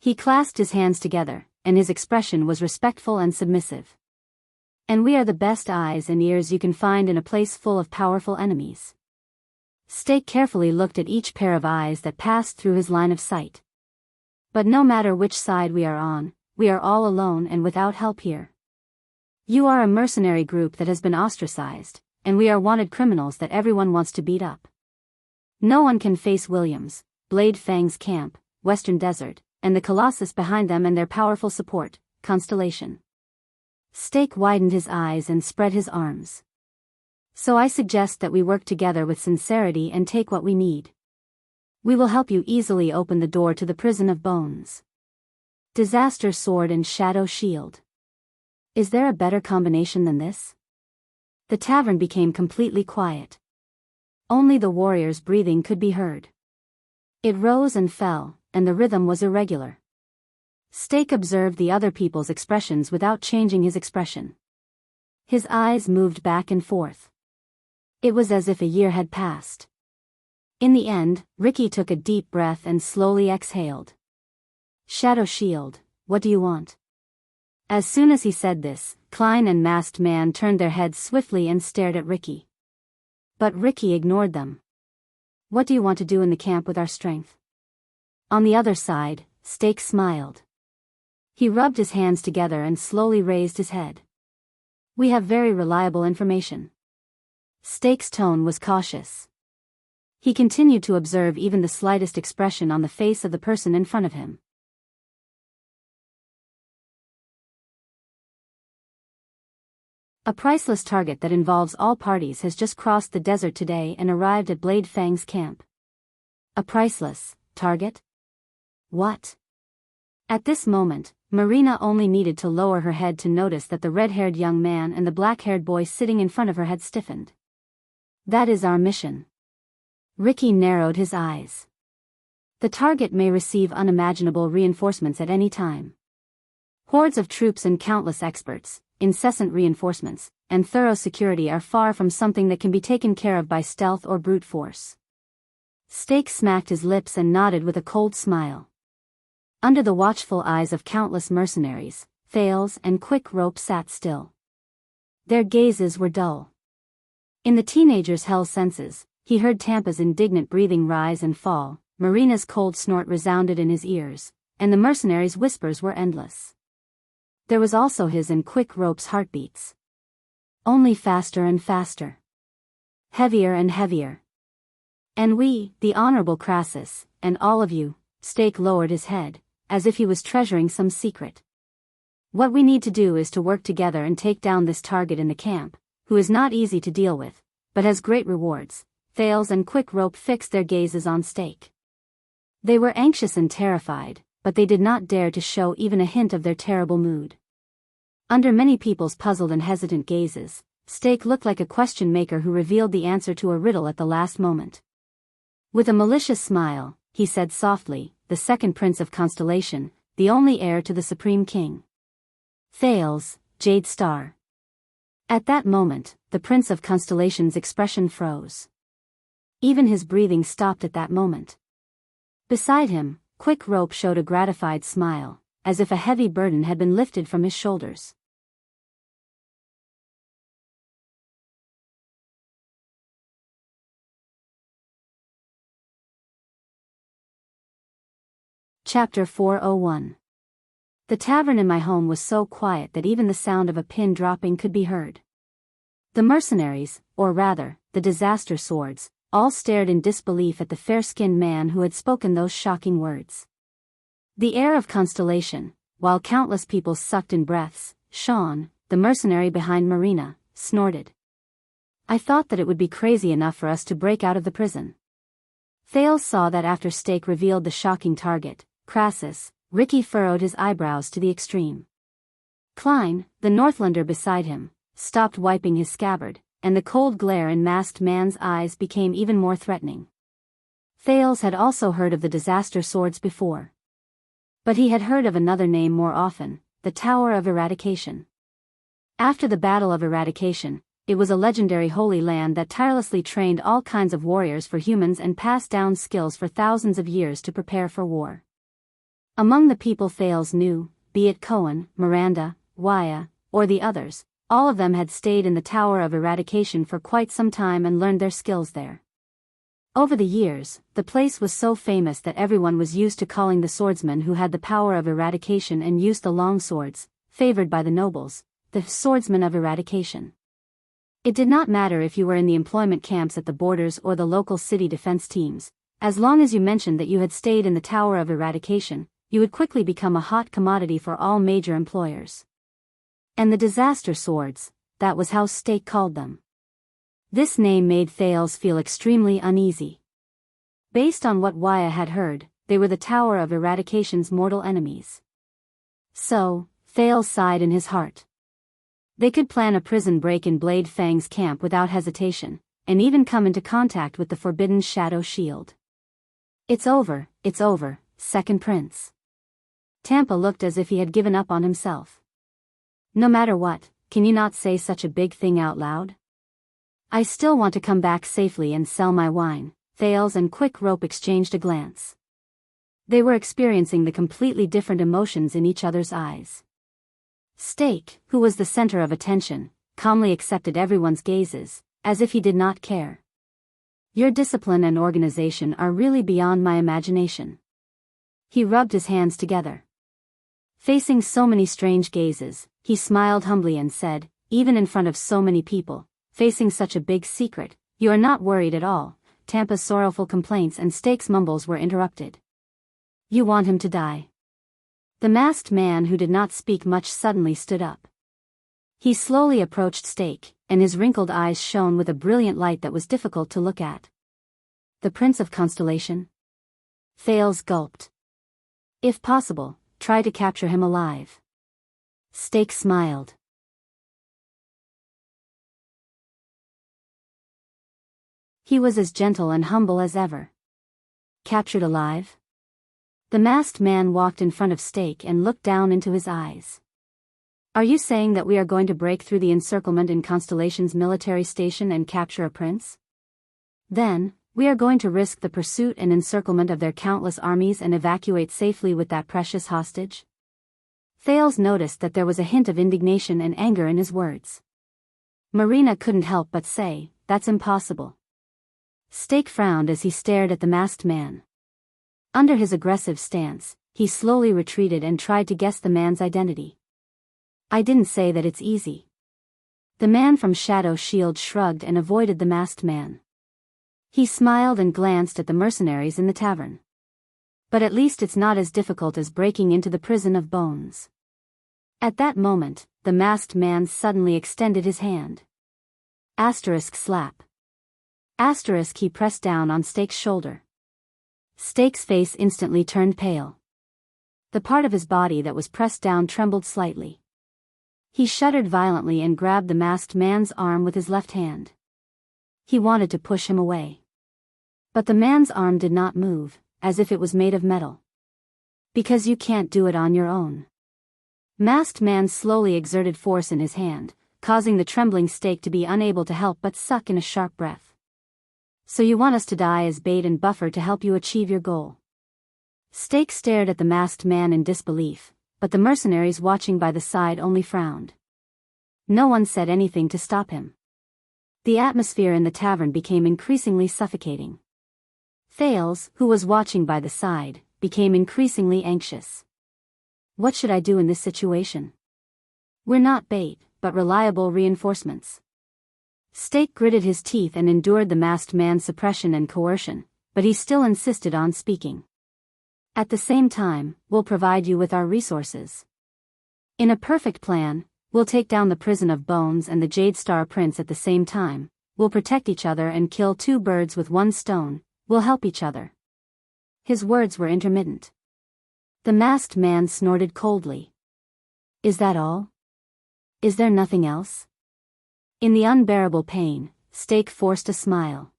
He clasped his hands together, and his expression was respectful and submissive. And we are the best eyes and ears you can find in a place full of powerful enemies. Steak carefully looked at each pair of eyes that passed through his line of sight. But no matter which side we are on, we are all alone and without help here. You are a mercenary group that has been ostracized, and we are wanted criminals that everyone wants to beat up. No one can face Williams, Blade Fang's camp, Western Desert, and the Colossus behind them and their powerful support, Constellation. Steak widened his eyes and spread his arms. So I suggest that we work together with sincerity and take what we need. We will help you easily open the door to the prison of bones. Disaster Sword and Shadow Shield. Is there a better combination than this? The tavern became completely quiet. Only the warriors' breathing could be heard. It rose and fell, and the rhythm was irregular. Steak observed the other people's expressions without changing his expression. His eyes moved back and forth. It was as if a year had passed. In the end, Ricky took a deep breath and slowly exhaled. Shadow Shield, what do you want? As soon as he said this, Klein and Masked Man turned their heads swiftly and stared at Ricky. But Ricky ignored them. What do you want to do in the camp with our strength? On the other side, Steak smiled. He rubbed his hands together and slowly raised his head. We have very reliable information. Steak's tone was cautious. He continued to observe even the slightest expression on the face of the person in front of him. A priceless target that involves all parties has just crossed the desert today and arrived at Blade Fang's camp. A priceless target? What? At this moment, Marina only needed to lower her head to notice that the red-haired young man and the black-haired boy sitting in front of her had stiffened. That is our mission. Ricky narrowed his eyes. The target may receive unimaginable reinforcements at any time. Hordes of troops and countless experts, incessant reinforcements, and thorough security are far from something that can be taken care of by stealth or brute force. Steak smacked his lips and nodded with a cold smile. Under the watchful eyes of countless mercenaries, Thales and Quick Rope sat still. Their gazes were dull. In the teenager's hell senses, he heard Tampa's indignant breathing rise and fall, Marina's cold snort resounded in his ears, and the mercenaries' whispers were endless. There was also his and Quick Rope's heartbeats. Only faster and faster. Heavier and heavier. And we, the Honorable Crassus, and all of you, Steak lowered his head, as if he was treasuring some secret. What we need to do is to work together and take down this target in the camp, who is not easy to deal with, but has great rewards. Thales and Quick Rope fixed their gazes on Steak. They were anxious and terrified, but they did not dare to show even a hint of their terrible mood. Under many people's puzzled and hesitant gazes, Steak looked like a question maker who revealed the answer to a riddle at the last moment. With a malicious smile, he said softly, "The second prince of Constellation, the only heir to the Supreme King. Thales, Jade Star." At that moment, the Prince of Constellation's expression froze. Even his breathing stopped at that moment. Beside him, Quick Rope showed a gratified smile, as if a heavy burden had been lifted from his shoulders. Chapter 401. The tavern in my home was so quiet that even the sound of a pin dropping could be heard. The mercenaries, or rather, the disaster swords, all stared in disbelief at the fair-skinned man who had spoken those shocking words. The heir of Constellation, while countless people sucked in breaths, Sean, the mercenary behind Marina, snorted. "I thought that it would be crazy enough for us to break out of the prison." Thales saw that after Steak revealed the shocking target, Crassus, Ricky furrowed his eyebrows to the extreme. Klein, the Northlander beside him, stopped wiping his scabbard, and the cold glare in masked man's eyes became even more threatening. Thales had also heard of the disaster swords before. But he had heard of another name more often, the Tower of Eradication. After the Battle of Eradication, it was a legendary holy land that tirelessly trained all kinds of warriors for humans and passed down skills for thousands of years to prepare for war. Among the people Thales knew, be it Cohen, Miranda, Waya, or the others, all of them had stayed in the Tower of Eradication for quite some time and learned their skills there. Over the years, the place was so famous that everyone was used to calling the swordsmen who had the power of eradication and used the long swords, favored by the nobles, the swordsmen of eradication. It did not matter if you were in the employment camps at the borders or the local city defense teams, as long as you mentioned that you had stayed in the Tower of Eradication, you would quickly become a hot commodity for all major employers. And the disaster swords, that was how Steak called them. This name made Thales feel extremely uneasy. Based on what Waya had heard, they were the Tower of Eradication's mortal enemies. So, Thales sighed in his heart. They could plan a prison break in Blade Fang's camp without hesitation, and even come into contact with the forbidden Shadow Shield. It's over, Second Prince." Tampa looked as if he had given up on himself. "No matter what, can you not say such a big thing out loud?" "I still want to come back safely and sell my wine." Thales and Quick Rope exchanged a glance. They were experiencing the completely different emotions in each other's eyes. Steak, who was the center of attention, calmly accepted everyone's gazes, as if he did not care. "Your discipline and organization are really beyond my imagination." He rubbed his hands together. Facing so many strange gazes, he smiled humbly and said, "Even in front of so many people, facing such a big secret, you are not worried at all." Tampa's sorrowful complaints and Steak's mumbles were interrupted. "You want him to die." The masked man who did not speak much suddenly stood up. He slowly approached Steak, and his wrinkled eyes shone with a brilliant light that was difficult to look at. "The Prince of Constellation?" Thales gulped. "If possible, try to capture him alive." Steak smiled. He was as gentle and humble as ever. "Captured alive?" The masked man walked in front of Steak and looked down into his eyes. "Are you saying that we are going to break through the encirclement in Constellation's military station and capture a prince? Then, we are going to risk the pursuit and encirclement of their countless armies and evacuate safely with that precious hostage?" Thales noticed that there was a hint of indignation and anger in his words. Marina couldn't help but say, "That's impossible." Steak frowned as he stared at the masked man. Under his aggressive stance, he slowly retreated and tried to guess the man's identity. "I didn't say that it's easy." The man from Shadow Shield shrugged and avoided the masked man. He smiled and glanced at the mercenaries in the tavern. "But at least it's not as difficult as breaking into the prison of bones." At that moment, the masked man suddenly extended his hand. Slap. He pressed down on Steak's shoulder. Steak's face instantly turned pale. The part of his body that was pressed down trembled slightly. He shuddered violently and grabbed the masked man's arm with his left hand. He wanted to push him away. But the man's arm did not move, as if it was made of metal. Because you can't do it on your own. Masked man slowly exerted force in his hand, causing the trembling Stake to be unable to help but suck in a sharp breath. So you want us to die as bait and buffer to help you achieve your goal? Stake stared at the masked man in disbelief, but the mercenaries watching by the side only frowned. No one said anything to stop him. The atmosphere in the tavern became increasingly suffocating. Thales, who was watching by the side, became increasingly anxious. What should I do in this situation? We're not bait, but reliable reinforcements. Stake gritted his teeth and endured the masked man's suppression and coercion, but he still insisted on speaking. At the same time, we'll provide you with our resources. In a perfect plan, we'll take down the prison of Bones and the Jade Star Prince at the same time, we'll protect each other and kill two birds with one stone, we'll help each other. His words were intermittent. The masked man snorted coldly. Is that all? Is there nothing else? In the unbearable pain, Stake forced a smile.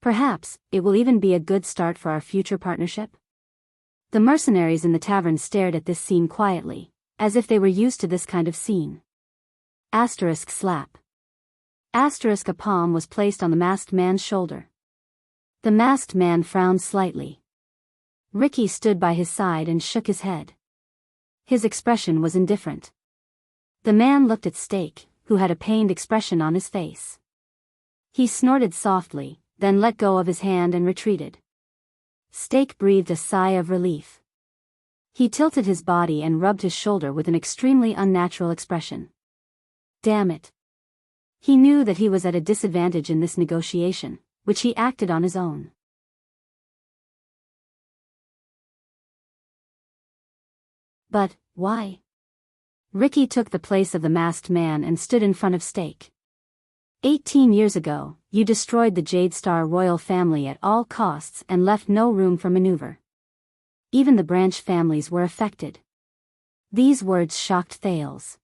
Perhaps, it will even be a good start for our future partnership? The mercenaries in the tavern stared at this scene quietly, as if they were used to this kind of scene. Asterisk slap. Asterisk a palm was placed on the masked man's shoulder. The masked man frowned slightly. Ricky stood by his side and shook his head. His expression was indifferent. The man looked at Stake, who had a pained expression on his face. He snorted softly, then let go of his hand and retreated. Stake breathed a sigh of relief. He tilted his body and rubbed his shoulder with an extremely unnatural expression. Damn it. He knew that he was at a disadvantage in this negotiation, which he acted on his own. But, why? Ricky took the place of the masked man and stood in front of Stake. 18 years ago, you destroyed the Jade Star royal family at all costs and left no room for maneuver. Even the branch families were affected. These words shocked Thales.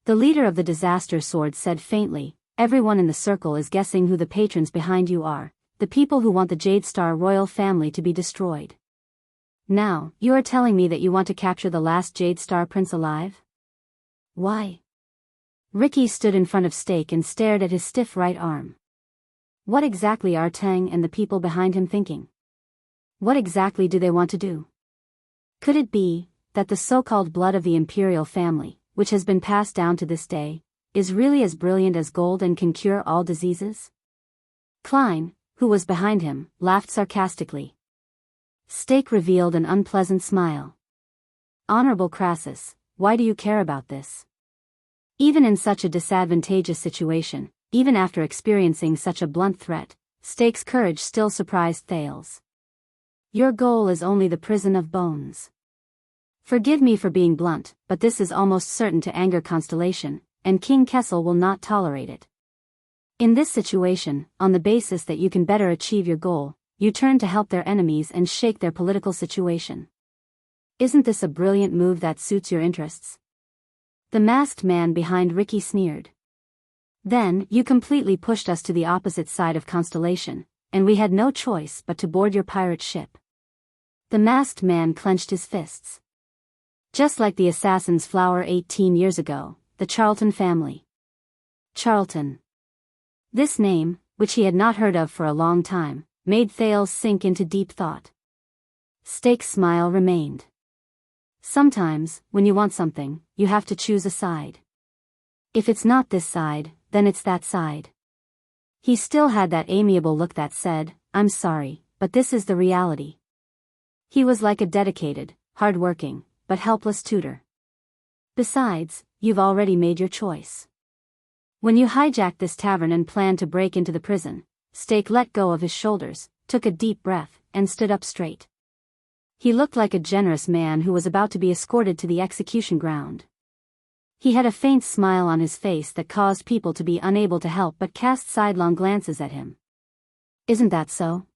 The leader of the Disaster Sword said faintly, everyone in the circle is guessing who the patrons behind you are, the people who want the Jade Star royal family to be destroyed. Now, you are telling me that you want to capture the last Jade Star Prince alive? Why? Ricky stood in front of Stake and stared at his stiff right arm. What exactly are Tang and the people behind him thinking? What exactly do they want to do? Could it be that the so-called blood of the imperial family, which has been passed down to this day, is really as brilliant as gold and can cure all diseases? Klein, who was behind him, laughed sarcastically. Stake revealed an unpleasant smile. Honorable Crassus, why do you care about this? Even in such a disadvantageous situation, even after experiencing such a blunt threat, Stake's courage still surprised Thales. Your goal is only the prison of Bones. Forgive me for being blunt, but this is almost certain to anger Constellation, and King Kessel will not tolerate it. In this situation, on the basis that you can better achieve your goal, you turn to help their enemies and shake their political situation. Isn't this a brilliant move that suits your interests? The masked man behind Ricky sneered. Then, you completely pushed us to the opposite side of Constellation, and we had no choice but to board your pirate ship. The masked man clenched his fists. Just like the assassin's flower 18 years ago, the Charlton family. Charlton. This name, which he had not heard of for a long time, made Thales sink into deep thought. Stake's smile remained. Sometimes, when you want something, you have to choose a side. If it's not this side, then it's that side. He still had that amiable look that said, I'm sorry, but this is the reality. He was like a dedicated, hard-working, but helpless tutor. Besides, you've already made your choice. When you hijacked this tavern and planned to break into the prison, Stake let go of his shoulders, took a deep breath, and stood up straight. He looked like a generous man who was about to be escorted to the execution ground. He had a faint smile on his face that caused people to be unable to help but cast sidelong glances at him. Isn't that so?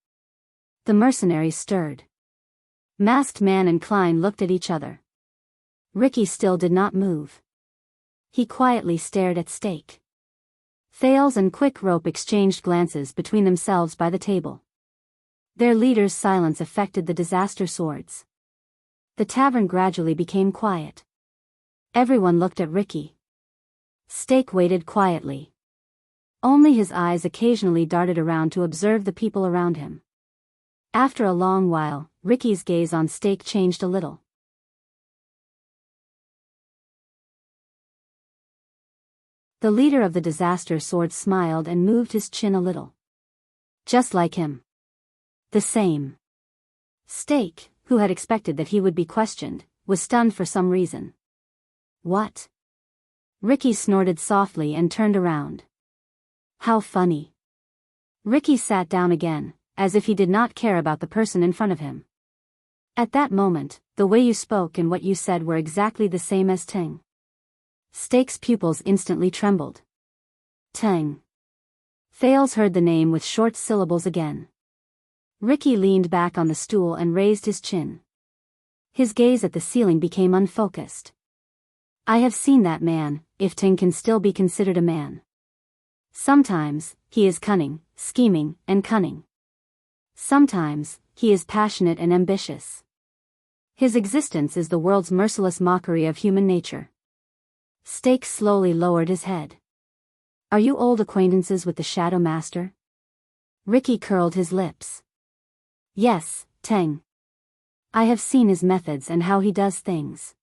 The mercenaries stirred. Masked Man and Klein looked at each other. Ricky still did not move. He quietly stared at Steak. Thales and Quick Rope exchanged glances between themselves by the table. Their leader's silence affected the disaster swords. The tavern gradually became quiet. Everyone looked at Ricky. Steak waited quietly. Only his eyes occasionally darted around to observe the people around him. After a long while, Ricky's gaze on Steak changed a little. The leader of the disaster sword smiled and moved his chin a little. Just like him. The same. Steak, who had expected that he would be questioned, was stunned for some reason. What? Ricky snorted softly and turned around. How funny. Ricky sat down again, as if he did not care about the person in front of him. At that moment, the way you spoke and what you said were exactly the same as Teng. Steak's pupils instantly trembled. Teng. Thales heard the name with short syllables again. Ricky leaned back on the stool and raised his chin. His gaze at the ceiling became unfocused. I have seen that man, if Teng can still be considered a man. Sometimes, he is cunning, scheming, and cunning. Sometimes, he is passionate and ambitious. His existence is the world's merciless mockery of human nature. Steak slowly lowered his head. Are you old acquaintances with the Shadow Master? Ricky curled his lips. Yes, Teng. I have seen his methods and how he does things.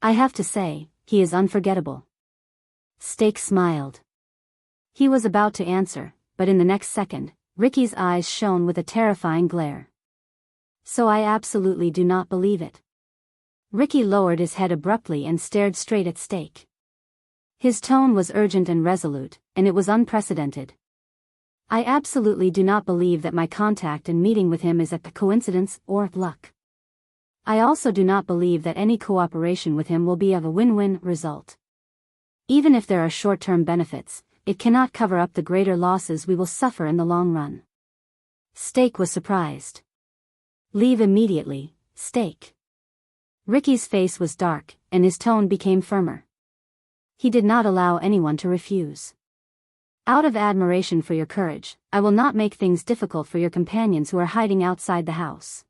I have to say, he is unforgettable. Steak smiled. He was about to answer, but in the next second, Ricky's eyes shone with a terrifying glare. So I absolutely do not believe it. Ricky lowered his head abruptly and stared straight at Steak. His tone was urgent and resolute, and it was unprecedented. I absolutely do not believe that my contact and meeting with him is a coincidence or luck. I also do not believe that any cooperation with him will be of a win-win result. Even if there are short-term benefits, it cannot cover up the greater losses we will suffer in the long run. Steak was surprised. Leave immediately, Steak. Ricky's face was dark, and his tone became firmer. He did not allow anyone to refuse. Out of admiration for your courage, I will not make things difficult for your companions who are hiding outside the house.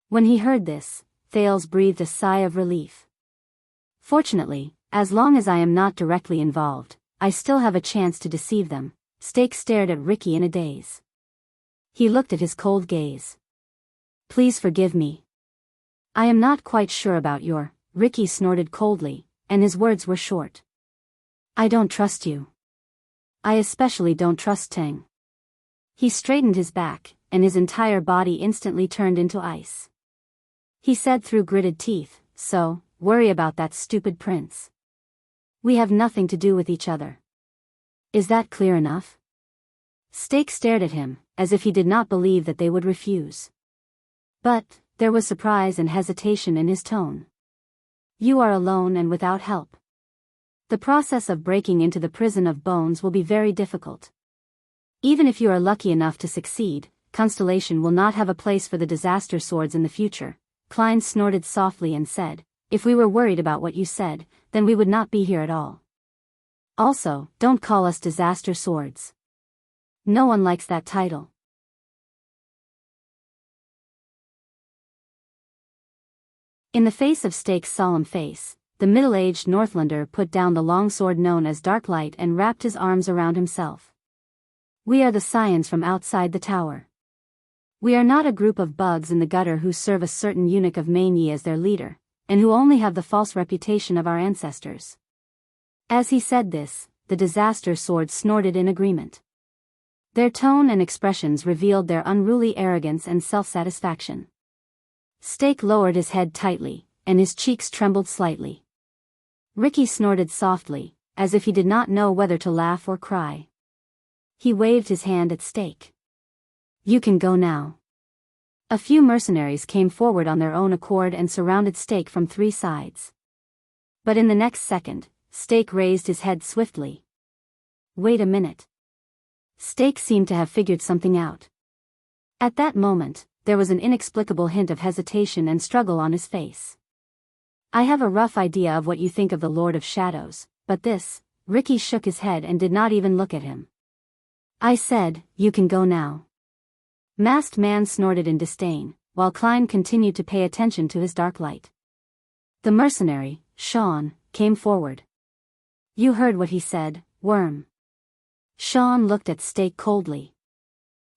When he heard this, Thales breathed a sigh of relief. Fortunately, as long as I am not directly involved, I still have a chance to deceive them. Steak stared at Ricky in a daze. He looked at his cold gaze. Please forgive me. I am not quite sure about your, Ricky snorted coldly, and his words were short. I don't trust you. I especially don't trust Teng. He straightened his back, and his entire body instantly turned into ice. He said through gritted teeth, so, worry about that stupid prince. We have nothing to do with each other. Is that clear enough? Steak stared at him, as if he did not believe that they would refuse. But, there was surprise and hesitation in his tone. You are alone and without help. The process of breaking into the prison of bones will be very difficult. Even if you are lucky enough to succeed, Constellation will not have a place for the disaster swords in the future. Klein snorted softly and said, if we were worried about what you said, then we would not be here at all. Also, don't call us disaster swords. No one likes that title. In the face of Steak's solemn face, the middle-aged Northlander put down the long sword known as Darklight and wrapped his arms around himself. We are the Scions from outside the tower. We are not a group of bugs in the gutter who serve a certain eunuch of Main Yi as their leader, and who only have the false reputation of our ancestors. As he said this, the disaster swords snorted in agreement. Their tone and expressions revealed their unruly arrogance and self-satisfaction. Steak lowered his head tightly, and his cheeks trembled slightly. Ricky snorted softly, as if he did not know whether to laugh or cry. He waved his hand at Steak. You can go now. A few mercenaries came forward on their own accord and surrounded Steak from 3 sides. But in the next second, Steak raised his head swiftly. Wait a minute. Steak seemed to have figured something out. At that moment, there was an inexplicable hint of hesitation and struggle on his face. I have a rough idea of what you think of the Lord of Shadows, but this, Ricky shook his head and did not even look at him. I said, you can go now. Masked Man snorted in disdain, while Klein continued to pay attention to his dark light. The mercenary, Sean, came forward. You heard what he said, worm. Sean looked at Steak coldly.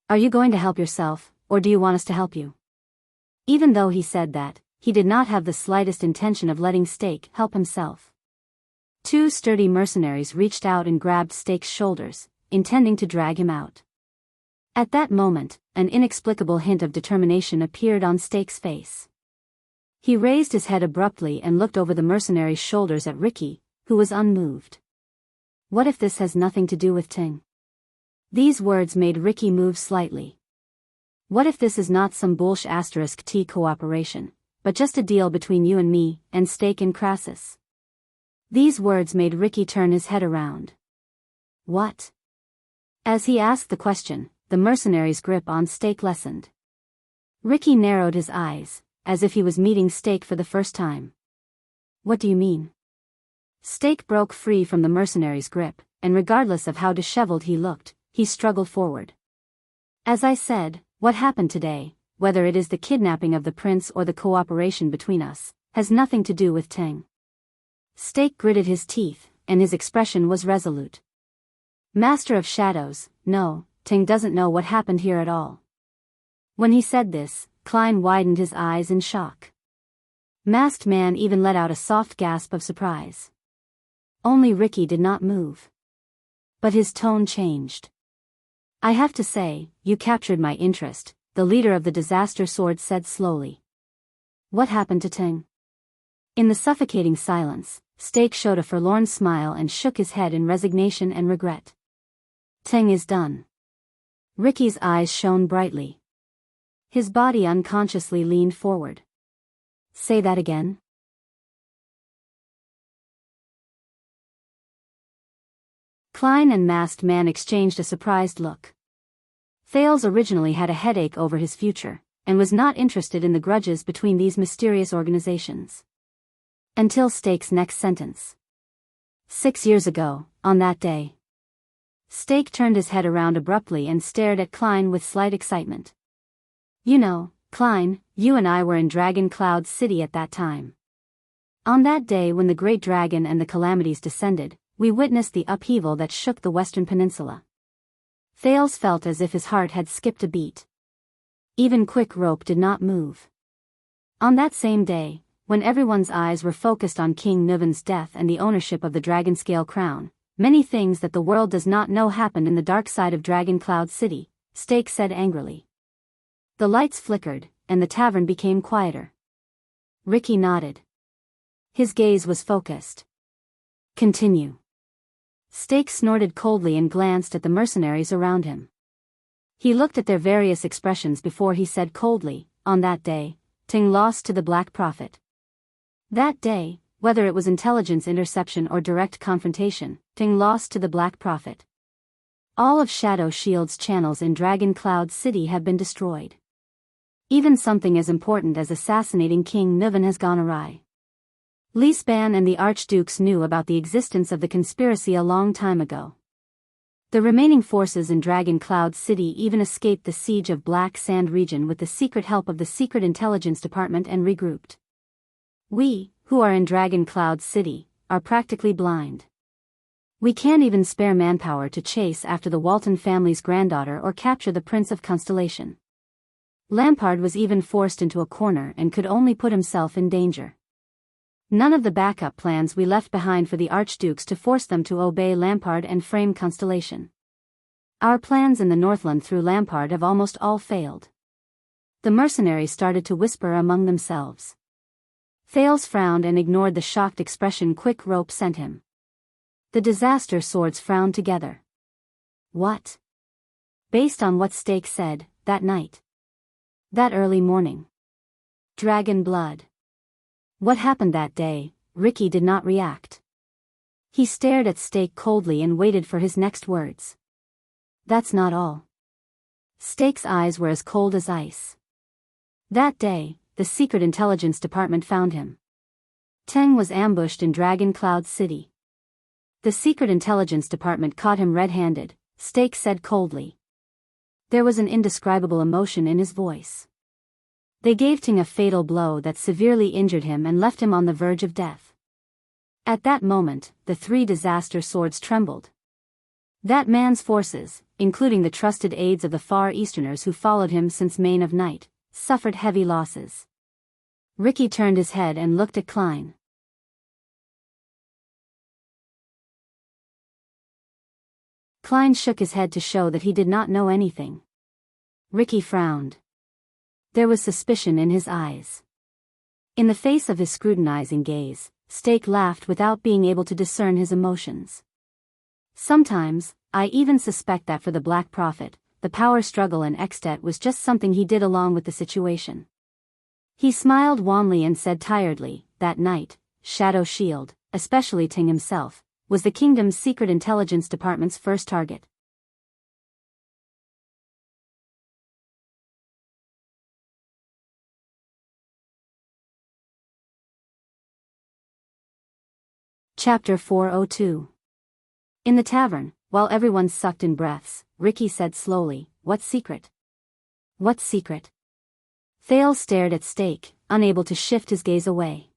Are you going to help yourself, or do you want us to help you? Even though he said that, he did not have the slightest intention of letting Steak help himself. Two sturdy mercenaries reached out and grabbed Steak's shoulders, intending to drag him out. At that moment, an inexplicable hint of determination appeared on Steak's face. He raised his head abruptly and looked over the mercenary's shoulders at Ricky, who was unmoved. What if this has nothing to do with Ting? These words made Ricky move slightly. What if this is not some bullsh** T cooperation, but just a deal between you and me, and Steak and Crassus? These words made Ricky turn his head around. What? As he asked the question, the mercenary's grip on Steak lessened. Ricky narrowed his eyes, as if he was meeting Steak for the first time. What do you mean? Steak broke free from the mercenary's grip, and regardless of how disheveled he looked, he struggled forward. As I said, what happened today, whether it is the kidnapping of the prince or the cooperation between us, has nothing to do with Ting. Steak gritted his teeth, and his expression was resolute. Master of Shadows, no, Ting doesn't know what happened here at all. When he said this, Klein widened his eyes in shock. Masked Man even let out a soft gasp of surprise. Only Ricky did not move. But his tone changed. I have to say, you captured my interest, the leader of the Disaster Sword said slowly. What happened to Ting? In the suffocating silence, Steak showed a forlorn smile and shook his head in resignation and regret. Ting is done. Ricky's eyes shone brightly. His body unconsciously leaned forward. Say that again? Klein and Masked Man exchanged a surprised look. Thales originally had a headache over his future, and was not interested in the grudges between these mysterious organizations. Until Steak's next sentence. 6 years ago, on that day. Steak turned his head around abruptly and stared at Klein with slight excitement. You know, Klein, you and I were in Dragon Cloud City at that time. On that day when the Great Dragon and the calamities descended, we witnessed the upheaval that shook the Western Peninsula. Thales felt as if his heart had skipped a beat. Even Quick Rope did not move. On that same day, when everyone's eyes were focused on King Nuven's death and the ownership of the Dragonscale crown, many things that the world does not know happened in the dark side of Dragon Cloud City, Steak said angrily. The lights flickered, and the tavern became quieter. Ricky nodded. His gaze was focused. Continue. Steak snorted coldly and glanced at the mercenaries around him. He looked at their various expressions before he said coldly, on that day, Ting lost to the Black Prophet. That day, whether it was intelligence interception or direct confrontation, Ting lost to the Black Prophet. All of Shadow Shield's channels in Dragon Cloud City have been destroyed. Even something as important as assassinating King Nuven has gone awry. Leespan and the Archdukes knew about the existence of the conspiracy a long time ago. The remaining forces in Dragon Cloud City even escaped the siege of Black Sand region with the secret help of the Secret Intelligence Department and regrouped. We, who are in Dragon Cloud City, are practically blind. We can't even spare manpower to chase after the Walton family's granddaughter or capture the Prince of Constellation. Lampard was even forced into a corner and could only put himself in danger. None of the backup plans we left behind for the Archdukes to force them to obey Lampard and frame Constellation. Our plans in the Northland through Lampard have almost all failed. The mercenaries started to whisper among themselves. Thales frowned and ignored the shocked expression Quick Rope sent him. The Disaster Swords frowned together. What? Based on what Steak said, that night. That early morning. Dragon blood. What happened that day? Ricky did not react. He stared at Steak coldly and waited for his next words. That's not all. Steak's eyes were as cold as ice. That day, the Secret Intelligence Department found him. Teng was ambushed in Dragon Cloud City. The Secret Intelligence Department caught him red-handed, Stake said coldly. There was an indescribable emotion in his voice. They gave Teng a fatal blow that severely injured him and left him on the verge of death. At that moment, the three disaster swords trembled. That man's forces, including the trusted aides of the Far Easterners who followed him since Main of Night, suffered heavy losses. Ricky turned his head and looked at Klein. Klein shook his head to show that he did not know anything. Ricky frowned. There was suspicion in his eyes. In the face of his scrutinizing gaze, Stake laughed without being able to discern his emotions. Sometimes, I even suspect that for the Black Prophet, the power struggle in Extet was just something he did along with the situation. He smiled wanly and said tiredly, that night, Shadow Shield, especially Ting himself, was the kingdom's secret intelligence department's first target. Chapter 402. In the tavern, while everyone sucked in breaths, Ricky said slowly, "What secret? What secret?" Thales stared at Stake, unable to shift his gaze away.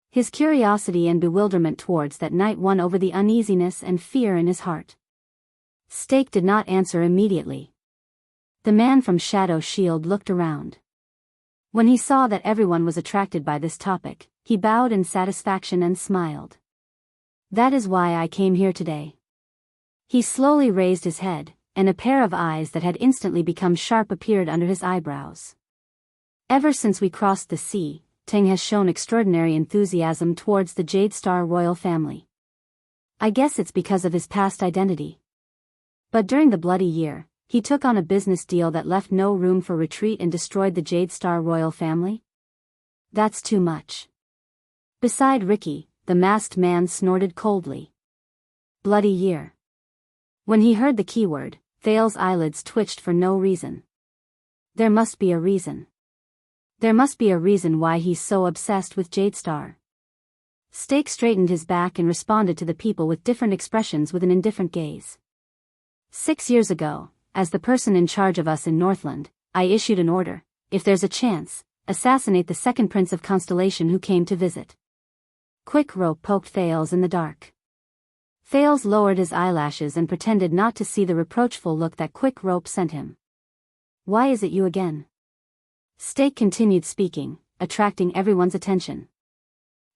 His curiosity and bewilderment towards that night won over the uneasiness and fear in his heart. Stake did not answer immediately. The man from Shadow Shield looked around. When he saw that everyone was attracted by this topic, he bowed in satisfaction and smiled. "That is why I came here today." He slowly raised his head, and a pair of eyes that had instantly become sharp appeared under his eyebrows. "Ever since we crossed the sea, Teng has shown extraordinary enthusiasm towards the Jade Star royal family. I guess it's because of his past identity. But during the Bloody Year, he took on a business deal that left no room for retreat and destroyed the Jade Star royal family? That's too much." Beside Ricky, the masked man snorted coldly. Bloody Year. When he heard the keyword, Thales' eyelids twitched for no reason. There must be a reason. There must be a reason why he's so obsessed with Jade Star. Stake straightened his back and responded to the people with different expressions with an indifferent gaze. 6 years ago, as the person in charge of us in Northland, I issued an order, if there's a chance, assassinate the second prince of Constellation who came to visit. Quick Rope poked Thales in the dark. Thales lowered his eyelashes and pretended not to see the reproachful look that Quick Rope sent him. "Why is it you again?" Stake continued speaking, attracting everyone's attention.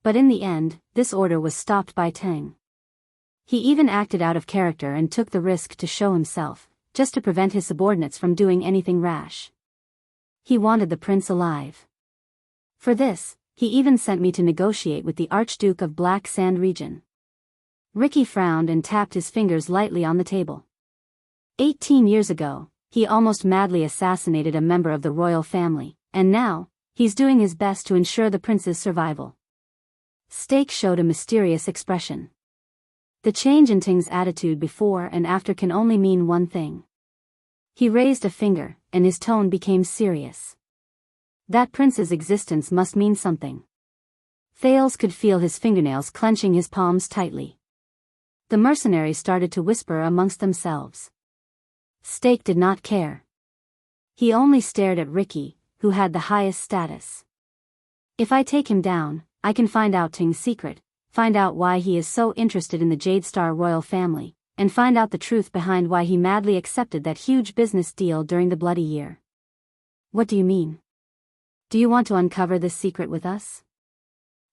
But in the end, this order was stopped by Teng. He even acted out of character and took the risk to show himself, just to prevent his subordinates from doing anything rash. He wanted the prince alive. For this, he even sent me to negotiate with the Archduke of Black Sand region. Ricky frowned and tapped his fingers lightly on the table. 18 years ago, he almost madly assassinated a member of the royal family, and now, he's doing his best to ensure the prince's survival. Stake showed a mysterious expression. The change in Ting's attitude before and after can only mean one thing. He raised a finger, and his tone became serious. That prince's existence must mean something. Thales could feel his fingernails clenching his palms tightly. The mercenaries started to whisper amongst themselves. Stake did not care. He only stared at Ricky, who had the highest status. If I take him down, I can find out Ting's secret, find out why he is so interested in the Jade Star royal family, and find out the truth behind why he madly accepted that huge business deal during the Bloody Year. What do you mean? Do you want to uncover this secret with us?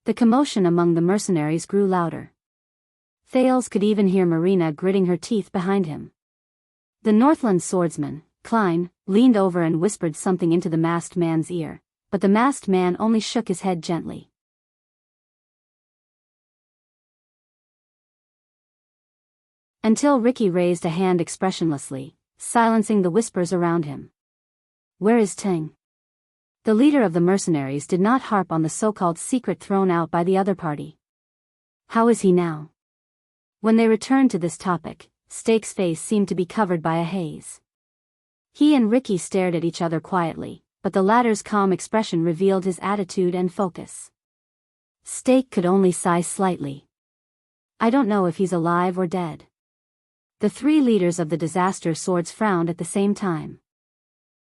The commotion among the mercenaries grew louder. Thales could even hear Marina gritting her teeth behind him. The Northland swordsman, Klein, leaned over and whispered something into the masked man's ear, but the masked man only shook his head gently. Until Ricky raised a hand expressionlessly, silencing the whispers around him. Where is Teng? The leader of the mercenaries did not harp on the so-called secret thrown out by the other party. How is he now? When they returned to this topic, Stake's face seemed to be covered by a haze. He and Ricky stared at each other quietly, but the latter's calm expression revealed his attitude and focus. Steak could only sigh slightly. I don't know if he's alive or dead. The three leaders of the disaster swords frowned at the same time.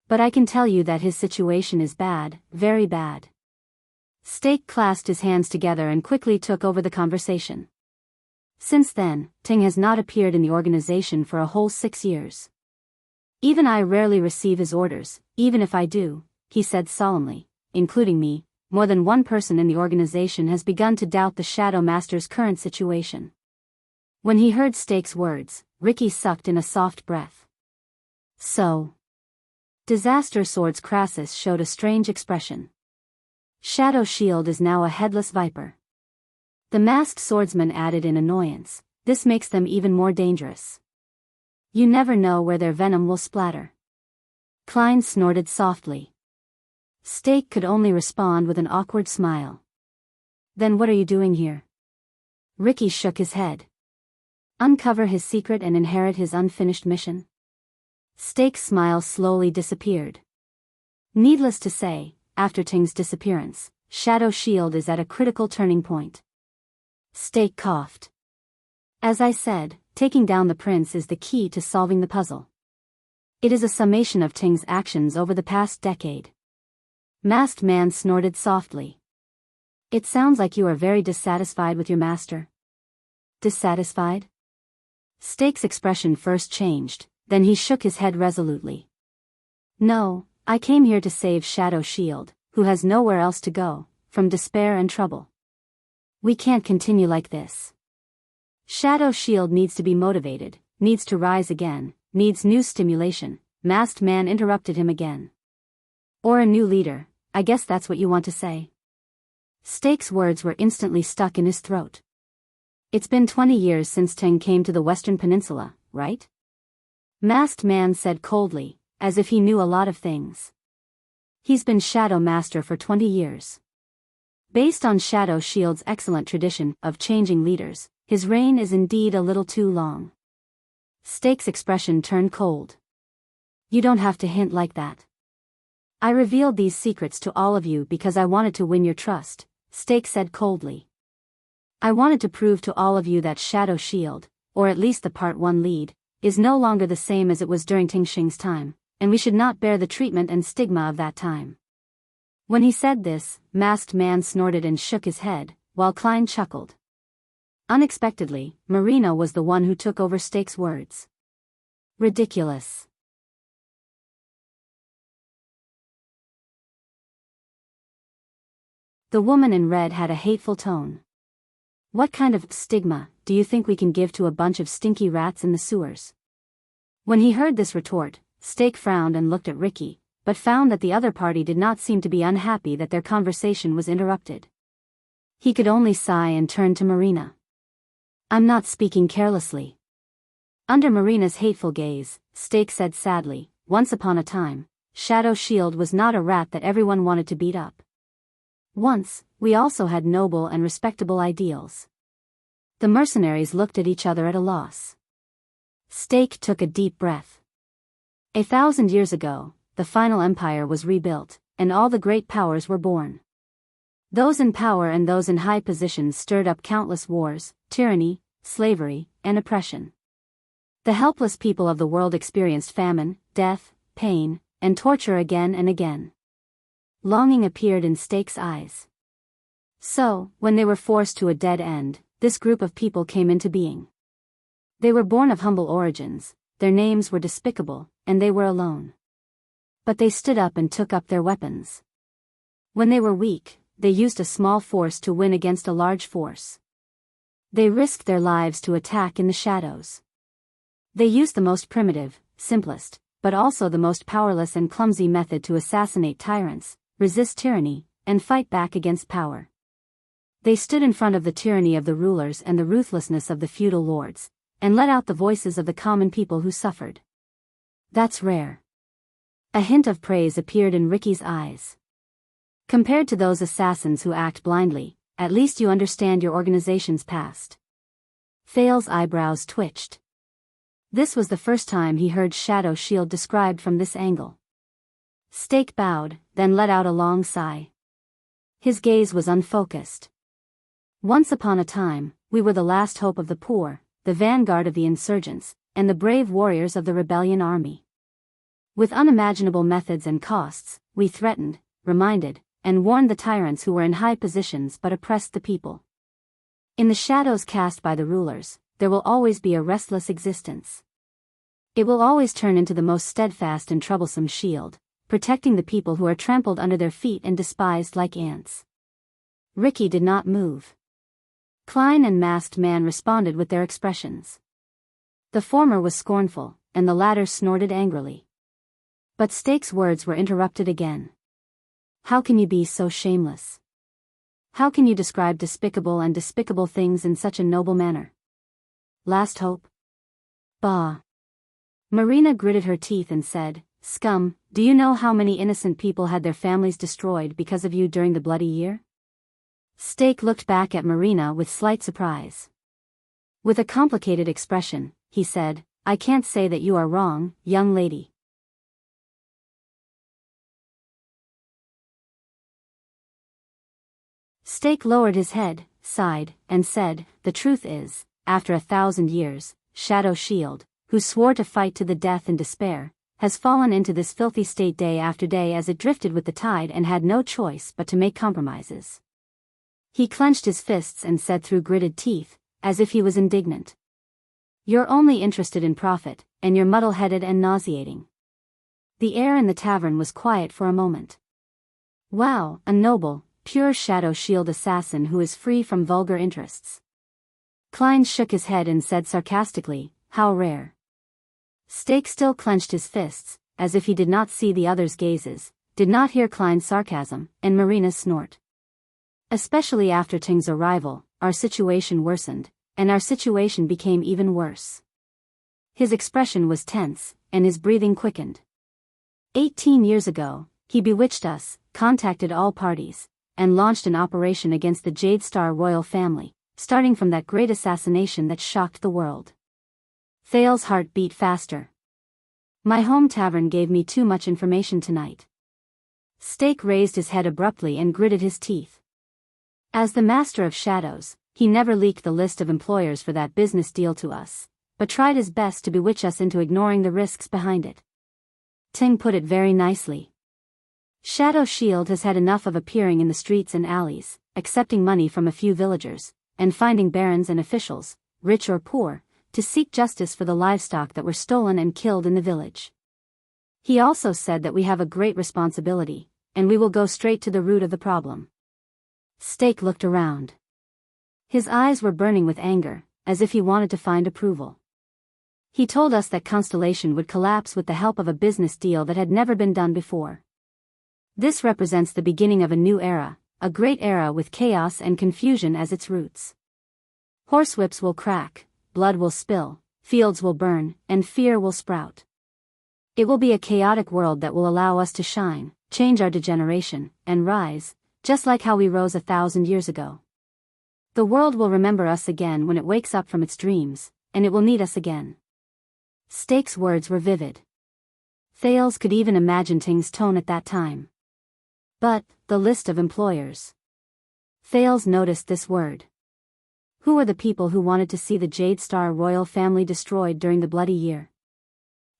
But I can tell you that his situation is bad, very bad. Steak clasped his hands together and quickly took over the conversation. Since then, Ting has not appeared in the organization for a whole 6 years. Even I rarely receive his orders, even if I do, he said solemnly, including me. More than one person in the organization has begun to doubt the Shadow Master's current situation. When he heard Steak's words, Ricky sucked in a soft breath. So. Disaster Swords Crassus showed a strange expression. Shadow Shield is now a headless viper. The masked swordsman added in annoyance, this makes them even more dangerous. You never know where their venom will splatter. Klein snorted softly. Steak could only respond with an awkward smile. Then what are you doing here? Ricky shook his head. Uncover his secret and inherit his unfinished mission? Steak's smile slowly disappeared. Needless to say, after Ting's disappearance, Shadow Shield is at a critical turning point. Steak coughed. As I said, taking down the prince is the key to solving the puzzle. It is a summation of Ting's actions over the past decade. Masked Man snorted softly. It sounds like you are very dissatisfied with your master. Dissatisfied? Steak's expression first changed, then he shook his head resolutely. No, I came here to save Shadow Shield, who has nowhere else to go, from despair and trouble. We can't continue like this. Shadow Shield needs to be motivated, needs to rise again, needs new stimulation. Masked Man interrupted him again. Or a new leader, I guess that's what you want to say. Steak's words were instantly stuck in his throat. It's been 20 years since Ting came to the Western Peninsula, right? Masked Man said coldly, as if he knew a lot of things. He's been Shadow Master for 20 years. Based on Shadow Shield's excellent tradition of changing leaders, his reign is indeed a little too long. Steak's expression turned cold. You don't have to hint like that. I revealed these secrets to all of you because I wanted to win your trust, Steak said coldly. I wanted to prove to all of you that Shadow Shield, or at least the Part 1 lead, is no longer the same as it was during Ting Xing's time, and we should not bear the treatment and stigma of that time. When he said this, Masked Man snorted and shook his head, while Klein chuckled. Unexpectedly, Marina was the one who took over Steak's words. Ridiculous. The woman in red had a hateful tone. What kind of stigma do you think we can give to a bunch of stinky rats in the sewers? When he heard this retort, Steak frowned and looked at Ricky, but found that the other party did not seem to be unhappy that their conversation was interrupted. He could only sigh and turn to Marina. I'm not speaking carelessly. Under Marina's hateful gaze, Steak said sadly, once upon a time, Shadow Shield was not a rat that everyone wanted to beat up. Once, we also had noble and respectable ideals. The mercenaries looked at each other at a loss. Steak took a deep breath. 1,000 years ago, the final empire was rebuilt, and all the great powers were born. Those in power and those in high positions stirred up countless wars, tyranny, slavery, and oppression. The helpless people of the world experienced famine, death, pain, and torture again and again. Longing appeared in Steak's eyes. So, when they were forced to a dead end, this group of people came into being. They were born of humble origins, their names were despicable, and they were alone. But they stood up and took up their weapons. When they were weak, they used a small force to win against a large force. They risked their lives to attack in the shadows. They used the most primitive, simplest, but also the most powerless and clumsy method to assassinate tyrants, resist tyranny, and fight back against power. They stood in front of the tyranny of the rulers and the ruthlessness of the feudal lords, and let out the voices of the common people who suffered. That's rare. A hint of praise appeared in Ricky's eyes. Compared to those assassins who act blindly, at least you understand your organization's past. Fail's eyebrows twitched. This was the first time he heard Shadow Shield described from this angle. Steak bowed, then let out a long sigh. His gaze was unfocused. Once upon a time, we were the last hope of the poor, the vanguard of the insurgents, and the brave warriors of the rebellion army. With unimaginable methods and costs, we threatened, reminded, and warned the tyrants who were in high positions but oppressed the people. In the shadows cast by the rulers, there will always be a restless existence. It will always turn into the most steadfast and troublesome shield, protecting the people who are trampled under their feet and despised like ants. Ricky did not move. Klein and Masked Man responded with their expressions. The former was scornful, and the latter snorted angrily. But Stake's words were interrupted again. How can you be so shameless? How can you describe despicable things in such a noble manner? Last hope? Bah! Marina gritted her teeth and said, Scum, do you know how many innocent people had their families destroyed because of you during the bloody year? Stake looked back at Marina with slight surprise. With a complicated expression, he said, I can't say that you are wrong, young lady. Stake lowered his head, sighed, and said, the truth is, after 1,000 years, Shadow Shield, who swore to fight to the death in despair, has fallen into this filthy state day after day as it drifted with the tide and had no choice but to make compromises. He clenched his fists and said through gritted teeth, as if he was indignant. You're only interested in profit, and you're muddle-headed and nauseating. The air in the tavern was quiet for a moment. Wow, a noble, pure Shadow Shield assassin who is free from vulgar interests. Klein shook his head and said sarcastically, how rare. Stake still clenched his fists, as if he did not see the other's gazes, did not hear Klein's sarcasm, and Marina's snort. Especially after Ting's arrival, our situation worsened, and our situation became even worse. His expression was tense, and his breathing quickened. 18 years ago, he bewitched us, contacted all parties, and launched an operation against the Jade Star royal family, starting from that great assassination that shocked the world. Thal's heart beat faster. My home tavern gave me too much information tonight. Stake raised his head abruptly and gritted his teeth. As the master of shadows, he never leaked the list of employers for that business deal to us, but tried his best to bewitch us into ignoring the risks behind it. Ting put it very nicely. Shadow Shield has had enough of appearing in the streets and alleys, accepting money from a few villagers, and finding barons and officials, rich or poor, to seek justice for the livestock that were stolen and killed in the village. He also said that we have a great responsibility, and we will go straight to the root of the problem. Stake looked around. His eyes were burning with anger, as if he wanted to find approval. He told us that Constellation would collapse with the help of a business deal that had never been done before. This represents the beginning of a new era, a great era with chaos and confusion as its roots. Horsewhips will crack, blood will spill, fields will burn, and fear will sprout. It will be a chaotic world that will allow us to shine, change our degeneration, and rise, just like how we rose 1,000 years ago. The world will remember us again when it wakes up from its dreams, and it will need us again. Stake's words were vivid. Thales could even imagine Ting's tone at that time. But, the list of employers. Thales noticed this word. Who were the people who wanted to see the Jade Star royal family destroyed during the bloody year?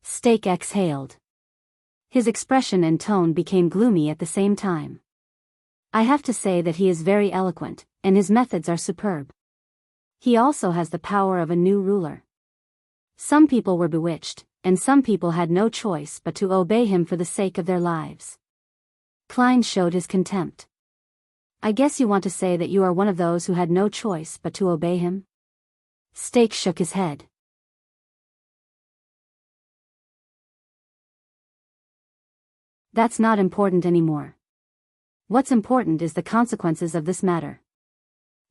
Stake exhaled. His expression and tone became gloomy at the same time. I have to say that he is very eloquent, and his methods are superb. He also has the power of a new ruler. Some people were bewitched, and some people had no choice but to obey him for the sake of their lives. Klein showed his contempt. I guess you want to say that you are one of those who had no choice but to obey him? Stake shook his head. That's not important anymore. What's important is the consequences of this matter.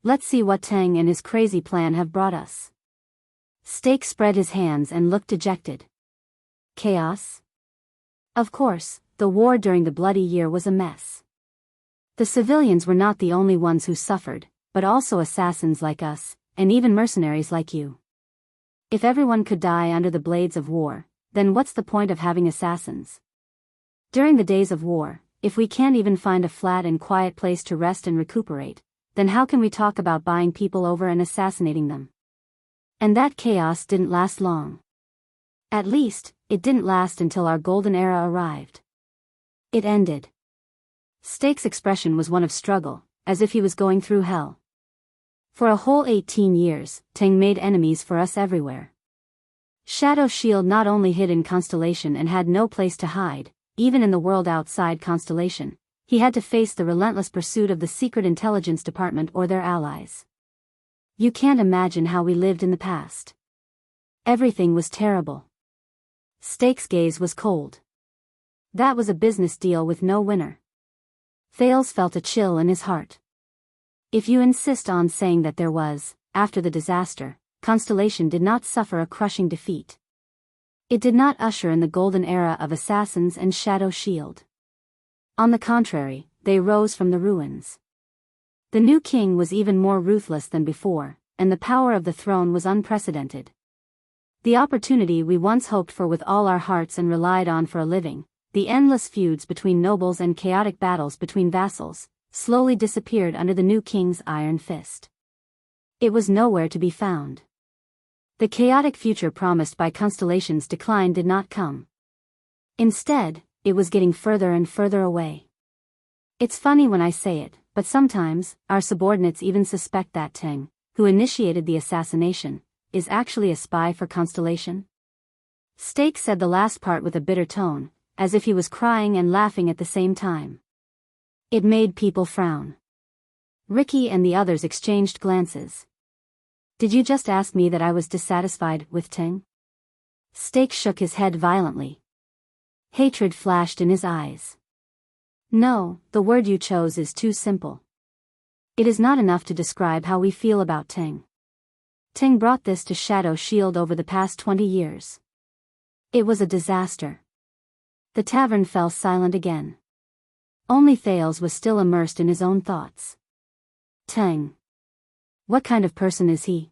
Let's see what Tang and his crazy plan have brought us. Stake spread his hands and looked dejected. Chaos? Of course, the war during the bloody year was a mess. The civilians were not the only ones who suffered, but also assassins like us, and even mercenaries like you. If everyone could die under the blades of war, then what's the point of having assassins? During the days of war, if we can't even find a flat and quiet place to rest and recuperate, then how can we talk about buying people over and assassinating them? And that chaos didn't last long. At least, it didn't last until our golden era arrived. It ended. Steak's expression was one of struggle, as if he was going through hell. For a whole 18 years, Ting made enemies for us everywhere. Shadow Shield not only hid in Constellation and had no place to hide, even in the world outside Constellation, he had to face the relentless pursuit of the Secret Intelligence Department or their allies. You can't imagine how we lived in the past. Everything was terrible. Steak's gaze was cold. That was a business deal with no winner. Thales felt a chill in his heart. If you insist on saying that there was, after the disaster, Constellation did not suffer a crushing defeat. It did not usher in the golden era of assassins and Shadow Shield. On the contrary, they rose from the ruins. The new king was even more ruthless than before, and the power of the throne was unprecedented. The opportunity we once hoped for with all our hearts and relied on for a living, the endless feuds between nobles and chaotic battles between vassals, slowly disappeared under the new king's iron fist. It was nowhere to be found. The chaotic future promised by Constellation's decline did not come. Instead, it was getting further and further away. It's funny when I say it, but sometimes, our subordinates even suspect that Ting, who initiated the assassination, is actually a spy for Constellation. Steak said the last part with a bitter tone, as if he was crying and laughing at the same time. It made people frown. Ricky and the others exchanged glances. Did you just ask me that I was dissatisfied with Ting? Steak shook his head violently. Hatred flashed in his eyes. No, the word you chose is too simple. It is not enough to describe how we feel about Ting. Ting brought this to Shadow Shield over the past 20 years. It was a disaster. The tavern fell silent again. Only Thales was still immersed in his own thoughts. Ting. What kind of person is he?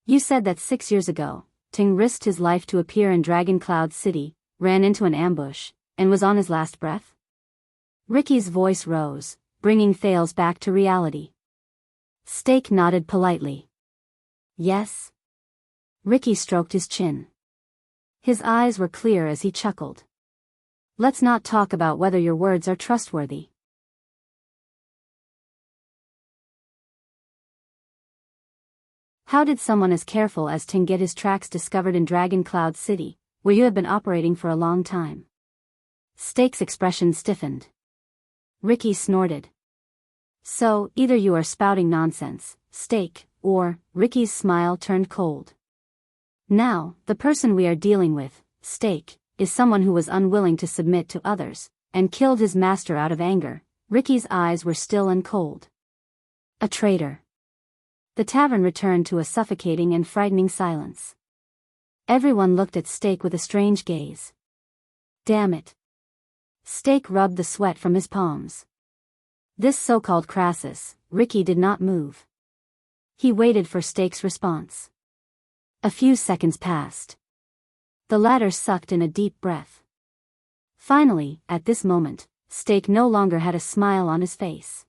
You said that 6 years ago, Ting risked his life to appear in Dragon Cloud City, ran into an ambush, and was on his last breath? Ricky's voice rose, bringing Thales back to reality. Steak nodded politely. Yes. Ricky stroked his chin. His eyes were clear as he chuckled. Let's not talk about whether your words are trustworthy. How did someone as careful as Ting get his tracks discovered in Dragon Cloud City, where you have been operating for a long time? Steak's expression stiffened. Ricky snorted. So, either you are spouting nonsense, Steak, or, Ricky's smile turned cold. Now, the person we are dealing with, Steak, is someone who was unwilling to submit to others, and killed his master out of anger. Ricky's eyes were still and cold. A traitor. The tavern returned to a suffocating and frightening silence. Everyone looked at Steak with a strange gaze. Damn it. Steak rubbed the sweat from his palms. This so-called Crassus, Ricky did not move. He waited for Steak's response. A few seconds passed. The latter sucked in a deep breath. Finally, at this moment, Steak no longer had a smile on his face.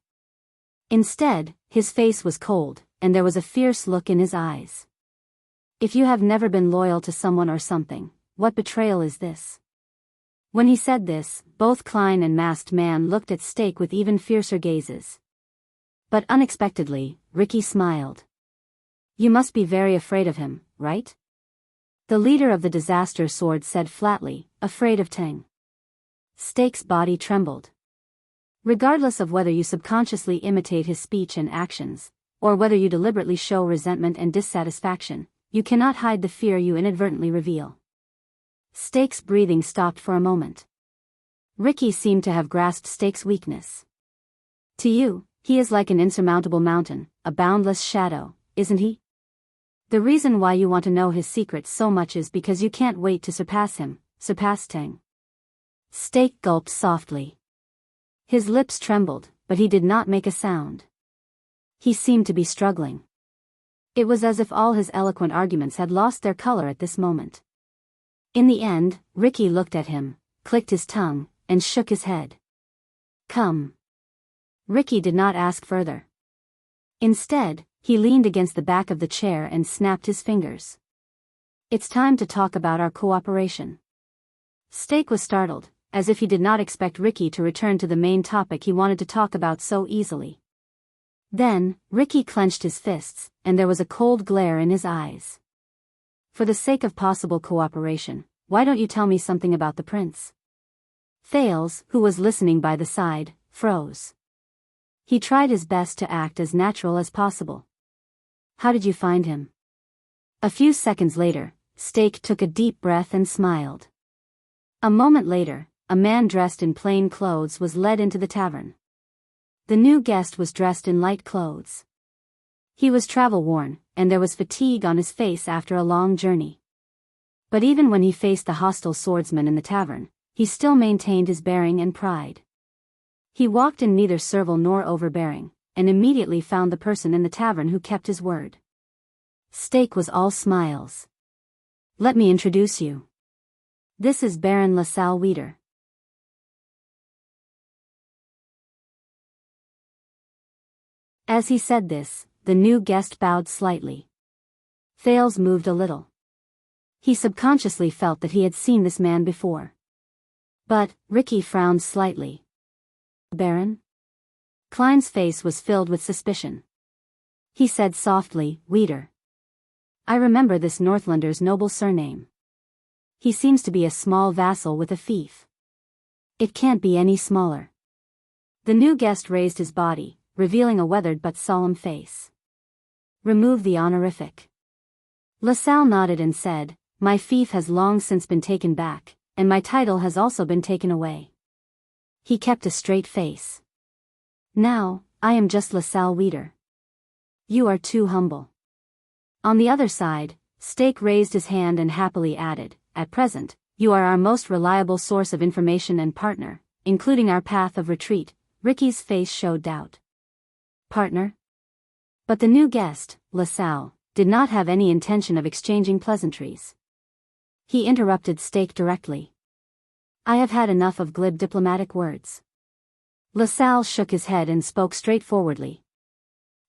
Instead, his face was cold, and there was a fierce look in his eyes. If you have never been loyal to someone or something, what betrayal is this? When he said this, both Klein and Masked Man looked at Steak with even fiercer gazes. But unexpectedly, Ricky smiled. You must be very afraid of him, right? The leader of the disaster sword said flatly, afraid of Ting. Steak's body trembled. Regardless of whether you subconsciously imitate his speech and actions, or whether you deliberately show resentment and dissatisfaction, you cannot hide the fear you inadvertently reveal. Steak's breathing stopped for a moment. Ricky seemed to have grasped Steak's weakness. To you, he is like an insurmountable mountain, a boundless shadow, isn't he? The reason why you want to know his secrets so much is because you can't wait to surpass him, surpass Ting. Steak gulped softly. His lips trembled, but he did not make a sound. He seemed to be struggling. It was as if all his eloquent arguments had lost their color at this moment. In the end, Ricky looked at him, clicked his tongue, and shook his head. Come. Ricky did not ask further. Instead, he leaned against the back of the chair and snapped his fingers. "It's time to talk about our cooperation." Steak was startled, as if he did not expect Ricky to return to the main topic he wanted to talk about so easily. Then, Ricky clenched his fists, and there was a cold glare in his eyes. "For the sake of possible cooperation, why don't you tell me something about the prince?" Thales, who was listening by the side, froze. He tried his best to act as natural as possible. "How did you find him?" A few seconds later, Steak took a deep breath and smiled. A moment later, a man dressed in plain clothes was led into the tavern. The new guest was dressed in light clothes. He was travel-worn, and there was fatigue on his face after a long journey. But even when he faced the hostile swordsman in the tavern, he still maintained his bearing and pride. He walked in neither servile nor overbearing, and immediately found the person in the tavern who kept his word. Steak was all smiles. "Let me introduce you. This is Baron LaSalle Weeder." As he said this, the new guest bowed slightly. Thales moved a little. He subconsciously felt that he had seen this man before. But, Ricky frowned slightly. "Baron?" Klein's face was filled with suspicion. He said softly, "Weeder. I remember this Northlander's noble surname. He seems to be a small vassal with a fief. It can't be any smaller." The new guest raised his body, revealing a weathered but solemn face. "Remove the honorific." LaSalle nodded and said, "My fief has long since been taken back, and my title has also been taken away." He kept a straight face. "Now, I am just LaSalle Weeder. You are too humble." On the other side, Steak raised his hand and happily added, "At present, you are our most reliable source of information and partner, including our path of retreat." Ricky's face showed doubt. "Partner?" But the new guest, LaSalle, did not have any intention of exchanging pleasantries. He interrupted Steak directly. "I have had enough of glib diplomatic words." LaSalle shook his head and spoke straightforwardly.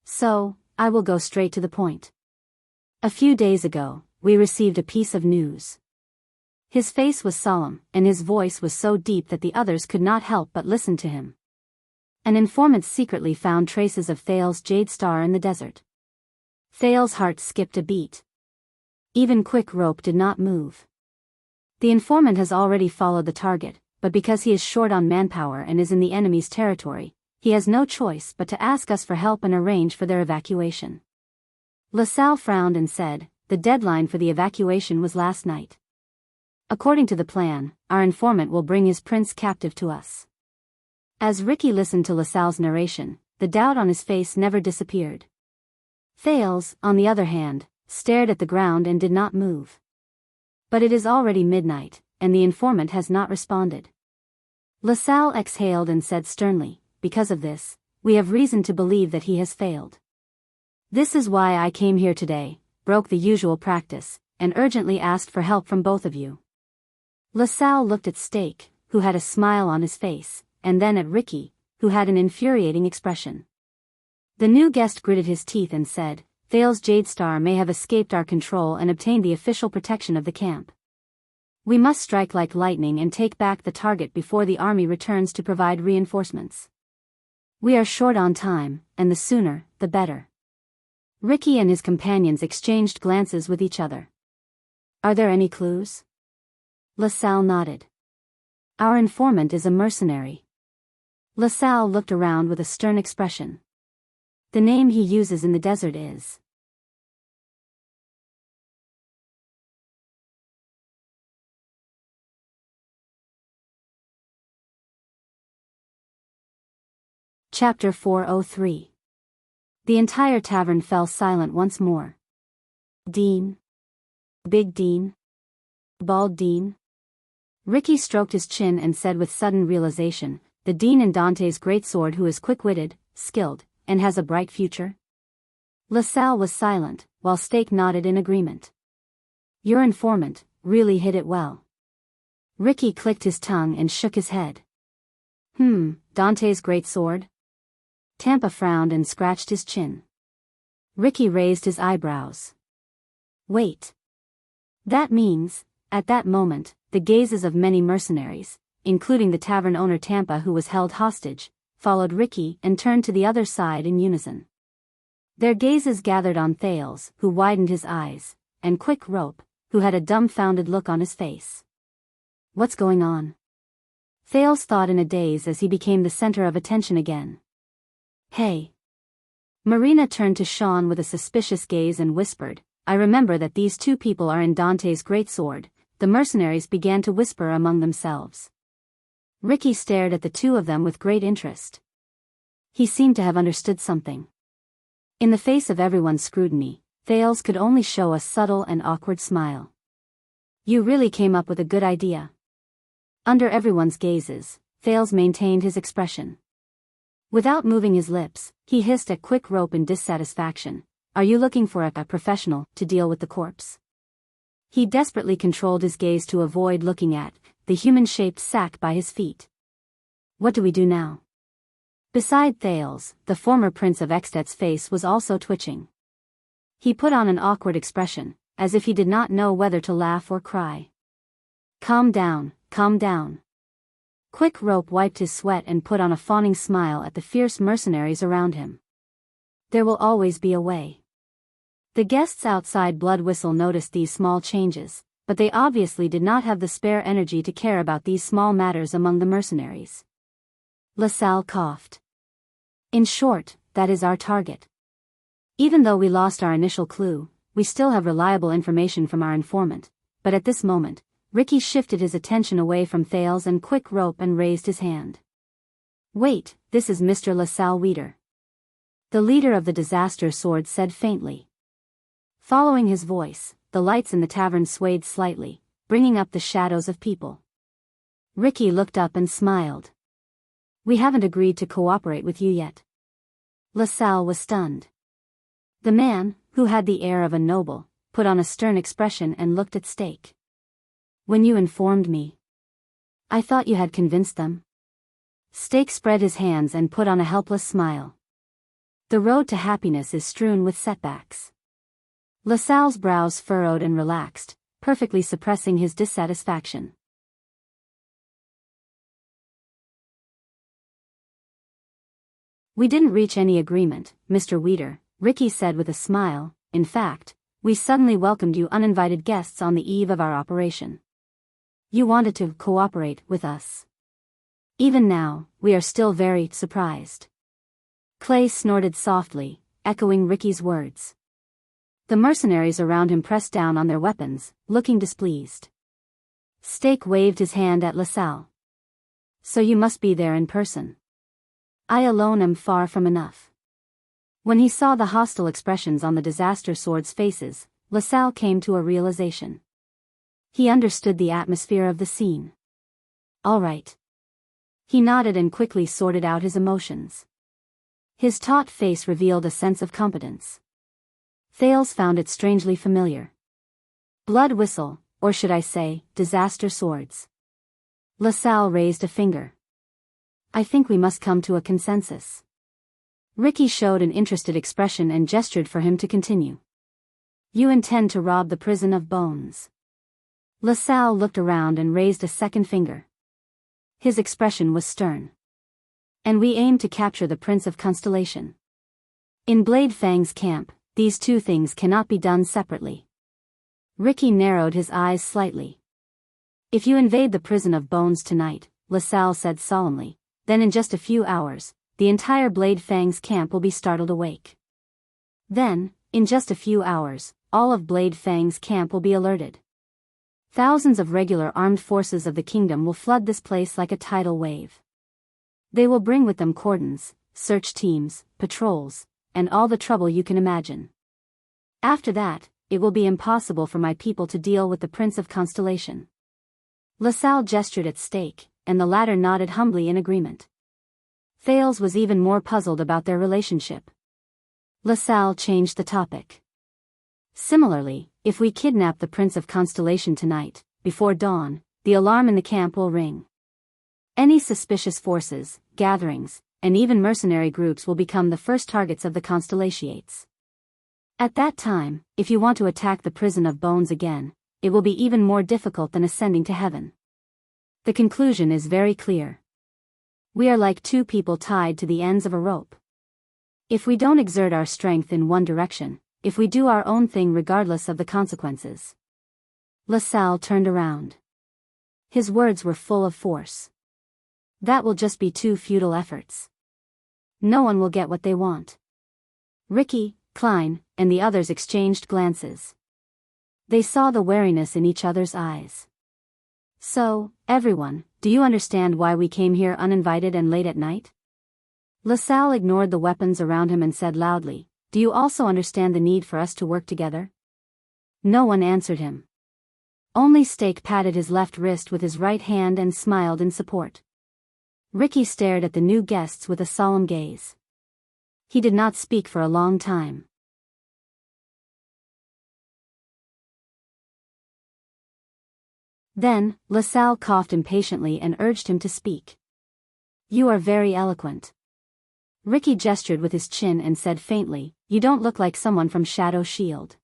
"So, I will go straight to the point. A few days ago, we received a piece of news." His face was solemn, and his voice was so deep that the others could not help but listen to him. An informant secretly found traces of Thales' jade star in the desert. Thales' heart skipped a beat. Even quick rope did not move. The informant has already followed the target, but because he is short on manpower and is in the enemy's territory, he has no choice but to ask us for help and arrange for their evacuation. LaSalle frowned and said, "The deadline for the evacuation was last night. According to the plan, our informant will bring his prince captive to us." As Ricky listened to LaSalle's narration, the doubt on his face never disappeared. Thales, on the other hand, stared at the ground and did not move. But it is already midnight, and the informant has not responded. LaSalle exhaled and said sternly, "Because of this, we have reason to believe that he has failed. This is why I came here today, broke the usual practice, and urgently asked for help from both of you." LaSalle looked at Steak, who had a smile on his face, and then at Ricky, who had an infuriating expression. The new guest gritted his teeth and said, "Thales' jade star may have escaped our control and obtained the official protection of the camp. We must strike like lightning and take back the target before the army returns to provide reinforcements. We are short on time, and the sooner, the better." Ricky and his companions exchanged glances with each other. "Are there any clues?" LaSalle nodded. "Our informant is a mercenary." LaSalle looked around with a stern expression. "The name he uses in the desert is..." Chapter 403. The entire tavern fell silent once more. "Dean? Big Dean? Bald Dean?" Ricky stroked his chin and said with sudden realization, "The Dean in Dante's greatsword who is quick-witted, skilled, and has a bright future?" LaSalle was silent, while Steak nodded in agreement. "Your informant really hit it well." Ricky clicked his tongue and shook his head. Dante's greatsword?" Tampa frowned and scratched his chin. Ricky raised his eyebrows. Wait. That means, at that moment, the gazes of many mercenaries, including the tavern owner Tampa who was held hostage, followed Ricky and turned to the other side in unison. Their gazes gathered on Thales, who widened his eyes, and Quick Rope, who had a dumbfounded look on his face. What's going on? Thales thought in a daze as he became the center of attention again. Hey. Marina turned to Sean with a suspicious gaze and whispered, I remember that these two people are in Dante's greatsword. The mercenaries began to whisper among themselves. Ricky stared at the two of them with great interest. He seemed to have understood something. In the face of everyone's scrutiny, Thales could only show a subtle and awkward smile. You really came up with a good idea. Under everyone's gazes, Thales maintained his expression. Without moving his lips, he hissed at Quick Rope in dissatisfaction. Are you looking for a professional to deal with the corpse? He desperately controlled his gaze to avoid looking at the human-shaped sack by his feet. What do we do now? Beside Thales, the former Prince of Extet's face was also twitching. He put on an awkward expression, as if he did not know whether to laugh or cry. Calm down, calm down. Quick Rope wiped his sweat and put on a fawning smile at the fierce mercenaries around him. There will always be a way. The guests outside Blood Whistle noticed these small changes, but they obviously did not have the spare energy to care about these small matters among the mercenaries. LaSalle coughed. In short, that is our target. Even though we lost our initial clue, we still have reliable information from our informant, but at this moment, Ricky shifted his attention away from Thales and Quick Rope and raised his hand. Wait, this is Mr. LaSalle Weeder. The leader of the Disaster Sword said faintly. Following his voice, the lights in the tavern swayed slightly, bringing up the shadows of people. Ricky looked up and smiled. We haven't agreed to cooperate with you yet. LaSalle was stunned. The man, who had the air of a noble, put on a stern expression and looked at Stake. When you informed me, I thought you had convinced them. Stake spread his hands and put on a helpless smile. The road to happiness is strewn with setbacks. LaSalle's brows furrowed and relaxed, perfectly suppressing his dissatisfaction. We didn't reach any agreement, Mr. Weeder, Ricky said with a smile. In fact, we suddenly welcomed you uninvited guests on the eve of our operation. You wanted to cooperate with us. Even now, we are still very surprised. Clay snorted softly, echoing Ricky's words. The mercenaries around him pressed down on their weapons, looking displeased. Stake waved his hand at LaSalle. So you must be there in person. I alone am far from enough. When he saw the hostile expressions on the Disaster Sword's faces, LaSalle came to a realization. He understood the atmosphere of the scene. All right. He nodded and quickly sorted out his emotions. His taut face revealed a sense of competence. Thales found it strangely familiar. Blood Whistle, or should I say, Disaster Swords. LaSalle raised a finger. I think we must come to a consensus. Ricky showed an interested expression and gestured for him to continue. You intend to rob the prison of bones. LaSalle looked around and raised a second finger. His expression was stern. And we aim to capture the Prince of Constellation. In Blade Fang's camp, these two things cannot be done separately. Ricky narrowed his eyes slightly. If you invade the prison of bones tonight, LaSalle said solemnly, then in just a few hours, the entire Blade Fang's camp will be startled awake. Then, in just a few hours, all of Blade Fang's camp will be alerted. Thousands of regular armed forces of the kingdom will flood this place like a tidal wave. They will bring with them cordons, search teams, patrols, and all the trouble you can imagine. After that, it will be impossible for my people to deal with the Prince of Constellation. LaSalle gestured at Stake, and the latter nodded humbly in agreement. Thales was even more puzzled about their relationship. LaSalle changed the topic. Similarly, if we kidnap the Prince of Constellation tonight, before dawn, the alarm in the camp will ring. Any suspicious forces, gatherings, and even mercenary groups will become the first targets of the Constellations. At that time, if you want to attack the prison of bones again, it will be even more difficult than ascending to heaven. The conclusion is very clear. We are like two people tied to the ends of a rope. If we don't exert our strength in one direction, if we do our own thing regardless of the consequences. LaSalle turned around. His words were full of force. That will just be two futile efforts. No one will get what they want. Ricky, Klein, and the others exchanged glances. They saw the wariness in each other's eyes. So, everyone, do you understand why we came here uninvited and late at night? LaSalle ignored the weapons around him and said loudly, do you also understand the need for us to work together? No one answered him. Only Stake patted his left wrist with his right hand and smiled in support. Ricky stared at the new guests with a solemn gaze. He did not speak for a long time. Then, LaSalle coughed impatiently and urged him to speak. You are very eloquent. Ricky gestured with his chin and said faintly, you don't look like someone from Shadow Shield.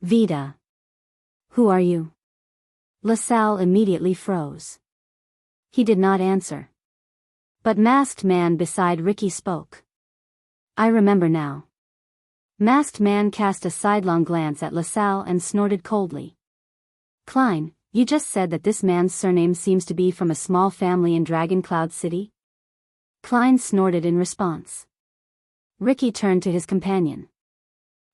Vida. Who are you? LaSalle immediately froze. He did not answer. But Masked Man beside Ricky spoke. I remember now. Masked Man cast a sidelong glance at LaSalle and snorted coldly. Klein, you just said that this man's surname seems to be from a small family in Dragon Cloud City? Klein snorted in response. Ricky turned to his companion.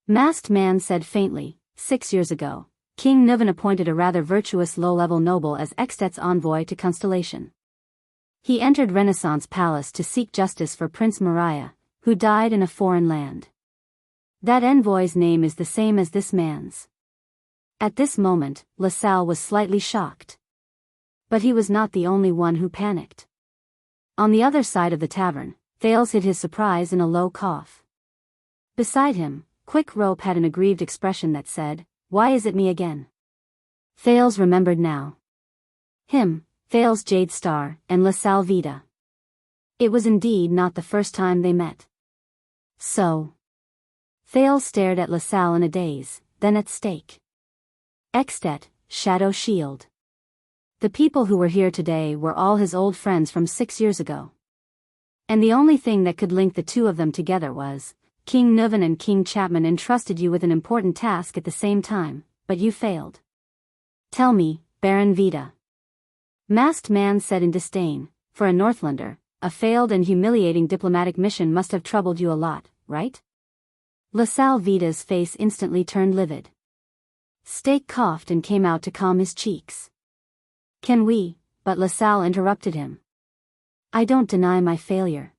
Masked Man said faintly, 6 years ago, King Niven appointed a rather virtuous low-level noble as Extet's envoy to Constellation. He entered Renaissance Palace to seek justice for Prince Mariah, who died in a foreign land. That envoy's name is the same as this man's. At this moment, LaSalle was slightly shocked. But he was not the only one who panicked. On the other side of the tavern, Thales hid his surprise in a low cough. Beside him, Quick Rope had an aggrieved expression that said, why is it me again? Thales remembered now. Him, Thales Jade Star, and LaSalle Vida. It was indeed not the first time they met. So. Thales stared at LaSalle in a daze, then at Stake. Extet, Shadow Shield. The people who were here today were all his old friends from 6 years ago. And the only thing that could link the two of them together was, King Niven and King Chapman entrusted you with an important task at the same time, but you failed. Tell me, Baron Vida. Masked Man said in disdain, for a Northlander, a failed and humiliating diplomatic mission must have troubled you a lot, right? LaSalle Vida's face instantly turned livid. Stake coughed and came out to calm his cheeks. Can we? But LaSalle interrupted him. I don't deny my failure.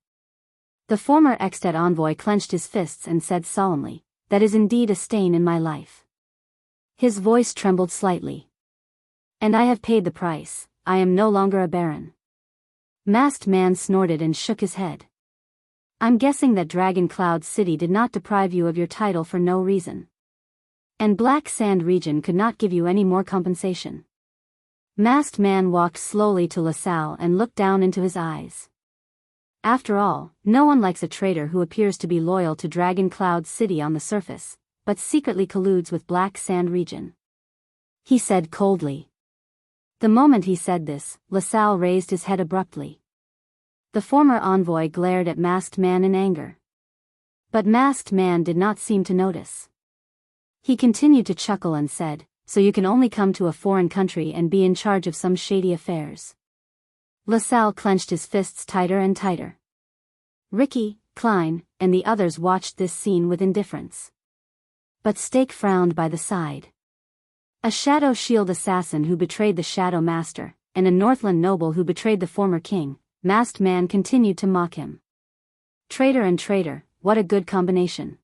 The former Extet envoy clenched his fists and said solemnly, that is indeed a stain in my life. His voice trembled slightly. And I have paid the price, I am no longer a baron. Masked Man snorted and shook his head. I'm guessing that Dragon Cloud City did not deprive you of your title for no reason. And Black Sand Region could not give you any more compensation. Masked Man walked slowly to LaSalle and looked down into his eyes. After all, no one likes a traitor who appears to be loyal to Dragon Cloud City on the surface, but secretly colludes with Black Sand Region. He said coldly. The moment he said this, LaSalle raised his head abruptly. The former envoy glared at Masked Man in anger. But Masked Man did not seem to notice. He continued to chuckle and said, so you can only come to a foreign country and be in charge of some shady affairs. LaSalle clenched his fists tighter and tighter. Ricky, Klein, and the others watched this scene with indifference. But Stake frowned by the side. A Shadow Shield assassin who betrayed the Shadow Master, and a Northland noble who betrayed the former king, Masked Man continued to mock him. Traitor and traitor, what a good combination.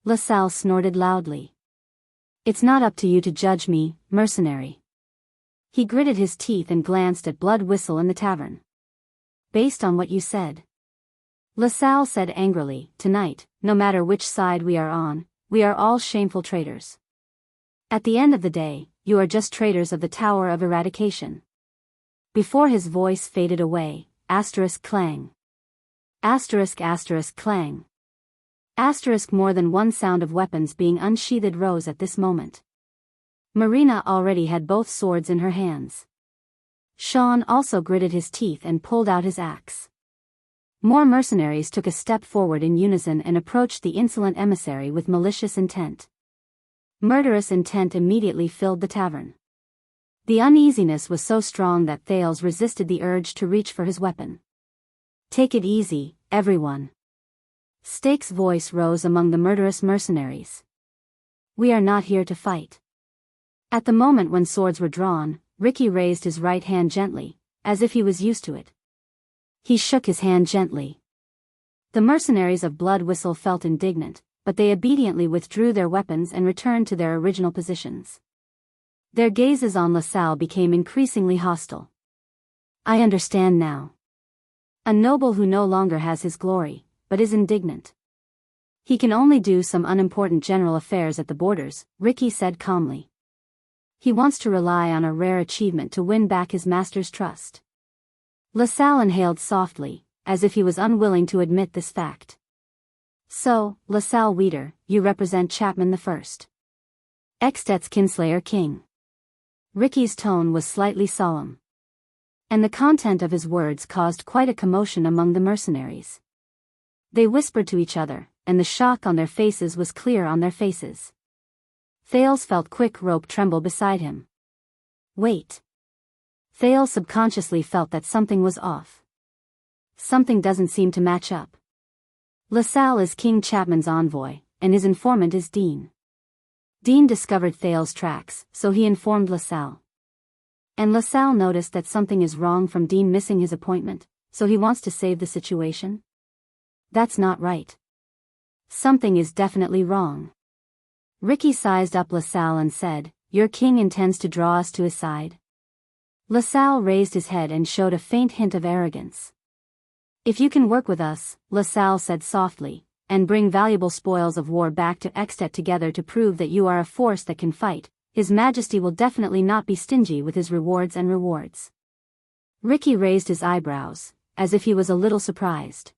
LaSalle snorted loudly. It's not up to you to judge me, mercenary. He gritted his teeth and glanced at Blood Whistle in the tavern. Based on what you said. LaSalle said angrily, tonight, no matter which side we are on, we are all shameful traitors. At the end of the day, you are just traitors of the Tower of Eradication. Before his voice faded away, *clang. Asterisk asterisk clang. Asterisk more than one sound of weapons being unsheathed rose at this moment. Marina already had both swords in her hands. Sean also gritted his teeth and pulled out his axe. More mercenaries took a step forward in unison and approached the insolent emissary with malicious intent. Murderous intent immediately filled the tavern. The uneasiness was so strong that Thales resisted the urge to reach for his weapon. "Take it easy, everyone." Stake's voice rose among the murderous mercenaries. "We are not here to fight." At the moment when swords were drawn, Ricky raised his right hand gently, as if he was used to it. He shook his hand gently. The mercenaries of Blood Whistle felt indignant, but they obediently withdrew their weapons and returned to their original positions. Their gazes on LaSalle became increasingly hostile. "I understand now. A noble who no longer has his glory, but is indignant. He can only do some unimportant general affairs at the borders," Ricky said calmly. "He wants to rely on a rare achievement to win back his master's trust." LaSalle inhaled softly, as if he was unwilling to admit this fact. "So, LaSalle Weeder, you represent Chapman I. Extet's Kinslayer King." Ricky's tone was slightly solemn. And the content of his words caused quite a commotion among the mercenaries. They whispered to each other, and the shock on their faces was clear on their faces. Thales felt quick rope tremble beside him. "Wait." Thales subconsciously felt that something was off. Something doesn't seem to match up. LaSalle is King Chapman's envoy, and his informant is Dean. Dean discovered Thales' tracks, so he informed LaSalle. And LaSalle noticed that something is wrong from Dean missing his appointment, so he wants to save the situation? That's not right. Something is definitely wrong. Ricky sized up LaSalle and said, "Your king intends to draw us to his side?" LaSalle raised his head and showed a faint hint of arrogance. "If you can work with us," LaSalle said softly, "and bring valuable spoils of war back to Extet together to prove that you are a force that can fight, His Majesty will definitely not be stingy with his rewards. Ricky raised his eyebrows, as if he was a little surprised.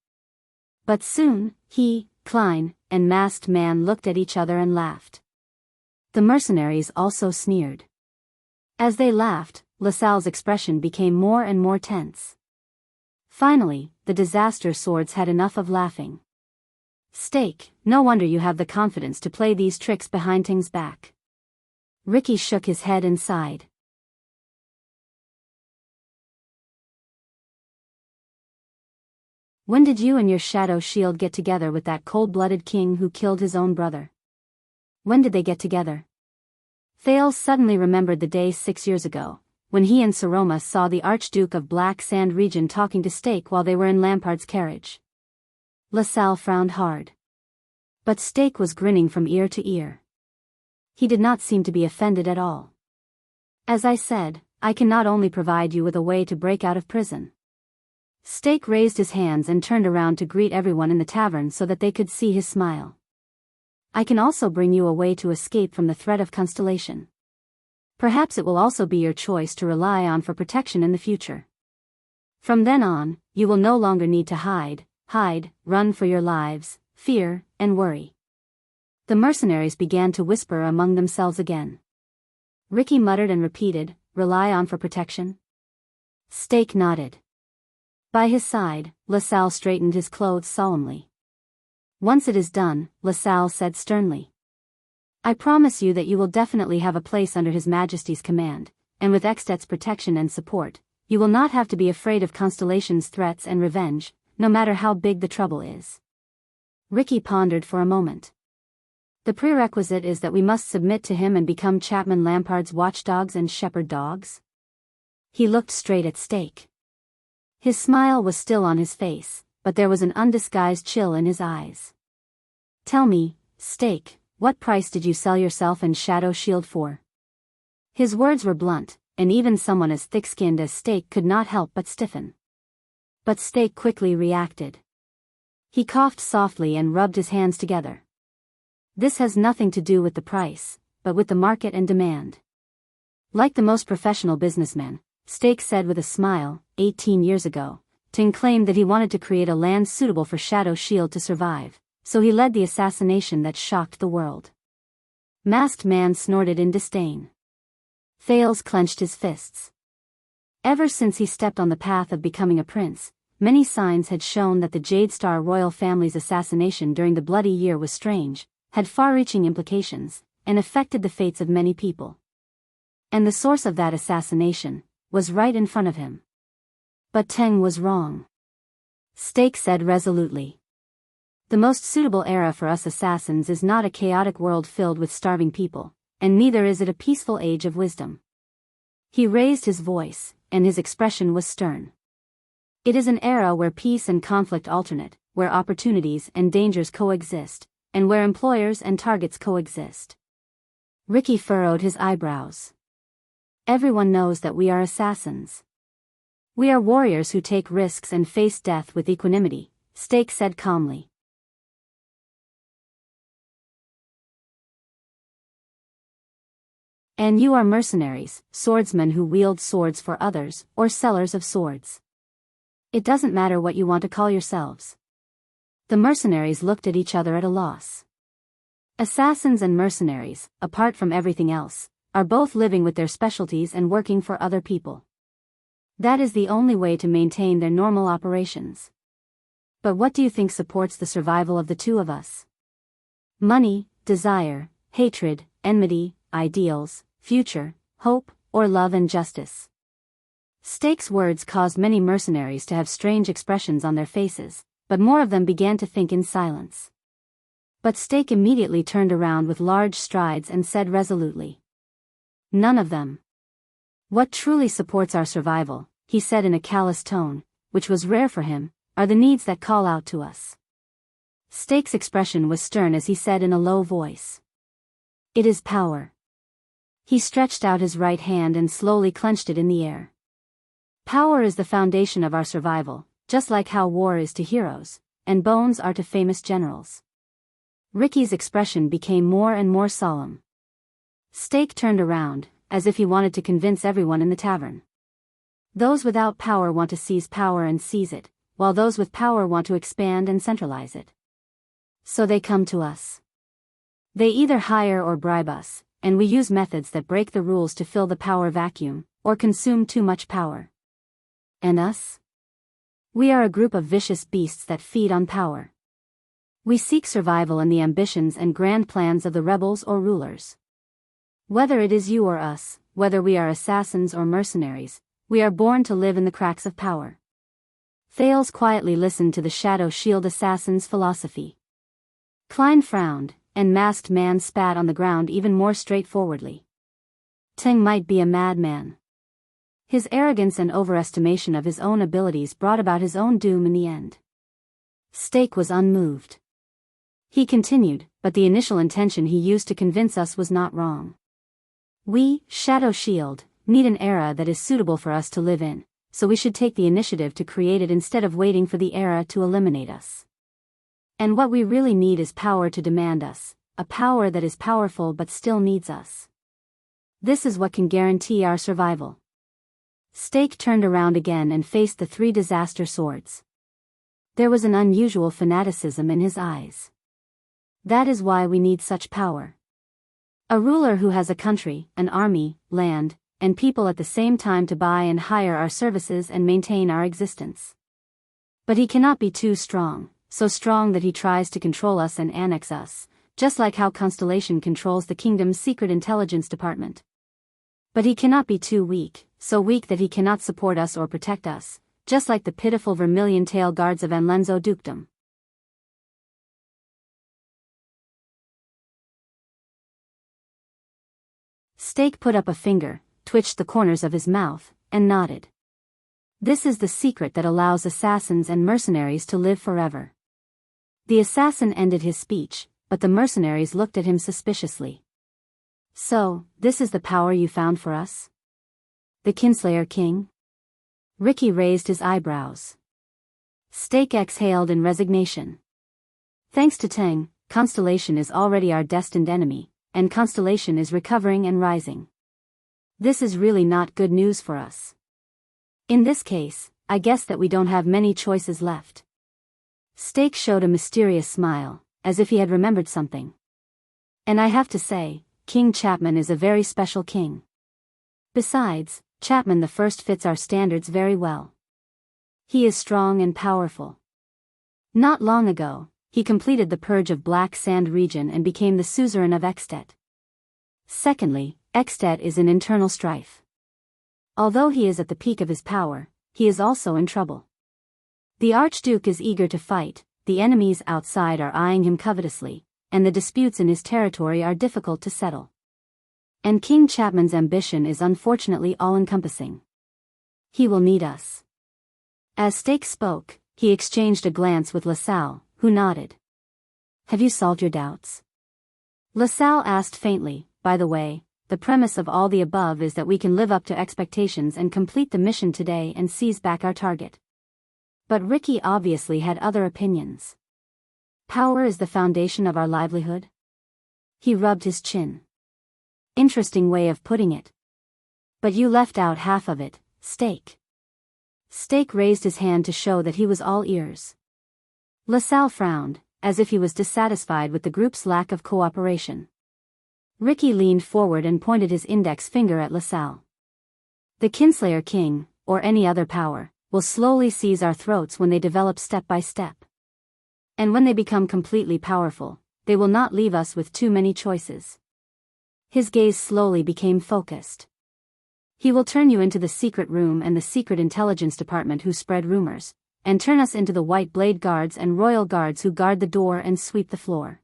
But soon, he, Klein, and Masked Man looked at each other and laughed. The mercenaries also sneered. As they laughed, LaSalle's expression became more and more tense. Finally, the disaster swords had enough of laughing. "Stake, no wonder you have the confidence to play these tricks behind Ting's back." Ricky shook his head and sighed. "When did you and your shadow shield get together with that cold-blooded king who killed his own brother? When did they get together?" Thales suddenly remembered the day 6 years ago, when he and Saroma saw the Archduke of Black Sand Region talking to Stake while they were in Lampard's carriage. LaSalle frowned hard. But Stake was grinning from ear to ear. He did not seem to be offended at all. "As I said, I can not only provide you with a way to break out of prison." Stake raised his hands and turned around to greet everyone in the tavern so that they could see his smile. "I can also bring you a way to escape from the threat of Constellation. Perhaps it will also be your choice to rely on for protection in the future. From then on, you will no longer need to hide, run for your lives, fear, and worry." The mercenaries began to whisper among themselves again. Ricky muttered and repeated, "Rely on for protection?" Stake nodded. By his side, LaSalle straightened his clothes solemnly. "Once it is done," LaSalle said sternly, "I promise you that you will definitely have a place under His Majesty's command, and with Extet's protection and support, you will not have to be afraid of Constellation's threats and revenge, no matter how big the trouble is." Ricky pondered for a moment. "The prerequisite is that we must submit to him and become Chapman Lampard's watchdogs and shepherd dogs?" He looked straight at Stake. His smile was still on his face, but there was an undisguised chill in his eyes. "Tell me, Stake, what price did you sell yourself and Shadow Shield for?" His words were blunt, and even someone as thick-skinned as Stake could not help but stiffen. But Stake quickly reacted. He coughed softly and rubbed his hands together. "This has nothing to do with the price, but with the market and demand." Like the most professional businessman, Stake said with a smile, 18 years ago, Ting claimed that he wanted to create a land suitable for Shadow Shield to survive, so he led the assassination that shocked the world. Masked Man snorted in disdain. Thales clenched his fists. Ever since he stepped on the path of becoming a prince, many signs had shown that the Jade Star royal family's assassination during the Bloody Year was strange, had far-reaching implications, and affected the fates of many people. And the source of that assassination was right in front of him. But Teng was wrong. Stake said resolutely. The most suitable era for us assassins is not a chaotic world filled with starving people, and neither is it a peaceful age of wisdom. He raised his voice, and his expression was stern. It is an era where peace and conflict alternate, where opportunities and dangers coexist, and where employers and targets coexist. Ricky furrowed his eyebrows. Everyone knows that we are assassins. We are warriors who take risks and face death with equanimity, Stake said calmly. And you are mercenaries, swordsmen who wield swords for others, or sellers of swords. It doesn't matter what you want to call yourselves. The mercenaries looked at each other at a loss. Assassins and mercenaries, apart from everything else, are both living with their specialties and working for other people. That is the only way to maintain their normal operations. But what do you think supports the survival of the two of us? Money, desire, hatred, enmity, ideals, future, hope, or love and justice? Stake's words caused many mercenaries to have strange expressions on their faces, but more of them began to think in silence. But Stake immediately turned around with large strides and said resolutely. None of them. What truly supports our survival, he said in a callous tone, which was rare for him, are the needs that call out to us. Stake's expression was stern as he said in a low voice. It is power. He stretched out his right hand and slowly clenched it in the air. Power is the foundation of our survival, just like how war is to heroes, and bones are to famous generals. Ricky's expression became more and more solemn. Stake turned around, as if he wanted to convince everyone in the tavern. Those without power want to seize power and seize it, while those with power want to expand and centralize it. So they come to us. They either hire or bribe us, and we use methods that break the rules to fill the power vacuum, or consume too much power. And us? We are a group of vicious beasts that feed on power. We seek survival in the ambitions and grand plans of the rebels or rulers. Whether it is you or us, whether we are assassins or mercenaries, we are born to live in the cracks of power. Thales quietly listened to the Shadow Shield assassin's philosophy. Klein frowned, and Masked Man spat on the ground even more straightforwardly. Teng might be a madman. His arrogance and overestimation of his own abilities brought about his own doom in the end. Stake was unmoved. He continued, but the initial intention he used to convince us was not wrong. We, Shadow Shield, need an era that is suitable for us to live in, so we should take the initiative to create it instead of waiting for the era to eliminate us. And what we really need is power to demand us, a power that is powerful but still needs us. This is what can guarantee our survival. Stake turned around again and faced the three disaster swords. There was an unusual fanaticism in his eyes. That is why we need such power. A ruler who has a country, an army, land, and people at the same time to buy and hire our services and maintain our existence. But he cannot be too strong, so strong that he tries to control us and annex us, just like how Constellation controls the kingdom's secret intelligence department. But he cannot be too weak, so weak that he cannot support us or protect us, just like the pitiful vermilion tail guards of Anlenzo dukedom. Stake put up a finger, twitched the corners of his mouth, and nodded. This is the secret that allows assassins and mercenaries to live forever. The assassin ended his speech, but the mercenaries looked at him suspiciously. So, this is the power you found for us? The Kinslayer King? Ricky raised his eyebrows. Stake exhaled in resignation. Thanks to Teng, Constellation is already our destined enemy, and Constellation is recovering and rising. This is really not good news for us. In this case, I guess that we don't have many choices left. Steak showed a mysterious smile, as if he had remembered something. And I have to say, King Chapman is a very special king. Besides, Chapman the First fits our standards very well. He is strong and powerful. Not long ago, he completed the purge of Black Sand region and became the suzerain of Extet. Secondly, Extet is in internal strife. Although he is at the peak of his power, he is also in trouble. The Archduke is eager to fight, the enemies outside are eyeing him covetously, and the disputes in his territory are difficult to settle. And King Chapman's ambition is unfortunately all-encompassing. He will need us. As Steak spoke, he exchanged a glance with LaSalle, who nodded. Have you solved your doubts? LaSalle asked faintly. By the way, the premise of all the above is that we can live up to expectations and complete the mission today and seize back our target. But Ricky obviously had other opinions. Power is the foundation of our livelihood? He rubbed his chin. Interesting way of putting it. But you left out half of it, Steak. Steak raised his hand to show that he was all ears. LaSalle frowned, as if he was dissatisfied with the group's lack of cooperation. Ricky leaned forward and pointed his index finger at LaSalle. The Kinslayer King, or any other power, will slowly seize our throats when they develop step by step. And when they become completely powerful, they will not leave us with too many choices. His gaze slowly became focused. He will turn you into the secret room and the secret intelligence department who spread rumors, and turn us into the White Blade Guards and Royal Guards who guard the door and sweep the floor.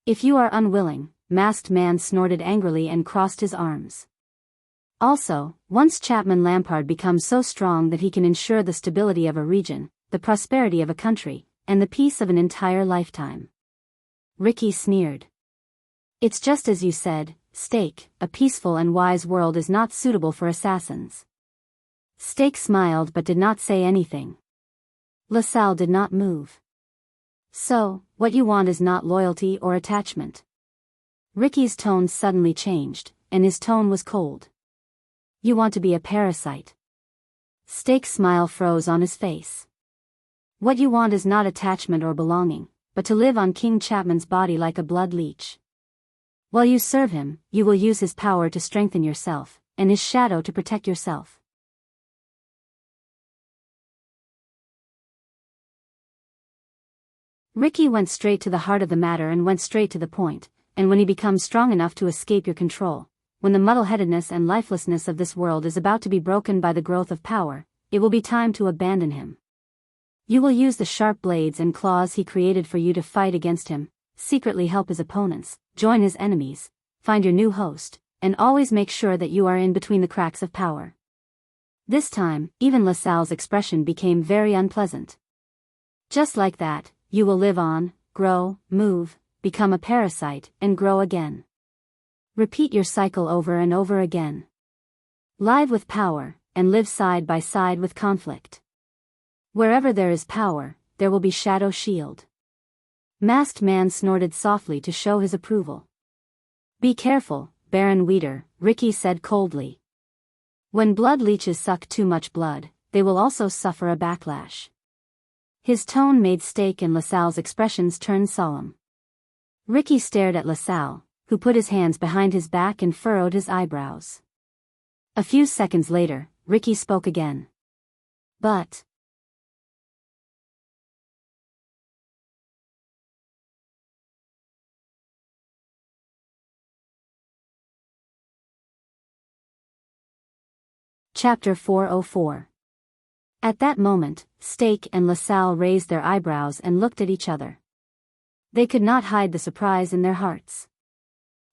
If you are unwilling, Masked Man snorted angrily and crossed his arms. Also, once Chapman Lampard becomes so strong that he can ensure the stability of a region, the prosperity of a country, and the peace of an entire lifetime. Ricky sneered. It's just as you said, Steak, a peaceful and wise world is not suitable for assassins. Steak smiled but did not say anything. LaSalle did not move. So, what you want is not loyalty or attachment. Ricky's tone suddenly changed, and his tone was cold. You want to be a parasite. Steak's smile froze on his face. What you want is not attachment or belonging, but to live on King Chapman's body like a blood leech. While you serve him, you will use his power to strengthen yourself, and his shadow to protect yourself. Ricky went straight to the heart of the matter and went straight to the point, and when he becomes strong enough to escape your control, when the muddle-headedness and lifelessness of this world is about to be broken by the growth of power, it will be time to abandon him. You will use the sharp blades and claws he created for you to fight against him, secretly help his opponents, join his enemies, find your new host, and always make sure that you are in between the cracks of power. This time, even LaSalle's expression became very unpleasant. Just like that, you will live on, grow, move, become a parasite, and grow again. Repeat your cycle over and over again. Live with power, and live side by side with conflict. Wherever there is power, there will be shadow shield. Masked Man snorted softly to show his approval. Be careful, Baron Weeder, Ricky said coldly. When blood leeches suck too much blood, they will also suffer a backlash. His tone made Steak and LaSalle's expressions turn solemn. Ricky stared at LaSalle, who put his hands behind his back and furrowed his eyebrows. A few seconds later, Ricky spoke again. But... Chapter 404. At that moment, Steak and LaSalle raised their eyebrows and looked at each other. They could not hide the surprise in their hearts.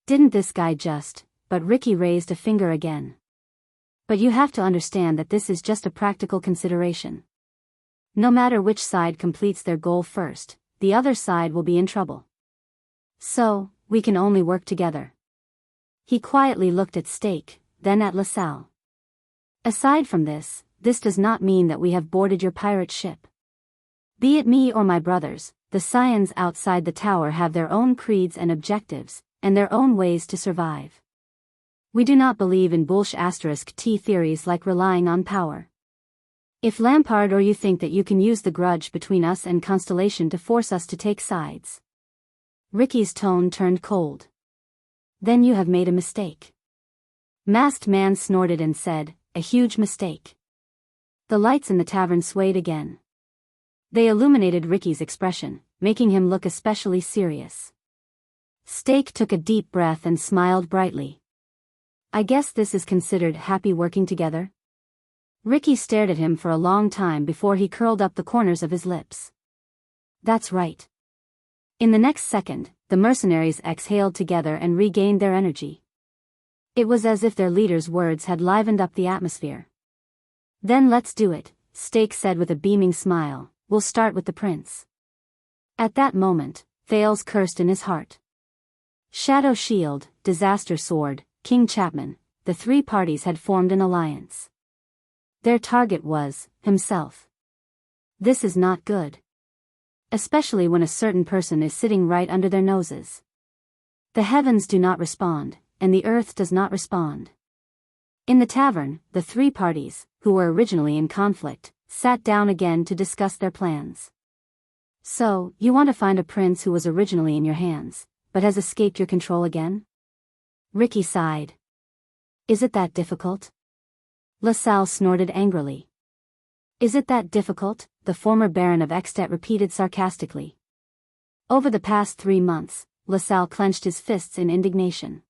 Didn't this guy just... But Ricky raised a finger again. But you have to understand that this is just a practical consideration. No matter which side completes their goal first, the other side will be in trouble. So, we can only work together. He quietly looked at Steak, then at LaSalle. Aside from this does not mean that we have boarded your pirate ship. Be it me or my brothers, the Scions outside the tower have their own creeds and objectives, and their own ways to survive. We do not believe in bullsh*t theories like relying on power. If Lampard or you think that you can use the grudge between us and Constellation to force us to take sides. Ricky's tone turned cold. Then you have made a mistake. Masked Man snorted and said, a huge mistake. The lights in the tavern swayed again. They illuminated Ricky's expression, making him look especially serious. Steak took a deep breath and smiled brightly. I guess this is considered happy working together? Ricky stared at him for a long time before he curled up the corners of his lips. That's right. In the next second, the mercenaries exhaled together and regained their energy. It was as if their leader's words had livened up the atmosphere. Then let's do it, Steak said with a beaming smile. We'll start with the prince. At that moment, Thales cursed in his heart. Shadow Shield, Disaster Sword, King Chapman, the three parties had formed an alliance. Their target was himself. This is not good. Especially when a certain person is sitting right under their noses. The heavens do not respond, and the earth does not respond. In the tavern, the three parties, who were originally in conflict, sat down again to discuss their plans. So, you want to find a prince who was originally in your hands, but has escaped your control again? Ricky sighed. Is it that difficult? LaSalle snorted angrily. Is it that difficult? The former Baron of Extet repeated sarcastically. Over the past 3 months, LaSalle clenched his fists in indignation.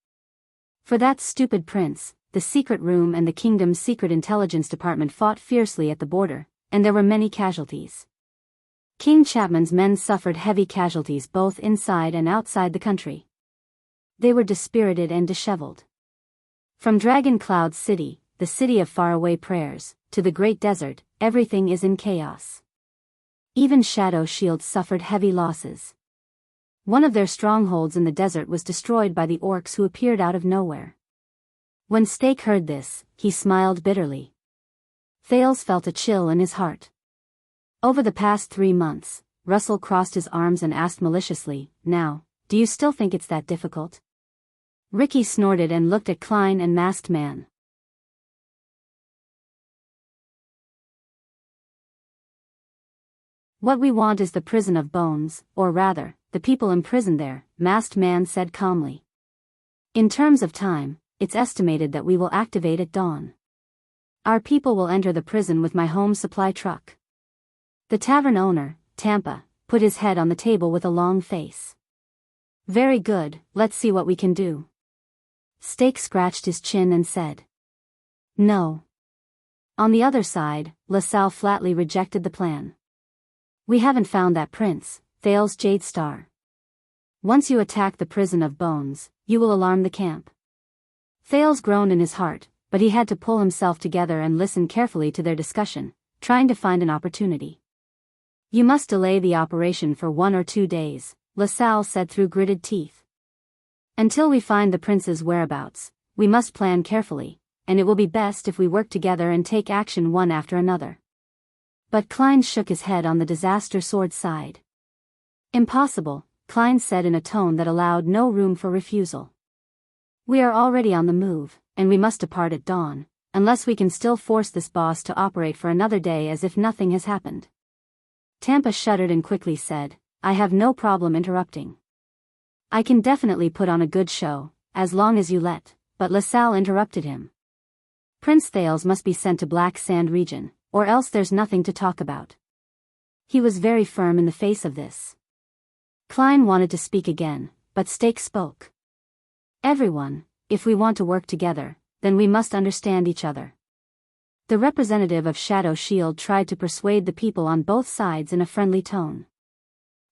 For that stupid prince, the secret room and the kingdom's secret intelligence department fought fiercely at the border, and there were many casualties. King Chapman's men suffered heavy casualties both inside and outside the country. They were dispirited and disheveled. From Dragon Cloud City, the city of faraway prayers, to the great desert, everything is in chaos. Even Shadow Shield suffered heavy losses. One of their strongholds in the desert was destroyed by the orcs who appeared out of nowhere. When Steak heard this, he smiled bitterly. Thales felt a chill in his heart. Over the past 3 months, Russell crossed his arms and asked maliciously, now, do you still think it's that difficult? Ricky snorted and looked at Klein and Masked Man. What we want is the prison of bones, or rather, the people imprisoned there, Masked Man said calmly. In terms of time, it's estimated that we will activate at dawn. Our people will enter the prison with my home supply truck. The tavern owner, Tampa, put his head on the table with a long face. Very good, let's see what we can do. Steak scratched his chin and said. No. On the other side, LaSalle flatly rejected the plan. We haven't found that prince, Thales Jadestar. Once you attack the prison of bones, you will alarm the camp. Thales groaned in his heart, but he had to pull himself together and listen carefully to their discussion, trying to find an opportunity. You must delay the operation for 1 or 2 days, LaSalle said through gritted teeth. Until we find the prince's whereabouts, we must plan carefully, and it will be best if we work together and take action one after another. But Klein shook his head on the Disaster Sword side. Impossible, Klein said in a tone that allowed no room for refusal. We are already on the move, and we must depart at dawn, unless we can still force this boss to operate for another day as if nothing has happened. Tampa shuddered and quickly said, I have no problem interrupting. I can definitely put on a good show, as long as you let, but LaSalle interrupted him. Prince Thales must be sent to Black Sand region, or else there's nothing to talk about. He was very firm in the face of this. Klein wanted to speak again, but Steak spoke. Everyone, if we want to work together, then we must understand each other. The representative of Shadow Shield tried to persuade the people on both sides in a friendly tone.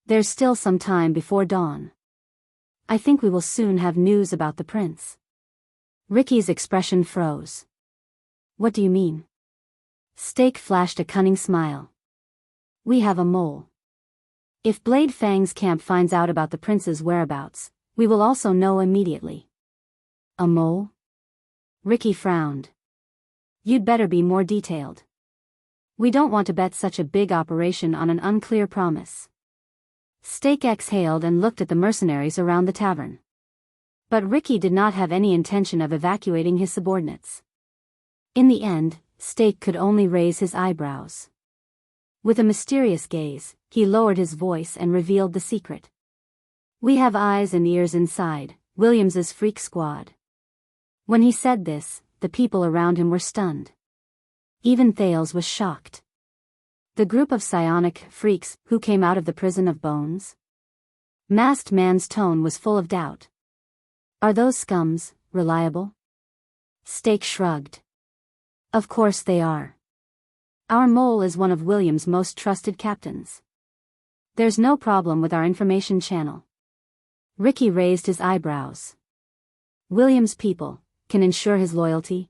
There's still some time before dawn. I think we will soon have news about the prince. Ricky's expression froze. What do you mean? Steak flashed a cunning smile. We have a mole. If Blade Fang's camp finds out about the prince's whereabouts, we will also know immediately. A mole? Ricky frowned. You'd better be more detailed. We don't want to bet such a big operation on an unclear promise. Steak exhaled and looked at the mercenaries around the tavern. But Ricky did not have any intention of evacuating his subordinates. In the end, Steak could only raise his eyebrows. With a mysterious gaze, he lowered his voice and revealed the secret. We have eyes and ears inside Williams's freak squad. When he said this, the people around him were stunned. Even Thales was shocked. The group of psionic freaks who came out of the prison of bones? Masked Man's tone was full of doubt. Are those scums reliable? Steak shrugged. Of course they are. Our mole is one of William's most trusted captains. There's no problem with our information channel. Ricky raised his eyebrows. William's people can ensure his loyalty?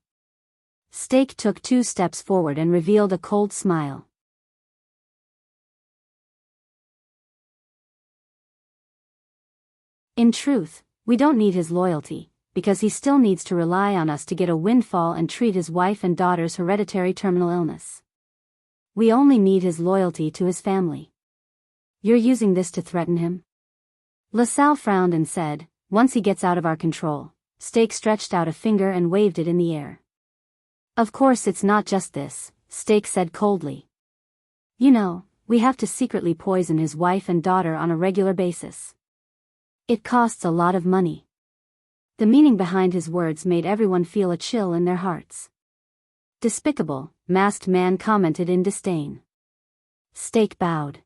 Steak took 2 steps forward and revealed a cold smile. In truth, we don't need his loyalty, because he still needs to rely on us to get a windfall and treat his wife and daughter's hereditary terminal illness. We only need his loyalty to his family. You're using this to threaten him? LaSalle frowned and said, once he gets out of our control. Steak stretched out a finger and waved it in the air. Of course it's not just this, Steak said coldly. You know, we have to secretly poison his wife and daughter on a regular basis. It costs a lot of money. The meaning behind his words made everyone feel a chill in their hearts. Despicable, Masked Man commented in disdain. Steak bowed.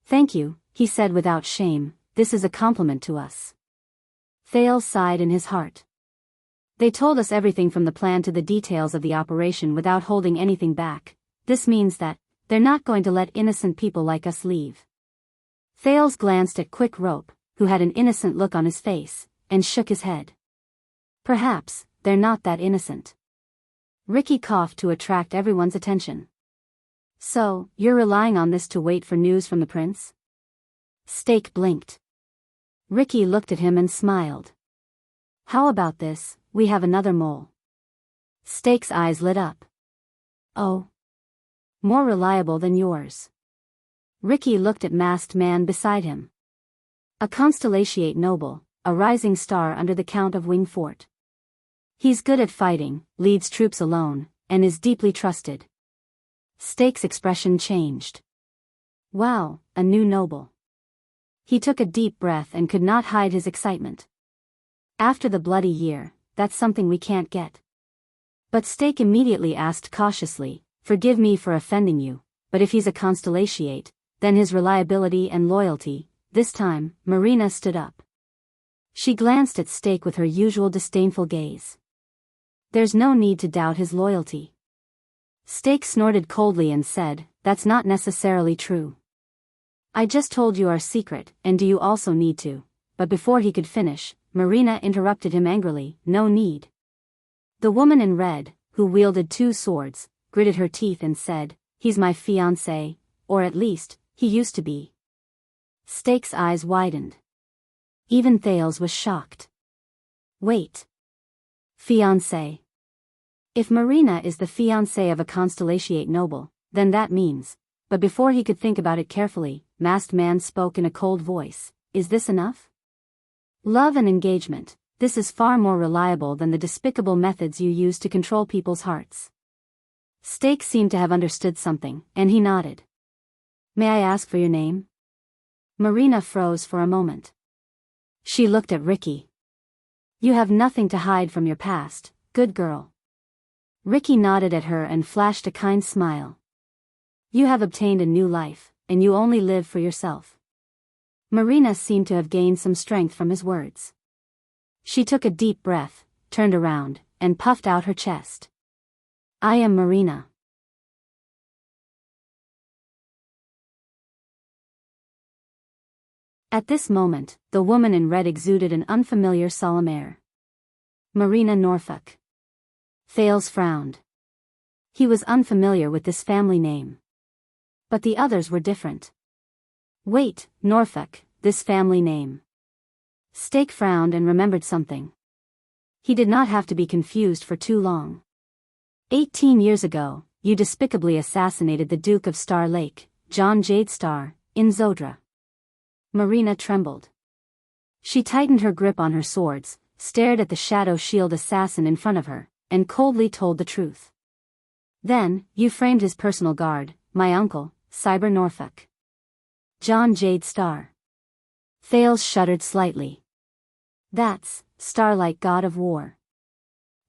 Thank you, he said without shame, this is a compliment to us. Thales sighed in his heart. They told us everything from the plan to the details of the operation without holding anything back. This means that they're not going to let innocent people like us leave. Thales glanced at Quick Rope, who had an innocent look on his face, and shook his head. Perhaps they're not that innocent. Ricky coughed to attract everyone's attention. So, you're relying on this to wait for news from the prince? Steak blinked. Ricky looked at him and smiled. How about this, we have another mole. Steak's eyes lit up. Oh. More reliable than yours. Ricky looked at Masked Man beside him. A constellatiate noble, a rising star under the Count of Wingfort. He's good at fighting, leads troops alone, and is deeply trusted. Steak's expression changed. Wow, a new noble. He took a deep breath and could not hide his excitement. After the bloody year, that's something we can't get. But Steak immediately asked cautiously, forgive me for offending you, but if he's a constellatiate, then his reliability and loyalty. This time, Marina stood up. She glanced at Steak with her usual disdainful gaze. There's no need to doubt his loyalty. Steak snorted coldly and said, that's not necessarily true. I just told you our secret, and do you also need to? But before he could finish, Marina interrupted him angrily, no need. The woman in red, who wielded 2 swords, gritted her teeth and said, he's my fiancé, or at least, he used to be. Steak's eyes widened. Even Thales was shocked. Wait. Fiancé. If Marina is the fiancé of a constellatiate noble, then that means, but before he could think about it carefully, Masked Man spoke in a cold voice, is this enough? Love and engagement, this is far more reliable than the despicable methods you use to control people's hearts. Steak seemed to have understood something, and he nodded. May I ask for your name? Marina froze for a moment. She looked at Ricky. You have nothing to hide from your past, good girl. Ricky nodded at her and flashed a kind smile. You have obtained a new life, and you only live for yourself. Marina seemed to have gained some strength from his words. She took a deep breath, turned around, and puffed out her chest. I am Marina. At this moment, the woman in red exuded an unfamiliar solemn air. Marina Norfolk. Thales frowned. He was unfamiliar with this family name. But the others were different. Wait, Norfolk, this family name. Steak frowned and remembered something. He did not have to be confused for too long. 18 years ago, you despicably assassinated the Duke of Star Lake, John Jadestar, in Zodra. Marina trembled. She tightened her grip on her swords, stared at the shadow shield assassin in front of her, and coldly told the truth. Then, you framed his personal guard, my uncle, Cyber Norfolk. John Jade Star. Thales shuddered slightly. That's Starlight, god of war.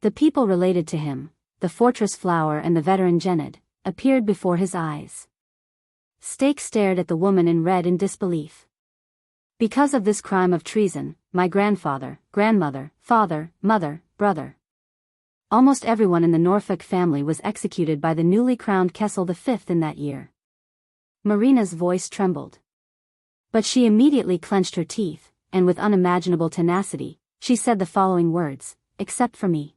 The people related to him, the Fortress Flower and the veteran Gened, appeared before his eyes. Stake stared at the woman in red in disbelief. Because of this crime of treason, my grandfather, grandmother, father, mother, brother. Almost everyone in the Norfolk family was executed by the newly crowned Kessel V in that year. Marina's voice trembled. But she immediately clenched her teeth, and with unimaginable tenacity, she said the following words, except for me.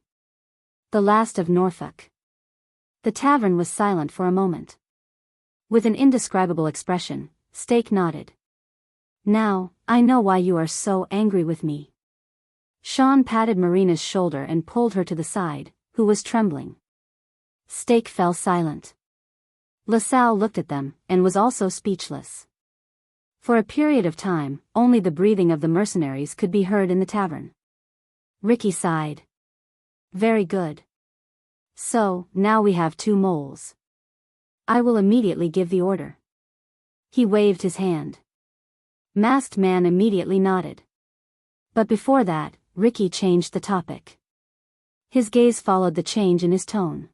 The last of Norfolk. The tavern was silent for a moment. With an indescribable expression, Stake nodded. Now, I know why you are so angry with me. Sean patted Marina's shoulder and pulled her to the side, who was trembling. Stake fell silent. LaSalle looked at them, and was also speechless. For a period of time, only the breathing of the mercenaries could be heard in the tavern. Ricky sighed. Very good. So, now we have 2 moles. I will immediately give the order. He waved his hand. Masked Man immediately nodded. But before that, Ricky changed the topic. His gaze followed the change in his tone.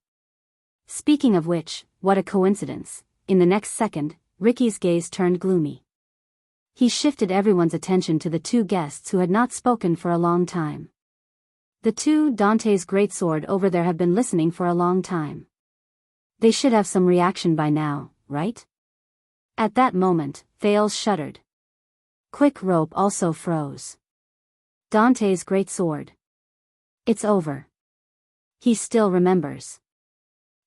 Speaking of which, what a coincidence, in the next second, Ricky's gaze turned gloomy. He shifted everyone's attention to the 2 guests who had not spoken for a long time. The 2 Dante's greatsword over there have been listening for a long time. They should have some reaction by now, right? At that moment, Thales shuddered. Quick Rope also froze. Dante's greatsword. It's over. He still remembers.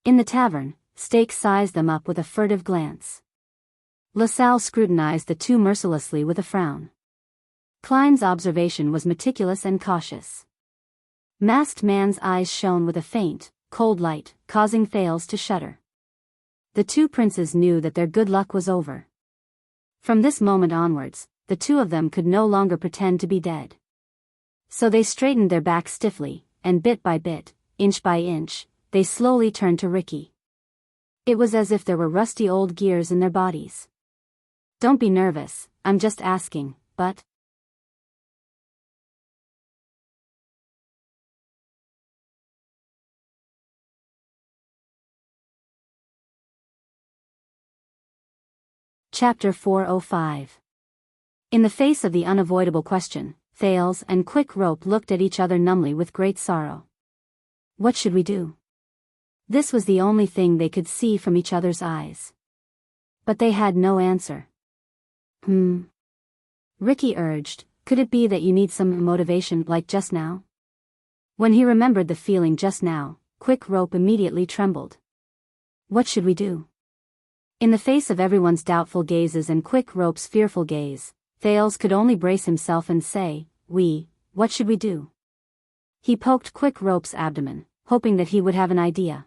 In the tavern, Stake sized them up with a furtive glance. LaSalle scrutinized the 2 mercilessly with a frown. Klein's observation was meticulous and cautious. Masked Man's eyes shone with a faint, cold light, causing Thales to shudder. The 2 princes knew that their good luck was over. From this moment onwards, the 2 of them could no longer pretend to be dead. So they straightened their backs stiffly, and bit by bit, inch by inch, they slowly turned to Ricky. It was as if there were rusty old gears in their bodies. Don't be nervous, I'm just asking, but... Chapter 405. In the face of the unavoidable question, Thales and Quick Rope looked at each other numbly with great sorrow. What should we do? This was the only thing they could see from each other's eyes. But they had no answer. Ricky urged, could it be that you need some motivation like just now? When he remembered the feeling just now, Quick Rope immediately trembled. What should we do? In the face of everyone's doubtful gazes and Quick Rope's fearful gaze, Thales could only brace himself and say, what should we do? He poked Quick Rope's abdomen, hoping that he would have an idea.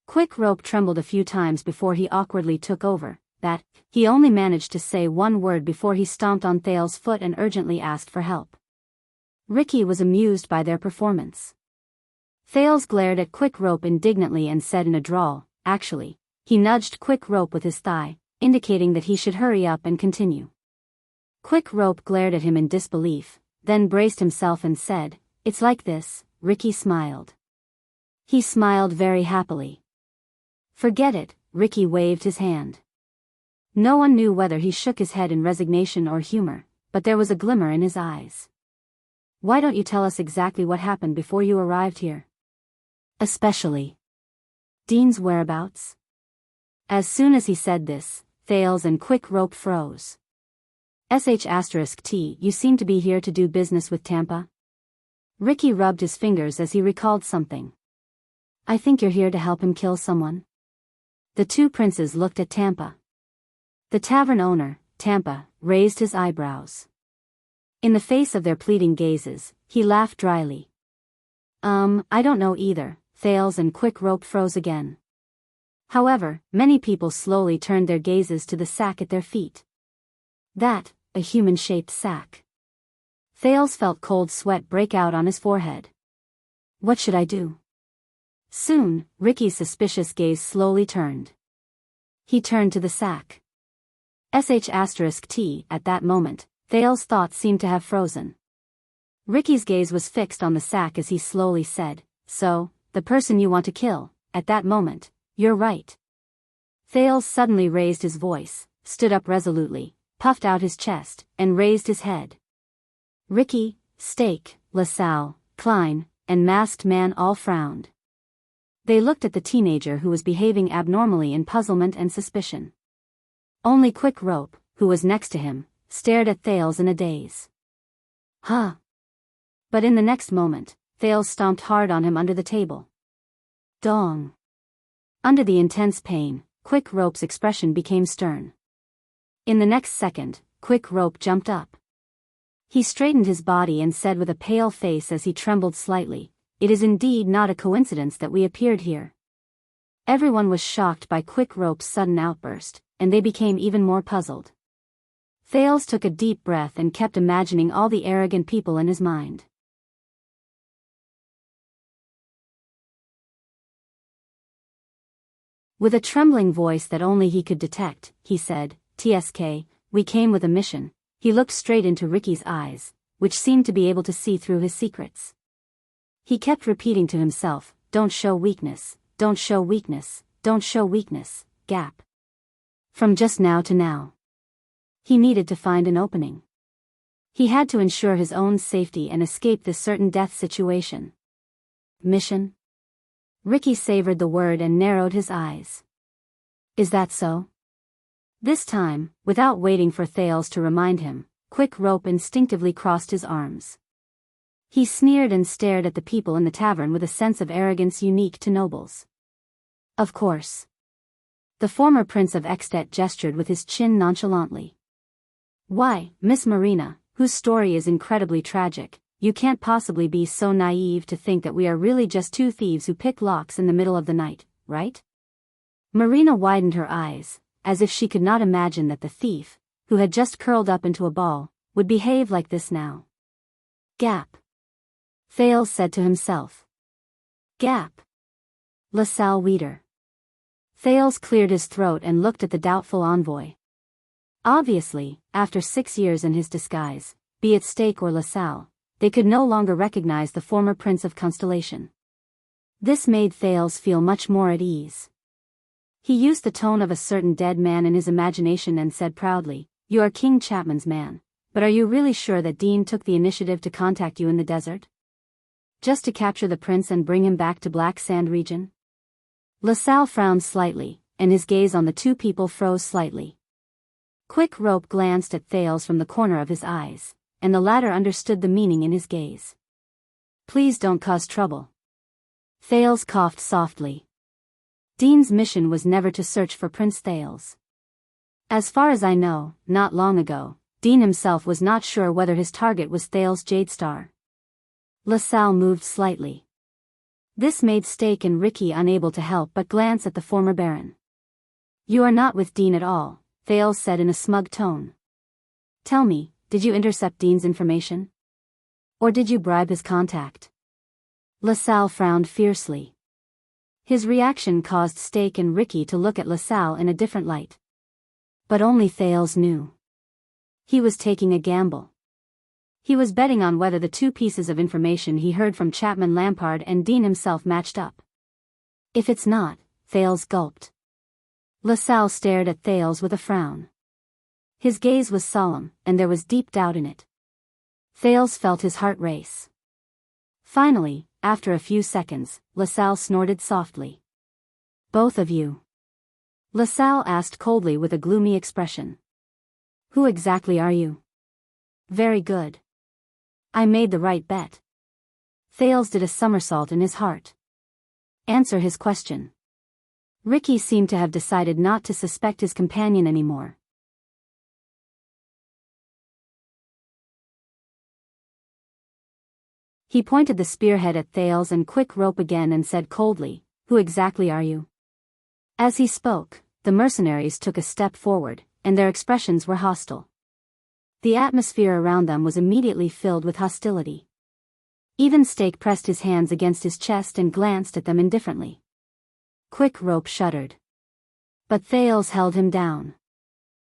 Quick Rope trembled a few times before he awkwardly took over, that, he only managed to say one word before he stomped on Thales' foot and urgently asked for help. Ricky was amused by their performance. Thales glared at Quick Rope indignantly and said in a drawl, actually, he nudged Quick Rope with his thigh, indicating that he should hurry up and continue. Quick Rope glared at him in disbelief, then braced himself and said, it's like this. Ricky smiled. He smiled very happily. Forget it, Ricky waved his hand. No one knew whether he shook his head in resignation or humor, but there was a glimmer in his eyes. Why don't you tell us exactly what happened before you arrived here? Especially Dean's whereabouts? As soon as he said this, Thales and Quick Rope froze. *T, you seem to be here to do business with Tampa? Ricky rubbed his fingers as he recalled something. I think you're here to help him kill someone. The 2 princes looked at Tampa. The tavern owner, Tampa, raised his eyebrows. In the face of their pleading gazes, he laughed dryly. I don't know either. Thales and Quick Rope froze again. However, many people slowly turned their gazes to the sack at their feet. That, a human-shaped sack. Thales felt cold sweat break out on his forehead. What should I do? Soon, Ricky's suspicious gaze slowly turned. He turned to the sack. *T. At that moment, Thales' thoughts seemed to have frozen. Ricky's gaze was fixed on the sack as he slowly said, "So, the person you want to kill, at that moment, you're right." Thales suddenly raised his voice, stood up resolutely, puffed out his chest, and raised his head. Ricky, Stake, LaSalle, Klein, and Masked Man all frowned. They looked at the teenager who was behaving abnormally in puzzlement and suspicion. Only Quick Rope, who was next to him, stared at Thales in a daze. Huh. But in the next moment, Thales stomped hard on him under the table. Dong. Under the intense pain, Quick Rope's expression became stern. In the next second, Quick Rope jumped up. He straightened his body and said with a pale face as he trembled slightly, "It is indeed not a coincidence that we appeared here." Everyone was shocked by Quick Rope's sudden outburst, and they became even more puzzled. Thales took a deep breath and kept imagining all the arrogant people in his mind. With a trembling voice that only he could detect, he said, "TSK, we came with a mission." He looked straight into Ricky's eyes, which seemed to be able to see through his secrets. He kept repeating to himself, "Don't show weakness, don't show weakness, don't show weakness, gap." From just now to now. He needed to find an opening. He had to ensure his own safety and escape this certain death situation. Mission? Ricky savored the word and narrowed his eyes. Is that so? This time, without waiting for Thales to remind him, Quick Rope instinctively crossed his arms. He sneered and stared at the people in the tavern with a sense of arrogance unique to nobles. Of course. The former Prince of Extet gestured with his chin nonchalantly. Why, Miss Marina, whose story is incredibly tragic, you can't possibly be so naive to think that we are really just two thieves who pick locks in the middle of the night, right? Marina widened her eyes, as if she could not imagine that the thief, who had just curled up into a ball, would behave like this now. Gap. Thales said to himself. Gap. LaSalle Weeder. Thales cleared his throat and looked at the doubtful envoy. Obviously, after 6 years in his disguise, be it Stake or LaSalle, they could no longer recognize the former Prince of Constellation. This made Thales feel much more at ease. He used the tone of a certain dead man in his imagination and said proudly, "You are King Chapman's man, but are you really sure that Dean took the initiative to contact you in the desert? Just to capture the prince and bring him back to Black Sand region?" LaSalle frowned slightly, and his gaze on the two people froze slightly. Quick Rope glanced at Thales from the corner of his eyes, and the latter understood the meaning in his gaze. "Please don't cause trouble." Thales coughed softly. Dean's mission was never to search for Prince Thales. As far as I know, not long ago, Dean himself was not sure whether his target was Thales Jadestar. LaSalle moved slightly. This made Stake and Ricky unable to help but glance at the former Baron. "You are not with Dean at all," Thales said in a smug tone. "Tell me, did you intercept Dean's information? Or did you bribe his contact?" LaSalle frowned fiercely. His reaction caused Stake and Ricky to look at LaSalle in a different light. But only Thales knew. He was taking a gamble. He was betting on whether the two pieces of information he heard from Chapman Lampard and Dean himself matched up. If it's not, Thales gulped. LaSalle stared at Thales with a frown. His gaze was solemn, and there was deep doubt in it. Thales felt his heart race. Finally, after a few seconds, LaSalle snorted softly. "Both of you?" LaSalle asked coldly with a gloomy expression. "Who exactly are you?" "Very good. I made the right bet." Thales did a somersault in his heart. "Answer his question." Ricky seemed to have decided not to suspect his companion anymore. He pointed the spearhead at Thales and Quick Rope again and said coldly, "Who exactly are you?" As he spoke, the mercenaries took a step forward, and their expressions were hostile. The atmosphere around them was immediately filled with hostility. Even Steak pressed his hands against his chest and glanced at them indifferently. Quick Rope shuddered. But Thales held him down.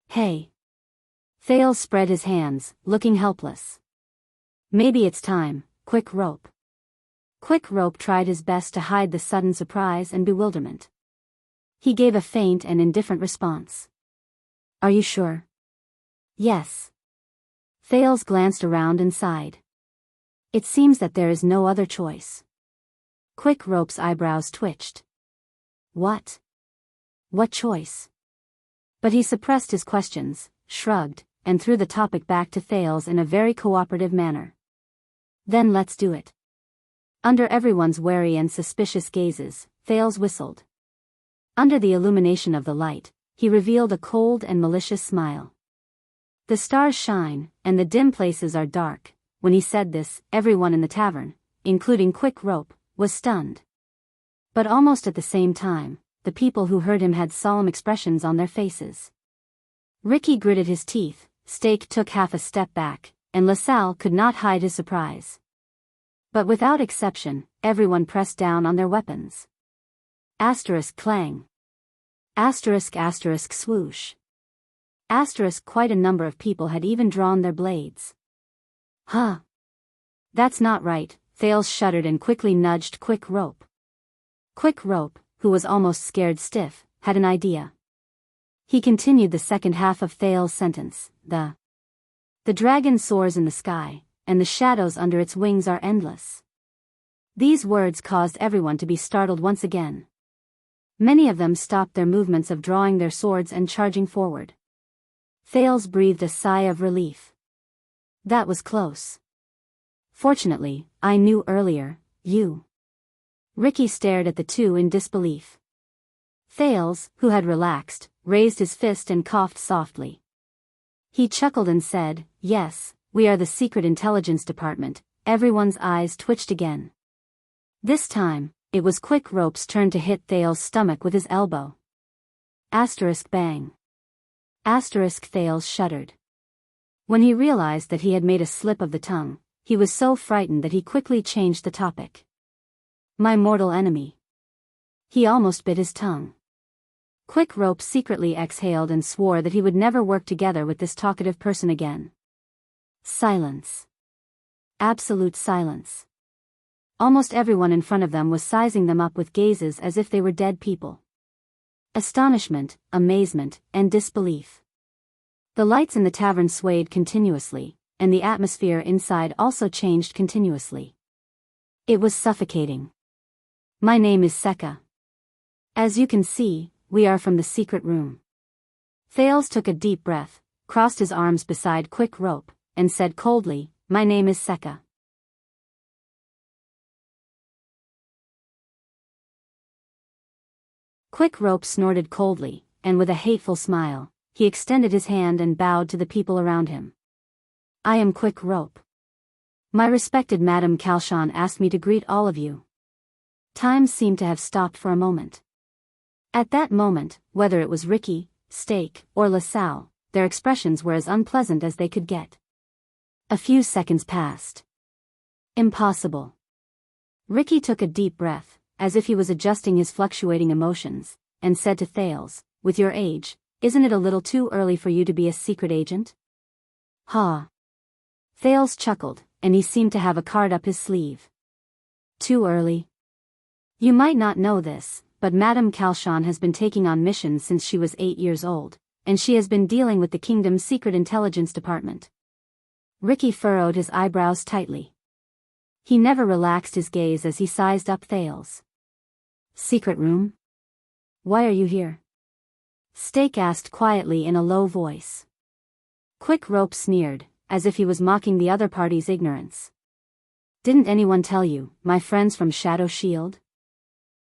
Hey. Thales spread his hands, looking helpless. Maybe it's time, Quick Rope. Quick Rope tried his best to hide the sudden surprise and bewilderment. He gave a faint and indifferent response. Are you sure? Yes. Thales glanced around and sighed. It seems that there is no other choice. Quick Rope's eyebrows twitched. What? What choice? But he suppressed his questions, shrugged, and threw the topic back to Thales in a very cooperative manner. Then let's do it. Under everyone's wary and suspicious gazes, Thales whistled. Under the illumination of the light, he revealed a cold and malicious smile. The stars shine, and the dim places are dark. When he said this, everyone in the tavern, including Quick Rope, was stunned. But almost at the same time, the people who heard him had solemn expressions on their faces. Ricky gritted his teeth, Steak took half a step back, and LaSalle could not hide his surprise. But without exception, everyone pressed down on their weapons. Asterisk clang. Asterisk asterisk swoosh. Asterisk quite a number of people had even drawn their blades. Huh. That's not right, Thales shuddered and quickly nudged Quick Rope. Quick Rope, who was almost scared stiff, had an idea. He continued the second half of Thales' sentence, The dragon soars in the sky, and the shadows under its wings are endless. These words caused everyone to be startled once again. Many of them stopped their movements of drawing their swords and charging forward. Thales breathed a sigh of relief. That was close. Fortunately, I knew earlier, you. Ricky stared at the two in disbelief. Thales, who had relaxed, raised his fist and coughed softly. He chuckled and said, Yes, we are the Secret Intelligence Department. Everyone's eyes twitched again. This time, it was Quick Rope's turn to hit Thales' stomach with his elbow. Asterisk bang. Asterisk Thales shuddered. When he realized that he had made a slip of the tongue, he was so frightened that he quickly changed the topic. My mortal enemy. He almost bit his tongue. Quick Rope secretly exhaled and swore that he would never work together with this talkative person again. Silence. Absolute silence. Almost everyone in front of them was sizing them up with gazes as if they were dead people. Astonishment, amazement, and disbelief. The lights in the tavern swayed continuously, and the atmosphere inside also changed continuously. It was suffocating. My name is Sekka. As you can see, we are from the secret room. Thales took a deep breath, crossed his arms beside Quick Rope, and said coldly, My name is Sekka. Quick Rope snorted coldly, and with a hateful smile, he extended his hand and bowed to the people around him. I am Quick Rope. My respected Madame Calshon asked me to greet all of you. Time seemed to have stopped for a moment. At that moment, whether it was Ricky, Steak, or LaSalle, their expressions were as unpleasant as they could get. A few seconds passed. Impossible. Ricky took a deep breath, as if he was adjusting his fluctuating emotions, and said to Thales, With your age, isn't it a little too early for you to be a secret agent? Ha. Thales chuckled, and he seemed to have a card up his sleeve. Too early? You might not know this, but Madame Calshon has been taking on missions since she was 8 years old, and she has been dealing with the kingdom's secret intelligence department. Ricky furrowed his eyebrows tightly. He never relaxed his gaze as he sized up Thales. Secret room? Why are you here? Steak asked quietly in a low voice. Quick Rope sneered, as if he was mocking the other party's ignorance. Didn't anyone tell you, my friends from Shadow Shield?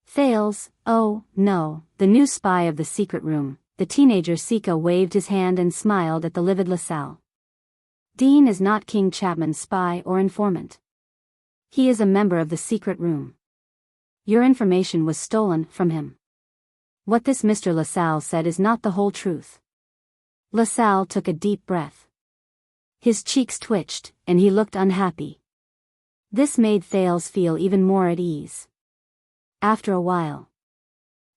Thales, oh, no, the new spy of the secret room. The teenager Sika waved his hand and smiled at the livid LaSalle. Dean is not King Chapman's spy or informant. He is a member of the secret room. Your information was stolen from him. What this Mr. LaSalle said is not the whole truth. LaSalle took a deep breath. His cheeks twitched, and he looked unhappy. This made Thales feel even more at ease. After a while,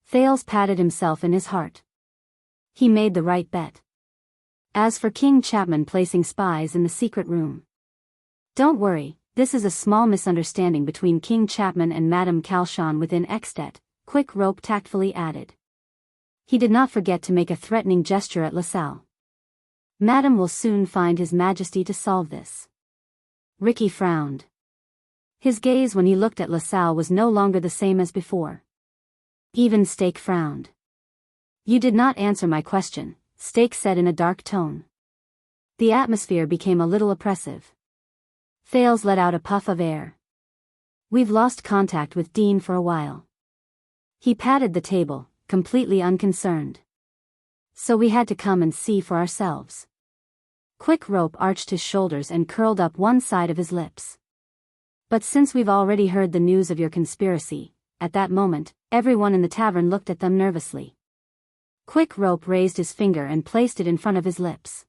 Thales patted himself in his heart. He made the right bet. As for King Chapman placing spies in the secret room, don't worry, this is a small misunderstanding between King Chapman and Madame Calchon within Extet, Quick Rope tactfully added. He did not forget to make a threatening gesture at LaSalle. Madame will soon find His Majesty to solve this. Ricky frowned. His gaze when he looked at LaSalle was no longer the same as before. Even Stake frowned. You did not answer my question, Stake said in a dark tone. The atmosphere became a little oppressive. Thales let out a puff of air. We've lost contact with Dean for a while. He patted the table, completely unconcerned. So we had to come and see for ourselves. Quick Rope arched his shoulders and curled up one side of his lips. But since we've already heard the news of your conspiracy, at that moment, everyone in the tavern looked at them nervously. Quick Rope raised his finger and placed it in front of his lips.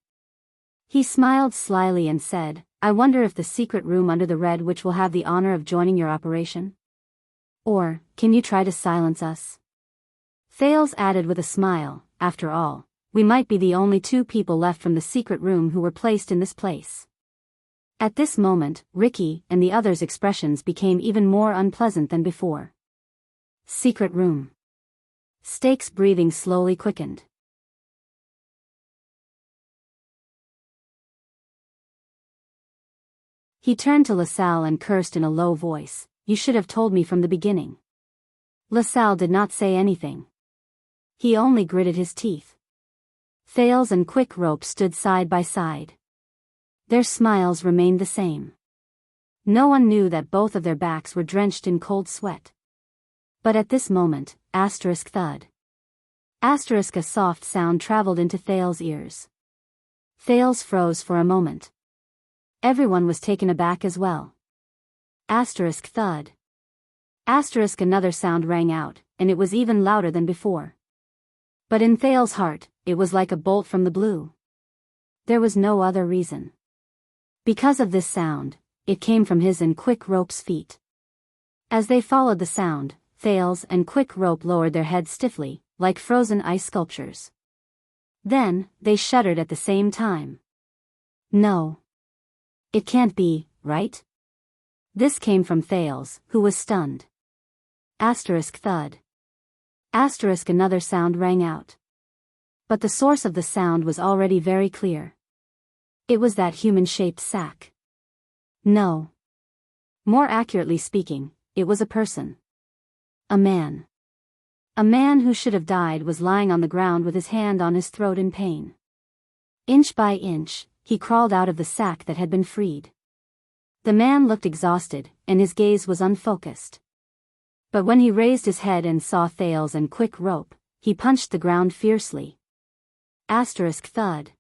He smiled slyly and said, I wonder if the secret room under the Red Witch will have the honor of joining your operation? Or, can you try to silence us? Thales added with a smile, after all, we might be the only two people left from the secret room who were placed in this place. At this moment, Ricky and the others' expressions became even more unpleasant than before. Secret room. Stake's breathing slowly quickened. He turned to LaSalle and cursed in a low voice, You should have told me from the beginning. LaSalle did not say anything. He only gritted his teeth. Thales and Quick Rope stood side by side. Their smiles remained the same. No one knew that both of their backs were drenched in cold sweat. But at this moment, thud. A soft sound traveled into Thales' ears. Thales froze for a moment. Everyone was taken aback as well. Thud. Another sound rang out, and it was even louder than before. But in Thales' heart, it was like a bolt from the blue. There was no other reason. Because of this sound, it came from his and Quick Rope's feet. As they followed the sound, Thales and Quick Rope lowered their heads stiffly, like frozen ice sculptures. Then, they shuddered at the same time. No. It can't be, right? This came from Thales, who was stunned. Thud. Another sound rang out. But the source of the sound was already very clear. It was that human-shaped sack. No. More accurately speaking, it was a person. A man. A man who should have died was lying on the ground with his hand on his throat in pain. Inch by inch, he crawled out of the sack that had been freed. The man looked exhausted, and his gaze was unfocused. But when he raised his head and saw Thales and Quick Rope, he punched the ground fiercely. Thud.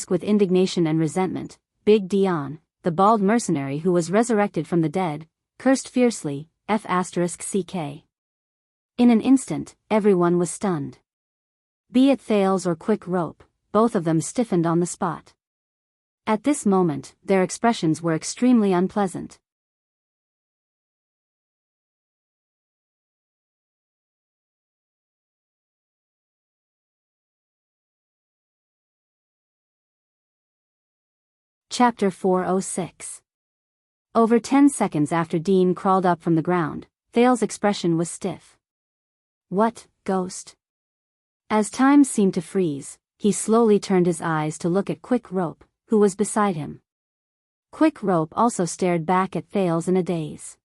With indignation and resentment, Big Dion, the bald mercenary who was resurrected from the dead, cursed fiercely, F***ck. In an instant, everyone was stunned. Be it Thales or Quick Rope, both of them stiffened on the spot. At this moment, their expressions were extremely unpleasant. Chapter 406. Over 10 seconds after Dean crawled up from the ground, Thales' expression was stiff. What, ghost? As time seemed to freeze, he slowly turned his eyes to look at Quick Rope, who was beside him. Quick Rope also stared back at Thales in a daze.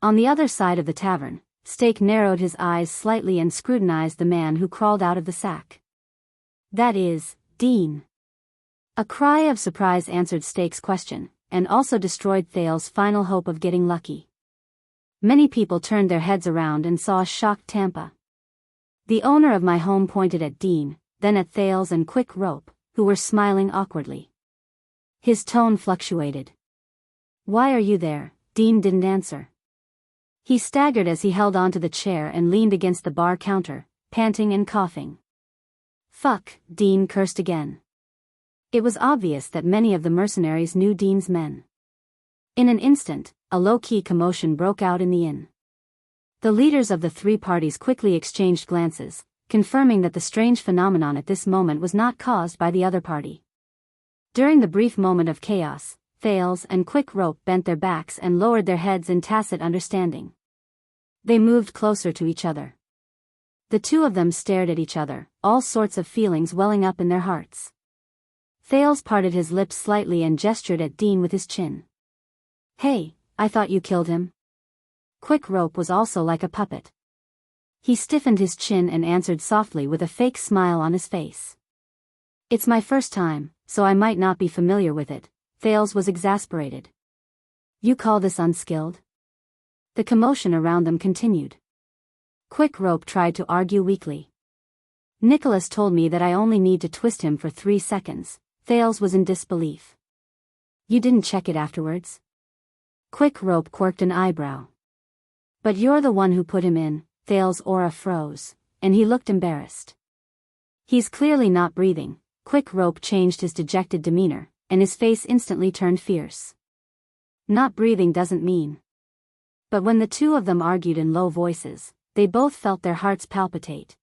On the other side of the tavern, Stake narrowed his eyes slightly and scrutinized the man who crawled out of the sack. That is, Dean. A cry of surprise answered Stake's question, and also destroyed Thales' final hope of getting lucky. Many people turned their heads around and saw a shocked Tampa. The owner of my home pointed at Dean, then at Thales and Quick Rope, who were smiling awkwardly. His tone fluctuated. Why are you there? Dean didn't answer. He staggered as he held onto the chair and leaned against the bar counter, panting and coughing. Fuck, Dean cursed again. It was obvious that many of the mercenaries knew Dean's men. In an instant, a low-key commotion broke out in the inn. The leaders of the three parties quickly exchanged glances, confirming that the strange phenomenon at this moment was not caused by the other party. During the brief moment of chaos, Thales and Quick Rope bent their backs and lowered their heads in tacit understanding. They moved closer to each other. The two of them stared at each other, all sorts of feelings welling up in their hearts. Thales parted his lips slightly and gestured at Dean with his chin. "Hey, I thought you killed him." Quick Rope was also like a puppet. He stiffened his chin and answered softly with a fake smile on his face. "It's my first time, so I might not be familiar with it." Thales was exasperated. "You call this unskilled?" The commotion around them continued. Quick Rope tried to argue weakly. "Nicholas told me that I only need to twist him for 3 seconds. Thales was in disbelief. "You didn't check it afterwards?" Quick Rope quirked an eyebrow. "But you're the one who put him in." Thales' aura froze, and he looked embarrassed. "He's clearly not breathing." Quick Rope changed his dejected demeanor, and his face instantly turned fierce. "Not breathing doesn't mean." But when the two of them argued in low voices, they both felt their hearts palpitate.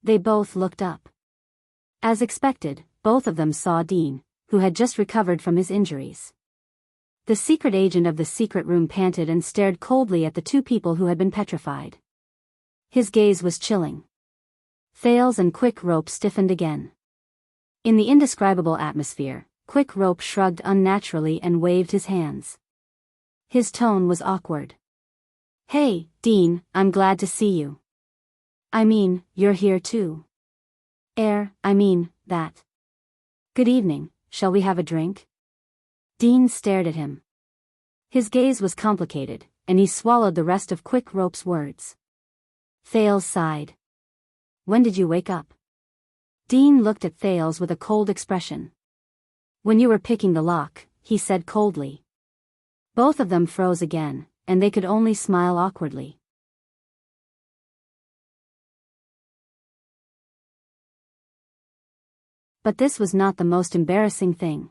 They both looked up. As expected, both of them saw Dean, who had just recovered from his injuries. The secret agent of the secret room panted and stared coldly at the two people who had been petrified. His gaze was chilling. Thales and Quick Rope stiffened again. In the indescribable atmosphere, Quick Rope shrugged unnaturally and waved his hands. His tone was awkward. "Hey, Dean, I'm glad to see you. I mean, you're here too. That. Good evening, shall we have a drink?" Dean stared at him. His gaze was complicated, and he swallowed the rest of Quick Rope's words. Thales sighed. "When did you wake up?" Dean looked at Thales with a cold expression. "When you were picking the lock," he said coldly. Both of them froze again, and they could only smile awkwardly. But this was not the most embarrassing thing.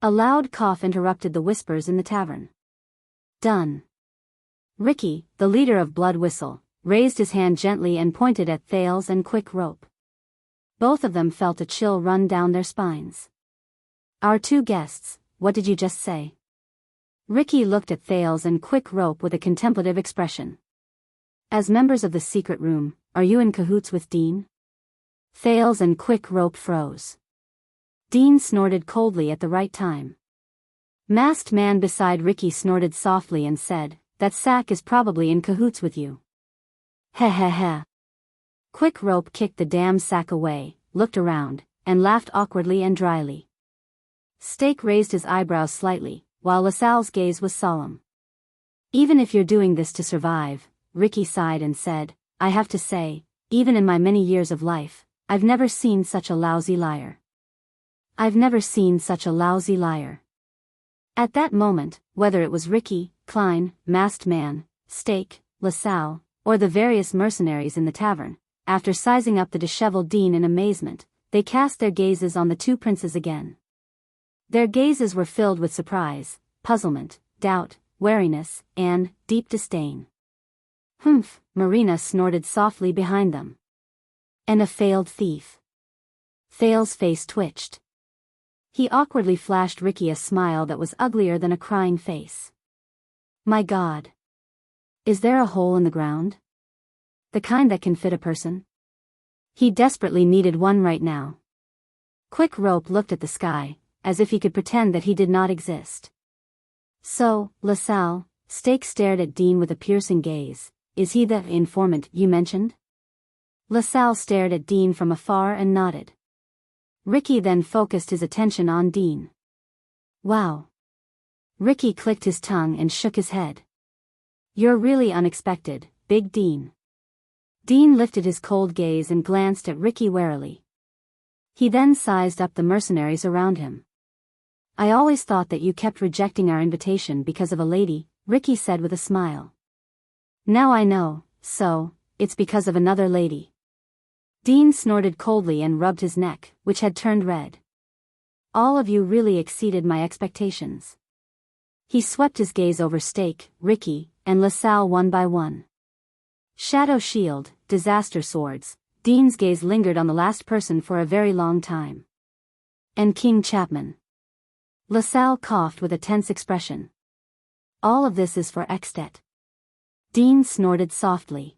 A loud cough interrupted the whispers in the tavern. "Done." Ricky, the leader of Blood Whistle, raised his hand gently and pointed at Thales and Quick Rope. Both of them felt a chill run down their spines. "Our two guests, what did you just say?" Ricky looked at Thales and Quick Rope with a contemplative expression. "As members of the secret room, are you in cahoots with Dean?" Thales and Quick Rope froze. Dean snorted coldly at the right time. Masked man beside Ricky snorted softly and said, "That sack is probably in cahoots with you." "Heh heh heh." Quick Rope kicked the damn sack away, looked around, and laughed awkwardly and dryly. Steak raised his eyebrows slightly, while LaSalle's gaze was solemn. "Even if you're doing this to survive," Ricky sighed and said, "I have to say, even in my many years of life, I've never seen such a lousy liar. I've never seen such a lousy liar." At that moment, whether it was Ricky, Klein, Masked Man, Steak, LaSalle, or the various mercenaries in the tavern, after sizing up the disheveled Dean in amazement, they cast their gazes on the two princes again. Their gazes were filled with surprise, puzzlement, doubt, wariness, and deep disdain. "Humph," Marina snorted softly behind them. "And a failed thief." Thales' face twitched. He awkwardly flashed Ricky a smile that was uglier than a crying face. "My God. Is there a hole in the ground? The kind that can fit a person?" He desperately needed one right now. Quick Rope looked at the sky, as if he could pretend that he did not exist. "So, LaSalle," Steak stared at Dean with a piercing gaze, "is he the informant you mentioned?" LaSalle stared at Dean from afar and nodded. Ricky then focused his attention on Dean. "Wow." Ricky clicked his tongue and shook his head. "You're really unexpected, Big Dean." Dean lifted his cold gaze and glanced at Ricky warily. He then sized up the mercenaries around him. "I always thought that you kept rejecting our invitation because of a lady," Ricky said with a smile. "Now I know, so, it's because of another lady." Dean snorted coldly and rubbed his neck, which had turned red. "All of you really exceeded my expectations." He swept his gaze over Stake, Ricky, and LaSalle one by one. Shadow Shield, Disaster Swords. Dean's gaze lingered on the last person for a very long time. And King Chapman. LaSalle coughed with a tense expression. All of this is for Extet. Dean snorted softly.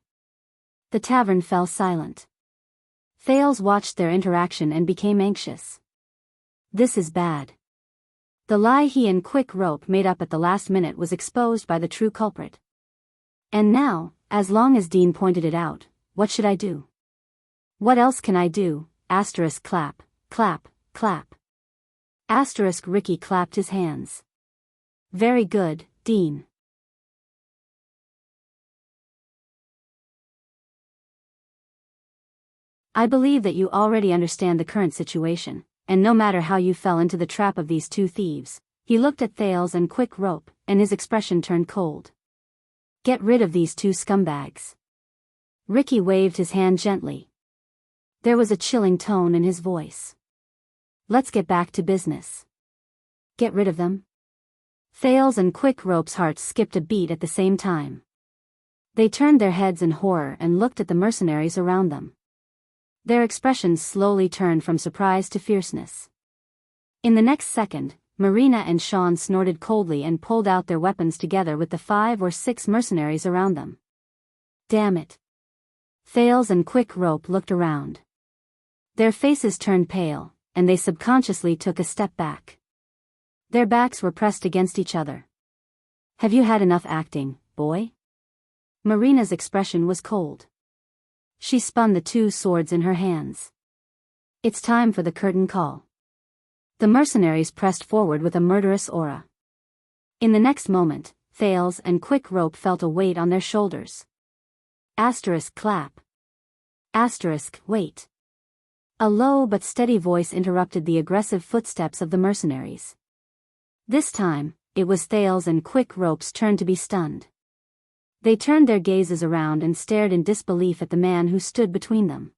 The tavern fell silent. Thales watched their interaction and became anxious. This is bad. The lie he and Quick Rope made up at the last minute was exposed by the true culprit. And now, as long as Dean pointed it out, what should I do? What else can I do? Asterisk clap, clap, clap. Asterisk Ricky clapped his hands. Very good, Dean. I believe that you already understand the current situation, and no matter how you fell into the trap of these two thieves, he looked at Thales and Quick Rope, and his expression turned cold. Get rid of these two scumbags. Ricky waved his hand gently. There was a chilling tone in his voice. Let's get back to business. Get rid of them? Thales and Quick Rope's hearts skipped a beat at the same time. They turned their heads in horror and looked at the mercenaries around them. Their expressions slowly turned from surprise to fierceness. In the next second, Marina and Sean snorted coldly and pulled out their weapons together with the 5 or 6 mercenaries around them. Damn it. Thales and Quick Rope looked around. Their faces turned pale, and they subconsciously took a step back. Their backs were pressed against each other. Have you had enough acting, boy? Marina's expression was cold. She spun the 2 swords in her hands. It's time for the curtain call. The mercenaries pressed forward with a murderous aura. In the next moment, Thales and Quick Rope felt a weight on their shoulders. Asterisk clap. Asterisk wait. A low but steady voice interrupted the aggressive footsteps of the mercenaries. This time, it was Thales and Quick Rope's turn to be stunned. They turned their gazes around and stared in disbelief at the man who stood between them.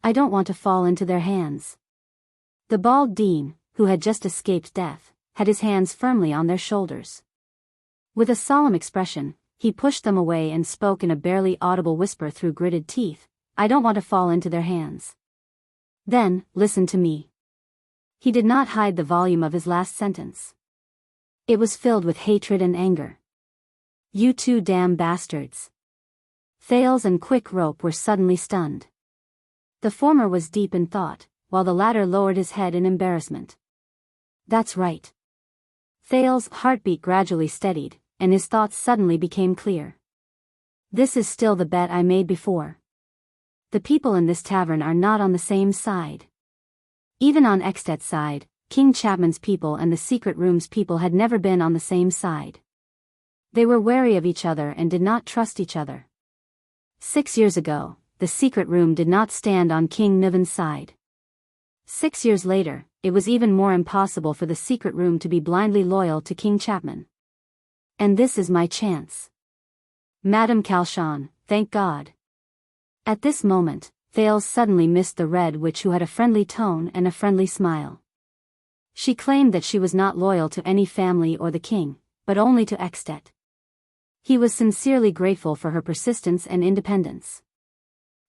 I don't want to fall into their hands. The bald Dean, who had just escaped death, had his hands firmly on their shoulders. With a solemn expression, he pushed them away and spoke in a barely audible whisper through gritted teeth, I don't want to fall into their hands. Then, listen to me. He did not hide the volume of his last sentence. It was filled with hatred and anger. You two damn bastards. Thales and Quick Rope were suddenly stunned. The former was deep in thought, while the latter lowered his head in embarrassment. That's right. Thales' heartbeat gradually steadied, and his thoughts suddenly became clear. This is still the bet I made before. The people in this tavern are not on the same side. Even on Extet's side, King Chapman's people and the secret room's people had never been on the same side. They were wary of each other and did not trust each other. 6 years ago, the secret room did not stand on King Niven's side. 6 years later, it was even more impossible for the secret room to be blindly loyal to King Chapman. And this is my chance. Madame Calshon, thank God. At this moment, Thales suddenly missed the Red Witch, who had a friendly tone and a friendly smile. She claimed that she was not loyal to any family or the king, but only to Extet. He was sincerely grateful for her persistence and independence.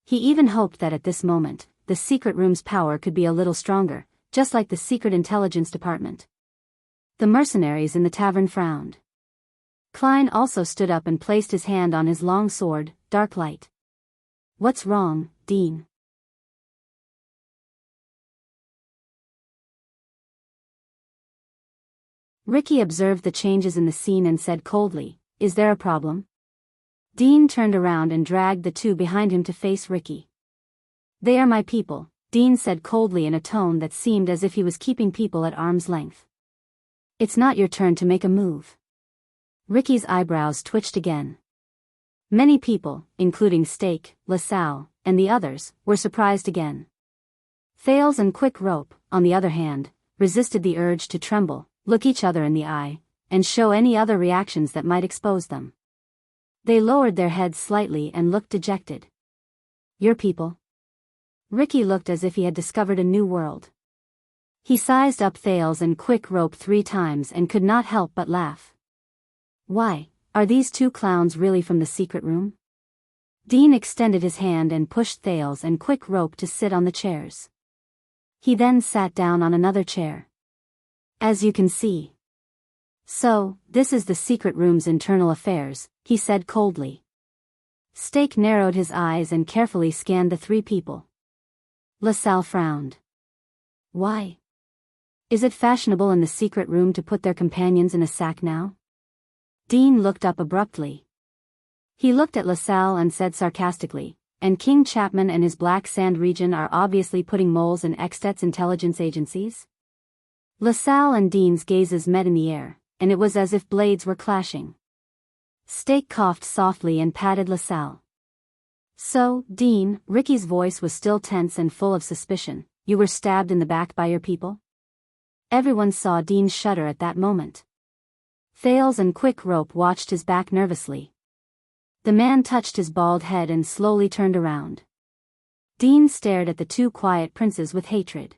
He even hoped that at this moment, the secret room's power could be a little stronger, just like the secret intelligence department. The mercenaries in the tavern frowned. Klein also stood up and placed his hand on his long sword, Darklight. What's wrong, Dean? Ricky observed the changes in the scene and said coldly, Is there a problem? Dean turned around and dragged the 2 behind him to face Ricky. They are my people, Dean said coldly in a tone that seemed as if he was keeping people at arm's length. It's not your turn to make a move. Ricky's eyebrows twitched again. Many people, including Stake, LaSalle, and the others, were surprised again. Thales and Quick Rope, on the other hand, resisted the urge to tremble, look each other in the eye, and show any other reactions that might expose them. They lowered their heads slightly and looked dejected. Your people? Ricky looked as if he had discovered a new world. He sized up Thales and Quick Rope 3 times and could not help but laugh. Why, are these 2 clowns really from the secret room? Dean extended his hand and pushed Thales and Quick Rope to sit on the chairs. He then sat down on another chair. As you can see. So, this is the secret room's internal affairs, he said coldly. Stake narrowed his eyes and carefully scanned the 3 people. LaSalle frowned. Why? Is it fashionable in the secret room to put their companions in a sack now? Dean looked up abruptly. He looked at LaSalle and said sarcastically, and King Chapman and his Black Sand region are obviously putting moles in Extet's intelligence agencies? LaSalle and Dean's gazes met in the air, and it was as if blades were clashing. Stake coughed softly and patted LaSalle. So, Dean, Ricky's voice was still tense and full of suspicion, you were stabbed in the back by your people? Everyone saw Dean shudder at that moment. Thales and Quick Rope watched his back nervously. The man touched his bald head and slowly turned around. Dean stared at the 2 quiet princes with hatred.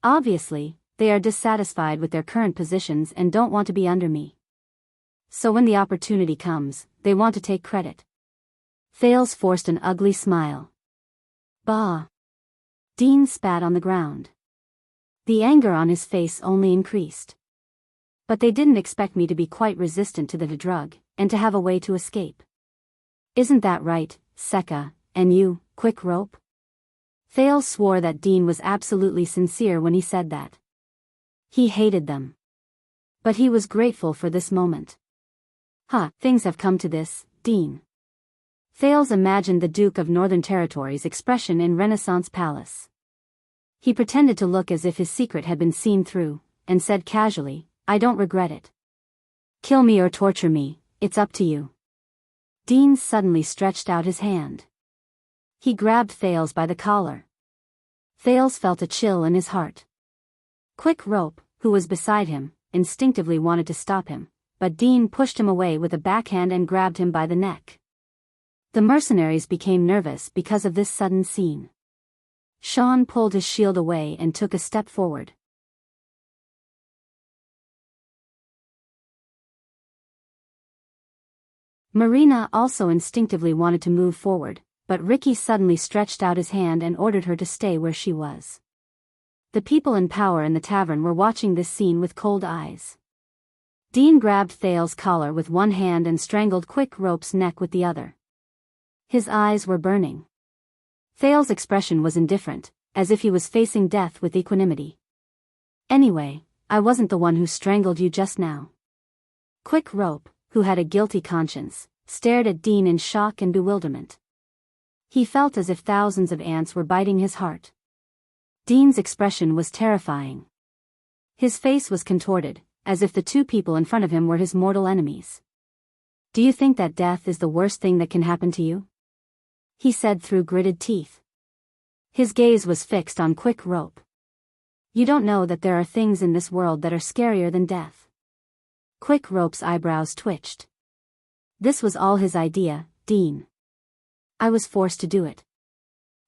Obviously, they are dissatisfied with their current positions and don't want to be under me. So when the opportunity comes, they want to take credit. Thales forced an ugly smile. Bah! Dean spat on the ground. The anger on his face only increased. But they didn't expect me to be quite resistant to the drug, and to have a way to escape. Isn't that right, Sekka, and you, Quick Rope? Thales swore that Dean was absolutely sincere when he said that. He hated them. But he was grateful for this moment. Things have come to this, Dean. Thales imagined the Duke of Northern Territory's expression in Renaissance Palace. He pretended to look as if his secret had been seen through, and said casually, I don't regret it. Kill me or torture me, it's up to you. Dean suddenly stretched out his hand. He grabbed Thales by the collar. Thales felt a chill in his heart. Quick Rope, who was beside him, instinctively wanted to stop him, but Dean pushed him away with a backhand and grabbed him by the neck. The mercenaries became nervous because of this sudden scene. Sean pulled his shield away and took a step forward. Marina also instinctively wanted to move forward, but Ricky suddenly stretched out his hand and ordered her to stay where she was. The people in power in the tavern were watching this scene with cold eyes. Dean grabbed Thales' collar with one hand and strangled Quick Rope's neck with the other. His eyes were burning. Thales' expression was indifferent, as if he was facing death with equanimity. Anyway, I wasn't the one who strangled you just now. Quick Rope, who had a guilty conscience, stared at Dean in shock and bewilderment. He felt as if thousands of ants were biting his heart. Dean's expression was terrifying. His face was contorted, as if the 2 people in front of him were his mortal enemies. Do you think that death is the worst thing that can happen to you? He said through gritted teeth. His gaze was fixed on Quick Rope. You don't know that there are things in this world that are scarier than death. Quick Rope's eyebrows twitched. This was all his idea, Dean. I was forced to do it.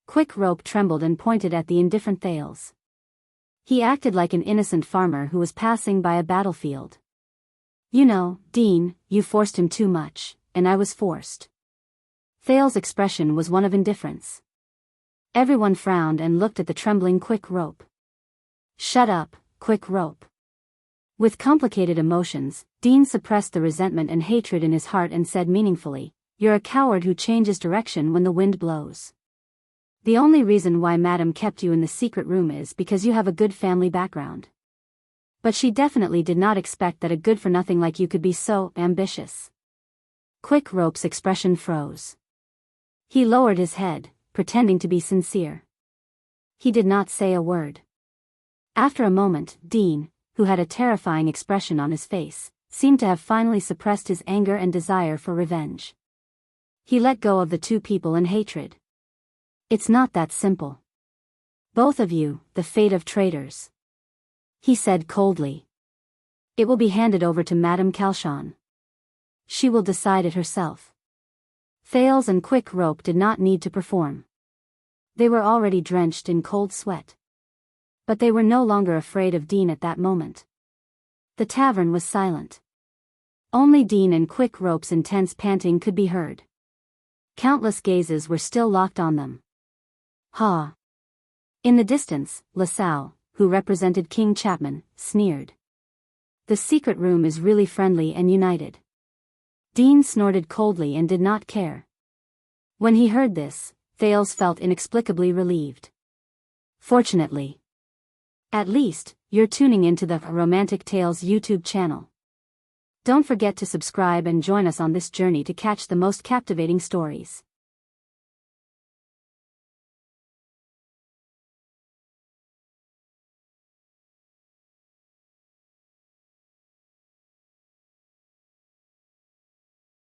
Quick Rope trembled and pointed at the indifferent Thales. He acted like an innocent farmer who was passing by a battlefield. You know, Dean, you forced him too much, and I was forced. Thales' expression was one of indifference. Everyone frowned and looked at the trembling Quick Rope. Shut up, Quick Rope. With complicated emotions, Dean suppressed the resentment and hatred in his heart and said meaningfully, You're a coward who changes direction when the wind blows. The only reason why Madam kept you in the secret room is because you have a good family background. But she definitely did not expect that a good-for-nothing like you could be so ambitious. Quick Rope's expression froze. He lowered his head, pretending to be sincere. He did not say a word. After a moment, Dean, who had a terrifying expression on his face, seemed to have finally suppressed his anger and desire for revenge. He let go of the 2 people in hatred. It's not that simple. Both of you, the fate of traitors. He said coldly. It will be handed over to Madame Calshon. She will decide it herself. Thales and Quick Rope did not need to perform. They were already drenched in cold sweat. But they were no longer afraid of Dean at that moment. The tavern was silent. Only Dean and Quick Rope's intense panting could be heard. Countless gazes were still locked on them. Ha! In the distance, LaSalle, who represented King Chapman, sneered. The secret room is really friendly and united. Dean snorted coldly and did not care. When he heard this, Thales felt inexplicably relieved. Fortunately. At least, you're tuning into the Romantic Tales YouTube channel. Don't forget to subscribe and join us on this journey to catch the most captivating stories.